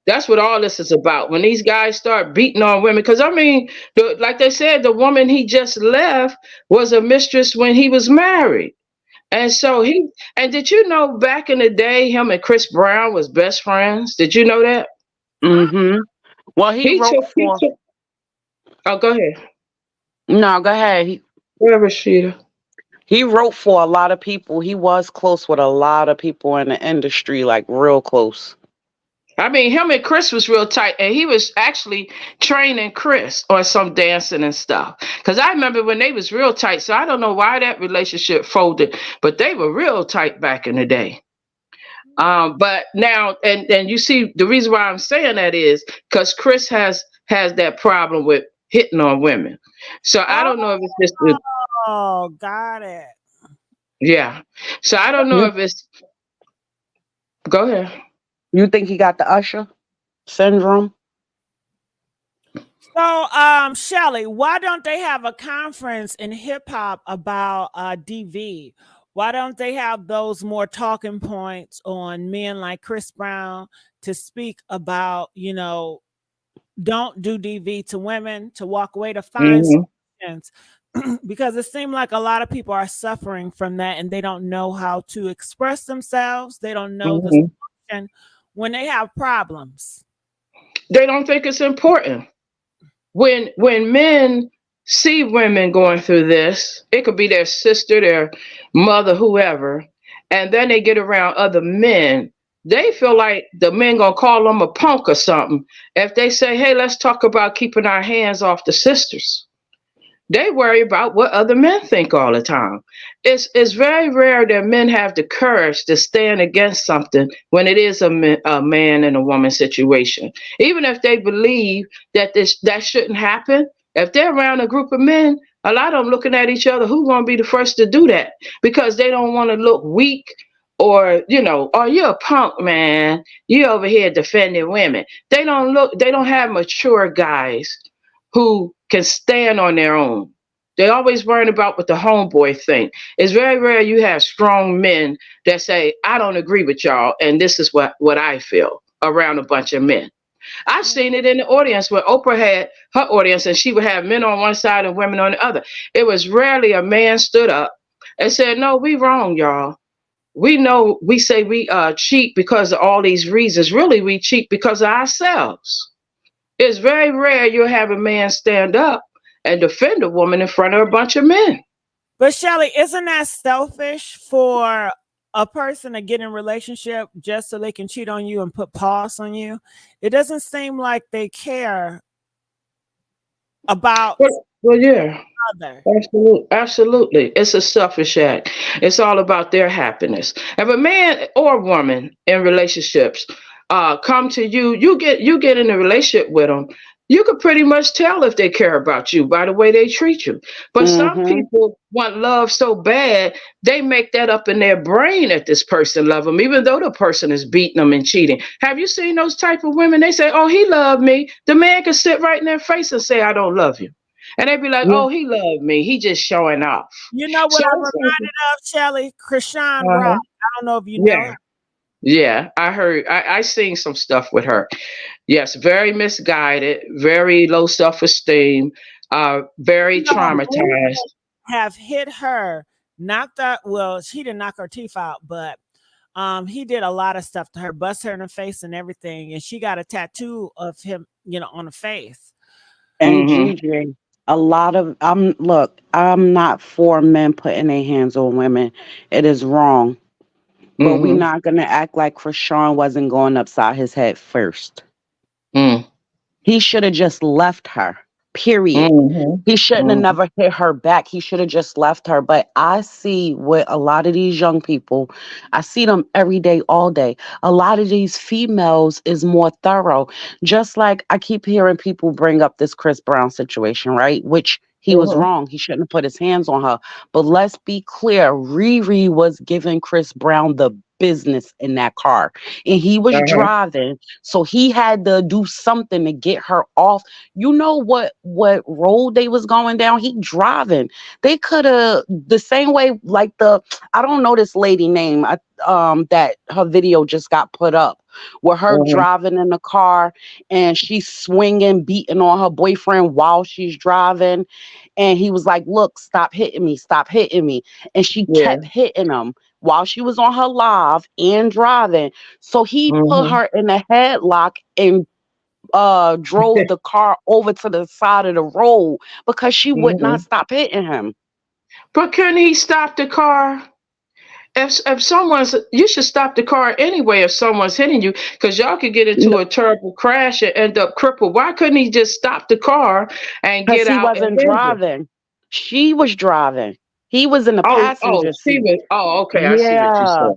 That's what all this is about. When these guys start beating on women, because I mean, like they said, the woman he just left was a mistress when he was married. And so did you know back in the day, him and Chris Brown was best friends? Did you know that? Mm-hmm. Well, he wrote for. Oh, go ahead. No, go ahead. Rashida. He wrote for a lot of people. He was close with a lot of people in the industry, like real close. I mean, him and Chris was real tight, and he was actually training Chris on some dancing and stuff. Because I remember when they was real tight, so I don't know why that relationship folded, but they were real tight back in the day. But now, and you see, the reason why I'm saying that is because Chris has that problem with hitting on women. So I don't know if it's just Oh, got it. Yeah. So I don't know if it's. Go ahead. You think he got the Usher syndrome? So, Shelly, why don't they have a conference in hip hop about DV? Why don't they have those more talking points on men like Chris Brown to speak about, don't do DV to women, to walk away, to find solutions? Because it seems like a lot of people are suffering from that and they don't know how to express themselves. They don't know the solution when they have problems. They don't think it's important. When men see women going through this, it could be their sister, their mother, whoever, and then they get around other men, they feel like the men gonna call them a punk or something if they say, hey, let's talk about keeping our hands off the sisters. They worry about what other men think all the time. It's very rare that men have the courage to stand against something when it is a man and a woman situation. Even if they believe that that shouldn't happen, if they're around a group of men, a lot of them looking at each other, who's going to be the first to do that? Because they don't want to look weak or, oh, you're a punk, man. You over here defending women. They don't have mature guys who can stand on their own. They always worrying about what the homeboy think. It's very rare you have strong men that say, I don't agree with y'all, and this is what I feel around a bunch of men. I've seen it in the audience where Oprah had her audience and she would have men on one side and women on the other. It was rarely a man stood up and said, no, we wrong, y'all. We know we say we cheat because of all these reasons. Really, we cheat because of ourselves. It's very rare you'll have a man stand up and defend a woman in front of a bunch of men. But Shelly, isn't that selfish for a person to get in a relationship just so they can cheat on you and put PAWS on you? It doesn't seem like they care about yeah. Absolutely. It's a selfish act. It's all about their happiness. If a man or woman in relationships come to you, you get in a relationship with them, you could pretty much tell if they care about you by the way they treat you. But some people want love so bad, they make that up in their brain that this person loves them, even though the person is beating them and cheating. Have you seen those type of women? They say, oh, he loved me. The man can sit right in their face and say, I don't love you. And they'd be like, oh, he loved me. He just showing off. You know what I'm reminded of, Shelly? Krishan Rock. I don't know if you know her. Yeah, I heard. I seen some stuff with her. Yes, very misguided, very low self-esteem, very traumatized. Have hit her, knocked out. Well, she didn't knock her teeth out, but he did a lot of stuff to her, bust her in the face and everything, and she got a tattoo of him, on the face. And Gigi, a lot of look, I'm not for men putting their hands on women. It is wrong. But we're not gonna act like Krishan wasn't going upside his head first. He should have just left her. Period. He shouldn't have never hit her back. He should have just left her. But I see with a lot of these young people, I see them every day, all day. A lot of these females is more thorough. Just like I keep hearing people bring up this Chris Brown situation, right? Which he was wrong. He shouldn't have put his hands on her. But let's be clear, Riri was giving Chris Brown the business in that car, and he was driving, so he had to do something to get her off. You know what road they was going down? He driving. They could have the same way, like I don't know this lady name, that her video just got put up with her driving in the car, and she's swinging, beating on her boyfriend while she's driving, and he was like, look, stop hitting me, and she kept hitting him while she was on her live and driving. So he put her in a headlock and drove the car over to the side of the road because she would not stop hitting him. But couldn't he stop the car? If someone's, you should stop the car anyway if someone's hitting you, because y'all could get into a terrible crash and end up crippled. Why couldn't he just stop the car and get out? He wasn't driving. She was driving. He was in the passenger seat. Okay. I see what you said.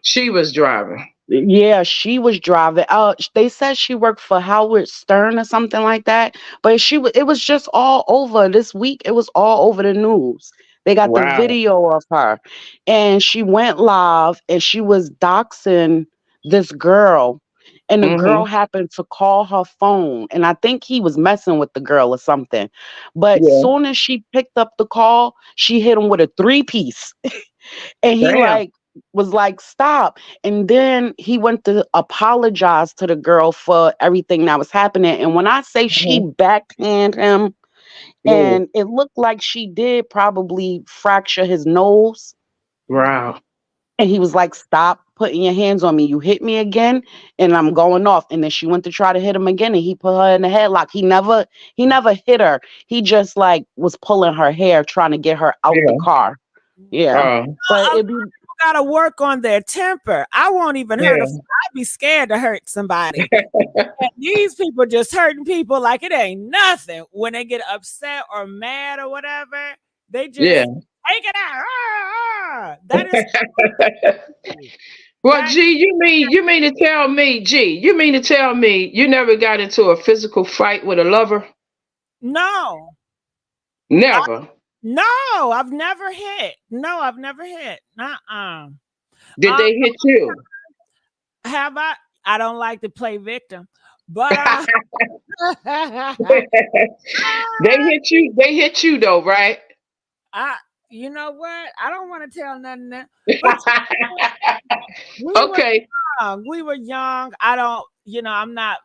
She was driving. Yeah, she was driving. They said she worked for Howard Stern or something like that. But it was just all over this week. It was all over the news. They got the video of her, and she went live, and she was doxing this girl, and the girl happened to call her phone, and I think he was messing with the girl or something. But soon as she picked up the call, she hit him with a 3-piece, and he was like, stop. And then he went to apologize to the girl for everything that was happening. And when I say she backhanded him, and it looked like she did probably fracture his nose. Wow. And he was like, stop putting your hands on me. You hit me again and I'm going off. And then she went to try to hit him again, and he put her in the headlock. He never hit her. He just like was pulling her hair, trying to get her out the car. Yeah. But people gotta work on their temper. I won't even hurt. I'd be scared to hurt somebody. And these people just hurting people like it ain't nothing. When they get upset or mad or whatever, they just take it out. That is. Well, G, you mean to tell me, you never got into a physical fight with a lover? No. Never. No, I've never hit. Did they hit you? Have I? I don't like to play victim, but they hit you. They hit you though, right? You know what? I don't want to tell nothing. We were young. I don't. I'm not.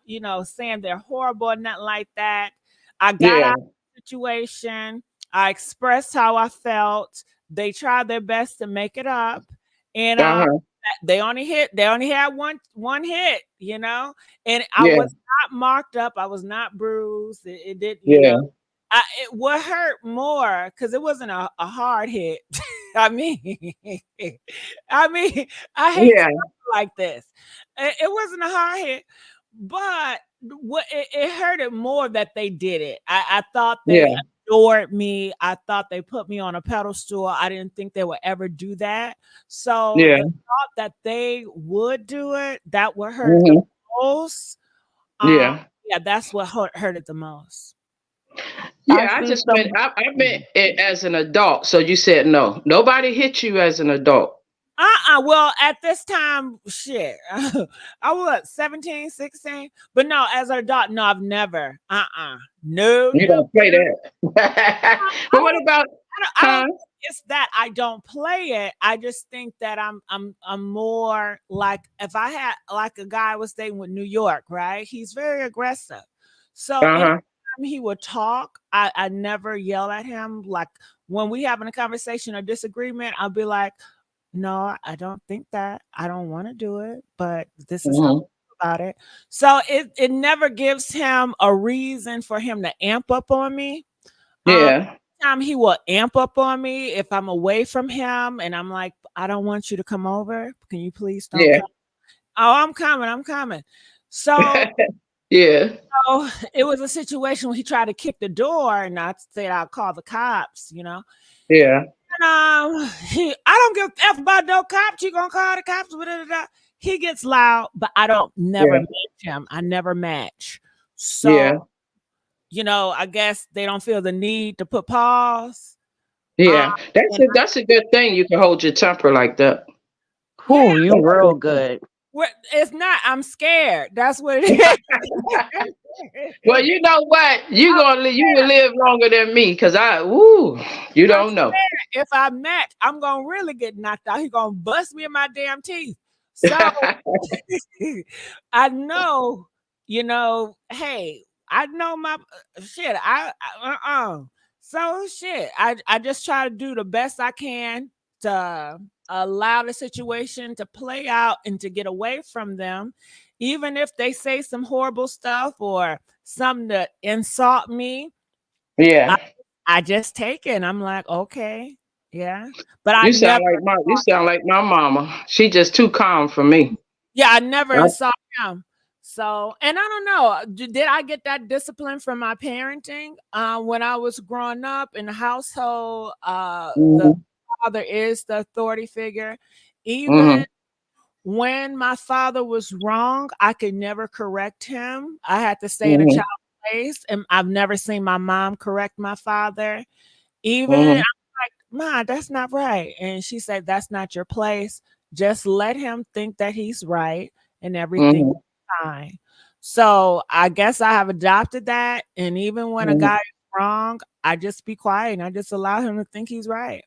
Saying they're horrible or nothing like that. I got out of the situation. I expressed how I felt. They tried their best to make it up, and they only had one hit, and I was not marked up. I was not bruised. It didn't. It would hurt more because it wasn't a hard hit. I hate like this. It wasn't a hard hit, but it hurted more that they did it. I thought they adored me. I thought they put me on a pedestal. I didn't think they would ever do that. So the thought that they would do it, that would hurt the most. That's what hurt it the most. I meant it as an adult. So you said no. Nobody hit you as an adult. Well, at this time, shit. I was 17, 16. But no, as an adult, no, I've never. No. You don't play that. But what about it's that I don't play it. I just think that I'm more like, if I had like a guy I was dating with New York, right? He's very aggressive. So anytime he would talk, I never yell at him. Like when we having a conversation or disagreement, I'll be like, no, I don't think that. I don't want to do it, but this is how I feel about it. So it never gives him a reason for him to amp up on me. Time he will amp up on me if I'm away from him and I'm like, I don't want you to come over. Can you please don't come? Oh, I'm coming. So so it was a situation where he tried to kick the door and I said I'll call the cops, you know. Yeah. And I don't give a F about no cops. You gonna call the cops? He gets loud, but I don't never match him. I never match. So you know, I guess they don't feel the need to put pause. Yeah, that's a good thing. You can hold your temper like that. Cool, you real good. It's not. I'm scared. That's what it is. Well, you know what? You will live longer than me because you don't know. If I match, I'm gonna really get knocked out. He's gonna bust me in my damn teeth. So I know, you know, hey, I know my shit. So shit. I just try to do the best I can to allow the situation to play out and to get away from them, even if they say some horrible stuff or something to insult me. Yeah. I just take it. And I'm like, okay, yeah. But you sound like my mama. She just too calm for me. Yeah, I never insult him. So, and I don't know, did I get that discipline from my parenting? When I was growing up in the household, the father is the authority figure. Even when my father was wrong, I could never correct him. I had to stay in a child's place, and I've never seen my mom correct my father. Even I'm like, Ma, that's not right. And she said, that's not your place. Just let him think that he's right and everything is fine. So I guess I have adopted that. And even when a guy is wrong, I just be quiet and I just allow him to think he's right.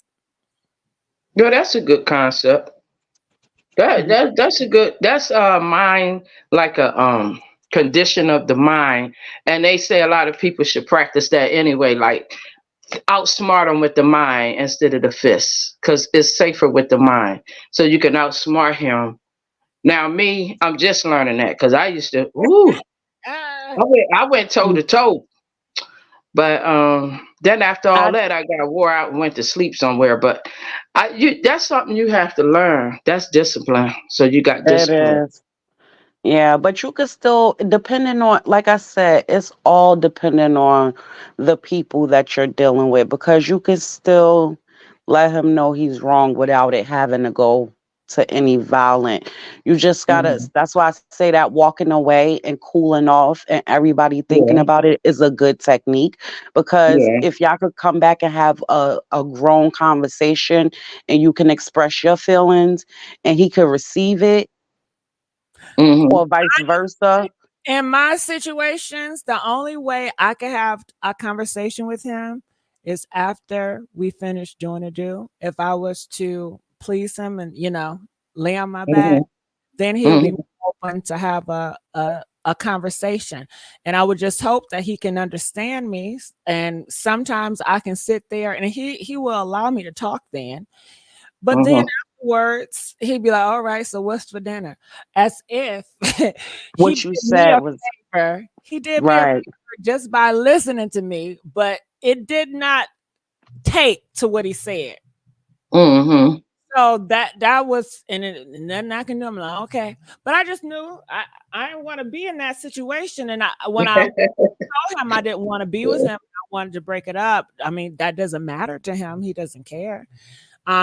No, that's a good concept. That's a good, that's mind, like a condition of the mind. And they say a lot of people should practice that anyway, like outsmart them with the mind instead of the fists, because it's safer with the mind. So you can outsmart him. Now me, I'm just learning that because I used to, I went toe to toe. But then after all that, I got wore out and went to sleep somewhere. But that's something you have to learn. That's discipline. So you got discipline. It is. Yeah, but you could still, depending on, like I said, it's all depending on the people that you're dealing with, because you could still let him know he's wrong without it having to go to any violent. You just gotta, that's why I say that walking away and cooling off and everybody thinking about it is a good technique, because if y'all could come back and have a grown conversation and you can express your feelings and he could receive it, or vice versa. In my situations, the only way I could have a conversation with him is after we finish doing a do. If I was to please him and, you know, lay on my back, then he'll be open to have a conversation. And I would just hope that he can understand me. And sometimes I can sit there and he will allow me to talk then. But then afterwards, he'd be like, all right, so what's for dinner? As if what you said was favor. He did me a favor just by listening to me, but it did not take to what he said. So that was, and nothing I can do. I'm like, okay. But I just knew I didn't want to be in that situation. And when I told him I didn't want to be with him, I wanted to break it up. I mean, that doesn't matter to him. He doesn't care.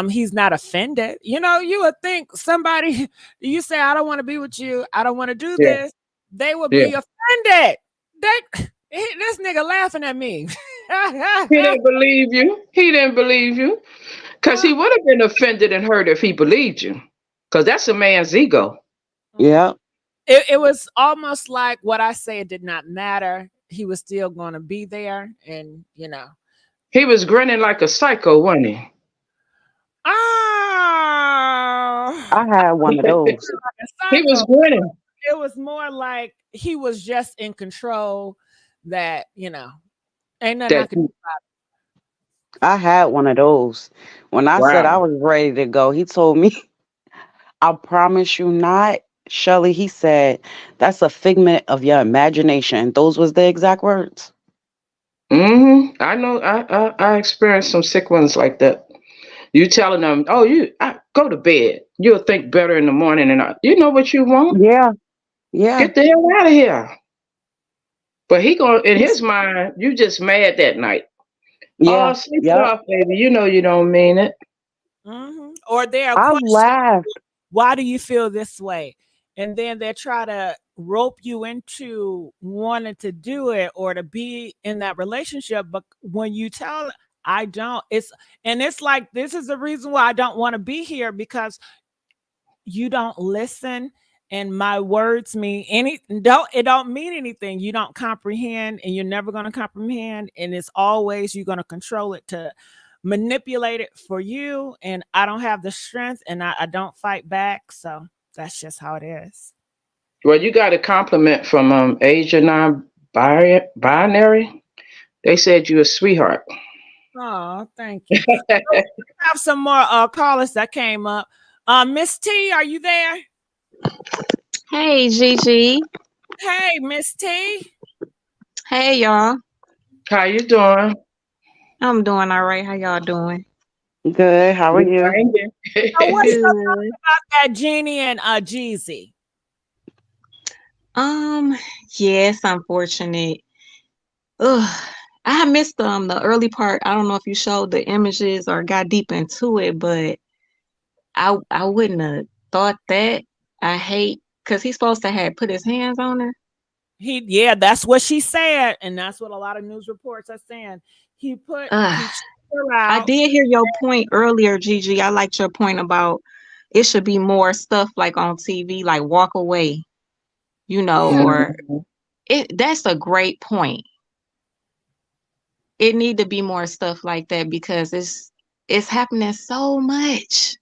He's not offended. You know, you would think somebody, you say, I don't want to be with you, I don't want to do this, they would be offended. This nigga laughing at me. He didn't believe you. He didn't believe you. Because he would have been offended and hurt if he believed you. Because that's a man's ego. Yeah. It was almost like what I say, it did not matter. He was still going to be there. And, you know. He was grinning like a psycho, wasn't he? I had one of those. He was grinning. It was more like he was just in control. That ain't nothing I could do about it. I had one of those. When I said I was ready to go, he told me, I promise you not. Shelly, he said, that's a figment of your imagination. Those was the exact words. I know. I experienced some sick ones like that. You telling them, "Oh, go to bed. You'll think better in the morning." And you know what you want? Yeah. Get the hell out of here. But he in his mind, you just mad that night. Yeah. Oh, sleep it off, baby. You know you don't mean it. Or they'll question, why do you feel this way? And then they try to rope you into wanting to do it or to be in that relationship. But when you tell I don't, it's like, this is the reason why I don't want to be here, because you don't listen. And my words mean it don't mean anything. You don't comprehend, and you're never going to comprehend. And it's always, you're going to control it to manipulate it for you. And I don't have the strength, and I don't fight back. So that's just how it is. Well, you got a compliment from Asia non-binary. They said you're a sweetheart. Oh, thank you. We have some more callers that came up. Miss T, are you there? Hey, Gigi. Hey, Miss T. Hey, y'all. How you doing? I'm doing all right. How y'all doing? Good. How are you? So what's your thoughts about that Jeannie and Jeezy? Yeah, it's unfortunate. Ugh. I missed the early part. I don't know if you showed the images or got deep into it, but I wouldn't have thought that. I hate, because he's supposed to have put his hands on her. Yeah, that's what she said, and that's what a lot of news reports are saying. He put her I out. did hear your point earlier, Gigi. I liked your point about it should be more stuff like on TV, like walk away, or that's a great point. It need to be more stuff like that, because it's happening so much.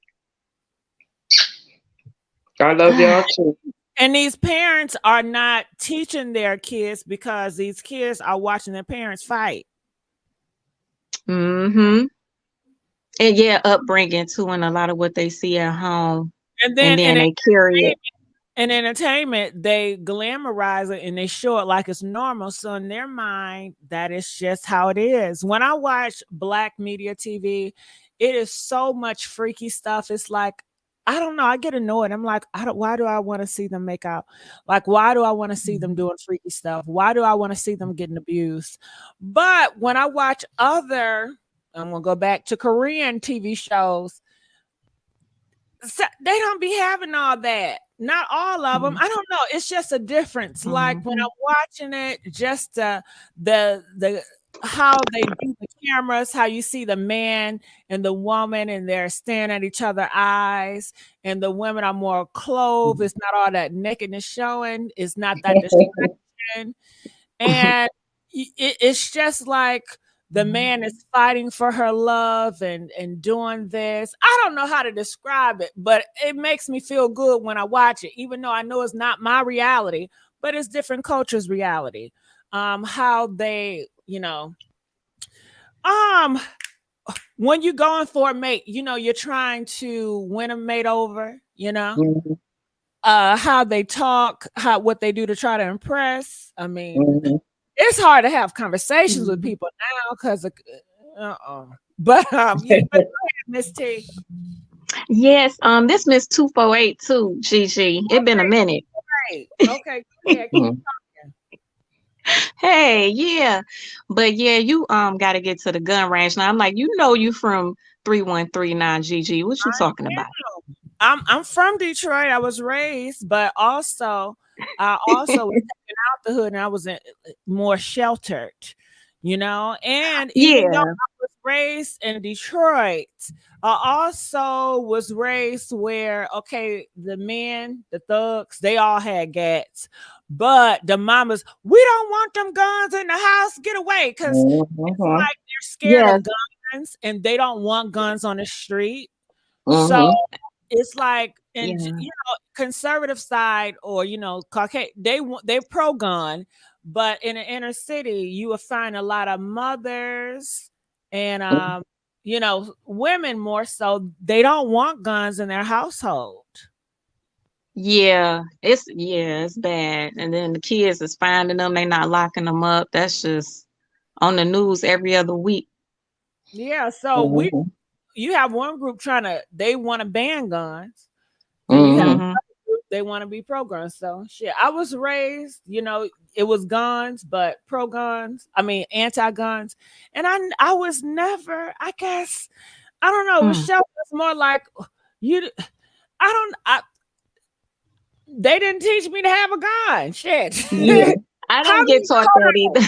I love y'all too. And these parents are not teaching their kids, because these kids are watching their parents fight. And yeah, upbringing too, and a lot of what they see at home. And then they carry it. In entertainment, they glamorize it and they show it like it's normal. So in their mind, that is just how it is. When I watch Black media TV, it is so much freaky stuff. It's like, I don't know. I get annoyed. I'm like, why do I want to see them make out? Like, why do I want to see them doing freaky stuff? Why do I want to see them getting abused? But when I watch I'm going to go back to Korean TV shows, they don't be having all that. Not all of them. I don't know. It's just a difference. Like when I'm watching it, just the how they do the cameras, how you see the man and the woman, and they're staring at each other's eyes, and the women are more clothed. It's not all that nakedness showing. It's not that distraction. And it's just like the man is fighting for her love and doing this. I don't know how to describe it, but it makes me feel good when I watch it, even though I know it's not my reality, but it's different cultures' reality. How they, when you're going for a mate, you're trying to win a mate over, how they talk, what they do to try to impress. I mean, it's hard to have conversations with people now because of but Miss T. Yes, this Miss 248 too, Gigi. It been a minute. Right. Okay. Yeah, keep talking. Hey, yeah. But yeah, you got to get to the gun range. Now I'm like, you from 3139, Gigi. What you talking about? I'm from Detroit. I was raised, but also I was taken out the hood, and I was more sheltered, and even though I was raised in Detroit, I also was raised where, the men, the thugs, they all had gats, but the mamas, we don't want them guns in the house, get away, because it's like they're scared of guns, and they don't want guns on the street. So Mhm. it's like, Yeah. conservative side, or Caucasian, they're pro gun, but in the inner city, you will find a lot of mothers and women more so. They don't want guns in their household. Yeah, it's bad. And then the kids is finding them, they not locking them up. That's just on the news every other week. Yeah, so you have one group they want to ban guns. Then you have Mhm. another group, they want to be pro guns. So shit, I was raised, it was guns, but pro guns. I mean anti guns, and I was never. I guess I don't know. Michelle was more like you. They didn't teach me to have a gun. Shit. Yeah. I How didn't get many taught that either.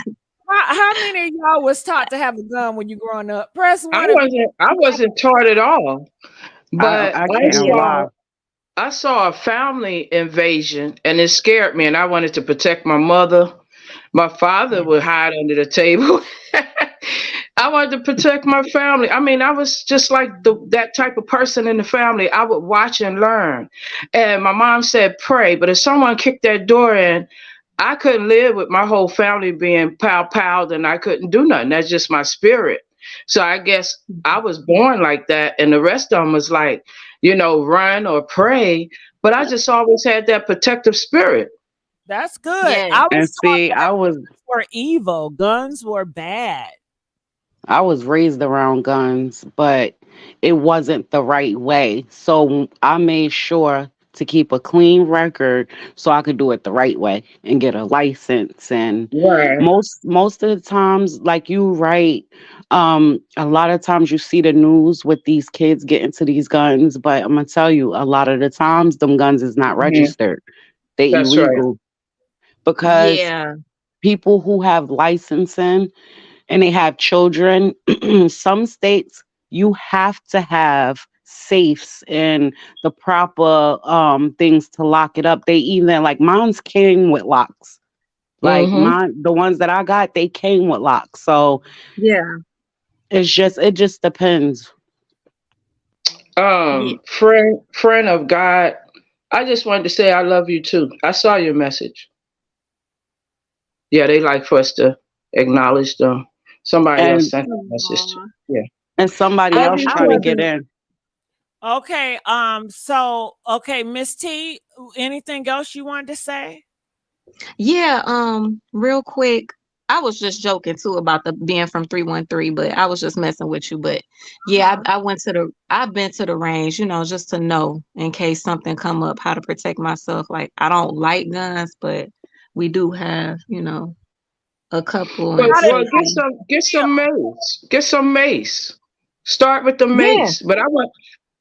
how many of y'all was taught to have a gun when you growing up? Press one. I wasn't taught at all, but I can't lie. I saw a family invasion and it scared me, and I wanted to protect my mother. My father would hide under the table. I wanted to protect my family. I mean, I was just like that type of person in the family. I would watch and learn. And my mom said, pray. But if someone kicked that door in, I couldn't live with my whole family being pow-powed and I couldn't do nothing. That's just my spirit. So I guess I was born like that. And the rest of them was like, run or pray. But I just always had that protective spirit. That's good. Yeah. I And was see, taught that guns were evil. Guns were bad. I was raised around guns, but it wasn't the right way. So I made sure to keep a clean record so I could do it the right way and get a license. And Right. most of the times, like you right, a lot of times you see the news with these kids getting to these guns, but I'm gonna tell you, a lot of the times them guns is not registered. They That's right. illegal because Yeah. people who have licensing and they have children, some states you have to have safes and the proper things to lock it up. They even like mine's came with locks. Like the ones that I got, they came with locks. So Yeah. it just depends. Yeah. Friend of God, I just wanted to say I love you too. I saw your message. Yeah, they like for us to acknowledge them. Somebody else And sent a message to. Yeah. and somebody Love else you trying to too. get in. Okay. Miss T, anything else you wanted to say? Yeah, real quick. I was just joking too about the being from 313, but I was just messing with you. But yeah, I've been to the range, just to know in case something come up, how to protect myself. Like I don't like guns, but we do have, a couple Well, and well, safety. get some mace. Get some mace. Start with the Yeah. mace. But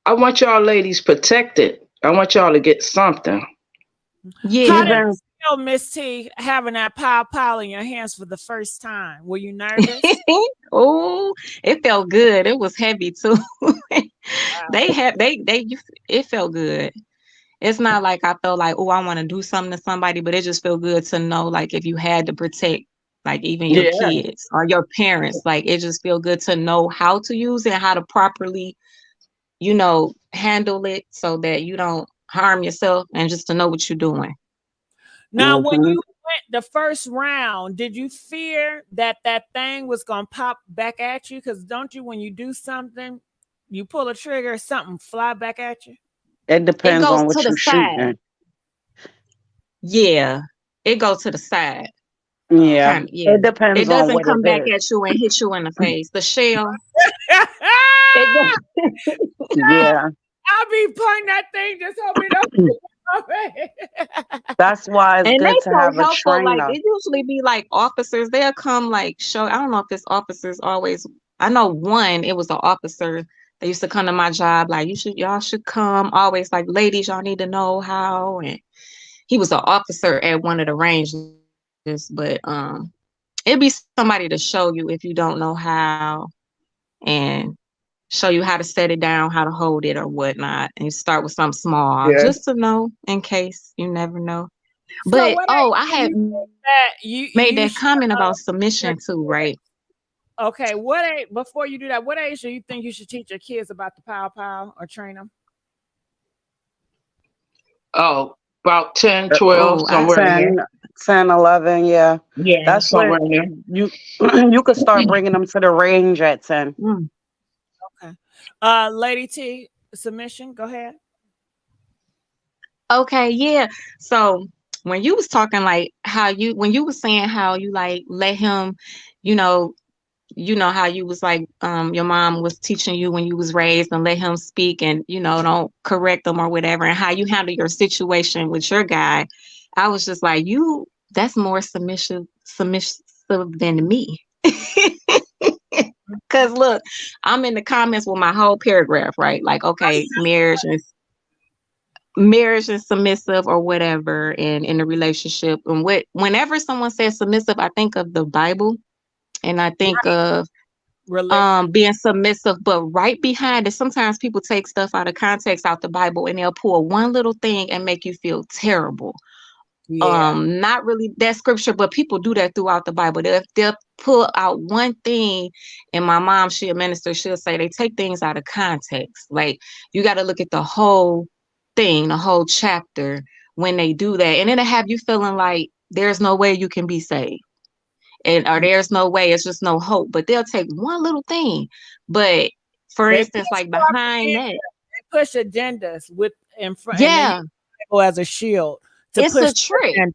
I want y'all ladies protected. I want y'all to get something. How Yeah. did it feel, Miss T, having that pow in your hands for the first time? Were you nervous? Oh, it felt good. It was heavy too. It felt good. It's not like I felt like, oh, I want to do something to somebody, but it just felt good to know, like, if you had to protect, like, even your Yeah. kids or your parents, like, it just feel good to know how to use it and how to properly, handle it so that you don't harm yourself and just to know what you're doing. Now, when you went the first round, did you fear that thing was going to pop back at you? Because don't you, when you do something, you pull a trigger, something fly back at you? It It depends goes on to what the you're side. shooting. Yeah, it goes to the side. Yeah, Yeah. it depends It on doesn't what it come back is. at you and hit you in the face. The shell. Yeah, I'll be pointing that thing just hoping that's why it's And they good to so have a helpful. Like trainer. it usually be like officers. They'll come like show. I don't know if it's officers always. I know one. It was an officer. They used to come to my job. Like y'all should come. Always like ladies. Y'all need to know how. And he was an officer at one of the ranges. But it'd be somebody to show you if you don't know how, and show you how to set it down, how to hold it or whatnot. And you start with something small, Yeah. just to know in case you never know. So But what I had you made that comment about submission too, right? Okay, what age, before you do that, what age do you think you should teach your kids about the pow or train them? Oh, about 10, 12, Oh, somewhere in there. 10, 11, yeah. Yeah, That's somewhere when in you you could start bringing them to the range at 10. Okay. Lady T, submission, go ahead. Okay, yeah. So when you was talking like when you was saying how you like let him, you know, how you was like your mom was teaching you when you was raised and let him speak and don't correct them or whatever, and how you handle your situation with your guy, I was just like, that's more submissive than me. Cause look, I'm in the comments with my whole paragraph, right? Like, okay, marriage is submissive or whatever, and in a relationship, and whenever someone says submissive, I think of the Bible, and I think of being submissive. But right behind it, sometimes people take stuff out of context, out the Bible, and they'll pull one little thing and make you feel terrible. Not really that scripture, but people do that throughout the Bible. They'll pull out one thing, and my mom, she a minister, she'll say they take things out of context. Like, you got to look at the whole thing, the whole chapter when they do that, and it'll have you feeling like there's no way you can be saved, or there's no way, it's just no hope. But they'll take one little thing, but for instance, like behind that, they push agendas in front, yeah, and they use the Bible as a shield to it's push a trick. agenda.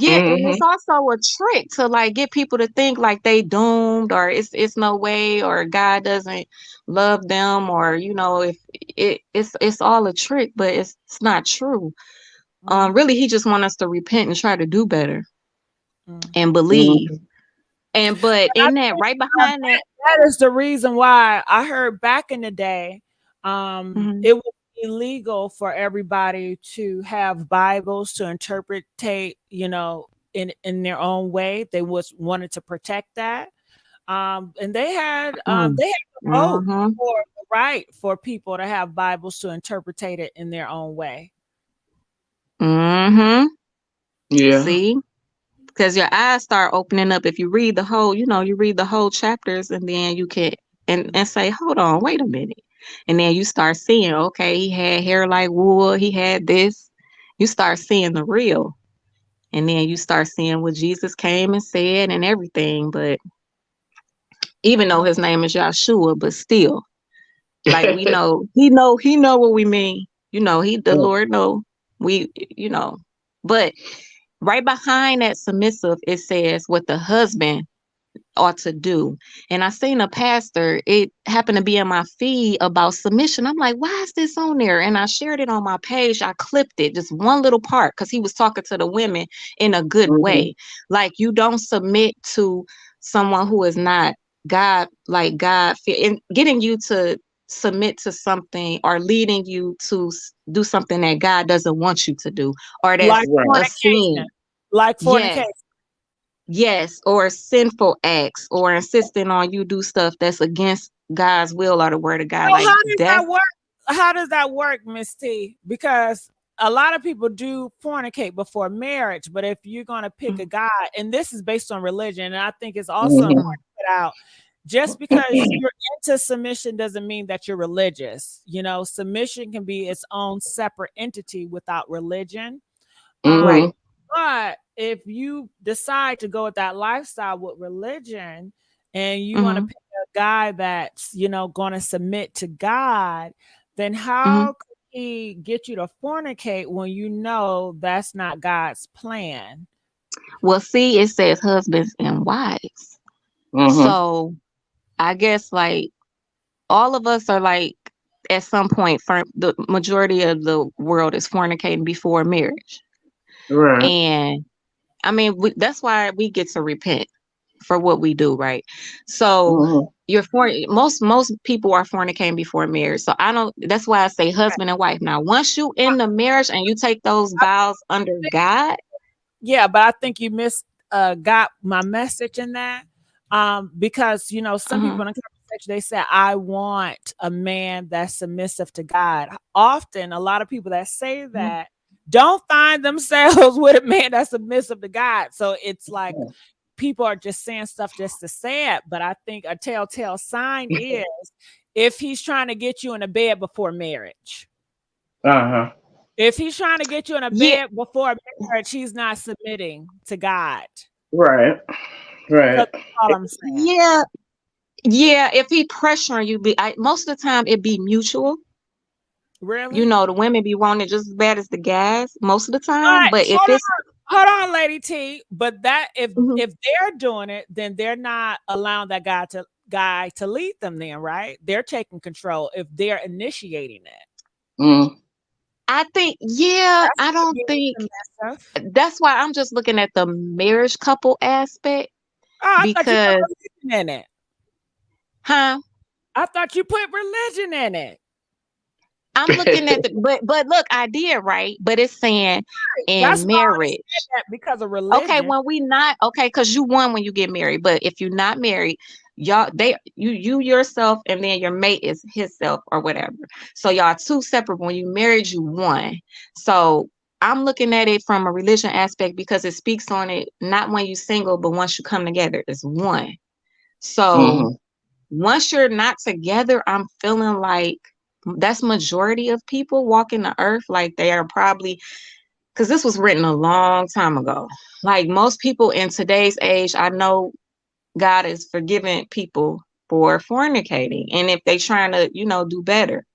Yeah, and it's also a trick to like get people to think like they doomed, or it's no way, or God doesn't love them, or if it's all a trick, but it's not true. Really, he just wants us to repent and try to do better and believe. But in that, right behind that is the reason why I heard back in the day, it was illegal for everybody to have Bibles to interpret, in their own way. They wanted to protect that. And they had a vote for the right for people to have Bibles to interpret it in their own way. Yeah. See? Because your eyes start opening up if you read the whole, you read the whole chapters, and then you can and say, hold on, wait a minute. And then you start seeing, okay, he had hair like wool, he had this. You start seeing the real. And then you start seeing what Jesus came and said and everything. But even though his name is Yahshua, but still, like, we know, he know what we mean. The Lord know. But right behind that submissive, it says what the husband ought to do. And I seen a pastor, it happened to be in my feed about submission. I'm like, why is this on there? And I shared it on my page. I clipped it, just one little part, because he was talking to the women in a good way. Like, you don't submit to someone who is not God, like God, and getting you to submit to something, or leading you to do something that God doesn't want you to do, or that's like a sin. Like fornication. Yes, or sinful acts, or insisting on you do stuff that's against God's will or the word of God. So like how does that work? How does that work, Miss T? Because a lot of people do fornicate before marriage, but if you're going to pick a guy, and this is based on religion, and I think it's also important to put out, just because you're into submission doesn't mean that you're religious. Submission can be its own separate entity without religion. Right. But if you decide to go with that lifestyle with religion, and you want to pick a guy that's, going to submit to God, then how could he get you to fornicate when you know that's not God's plan? Well, see, it says husbands and wives. So I guess like all of us are like, at some point, for the majority of the world is fornicating before marriage. Right. And I mean, that's why we get to repent for what we do, right? So most people are fornicating before marriage. So that's why I say husband and wife. Now, once you in the marriage and you take those vows under God. Yeah, but I think you got my message in that. Because some people in the conversation, they say, I want a man that's submissive to God. Often a lot of people that say that don't find themselves with a man that's submissive to God. So it's like people are just saying stuff just to say it. But I think a telltale sign is if he's trying to get you in a bed before marriage. Uh-huh. If he's trying to get you in a bed before marriage, he's not submitting to God. Right. Right. That's all I'm saying. Yeah. If he pressuring you, most of the time it be mutual. Really? You know, the women be wanting it just as bad as the guys most of the time. Right, But if it's hold on, Lady T. But that if they're doing it, then they're not allowing that guy to lead them. Then, right? They're taking control if they're initiating it. Mm. I think, I don't think that's why I'm just looking at the marriage couple aspect. Oh, I because thought you put religion in it. Huh? I thought you put religion in it. I'm looking at but look, I did right, but it's saying in marriage because of religion. Okay, when we not because you won when you get married, but if you're not married, you yourself and then your mate is himself or whatever. So y'all two separate. When you married, you won. So I'm looking at it from a religion aspect because it speaks on it not when you single, but once you come together, it's one. So once you're not together, I'm feeling like that's majority of people walking the earth. Like they are probably, because this was written a long time ago. Like most people in today's age, I know God is forgiving people for fornicating. And if they trying to, do better.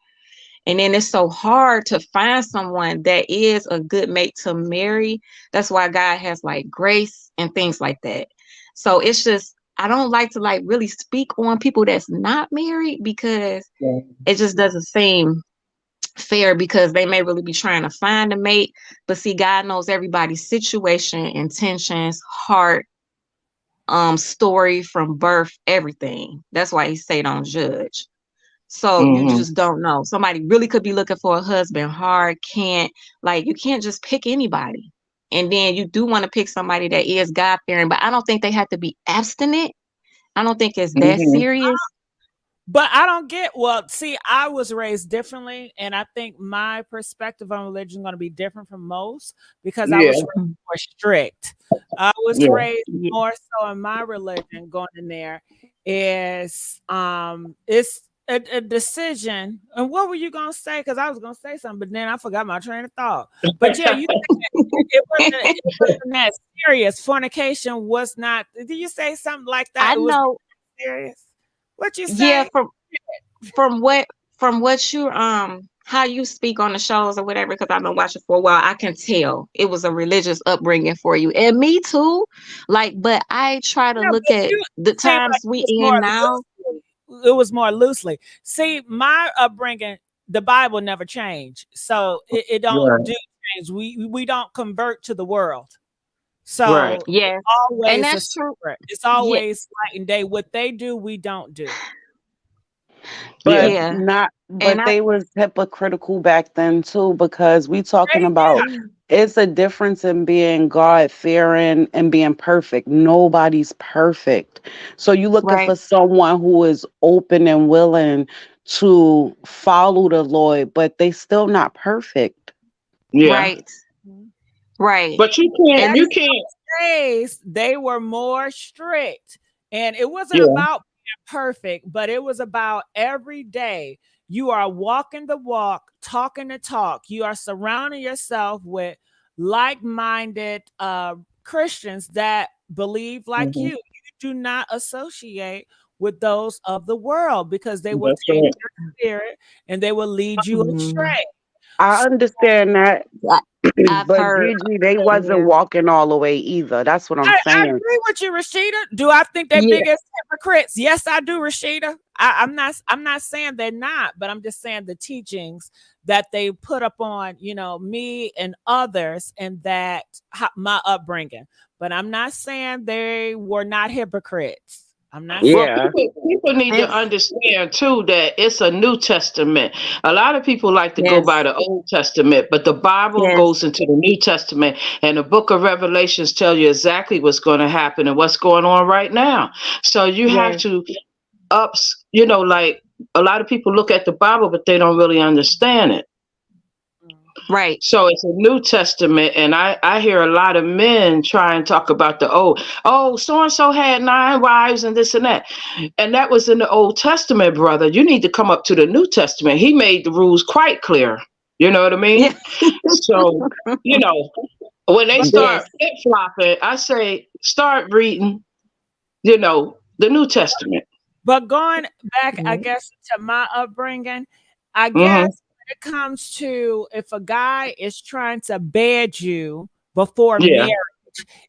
And then it's so hard to find someone that is a good mate to marry. That's why God has like grace and things like that. So it's just, I don't like to like really speak on people that's not married because it just doesn't seem fair because they may really be trying to find a mate. But see, God knows everybody's situation, intentions, heart, story from birth, everything. That's why he say don't judge. So you just don't know. Somebody really could be looking for a husband hard, you can't just pick anybody. And then you do want to pick somebody that is God-fearing, but I don't think they have to be abstinent. I don't think it's that serious. But I don't see, I was raised differently, and I think my perspective on religion is going to be different from most because I was raised more strict. I was raised more so in my religion going in there is it's a decision. And what were you going to say? Because I was going to say something, but then I forgot my train of thought. But yeah, you it wasn't that serious. Fornication was not. Did you say something like that? I know. Serious. What you say? Yeah, from what you how you speak on the shows or whatever, because I've been watching for a while, I can tell it was a religious upbringing for you. And me too. But I try to look at the times we in now. It was more loosely. See, my upbringing, the Bible never changed. So it don't do change. We don't convert to the world. So yeah, always and that's true. It's always night and day. What they do, we don't do. But they was hypocritical back then too, because we talking about it's a difference in being God-fearing and being perfect. Nobody's perfect. So you looking for someone who is open and willing to follow the Lord, but they still not perfect. Yeah. Right. But you can't. Days, they were more strict. And it wasn't about being perfect, but it was about every day. You are walking the walk, talking the talk. You are surrounding yourself with like-minded Christians that believe like you. You do not associate with those of the world because they will take your spirit and they will lead you astray. I understand that. But Gigi, they wasn't walking all the way either. That's what I'm saying. I agree with you, Rashida. Do I think they're biggest hypocrites? Yes, I do, Rashida. I'm not saying they're not, but I'm just saying the teachings that they put up on, me and others, and that my upbringing. But I'm not saying they were not hypocrites. I'm not. Well, people need to understand too that it's a New Testament. A lot of people like to go by the Old Testament, but the Bible goes into the New Testament, and the Book of Revelations tell you exactly what's going to happen and what's going on right now. So you have to like a lot of people look at the Bible, but they don't really understand it. Right. So it's a New Testament, and I hear a lot of men try and talk about the old. Oh, so and so had 9 wives and this and that, and that was in the Old Testament, brother. You need to come up to the New Testament. He made the rules quite clear. You know what I mean? So when they start flip flopping, I say start reading. The New Testament. But going back, I guess, to my upbringing, I guess when it comes to if a guy is trying to bed you before marriage,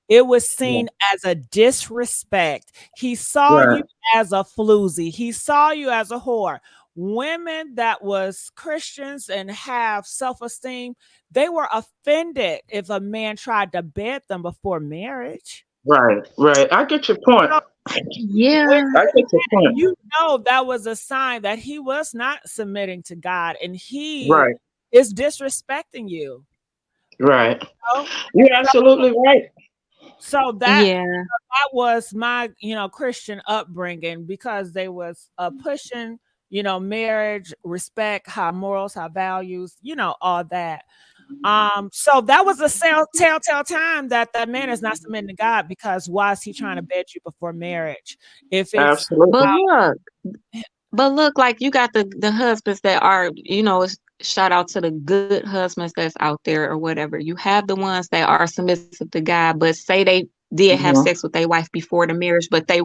it was seen as a disrespect. He saw you as a floozy. He saw you as a whore. Women that was Christians and have self-esteem, they were offended if a man tried to bed them before marriage. Right. I get your point. Yeah. I get your point. You know that was a sign that he was not submitting to God, and he is disrespecting you. Right. You're absolutely right. So that was my Christian upbringing, because they was pushing marriage, respect, high morals, high values, all that. So that was a telltale time that man is not submitting to God, because why is he trying to bed you before marriage? If it's but look, like you got the husbands that are, shout out to the good husbands that's out there or whatever. You have the ones that are submissive to God, but say they did have sex with their wife before the marriage, but they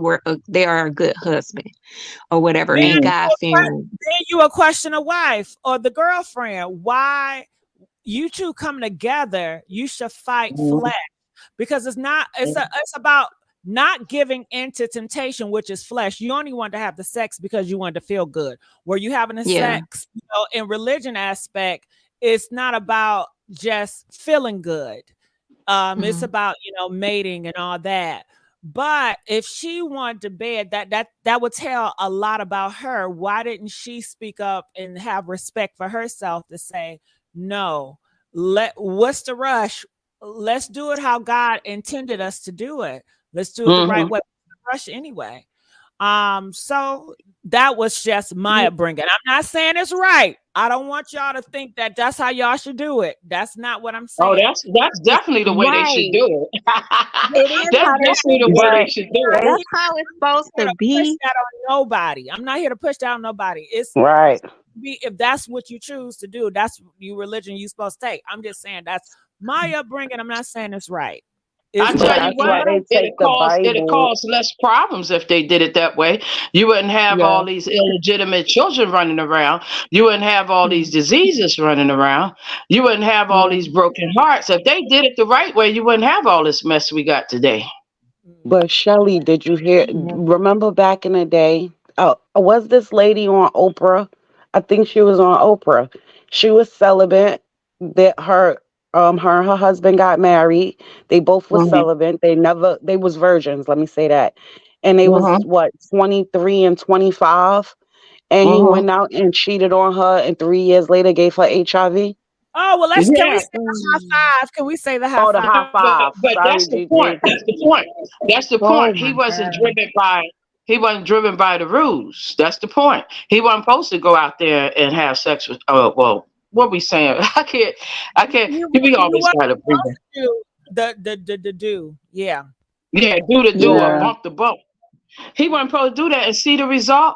are a good husband or whatever, and God fearing. Then you will question a wife or the girlfriend. Why you two come together? You should fight flesh, because it's about not giving into temptation, which is flesh. You only want to have the sex because you want to feel good. Where you having the sex, in religion aspect, it's not about just feeling good. It's about mating and all that. But if she wanted to bed, that would tell a lot about her. Why didn't she speak up and have respect for herself to say, no, what's the rush? Let's do it how God intended us to do it. Let's do it the right way. Rush anyway. So that was just my upbringing. I'm not saying it's right. I don't want y'all to think that that's how y'all should do it. That's not what I'm saying. Oh, that's definitely the way they should do it. That's definitely the way they should do it. That's how it's supposed to be. Push that on nobody. I'm not here to push that on nobody. It's if that's what you choose to do, that's your religion you're supposed to take. I'm just saying that's my upbringing. I'm not saying it's right. I tell you what, it'd cause less problems if they did it that way. You wouldn't have all these illegitimate children running around. You wouldn't have all these diseases running around. You wouldn't have all these broken hearts. If they did it the right way, you wouldn't have all this mess we got today. But Shelly, did you remember back in the day? Was this lady on Oprah? I think she was on Oprah. She was celibate. That her and her husband got married. They both were celibate. They was virgins, let me say that. And they was 23 and 25. And he went out and cheated on her, and 3 years later gave her HIV. Oh, well, can we say the high five? Can we say the high five? The high five. But that's the point. That's the point. He wasn't driven by the rules. That's the point. He wasn't supposed to go out there and have sex with what we saying? I can't. We always try to bring the do. Yeah. Yeah, do the do or bump the bump. He wasn't supposed to do that and see the result.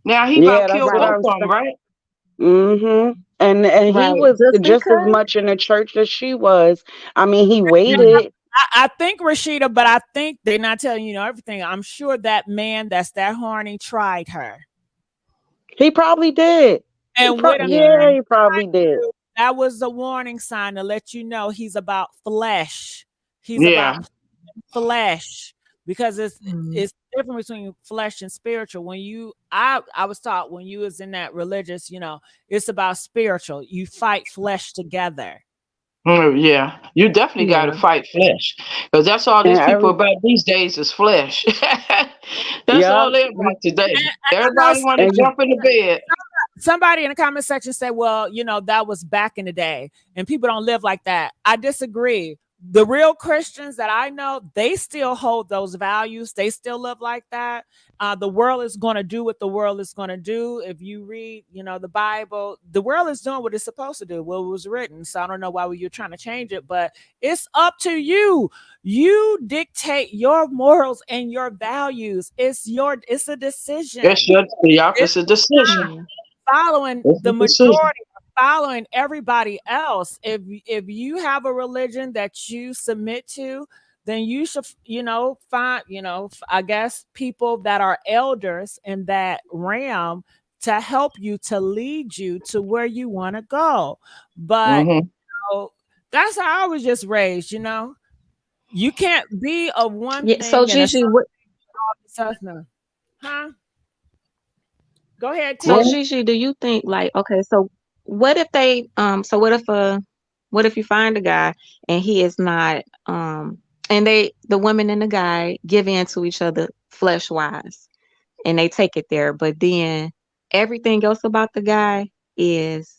Now he about killed both of them, right? And he was just as much in the church as she was. I mean, he waited. I think, Rashida, but I think they're not telling you everything. I'm sure that man that's that horny tried her. He probably did. And he probably did. That was a warning sign to let you know he's about flesh. He's about flesh, because it's different between flesh and spiritual. When I was taught when you was in that religious, it's about spiritual. You fight flesh together. Yeah, you definitely got to fight flesh, because that's all these people about these days is flesh. That's all they're about today. Everybody want to jump in the bed. Somebody in the comment section said, well, that was back in the day and people don't live like that. I disagree. the real Christians that I know, they still hold those values. They still live like that. The world is going to do what the world is going to do. If you read, the Bible, the world is doing what it's supposed to do. What was written. So I don't know why you're trying to change it, but it's up to you. You dictate your morals and your values. It's a decision. It's the opposite decision. Following It's the a decision. majority, following everybody else. If you have a religion that you submit to, then you should, find, I guess people that are elders in that realm to help you, to lead you to where you want to go. But that's how I was just raised. You can't be of one thing. So Gigi, what? Huh? Go ahead, T. So Gigi, do you think okay, so what if they so what if you find a guy and he is not and the woman and the guy give in to each other flesh wise and they take it there, but then everything else about the guy is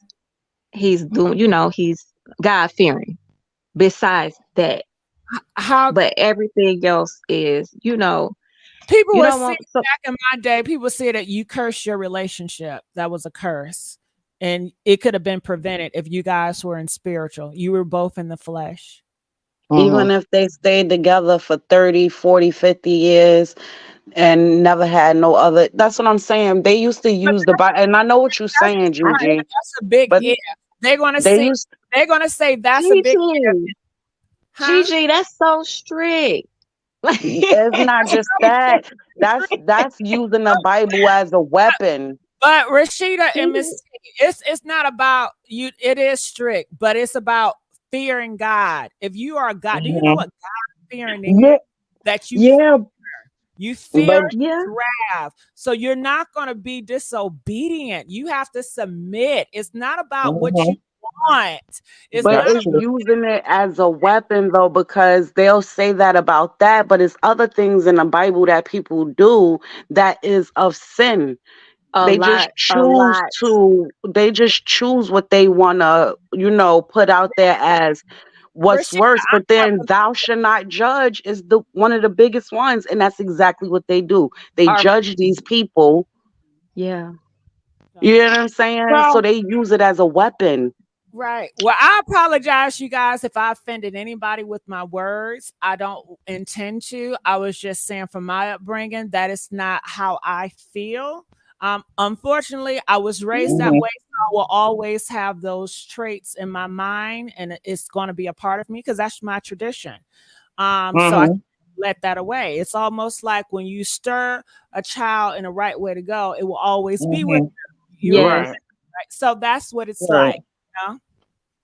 he's doing, he's God fearing besides that. But everything else is, people you would don't say want back in my day, people say that you cursed your relationship. That was a curse. And it could have been prevented if you guys were in spiritual. You were both in the flesh. Even if they stayed together for 30, 40, 50 years and never had no other. That's what I'm saying. They used to use the Bible. And I know what you're saying, Gigi. That's a big if. They're going to say, that's a big if. Gigi, that's so strict. It's not just that. That's using the Bible as a weapon. But Rashida and Miss, it's not about you. It is strict, but it's about fearing God. If you are God, do you know what God fearing is? That you fear His wrath. So you're not going to be disobedient. You have to submit. It's not about what you want. It's using it as a weapon though, because they'll say that about that, but it's other things in the Bible that people do that is of sin. They just choose what they want to, put out there as what's worse. But then thou shalt not judge is one of the biggest ones. And that's exactly what they do. They judge these people. Yeah. You know what I'm saying? So they use it as a weapon. Right. Well, I apologize, you guys, if I offended anybody with my words. I don't intend to. I was just saying from my upbringing, that is not how I feel. Unfortunately, I was raised that way, so I will always have those traits in my mind, and it's going to be a part of me because that's my tradition. So I can't let that away. It's almost like when you stir a child in the right way to go, it will always be with you. Right. So that's what it's like.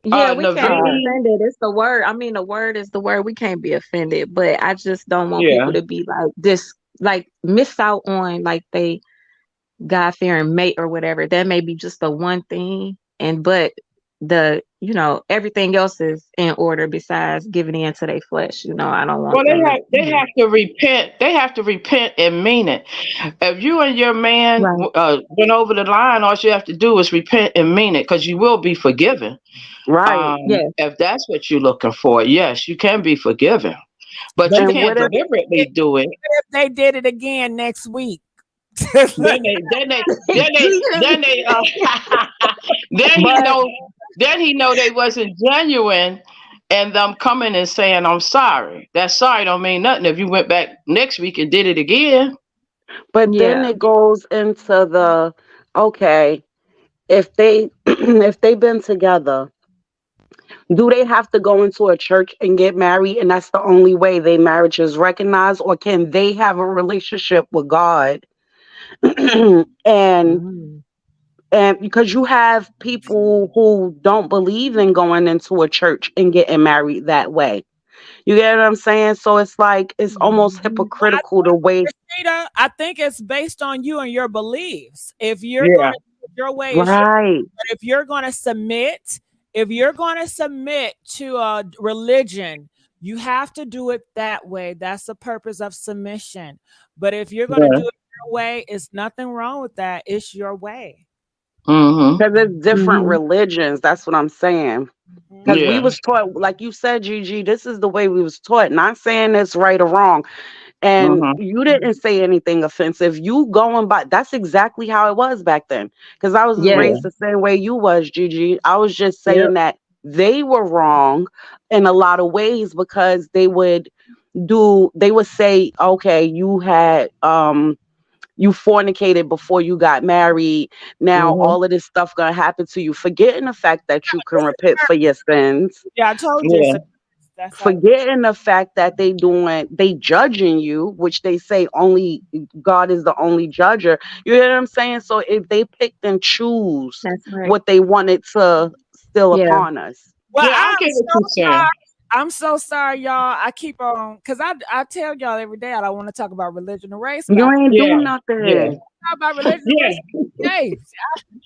Yeah, we can't be offended. It's the word. I mean, the word is the word. We can't be offended, but I just don't want people to be like this, like miss out on like they God-fearing mate or whatever. That may be just the one thing, but everything else is in order besides giving in to their flesh. I don't want. Well, they have to repent. They have to repent and mean it. If you and your man went over the line, all you have to do is repent and mean it, because you will be forgiven. Right. If that's what you're looking for, yes, you can be forgiven, but you can't deliberately do it. If they did it again next week. then he know they wasn't genuine, and them coming and saying I'm sorry. That sorry don't mean nothing if you went back next week and did it again. But then it goes into the if they've been together, do they have to go into a church and get married, and that's the only way their marriage is recognized, or can they have a relationship with God? and because you have people who don't believe in going into a church and getting married that way. You get what I'm saying? So it's like it's almost hypocritical the way. I think it's based on you and your beliefs. If you're going to do it your way, right? But if you're going to submit, to a religion, you have to do it that way. That's the purpose of submission. But if you're going to do it your way, it's nothing wrong with that. It's your way. Because it's different religions. That's what I'm saying. Because we Yeah. was taught, like you said, Gigi, this is the way we was taught. Not saying it's right or wrong. And you didn't say anything offensive. You going by, that's exactly how it was back then. Because I was Yeah. raised the same way you was, Gigi. I was just Yep. saying that they were wrong in a lot of ways because they would say, okay, you had you fornicated before you got married. Now all of this stuff gonna happen to you. Forgetting the fact that you can repent for your sins. Yeah, I told you. Yeah. That's how. Forgetting the fact that they judging you, which they say only God is the only judger. You know what I'm saying? So if they picked and choose what they wanted to still upon us. Well, Yeah, I I'm get what so you're saying. sorry. I'm so sorry, y'all. I keep on because I tell y'all every day I don't want to talk about religion and race. You ain't Yeah. doing nothing. Yeah. Talk about religion and race. Hey,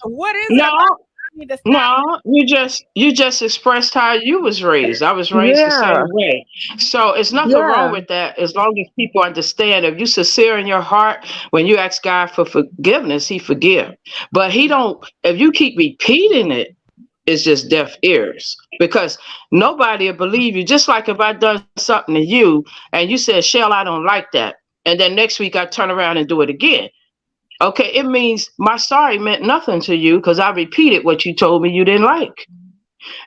what is it No, about? I need to stop. no, you just expressed how you was raised. I was raised the Yeah. same way. So it's nothing wrong Yeah. with that as long as people understand. If you sincere in your heart, when you ask God for forgiveness, he forgive. But he don't, if you keep repeating it, it's just deaf ears because nobody will believe you. Just like if I done something to you and you said, Shell, I don't like that. And then next week I turn around and do it again. Okay, it means my sorry meant nothing to you because I repeated what you told me you didn't like.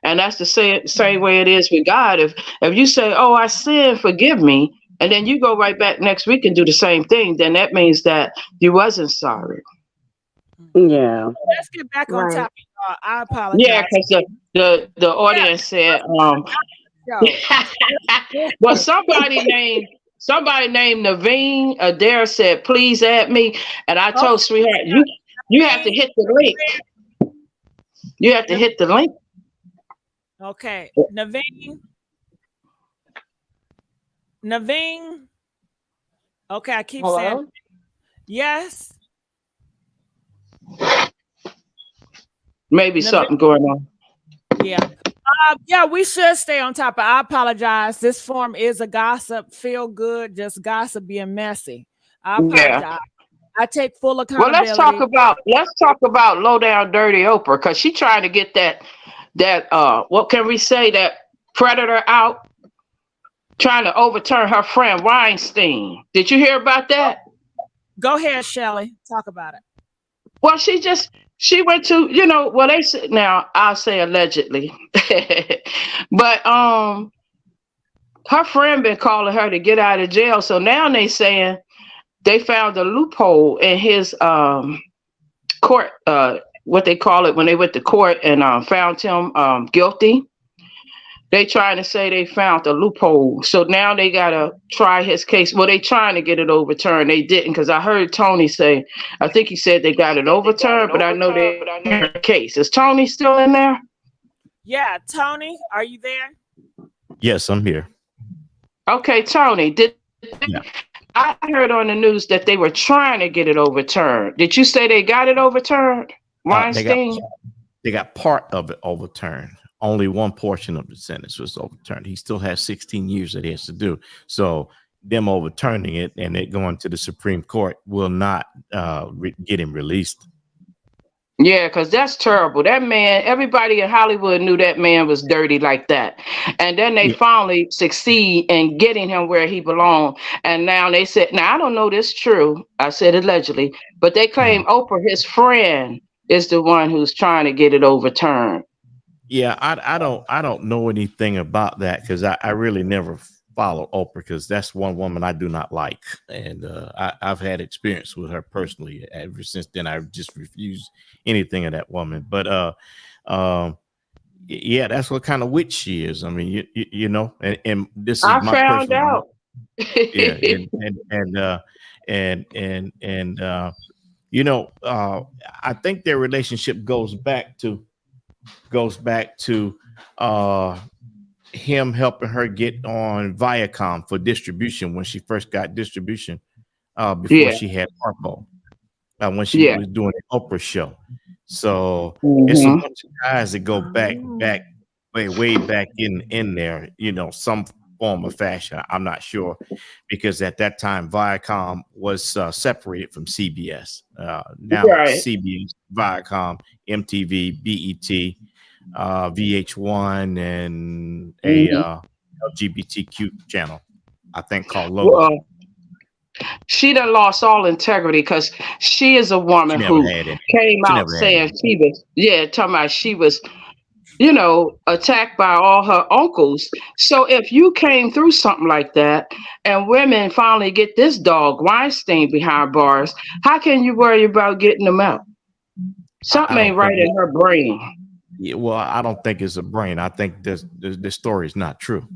And that's the same way it is with God. If you say, oh, I sinned, forgive me, and then you go right back next week and do the same thing, then that means that you wasn't sorry. Yeah. Let's get back on topic, y'all. I apologize. Yeah, because the audience said, well, somebody named Naveen Adair said, please add me. And I told sweetheart, you have to hit the link. You have to hit the link. Okay. Naveen. Okay, I keep saying yes. Maybe something going on. Yeah. Yeah, we should stay on top. I apologize. This form is a gossip, feel good, just gossip being messy. I apologize. Yeah. I take full Well, accountability. let's talk about low down dirty Oprah because she trying to get that what can we say, that predator out, trying to overturn her friend Weinstein. Did you hear about that? Go ahead, Shelley. Talk about it. Well, she went to, well, they said, now I'll say allegedly, but her friend been calling her to get out of jail. So now they saying they found a loophole in his court, what they call it when they went to court and found him guilty. They trying to say they found a loophole. So now they got to try his case. Well, they trying to get it overturned. They didn't, because I heard Tony say, I think he said they got it overturned, but I know they in the case. Is Tony still in there? Yeah, Tony, are you there? Yes, I'm here. Okay, Tony, I heard on the news that they were trying to get it overturned. Did you say they got it overturned, Weinstein? They got part of it overturned. Only one portion of the sentence was overturned. He still has 16 years that he has to do. So them overturning it and it going to the Supreme Court will not get him released. Yeah, because that's terrible. That man, everybody in Hollywood knew that man was dirty like that. And then they finally succeed in getting him where he belonged. And now they said, now I don't know this true. I said allegedly, but they claim Oprah, his friend, is the one who's trying to get it overturned. Yeah, I don't know anything about that because I really never follow Oprah because that's one woman I do not like, and I've had experience with her personally. Ever since then, I just refuse anything of that woman. But yeah, that's what kind of witch she is. I mean, you know, and this is my found out. Yeah, and you know, I think their relationship goes back to him helping her get on Viacom for distribution when she first got distribution before she had Harpo, when she was doing the Oprah show. So it's a bunch of guys that go back way back in there. You know, some form or fashion. I'm not sure, because at that time Viacom was separated from CBS. Now Right. CBS, Viacom, MTV, BET, VH1, and a LGBTQ channel, I think, called Logo. Well, she done lost all integrity because she is a She woman never who had any. came She out never had saying any. she was, talking about she was, attacked by all her uncles. So if you came through something like that and women finally get this dog Weinstein behind bars, how can you worry about getting them out? Something I ain't don't think right in her brain. Yeah, well, I don't think it's a brain. I think this story is not true.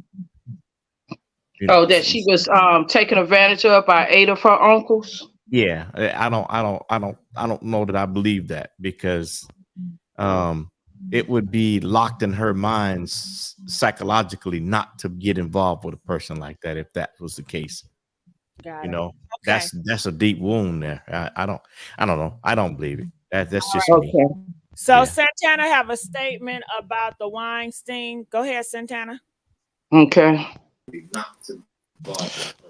Oh, that she was taken advantage of by 8 of her uncles. Yeah, I don't know that I believe that, because it would be locked in her mind psychologically not to get involved with a person like that if that was the case. Got You it. know, Okay. that's a deep wound there. I don't know. I don't believe it. That's just All me. Okay. So Yeah. Santana have a statement about the Weinstein. Go ahead, Santana. Okay.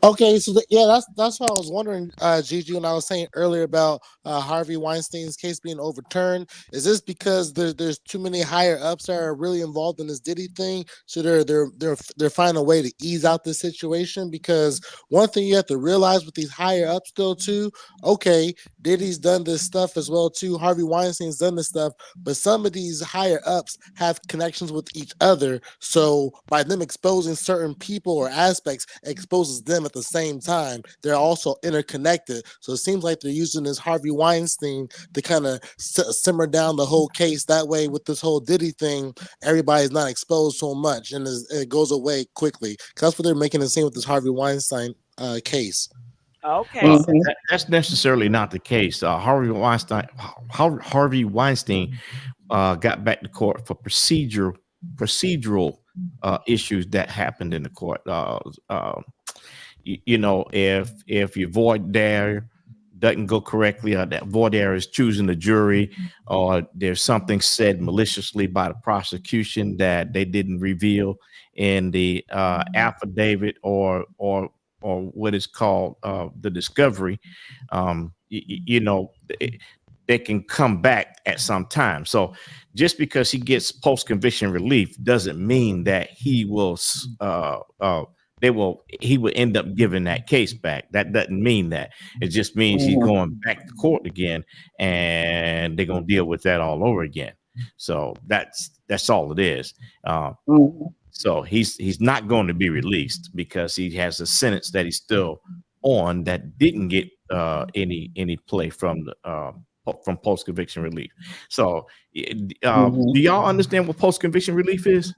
Okay, so that's what I was wondering, Gigi, when I was saying earlier about Harvey Weinstein's case being overturned. Is this because there's too many higher ups that are really involved in this Diddy thing, so they're finding a way to ease out this situation? Because one thing you have to realize with these higher ups still too, okay, Diddy's done this stuff as well too, Harvey Weinstein's done this stuff, but some of these higher ups have connections with each other. So by them exposing certain people or aspects, exposes them at the same time. They're also interconnected. So it seems like they're using this Harvey Weinstein to kind of simmer down the whole case. That way, with this whole Diddy thing, everybody's not exposed so much, and it goes away quickly. That's what they're making it seem with this Harvey Weinstein case. Okay. That's necessarily not the case. Harvey Weinstein got back to court for procedural issues that happened in the court. If your voir dire doesn't go correctly, or that voir dire is choosing the jury, or there's something said maliciously by the prosecution that they didn't reveal in the affidavit or what is called the discovery, they can come back at some time. So just because he gets post-conviction relief doesn't mean that he will end up giving that case back. That doesn't mean that. It just means he's going back to court again, and they're gonna deal with that all over again. So that's all it is. So he's not going to be released because he has a sentence that he's still on that didn't get any play from post-conviction relief. So do y'all understand what post-conviction relief is?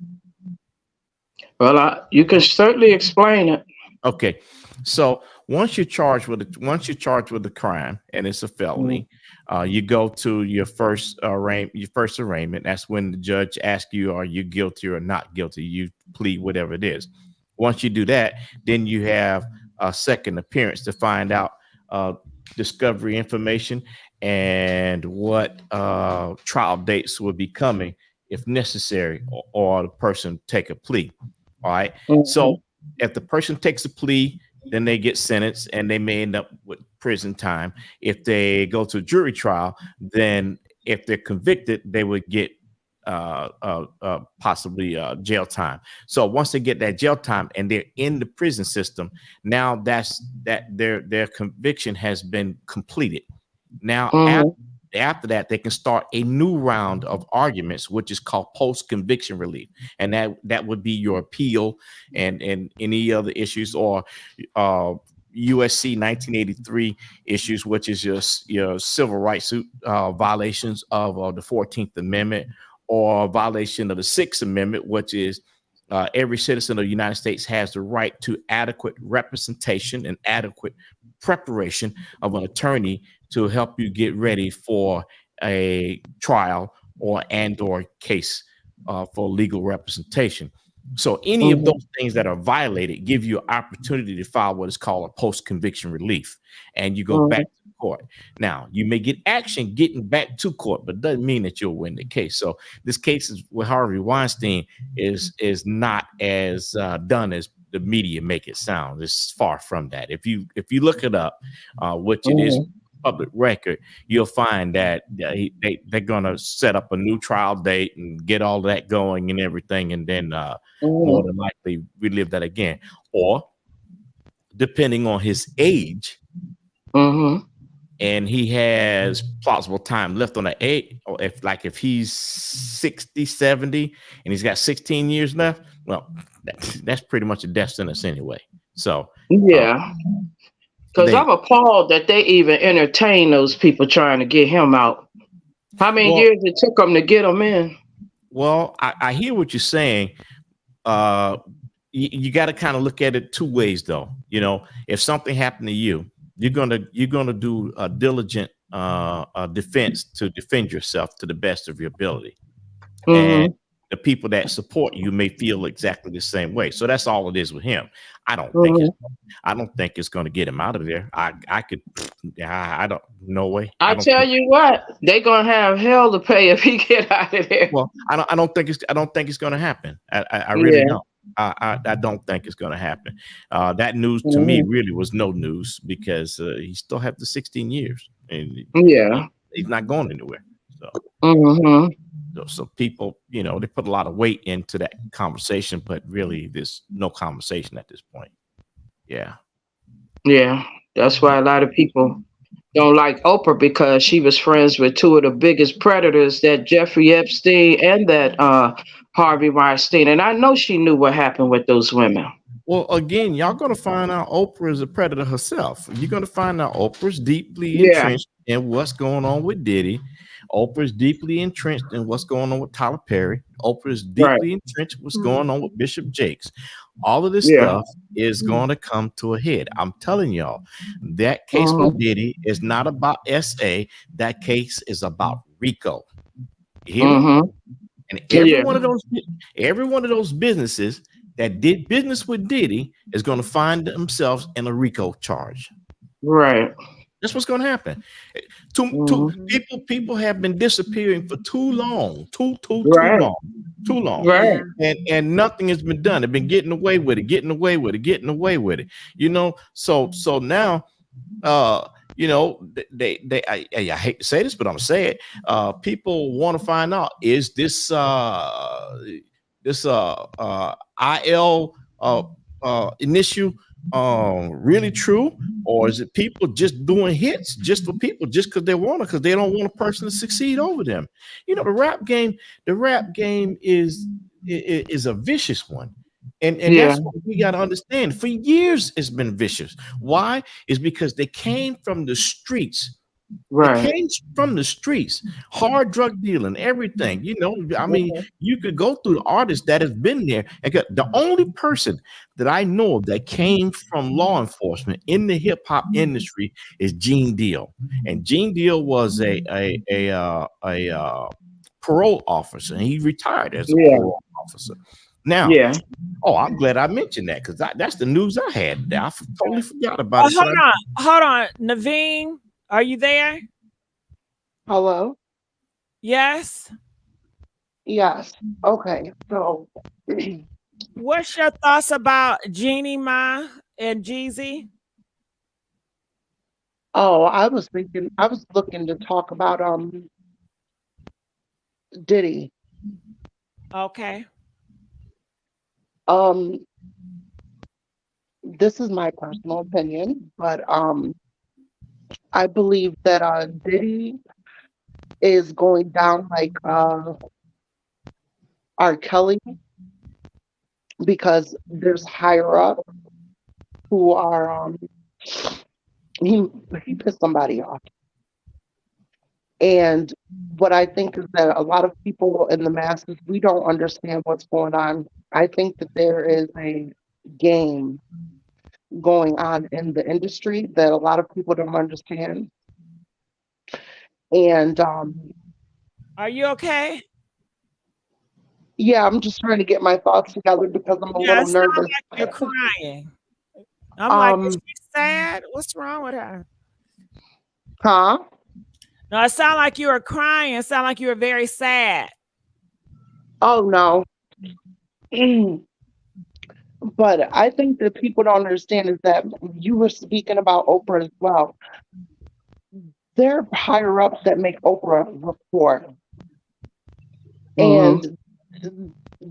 Well, you can certainly explain it. Okay, so once you're charged with a crime and it's a felony, you go to your first arraignment. That's when the judge asks you, are you guilty or not guilty? You plead whatever it is. Once you do that, then you have a second appearance to find out discovery information and what trial dates will be coming if necessary, or the person take a plea. All right. So if the person takes a plea, then they get sentenced and they may end up with prison time. If they go to a jury trial, then if they're convicted, they would get possibly jail time. So once they get that jail time and they're in the prison system, now their conviction has been completed. Now after that, they can start a new round of arguments, which is called post-conviction relief, and that would be your appeal and any other issues, or USC 1983 issues, which is your civil rights violations of the 14th Amendment, or violation of the 6th Amendment, which is every citizen of the United States has the right to adequate representation and adequate preparation of an attorney to help you get ready for a trial or case for legal representation. So any of those things that are violated give you an opportunity to file what is called a post-conviction relief, and you go back to court. Now, you may get action getting back to court, but doesn't mean that you'll win the case. So this case is with Harvey Weinstein is not as done as the media make it sound. It's far from that. If you look it up, which it is public record, you'll find that they're gonna set up a new trial date and get all that going and everything, and then more than likely relive that again. Or depending on his age, and he has plausible time left on the age, or if he's 60, 70, and he's got 16 years left, well, that's pretty much a death sentence anyway. So yeah. Because I'm appalled that they even entertain those people trying to get him out. How many years it took them to get him in? Well, I hear what you're saying. You got to kind of look at it two ways, though. You know, if something happened to you, you're gonna do a diligent defense to defend yourself to the best of your ability, and the people that support you may feel exactly the same way. So that's all it is with him. I don't think it's going to get him out of there. I don't. No way. I tell you what, they're gonna have hell to pay if he get out of there. Well, I don't think it's going to happen. I really don't. I don't think it's going to happen. That news to me really was no news, because he still have the 16 years, and he's not going anywhere. So. So people, you know, they put a lot of weight into that conversation, but really there's no conversation at this point. Yeah. Yeah. That's why a lot of people don't like Oprah, because she was friends with two of the biggest predators, that Jeffrey Epstein and that Harvey Weinstein. And I know she knew what happened with those women. Well, again, y'all going to find out Oprah is a predator herself. You're going to find out Oprah's deeply entrenched in what's going on with Diddy. Oprah is deeply entrenched in what's going on with Tyler Perry. Oprah is deeply entrenched in what's going on with Bishop Jakes. All of this stuff is going to come to a head. I'm telling y'all, that case with Diddy is not about SA. That case is about RICO. You hear me? And every one of those businesses that did business with Diddy is going to find themselves in a RICO charge. Right. That's what's going to happen. People have been disappearing for too long, too long. Right. And nothing has been done. They've been getting away with it. You know, so now, you know, I hate to say this, but I'm gonna say it. People want to find out, is this IL initial really true, or is it people just doing hits just for people, just because they want to, because they don't want a person to succeed over them? You know, the rap game is a vicious one. And that's what we got to understand. For years, it's been vicious. Why? Is because they came from the streets. Right. They came from the streets, hard drug dealing, everything. You know, I mean, you could go through the artists that have been there. And the only person that I know of that came from law enforcement in the hip hop industry is Gene Deal. And Gene Deal was a parole officer, and he retired as a parole officer. Now, I'm glad I mentioned that, because that's the news I had. I totally forgot about it. Hold on, Naveen, are you there? Hello? Yes. Yes. Okay. So, what's your thoughts about Jeannie Ma and Jeezy? Oh, I was looking to talk about Diddy. Okay. This is my personal opinion, but I believe that Diddy is going down like R. Kelly, because there's higher up who are he pissed somebody off. And what I think is that a lot of people in the masses, we don't understand what's going on. I think that there is a game going on in the industry that a lot of people don't understand. And are you okay? Yeah, I'm just trying to get my thoughts together because I'm a little nervous. Like you're crying. I'm like, is she sad? What's wrong with her? Huh? No, it sounded like you were crying. It sounded like you were very sad. Oh no. But I think that people don't understand is that you were speaking about Oprah as well. There are higher ups that make Oprah report. And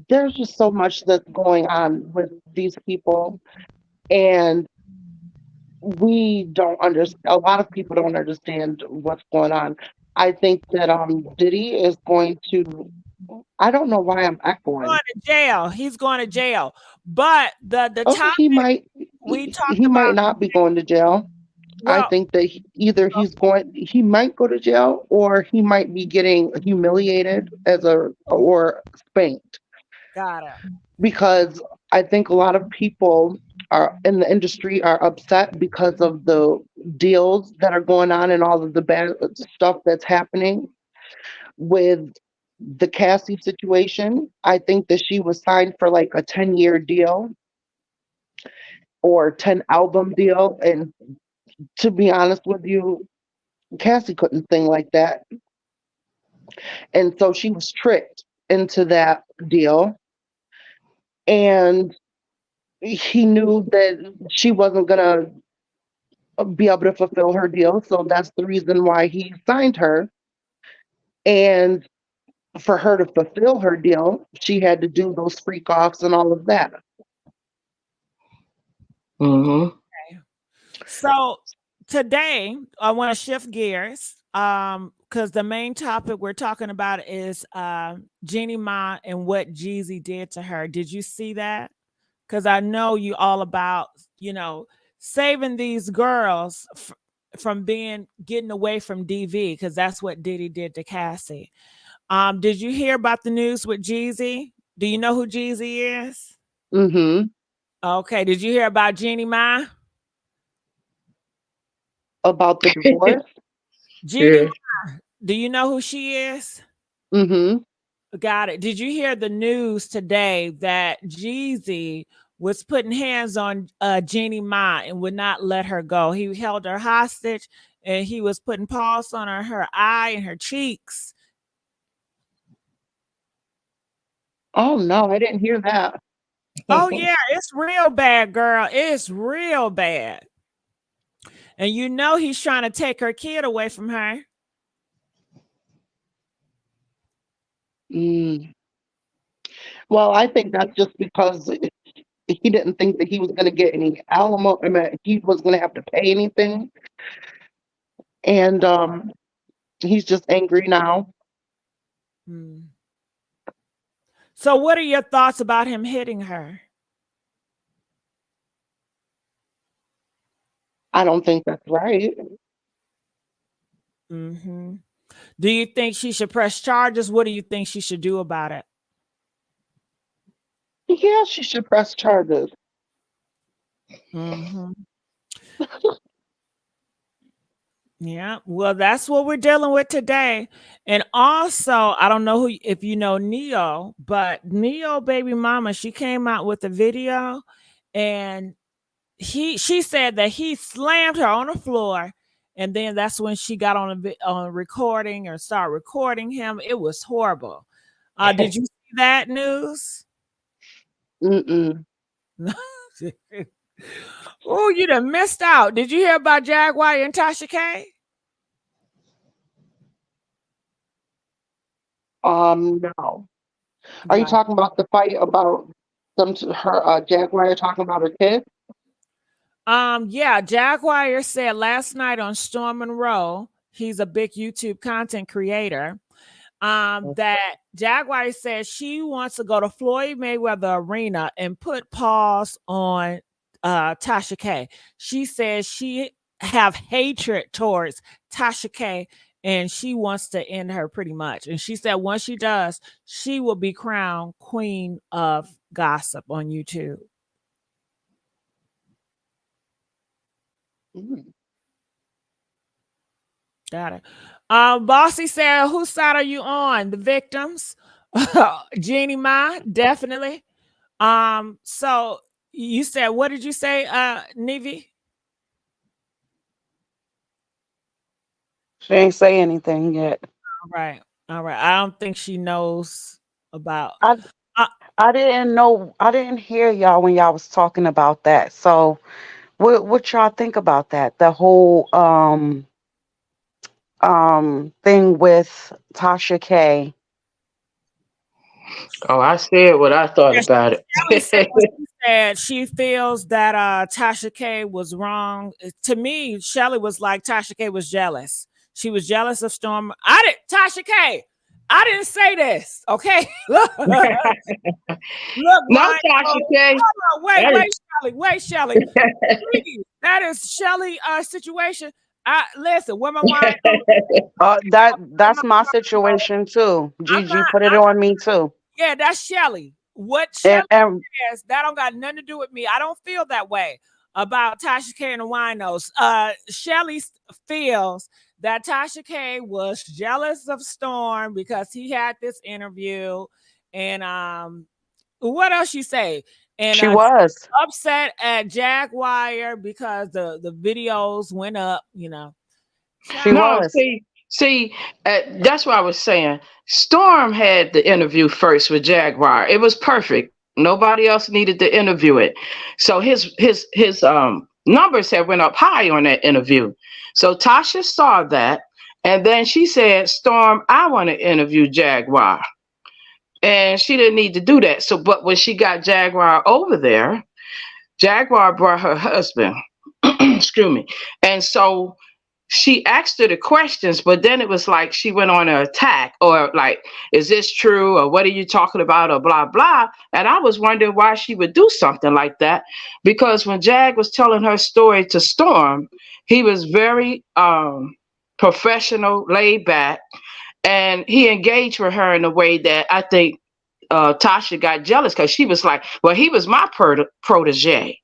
there's just so much that's going on with these people. And we don't understand, a lot of people don't understand what's going on. I think that Diddy is going to, I don't know why I'm echoing. Going to jail. He's going to jail. But the topic he might not be going to jail. I Well, think that either he might go to jail, or he might be getting humiliated or spanked. got it. Because I think a lot of people are in the industry are upset because of the deals that are going on and all of the bad stuff that's happening with the Cassie situation. I think that she was signed for like a 10-year deal or 10 album deal. And to be honest with you, Cassie couldn't sing like that. And so she was tricked into that deal. And he knew that she wasn't going to be able to fulfill her deal. So that's the reason why he signed her. And for her to fulfill her deal, she had to do those freak offs and all of that. Okay. So today I want to shift gears because the main topic we're talking about is Jeannie Ma and what Jeezy did to her. Did you see that? Because I know you all about, saving these girls from getting away from DV, because that's what Diddy did to Cassie. Did you hear about the news with Jeezy? Do you know who Jeezy is? Mm-hmm. Okay. Did you hear about Jeannie Ma? About the divorce? Jeannie Ma. Do you know who she is? Mm-hmm. Got it. Did you hear the news today that Jeezy was putting hands on Jeannie Ma and would not let her go? He held her hostage and he was putting paws on her eye and her cheeks. Oh no, I didn't hear that. Oh yeah, it's real bad, girl. It's real bad. And he's trying to take her kid away from her. Well, I think that's just because he didn't think that he was going to get any alimony. I mean, he was going to have to pay anything. And he's just angry now. So what are your thoughts about him hitting her? I don't think that's right. Mm-hmm. Do you think she should press charges? What do you think she should do about it? Yeah, she should press charges. Mm-hmm. Yeah, well, that's what we're dealing with today. And also, I don't know if you know Neo, but Neo baby mama, she came out with a video and she said that he slammed her on the floor, and then that's when she got on recording or start recording him. It was horrible. Did you see that news? Mm-mm. Oh, you done missed out. Did you hear about Jaguar and Tasha K? No. Are you talking about the fight about her Jaguar talking about her kid? Yeah, Jaguar said last night on Storm Monroe, he's a big YouTube content creator. That Jaguar says she wants to go to Floyd Mayweather Arena and put paws on Tasha K. She says she have hatred towards Tasha K and she wants to end her pretty much. And she said once she does, she will be crowned queen of gossip on YouTube. Got it. Bossy said, whose side are you on? The victims? Jeannie Ma, definitely. So you said, what did you say, Nivi? She ain't say anything yet. All right. I don't think she knows about. I didn't know. I didn't hear y'all when y'all was talking about that. So, what y'all think about that? The whole thing with Tasha K. Oh, I said what I thought Yeah, about Shelly said what it. she said. She feels that Tasha K was wrong. To me, Shelly was like Tasha K was jealous. She was jealous of Storm. Tasha K. I didn't say this. Okay. Look, No, Ryan. Tasha K. Hold on, That is- wait, Shelly. Please. That is Shelly situation. Listen, women want That's my situation too. I'm Gigi not. put it on me too. Yeah, that's Shelly. What And, Shelly and says, that don't got nothing to do with me. I don't feel that way about Tasha K and the Winos. Shelly feels that Tasha K was jealous of Storm because he had this interview. And what else she say? And she was. upset at Jaguar because the videos went up, She No, was. that's what I was saying. Storm had the interview first with Jaguar. It was perfect. Nobody else needed to interview it. So his numbers had went up high on that interview. So Tasha saw that, and then she said, "Storm, I want to interview Jaguar," and she didn't need to do that. So, but when she got Jaguar over there, Jaguar brought her husband. Excuse me, and so she asked her the questions, but then it was like she went on an attack or like, is this true? Or what are you talking about? Or blah, blah. And I was wondering why she would do something like that. Because when Jag was telling her story to Storm, he was very professional, laid back, and he engaged with her in a way that I think Tasha got jealous because she was like, well, he was my protege.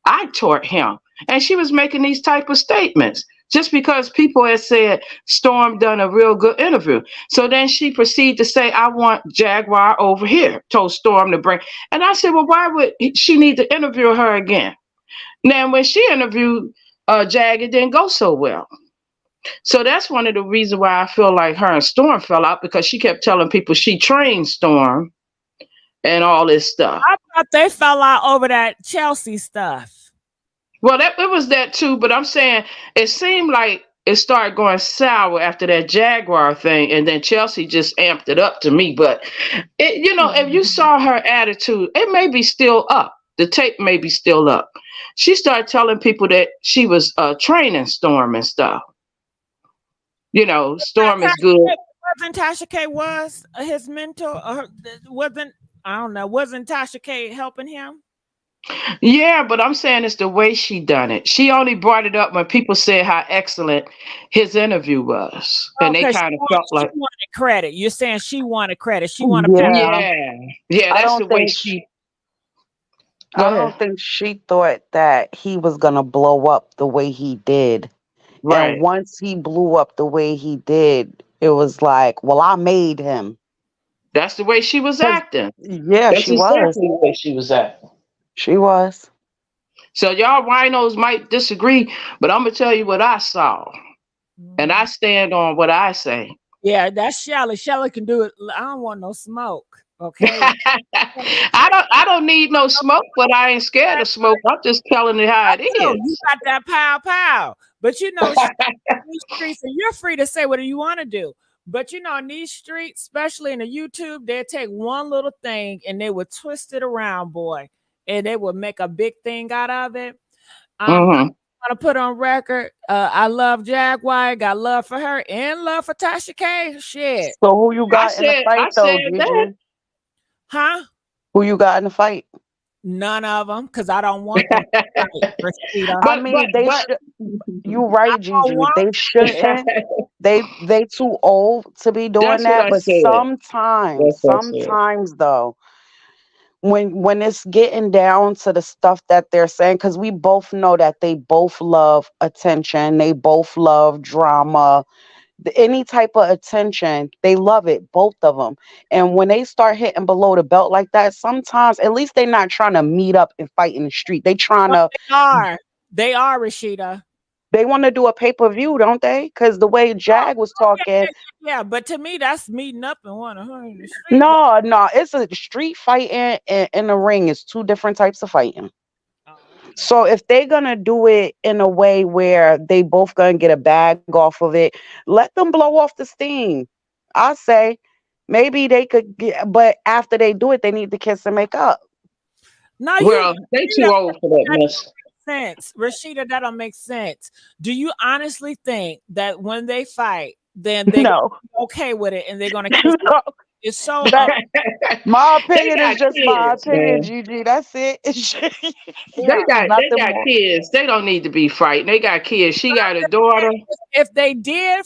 I taught him. And she was making these type of statements just because people had said Storm done a real good interview. So then she proceeded to say, I want Jaguar over here, told Storm to bring. And I said, well, why would she need to interview her again? Now, when she interviewed Jag, it didn't go so well. So that's one of the reasons why I feel like her and Storm fell out, because she kept telling people she trained Storm and all this stuff. I thought they fell out over that Chelsea stuff. Well, it was that too, but I'm saying it seemed like it started going sour after that Jaguar thing, and then Chelsea just amped it up to me. But if you saw her attitude, it may be still up. The tape may be still up. She started telling people that she was training Storm and stuff. Storm is good. Wasn't Tasha K was his mentor? Wasn't Tasha K helping him? Yeah, but I'm saying it's the way she done it. She only brought it up when people said how excellent his interview was, and they kind of felt like she wanted credit. You're saying she wanted credit. She wanted. Yeah. That's the way I don't think she thought that he was gonna blow up the way he did. Right. And once he blew up the way he did, it was like, well, I made him. That's the way she was acting. Yeah, That's she exactly was. the way she was acting. She was. So y'all winos might disagree, but I'm gonna tell you what I saw, and I stand on what I say. Yeah, that's Shelly. Shelly can do it. I don't want no smoke. Okay. I don't need no smoke, but I ain't scared of smoke. I'm just telling it how it is. You got that pow. But these streets, and you're free to say whatever you want to do. But in these streets, especially in the YouTube, they take one little thing and they would twist it around, boy, and they would make a big thing out of it. I want to put on record. I love Jaguar, got love for her, and love for Tasha K. Shit. So who you got in the fight though, Gigi? Huh? Who you got in the fight? None of them, because I don't want them to fight. I mean, they should. You're right, Gigi. They shouldn't. They too old to be doing that. But sometimes though, when it's getting down to the stuff that they're saying, because we both know that they both love attention, they both love drama. Any type of attention, they love it, both of them. And when they start hitting below the belt like that, sometimes at least they're not trying to meet up and fight in the street. They trying to. They are Rashida. They want to do a pay-per-view, don't they? Because the way Jag was talking, Yeah, but to me, that's meeting up and one of her in the street. no, it's a street fighting and in the ring. It's two different types of fighting. So if they're gonna do it in a way where they both gonna get a bag off of it, let them blow off the steam. I say maybe they could get, but after they do it, they need to kiss and make up. No, Well, they too old for that mess. Sense, Rashida. That don't make sense. Do you honestly think that when they fight, then they're okay with it and they're gonna kiss? It's so. My opinion is just my kids, opinion, man. Gigi. That's it. They got kids. They don't need to be fighting. They got kids. She got a daughter. If they did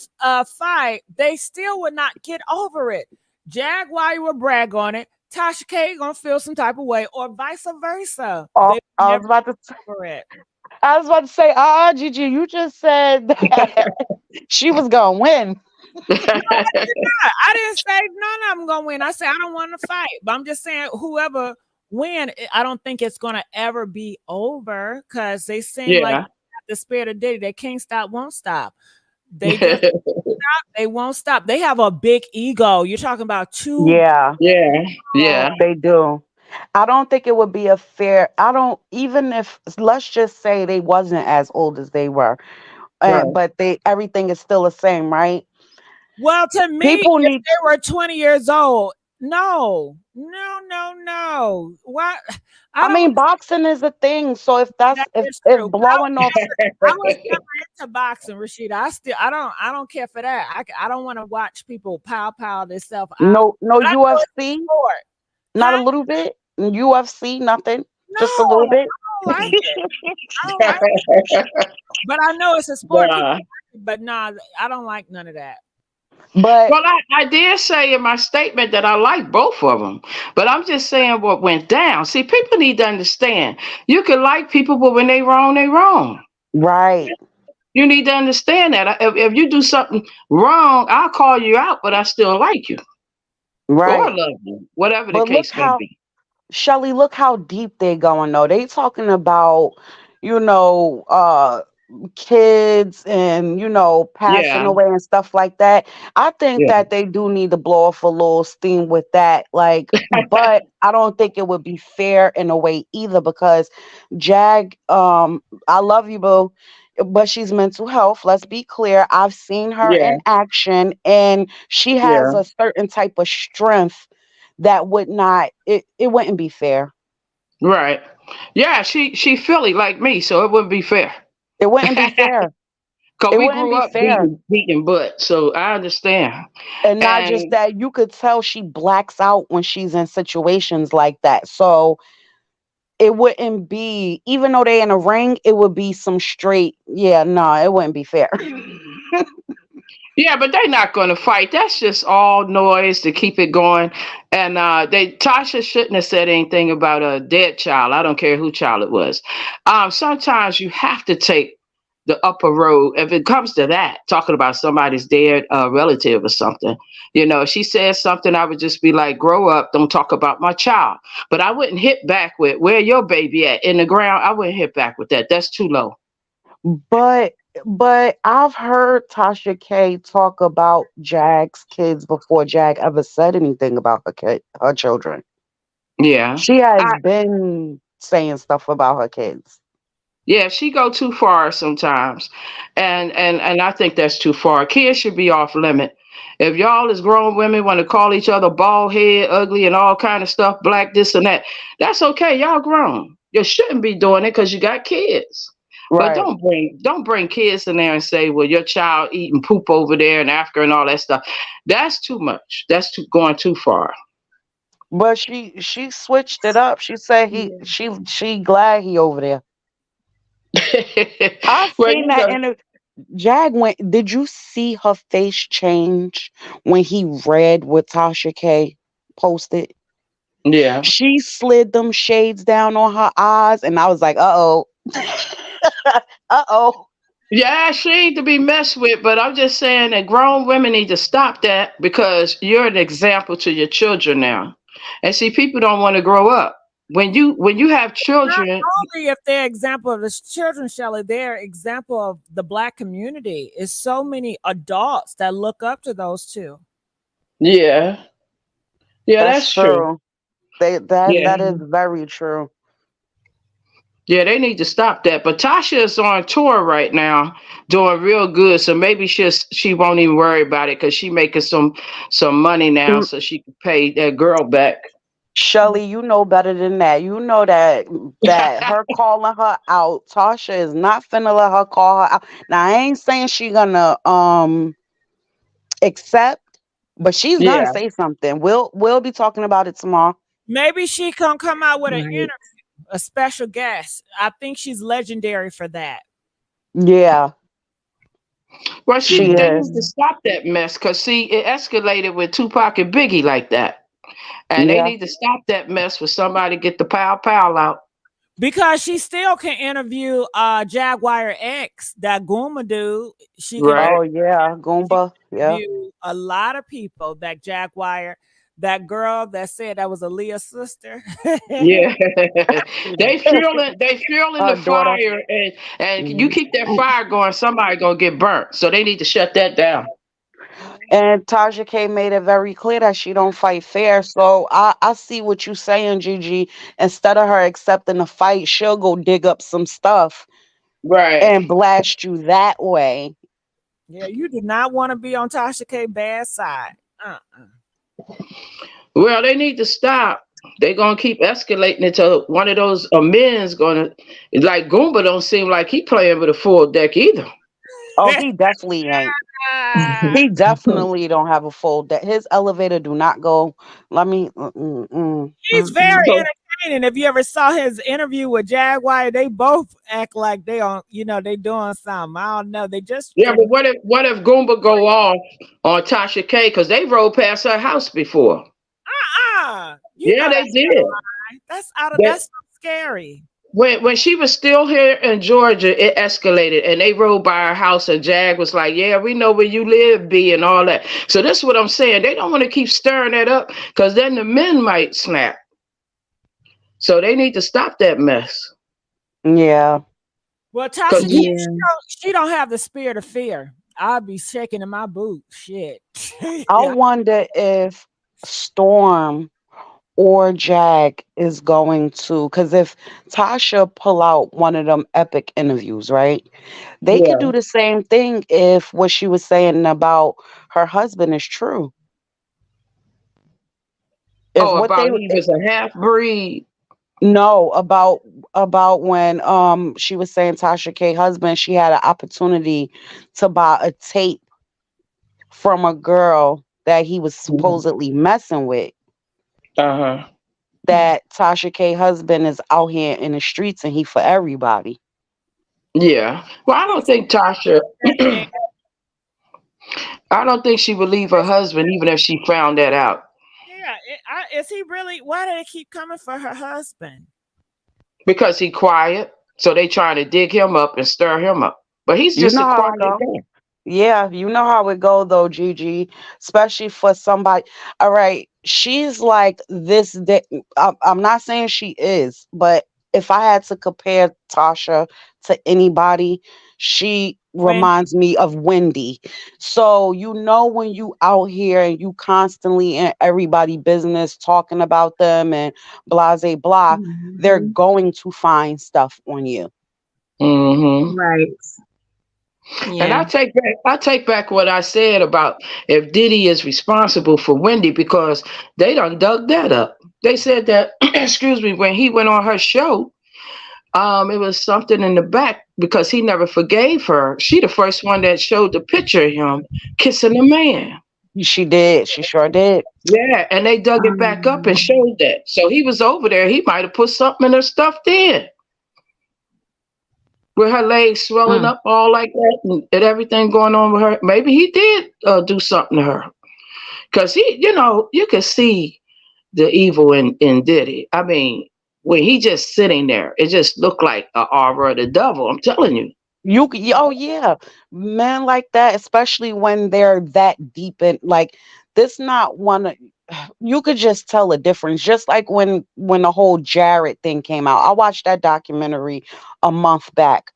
fight, they still would not get over it. Jag, while you would brag on it, Tasha K gonna feel some type of way, or vice versa. I was about to say, Gigi, you just said that she was gonna win. No, I didn't say none of them gonna win. I said I don't want to fight, but I'm just saying whoever win, I don't think it's gonna ever be over because they seem like the spirit of Diddy. They can't stop, won't stop. They just won't stop. They won't stop. They have a big ego. You're talking about two. Yeah. They do. I don't think it would be a fair. I don't, even if, let's just say they wasn't as old as they were, but everything is still the same, right? Well, to me, if they were 20 years old, no. What? I mean, boxing is a thing. So if if blowing off, I was never into boxing, Rashida. I don't care for that. I don't want to watch people pow themselves out. No UFC, not a little bit. UFC, nothing, just a little bit. I don't like it. But I know it's a sport. But nah, I don't like none of that. But I did say in my statement that I like both of them, but I'm just saying what went down. See, people need to understand. You can like people, but when they wrong, they wrong. Right. You need to understand that. If you do something wrong, I'll call you out, but I still like you. Right. Or love you, whatever the case may be. Shelly, look how deep they're going though. They talking about, kids and passing away and stuff like that. I think that they do need to blow off a little steam with that, but I don't think it would be fair in a way either, because Jag, I love you, boo, but she's mental health. Let's be clear. I've seen her in action, and she has a certain type of strength that would not, it wouldn't be fair. Right. Yeah, she Philly like me, so it wouldn't be fair. It wouldn't be fair. Because we grew up beating butt, so I understand. And not just that, you could tell she blacks out when she's in situations like that. So it wouldn't be, even though they in a ring, it would be some straight, it wouldn't be fair. Yeah, but they're not going to fight. That's just all noise to keep it going. And Tasha shouldn't have said anything about a dead child. I don't care who child it was. Sometimes you have to take the upper road if it comes to that, talking about somebody's dead relative or something. If she says something, I would just be like, grow up, don't talk about my child. But I wouldn't hit back with, where your baby at? In the ground? I wouldn't hit back with that. That's too low. But I've heard Tasha K talk about Jag's kids before Jag ever said anything about her children. Yeah. She has been saying stuff about her kids. Yeah, she go too far sometimes. And I think that's too far. Kids should be off limit. If y'all as grown women want to call each other bald head, ugly, and all kind of stuff, black, this and that, that's okay. Y'all grown. You shouldn't be doing it because you got kids. Right. But don't bring kids in there and say, well, your child eating poop over there in Africa and all that stuff. That's too much. That's going too far. But she switched it up. She said she glad he over there. I seen that in a Jag went. Did you see her face change when he read what Tasha K posted? Yeah. She slid them shades down on her eyes, and I was like, uh-oh. Uh-oh. Yeah, she ain't to be messed with, but I'm just saying that grown women need to stop that, because you're an example to your children now. And see, people don't want to grow up. when you have Not children, only if they're example of the children, Shelley, they're example of the Black community. It's so many adults that look up to those two. yeah, That's that's true. true. That Yeah. is very true. Yeah, they need to stop that. But Tasha is on tour right now, doing real good. So maybe she won't even worry about it because she making some money now, Mm, so she can pay that girl back. Shelly, you know better than that. You know that her calling her out, Tasha is not finna let her call her out. Now I ain't saying she gonna accept, but she's gonna Yeah. say something. We'll be talking about it tomorrow. Maybe she can come out with an Right. interview, a special guest. I think she's legendary for that. Yeah, Well, she they need to is. stop that mess because see, it escalated with Tupac and Biggie like that, and they Yeah. need to stop that mess for somebody to get the pow out. Because she still can interview Jaguar X, that Goomba dude. She can Right. Oh yeah, Goomba. Yeah. interview a lot of people. That Jaguar, that girl that said that was Aaliyah's sister. Yeah, they fueling Her the daughter. fire, and you Mhm. keep that fire going, somebody gonna get burnt. So they need to shut that down. And Taja K made it very clear that she don't fight fair. So I see what you saying, Gigi. Instead of her accepting the fight, she'll go dig up some stuff Right. and blast you that way. Yeah, you do not want to be on Tasha K bad side. Well, they need to stop. They're gonna keep escalating until one of those men's gonna, like Goomba. Don't seem like he playing with a full deck either. Oh, he definitely ain't. He definitely don't have a full deck. His elevator do not go. Let me. He's very So entertaining. If you ever saw his interview with Jaguar, they both act like they on, they doing something. I don't know. They just yeah, but what if Goomba go off on Tasha K because they rode past her house before? You Yeah, know they that's did. not right. That's out of They, that's so scary. when she was still here in Georgia, it escalated, and they rode by her house, and Jag was like, "Yeah, we know where you live, B," and all that. So this is what I'm saying. They don't want to keep stirring that up because then the men might snap. So they need to stop that mess. Yeah. Well, Tasha, Cause she don't have the spirit of fear. I'll be shaking in my boot. Shit. I Yeah. wonder if Storm or Jag is going to, because if Tasha pull out one of them epic interviews, right? They could yeah. do the same thing if what she was saying about her husband is true. If Oh, what about they he was a half breed. know about when she was saying Tasha K husband, she had an opportunity to buy a tape from a girl that he was supposedly messing with. Uh-huh. That Tasha K husband is out here in the streets and he for everybody. Yeah. Well, I don't think Tasha. I don't think she would leave her husband even if she found that out. Yeah. Is he really? Why do they keep coming for her husband? Because he quiet. So they trying to dig him up and stir him up. But he's You just know a how it quiet go. guy. Yeah, you know how it go though, Gigi. Especially for somebody. All right, she's like this. I'm not saying she is, but if I had to compare Tasha to anybody, she When reminds me of Wendy. So you know when you out here and you constantly in everybody business talking about them and blah blah blah, they're going to find stuff on you. Mm-hmm. Right. And Yeah. I take back what I said about if Diddy is responsible for Wendy because they done dug that up. They said that excuse me, when he went on her show, it was something in the back because he never forgave her. She the first one that showed the picture of him kissing a man. She did. She sure did. Yeah, and they dug it back up and showed that. So he was over there. He might have put something in her stuff then. With her legs swelling up all like that and everything going on with her. Maybe he did do something to her. Because you could see the evil in Diddy. I mean, when he just sitting there, it just looked like an aura of the devil. I'm telling you. Oh yeah, men like that, especially when they're that deep in, like this. Not one. you could just tell a difference. Just like when the whole Jared thing came out. I watched that documentary a month back,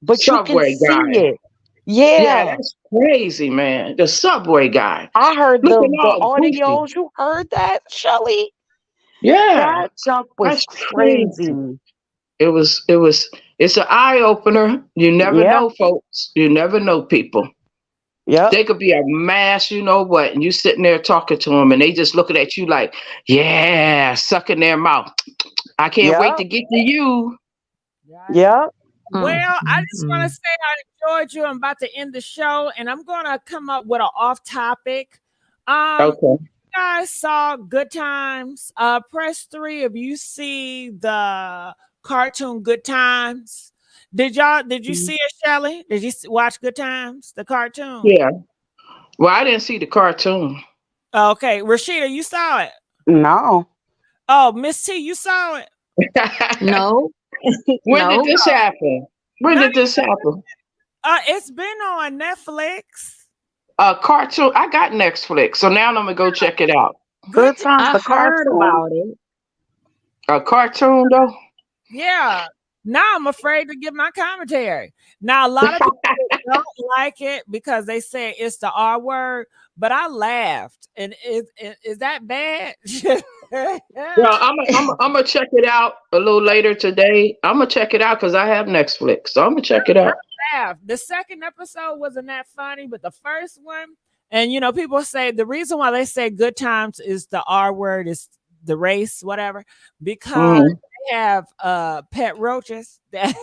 but you can Subway see guy. it. Yeah, Yeah. that's crazy, man. The subway guy. I heard Looking the all goofy. audios. You heard that, Shelly? Yeah, That junk was that's crazy. crazy. It's an eye opener. You never Yeah. know, folks. You never know people. Yep. They could be a mass, you know what, and you sitting there talking to them, and they just looking at you like, yeah, sucking their mouth. I can't wait to get to you. Yep. Well, I just want to say I enjoyed you. I'm about to end the show, and I'm going to come up with an off topic. Okay. You guys saw Good Times. Press 3 if you see the cartoon Good Times. Did you see it, Shelly? Did you watch Good Times, the cartoon? Yeah. Well, I didn't see the cartoon. Okay. Rashida, you saw it? No. Oh, Miss T, you saw it? No. When No. did this happen? When did this happen? It's been on Netflix. A cartoon. I got Netflix, so now I'm gonna go check it out. Good Times, I the heard cartoon. about it. A cartoon though? Yeah. Now I'm afraid to give my commentary. Now a lot of people don't like it because they say it's the R word, but I laughed. And is that bad? Well, I'm gonna check it out a little later today. I'm gonna check it out because I have Netflix, so I'm gonna check it out. The second episode wasn't that funny, but the first one, and people say the reason why they say Good Times is the R word, is the race, whatever, because they have pet roaches. Pet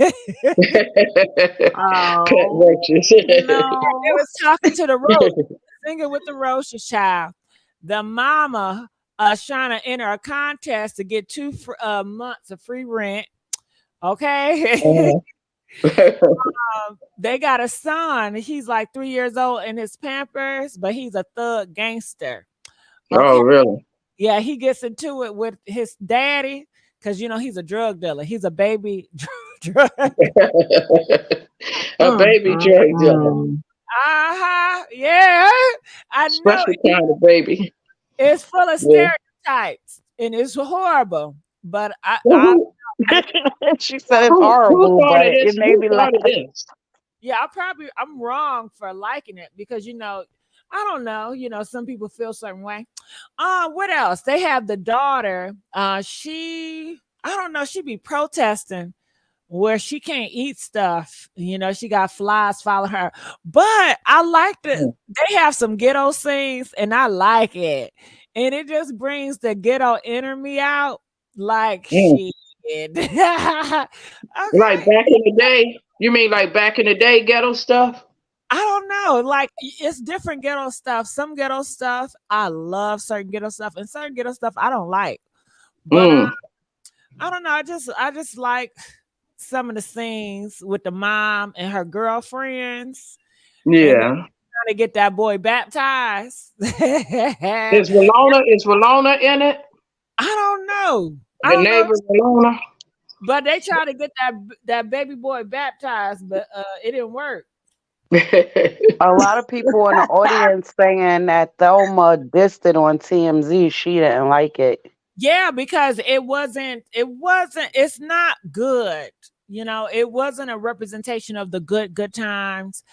roaches. No. They was talking to the roach, singing with the roaches, child. The mama trying to enter a contest to get 2 months of free rent. Okay. They got a son. He's like 3 years old in his Pampers, but he's a thug gangster. Okay? Oh, really? Yeah, he gets into it with his daddy because he's a drug dealer. He's a baby drug A baby drug dealer. Yeah, I know. Special kind of baby. It's full of stereotypes and it's horrible. But she said it's horrible, but it made me laugh. Yeah, I'm wrong for liking it because I don't know, some people feel a certain way. What else? They have the daughter. I don't know, she be protesting where she can't eat stuff. She got flies follow her. But I like they have some ghetto scenes and I like it. And it just brings the ghetto inner me out like shit. Okay. Like back in the day? You mean like back in the day ghetto stuff? I don't know. Like it's different ghetto stuff. Some ghetto stuff I love, certain ghetto stuff, and certain ghetto stuff I don't like. But I don't know. I just like some of the scenes with the mom and her girlfriends. Yeah. Trying to get that boy baptized. Is Walona in it? I don't know. The neighbor Walona. But they try to get that baby boy baptized, but it didn't work. A lot of people in the audience saying that Thelma dissed it on TMZ. She didn't like it. Yeah, because it's not good. It wasn't a representation of the good times.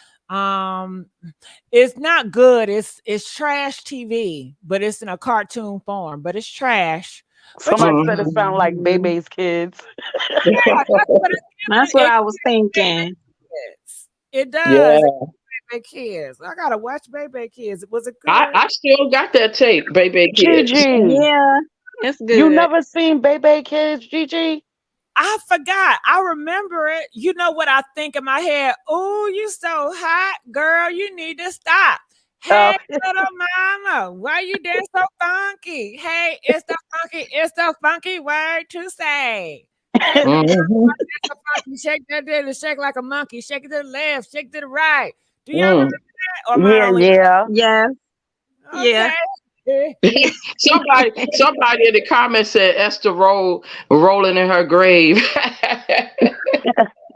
It's not good. It's trash TV, but it's in a cartoon form, but it's trash. Somebody said it sounded like Bebe's Kids. Yeah, that's what I was thinking. It does. Yeah. Baby Kids. I gotta watch Baby Kids. Was it good? I still got that tape, Baby Kids. Gigi. Yeah, it's good. You never seen Baby Kids, Gigi? I forgot. I remember it. You know what I think in my head? Oh, you so hot, girl. You need to stop. Hey, little mama, why you there so funky? Hey, it's the funky word to say. Shake that diddly, shake like a monkey, shake it to the left, shake it to the right. Do y'all remember that? Or Yeah. Somebody in the comments said Esther rolling in her grave.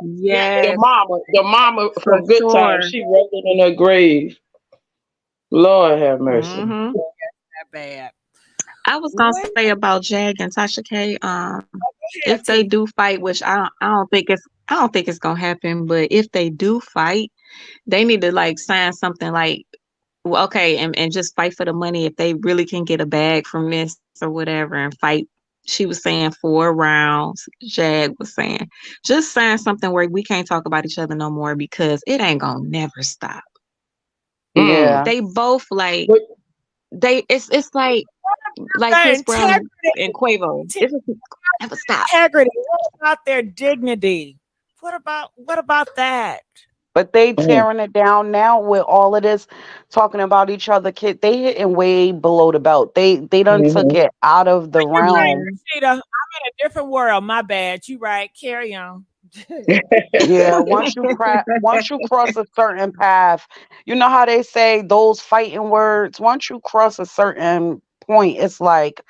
Yeah. The mama from Good Times, she rolling in her grave. Lord have mercy. That bad. I was gonna say about Jag and Tasha K. If they do fight, which I don't think it's gonna happen, but if they do fight, they need to like sign something like, well, okay, and just fight for the money if they really can get a bag from this or whatever, and fight. She was saying 4 rounds. Jag was saying just sign something where we can't talk about each other no more because it ain't gonna never stop. Yeah. They both like it's like Chris Brown and Quavo. It just never stop. Integrity. What about their dignity? What about that? But they tearing it down now with all of this talking about each other. Kid, they hitting way below the belt. They done took it out of the realm. Rashida, I'm in a different world. My bad. You right. Carry on. Yeah, once you cross a certain path, you know how they say those fighting words. Once you cross a certain point, it's like,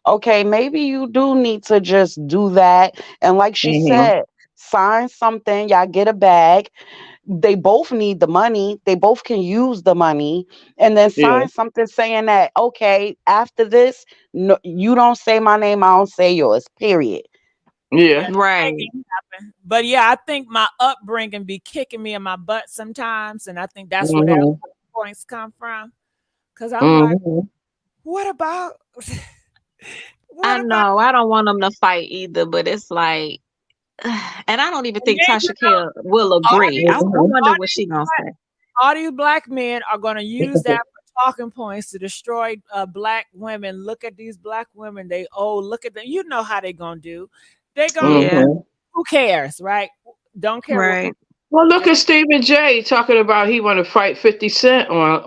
okay, maybe you do need to just do that. And like she said, sign something. Y'all get a bag. They both need the money. They both can use the money, and then sign something saying that, okay, after this, no, you don't say my name, I don't say yours. Period. Yeah. Right. But yeah, I think my upbringing be kicking me in my butt sometimes, and I think that's where that points come from. Because I'm like, what about? I know. I don't want them to fight either, but it's like, and I don't even think Tasha K will agree. I wonder what she gonna say. All these black men are gonna use that for talking points to destroy black women. Look at these black women. Look at them. You know how they gonna do. They gonna who cares, right? Don't care. Right. Well, look at Stephen J. talking about he want to fight 50 Cent on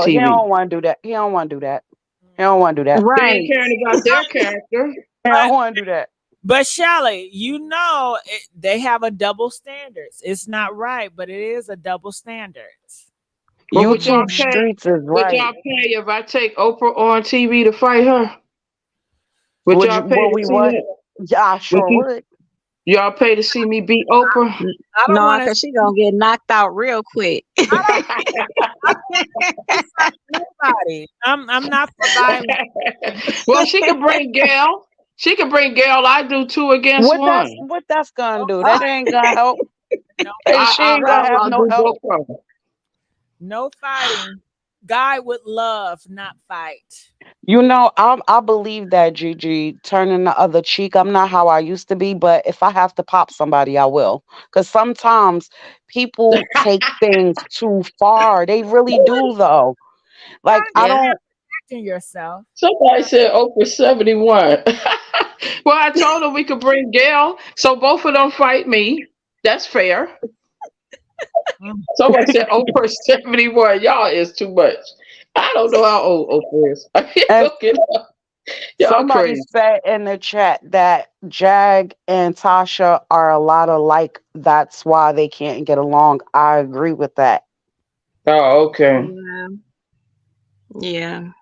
TV. He don't want to do that. He don't want to do that. He don't want to do that. Right. He ain't caring about their character. He don't want to do that. But Shelly, you know they have a double standards. It's not right, but it is a double standards. YouTube streets is right. Would y'all pay if I take Oprah on TV to fight her? Would y'all pay to see that? Yeah, I sure would. Y'all pay to see me beat Oprah? No, because she gonna get knocked out real quick. Nobody. I'm not for violence. Well, she can bring Gail. She can bring Gail. I do 2 against 1. What that's gonna do? That ain't gonna help. She ain't gonna have no help. No fighting. Guy with love, not fight. You know, I believe that, Gigi, turning the other cheek. I'm not how I used to be, but if I have to pop somebody, I will. Because sometimes people take things too far. They really do, though. Like, I don't. Protecting yourself. Somebody said Oprah 71. Well, I told her we could bring Gail, so both of them fight me. That's fair. Somebody said Oprah 71. Y'all is too much. I don't know how old Oprah is. Somebody said in the chat that Jag and Tasha are a lot alike. That's why they can't get along. I agree with that. Oh, okay. Yeah.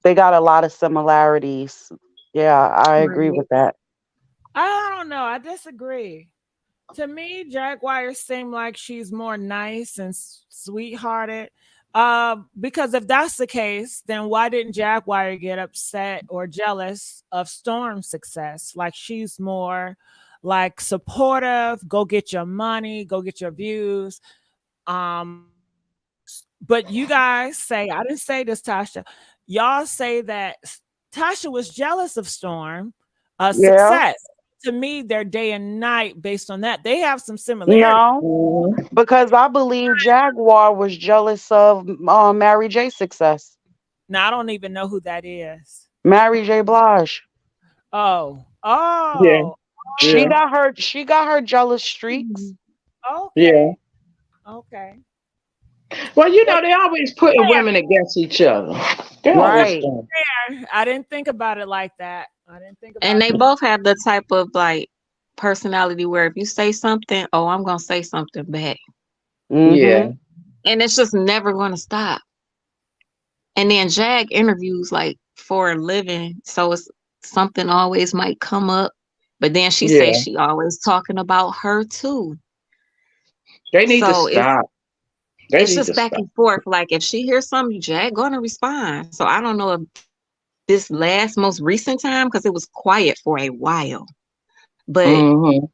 They got a lot of similarities. Yeah, I agree with that. I don't know. I disagree. To me, Jaguar seemed like she's more nice and sweethearted. Because if that's the case, then why didn't Jaguar get upset or jealous of Storm's success? Like she's more like supportive, go get your money, go get your views. But you guys say, I didn't say this, Tasha. Y'all say that Tasha was jealous of Storm success. To me, they're day and night based on that. They have some similarities. No, because I believe Jaguar was jealous of Mary J's success. Now I don't even know who that is. Mary J. Blige. Oh. Yeah. She got her jealous streaks. Okay. Okay. Well, you know, they always putting women against each other. Right. I didn't think about it like that. And they both have the type of like personality where if you say something, I'm gonna say something back. Yeah. And it's just never gonna stop. And then Jag interviews like for a living, so it's something always might come up. But then she says she always talking about her too. They need to stop. It's just back and forth. Like if she hears something, Jag gonna respond. So I don't know if this last most recent time because it was quiet for a while. But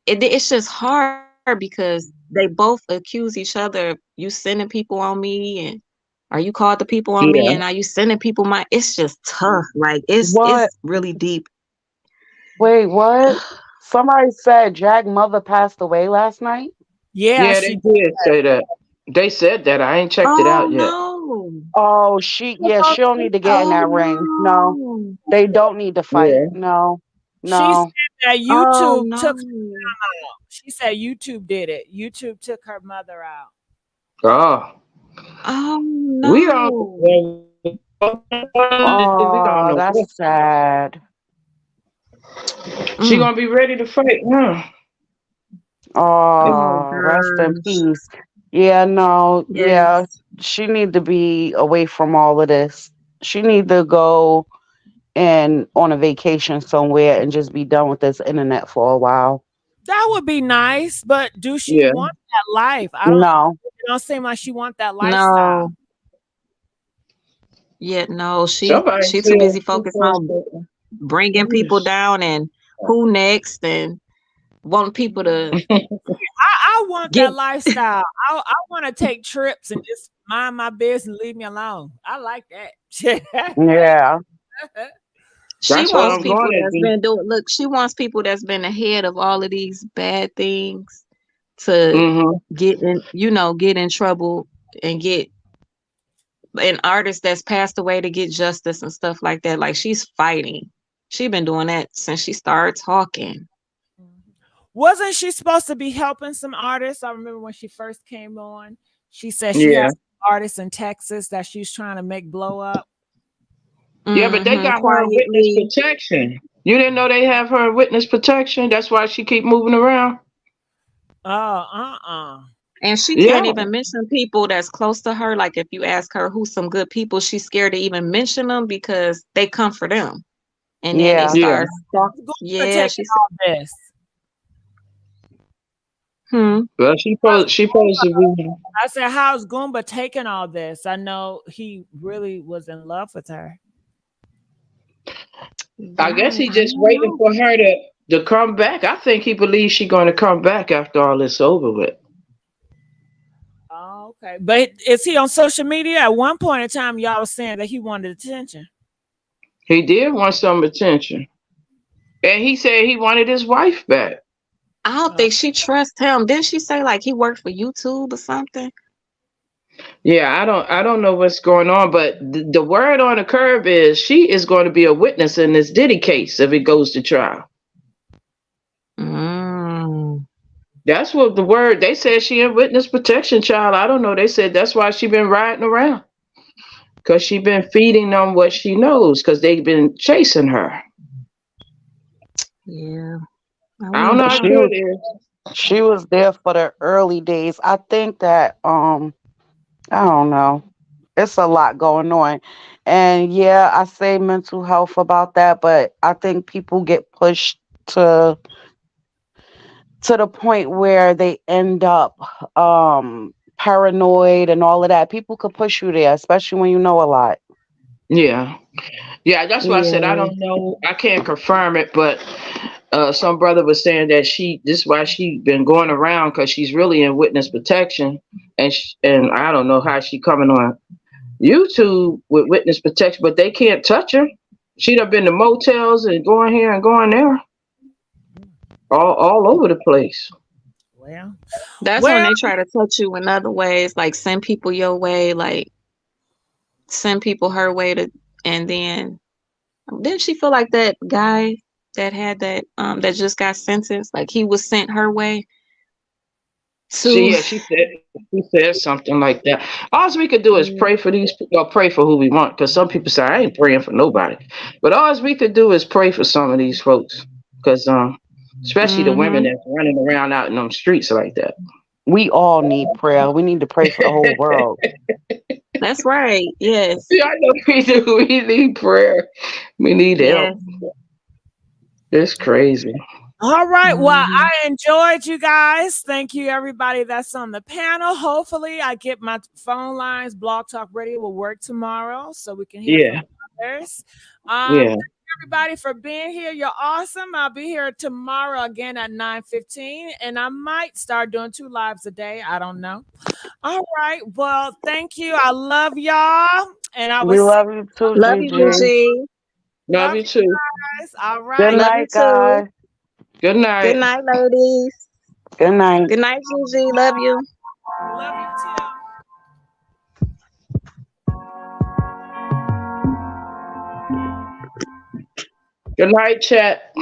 it's just hard because they both accuse each other of you sending people on me and are you called the people on me and are you sending people my it's just tough. Like it's really deep. Wait, what? Somebody said Jag mother passed away last night? Yeah, they did say that. They said that. I ain't checked it out yet. No. Oh, she don't need to get in that ring. No, they don't need to fight. No, She no. said that YouTube took her mom out. She said YouTube did it. YouTube took her mother out. Oh no. We don't. Oh, that's sad. She gonna be ready to fight, huh? Oh, rest in peace. Yeah, no, yeah. She need to be away from all of this. She need to go and on a vacation somewhere and just be done with this internet for a while. That would be nice, but do she want that life? I don't know. It don't seem like she want that lifestyle. No. Yeah, no, she too busy focused on bringing people down and who next and want people to. I want that lifestyle. I want to take trips and just mind my business, leave me alone. I like that. Yeah. She wants people that's been doing. Look, she wants people that's been ahead of all of these bad things to get in trouble and get an artist that's passed away to get justice and stuff like that. Like she's fighting. She's been doing that since she started talking. Wasn't she supposed to be helping some artists? I remember when she first came on, she said she has artists in Texas that she's trying to make blow up. Yeah, but they got her in witness protection. You didn't know they have her in witness protection? That's why she keep moving around? And she can't even mention people that's close to her. Like if you ask her who's some good people, she's scared to even mention them because they come for them. And then they start she's all this. Well, she supposed to be. I said, how's Goomba taking all this? I know he really was in love with her. I guess he just waiting for her to come back. I think he believes she's going to come back after all this over with. Oh, okay. But is he on social media? At one point in time, y'all was saying that he wanted attention. He did want some attention. And he said he wanted his wife back. I don't think she trusts him. Didn't she say like he worked for YouTube or something? Yeah, I don't know what's going on, but the word on the curb is she is going to be a witness in this Diddy case if it goes to trial. That's what the word, they said she in witness protection, child. I don't know. They said that's why she been riding around. Because she been feeding them what she knows because they've been chasing her. Yeah. I don't know how good it is. She was there for the early days. I think that I don't know. It's a lot going on. And yeah, I say mental health about that, but I think people get pushed to the point where they end up paranoid and all of that. People could push you there, especially when you know a lot. Yeah. Yeah, that's why I said I don't know. I can't confirm it, but some brother was saying that this is why she been going around because she's really in witness protection, and I don't know how she coming on YouTube with witness protection, but they can't touch her. She done been to motels and going here and going there, all over the place. Well, that's when they try to touch you in other ways, like send people your way, like send people her way and then didn't she feel like that guy that had that that just got sentenced, like he was sent her way she said something like that. All we could do is pray for these people, or pray for who we want, because some people say I ain't praying for nobody, but all we could do is pray for some of these folks, because especially the women that's running around out in them streets like that. We all need prayer. We need to pray for the whole world. That's right. Yes. Yeah, I know we do. We need prayer. We need help. It's crazy. All right. Well, I enjoyed you guys. Thank you, everybody that's on the panel. Hopefully, I get my phone lines. Blog Talk Radio will work tomorrow, so we can hear from Yes. Yeah. Thank you everybody for being here. You're awesome. I'll be here tomorrow again at 9:15, and I might start doing 2 lives a day. I don't know. All right. Well, thank you. I love y'all, and I We will see love you too, Love you, Gigi. Gigi. Love you too. guys. All Good right. Love you night, too. guys. Good night. Good night, ladies. Good night. Good night, Gigi. Love you. Love you too. Good night, chat.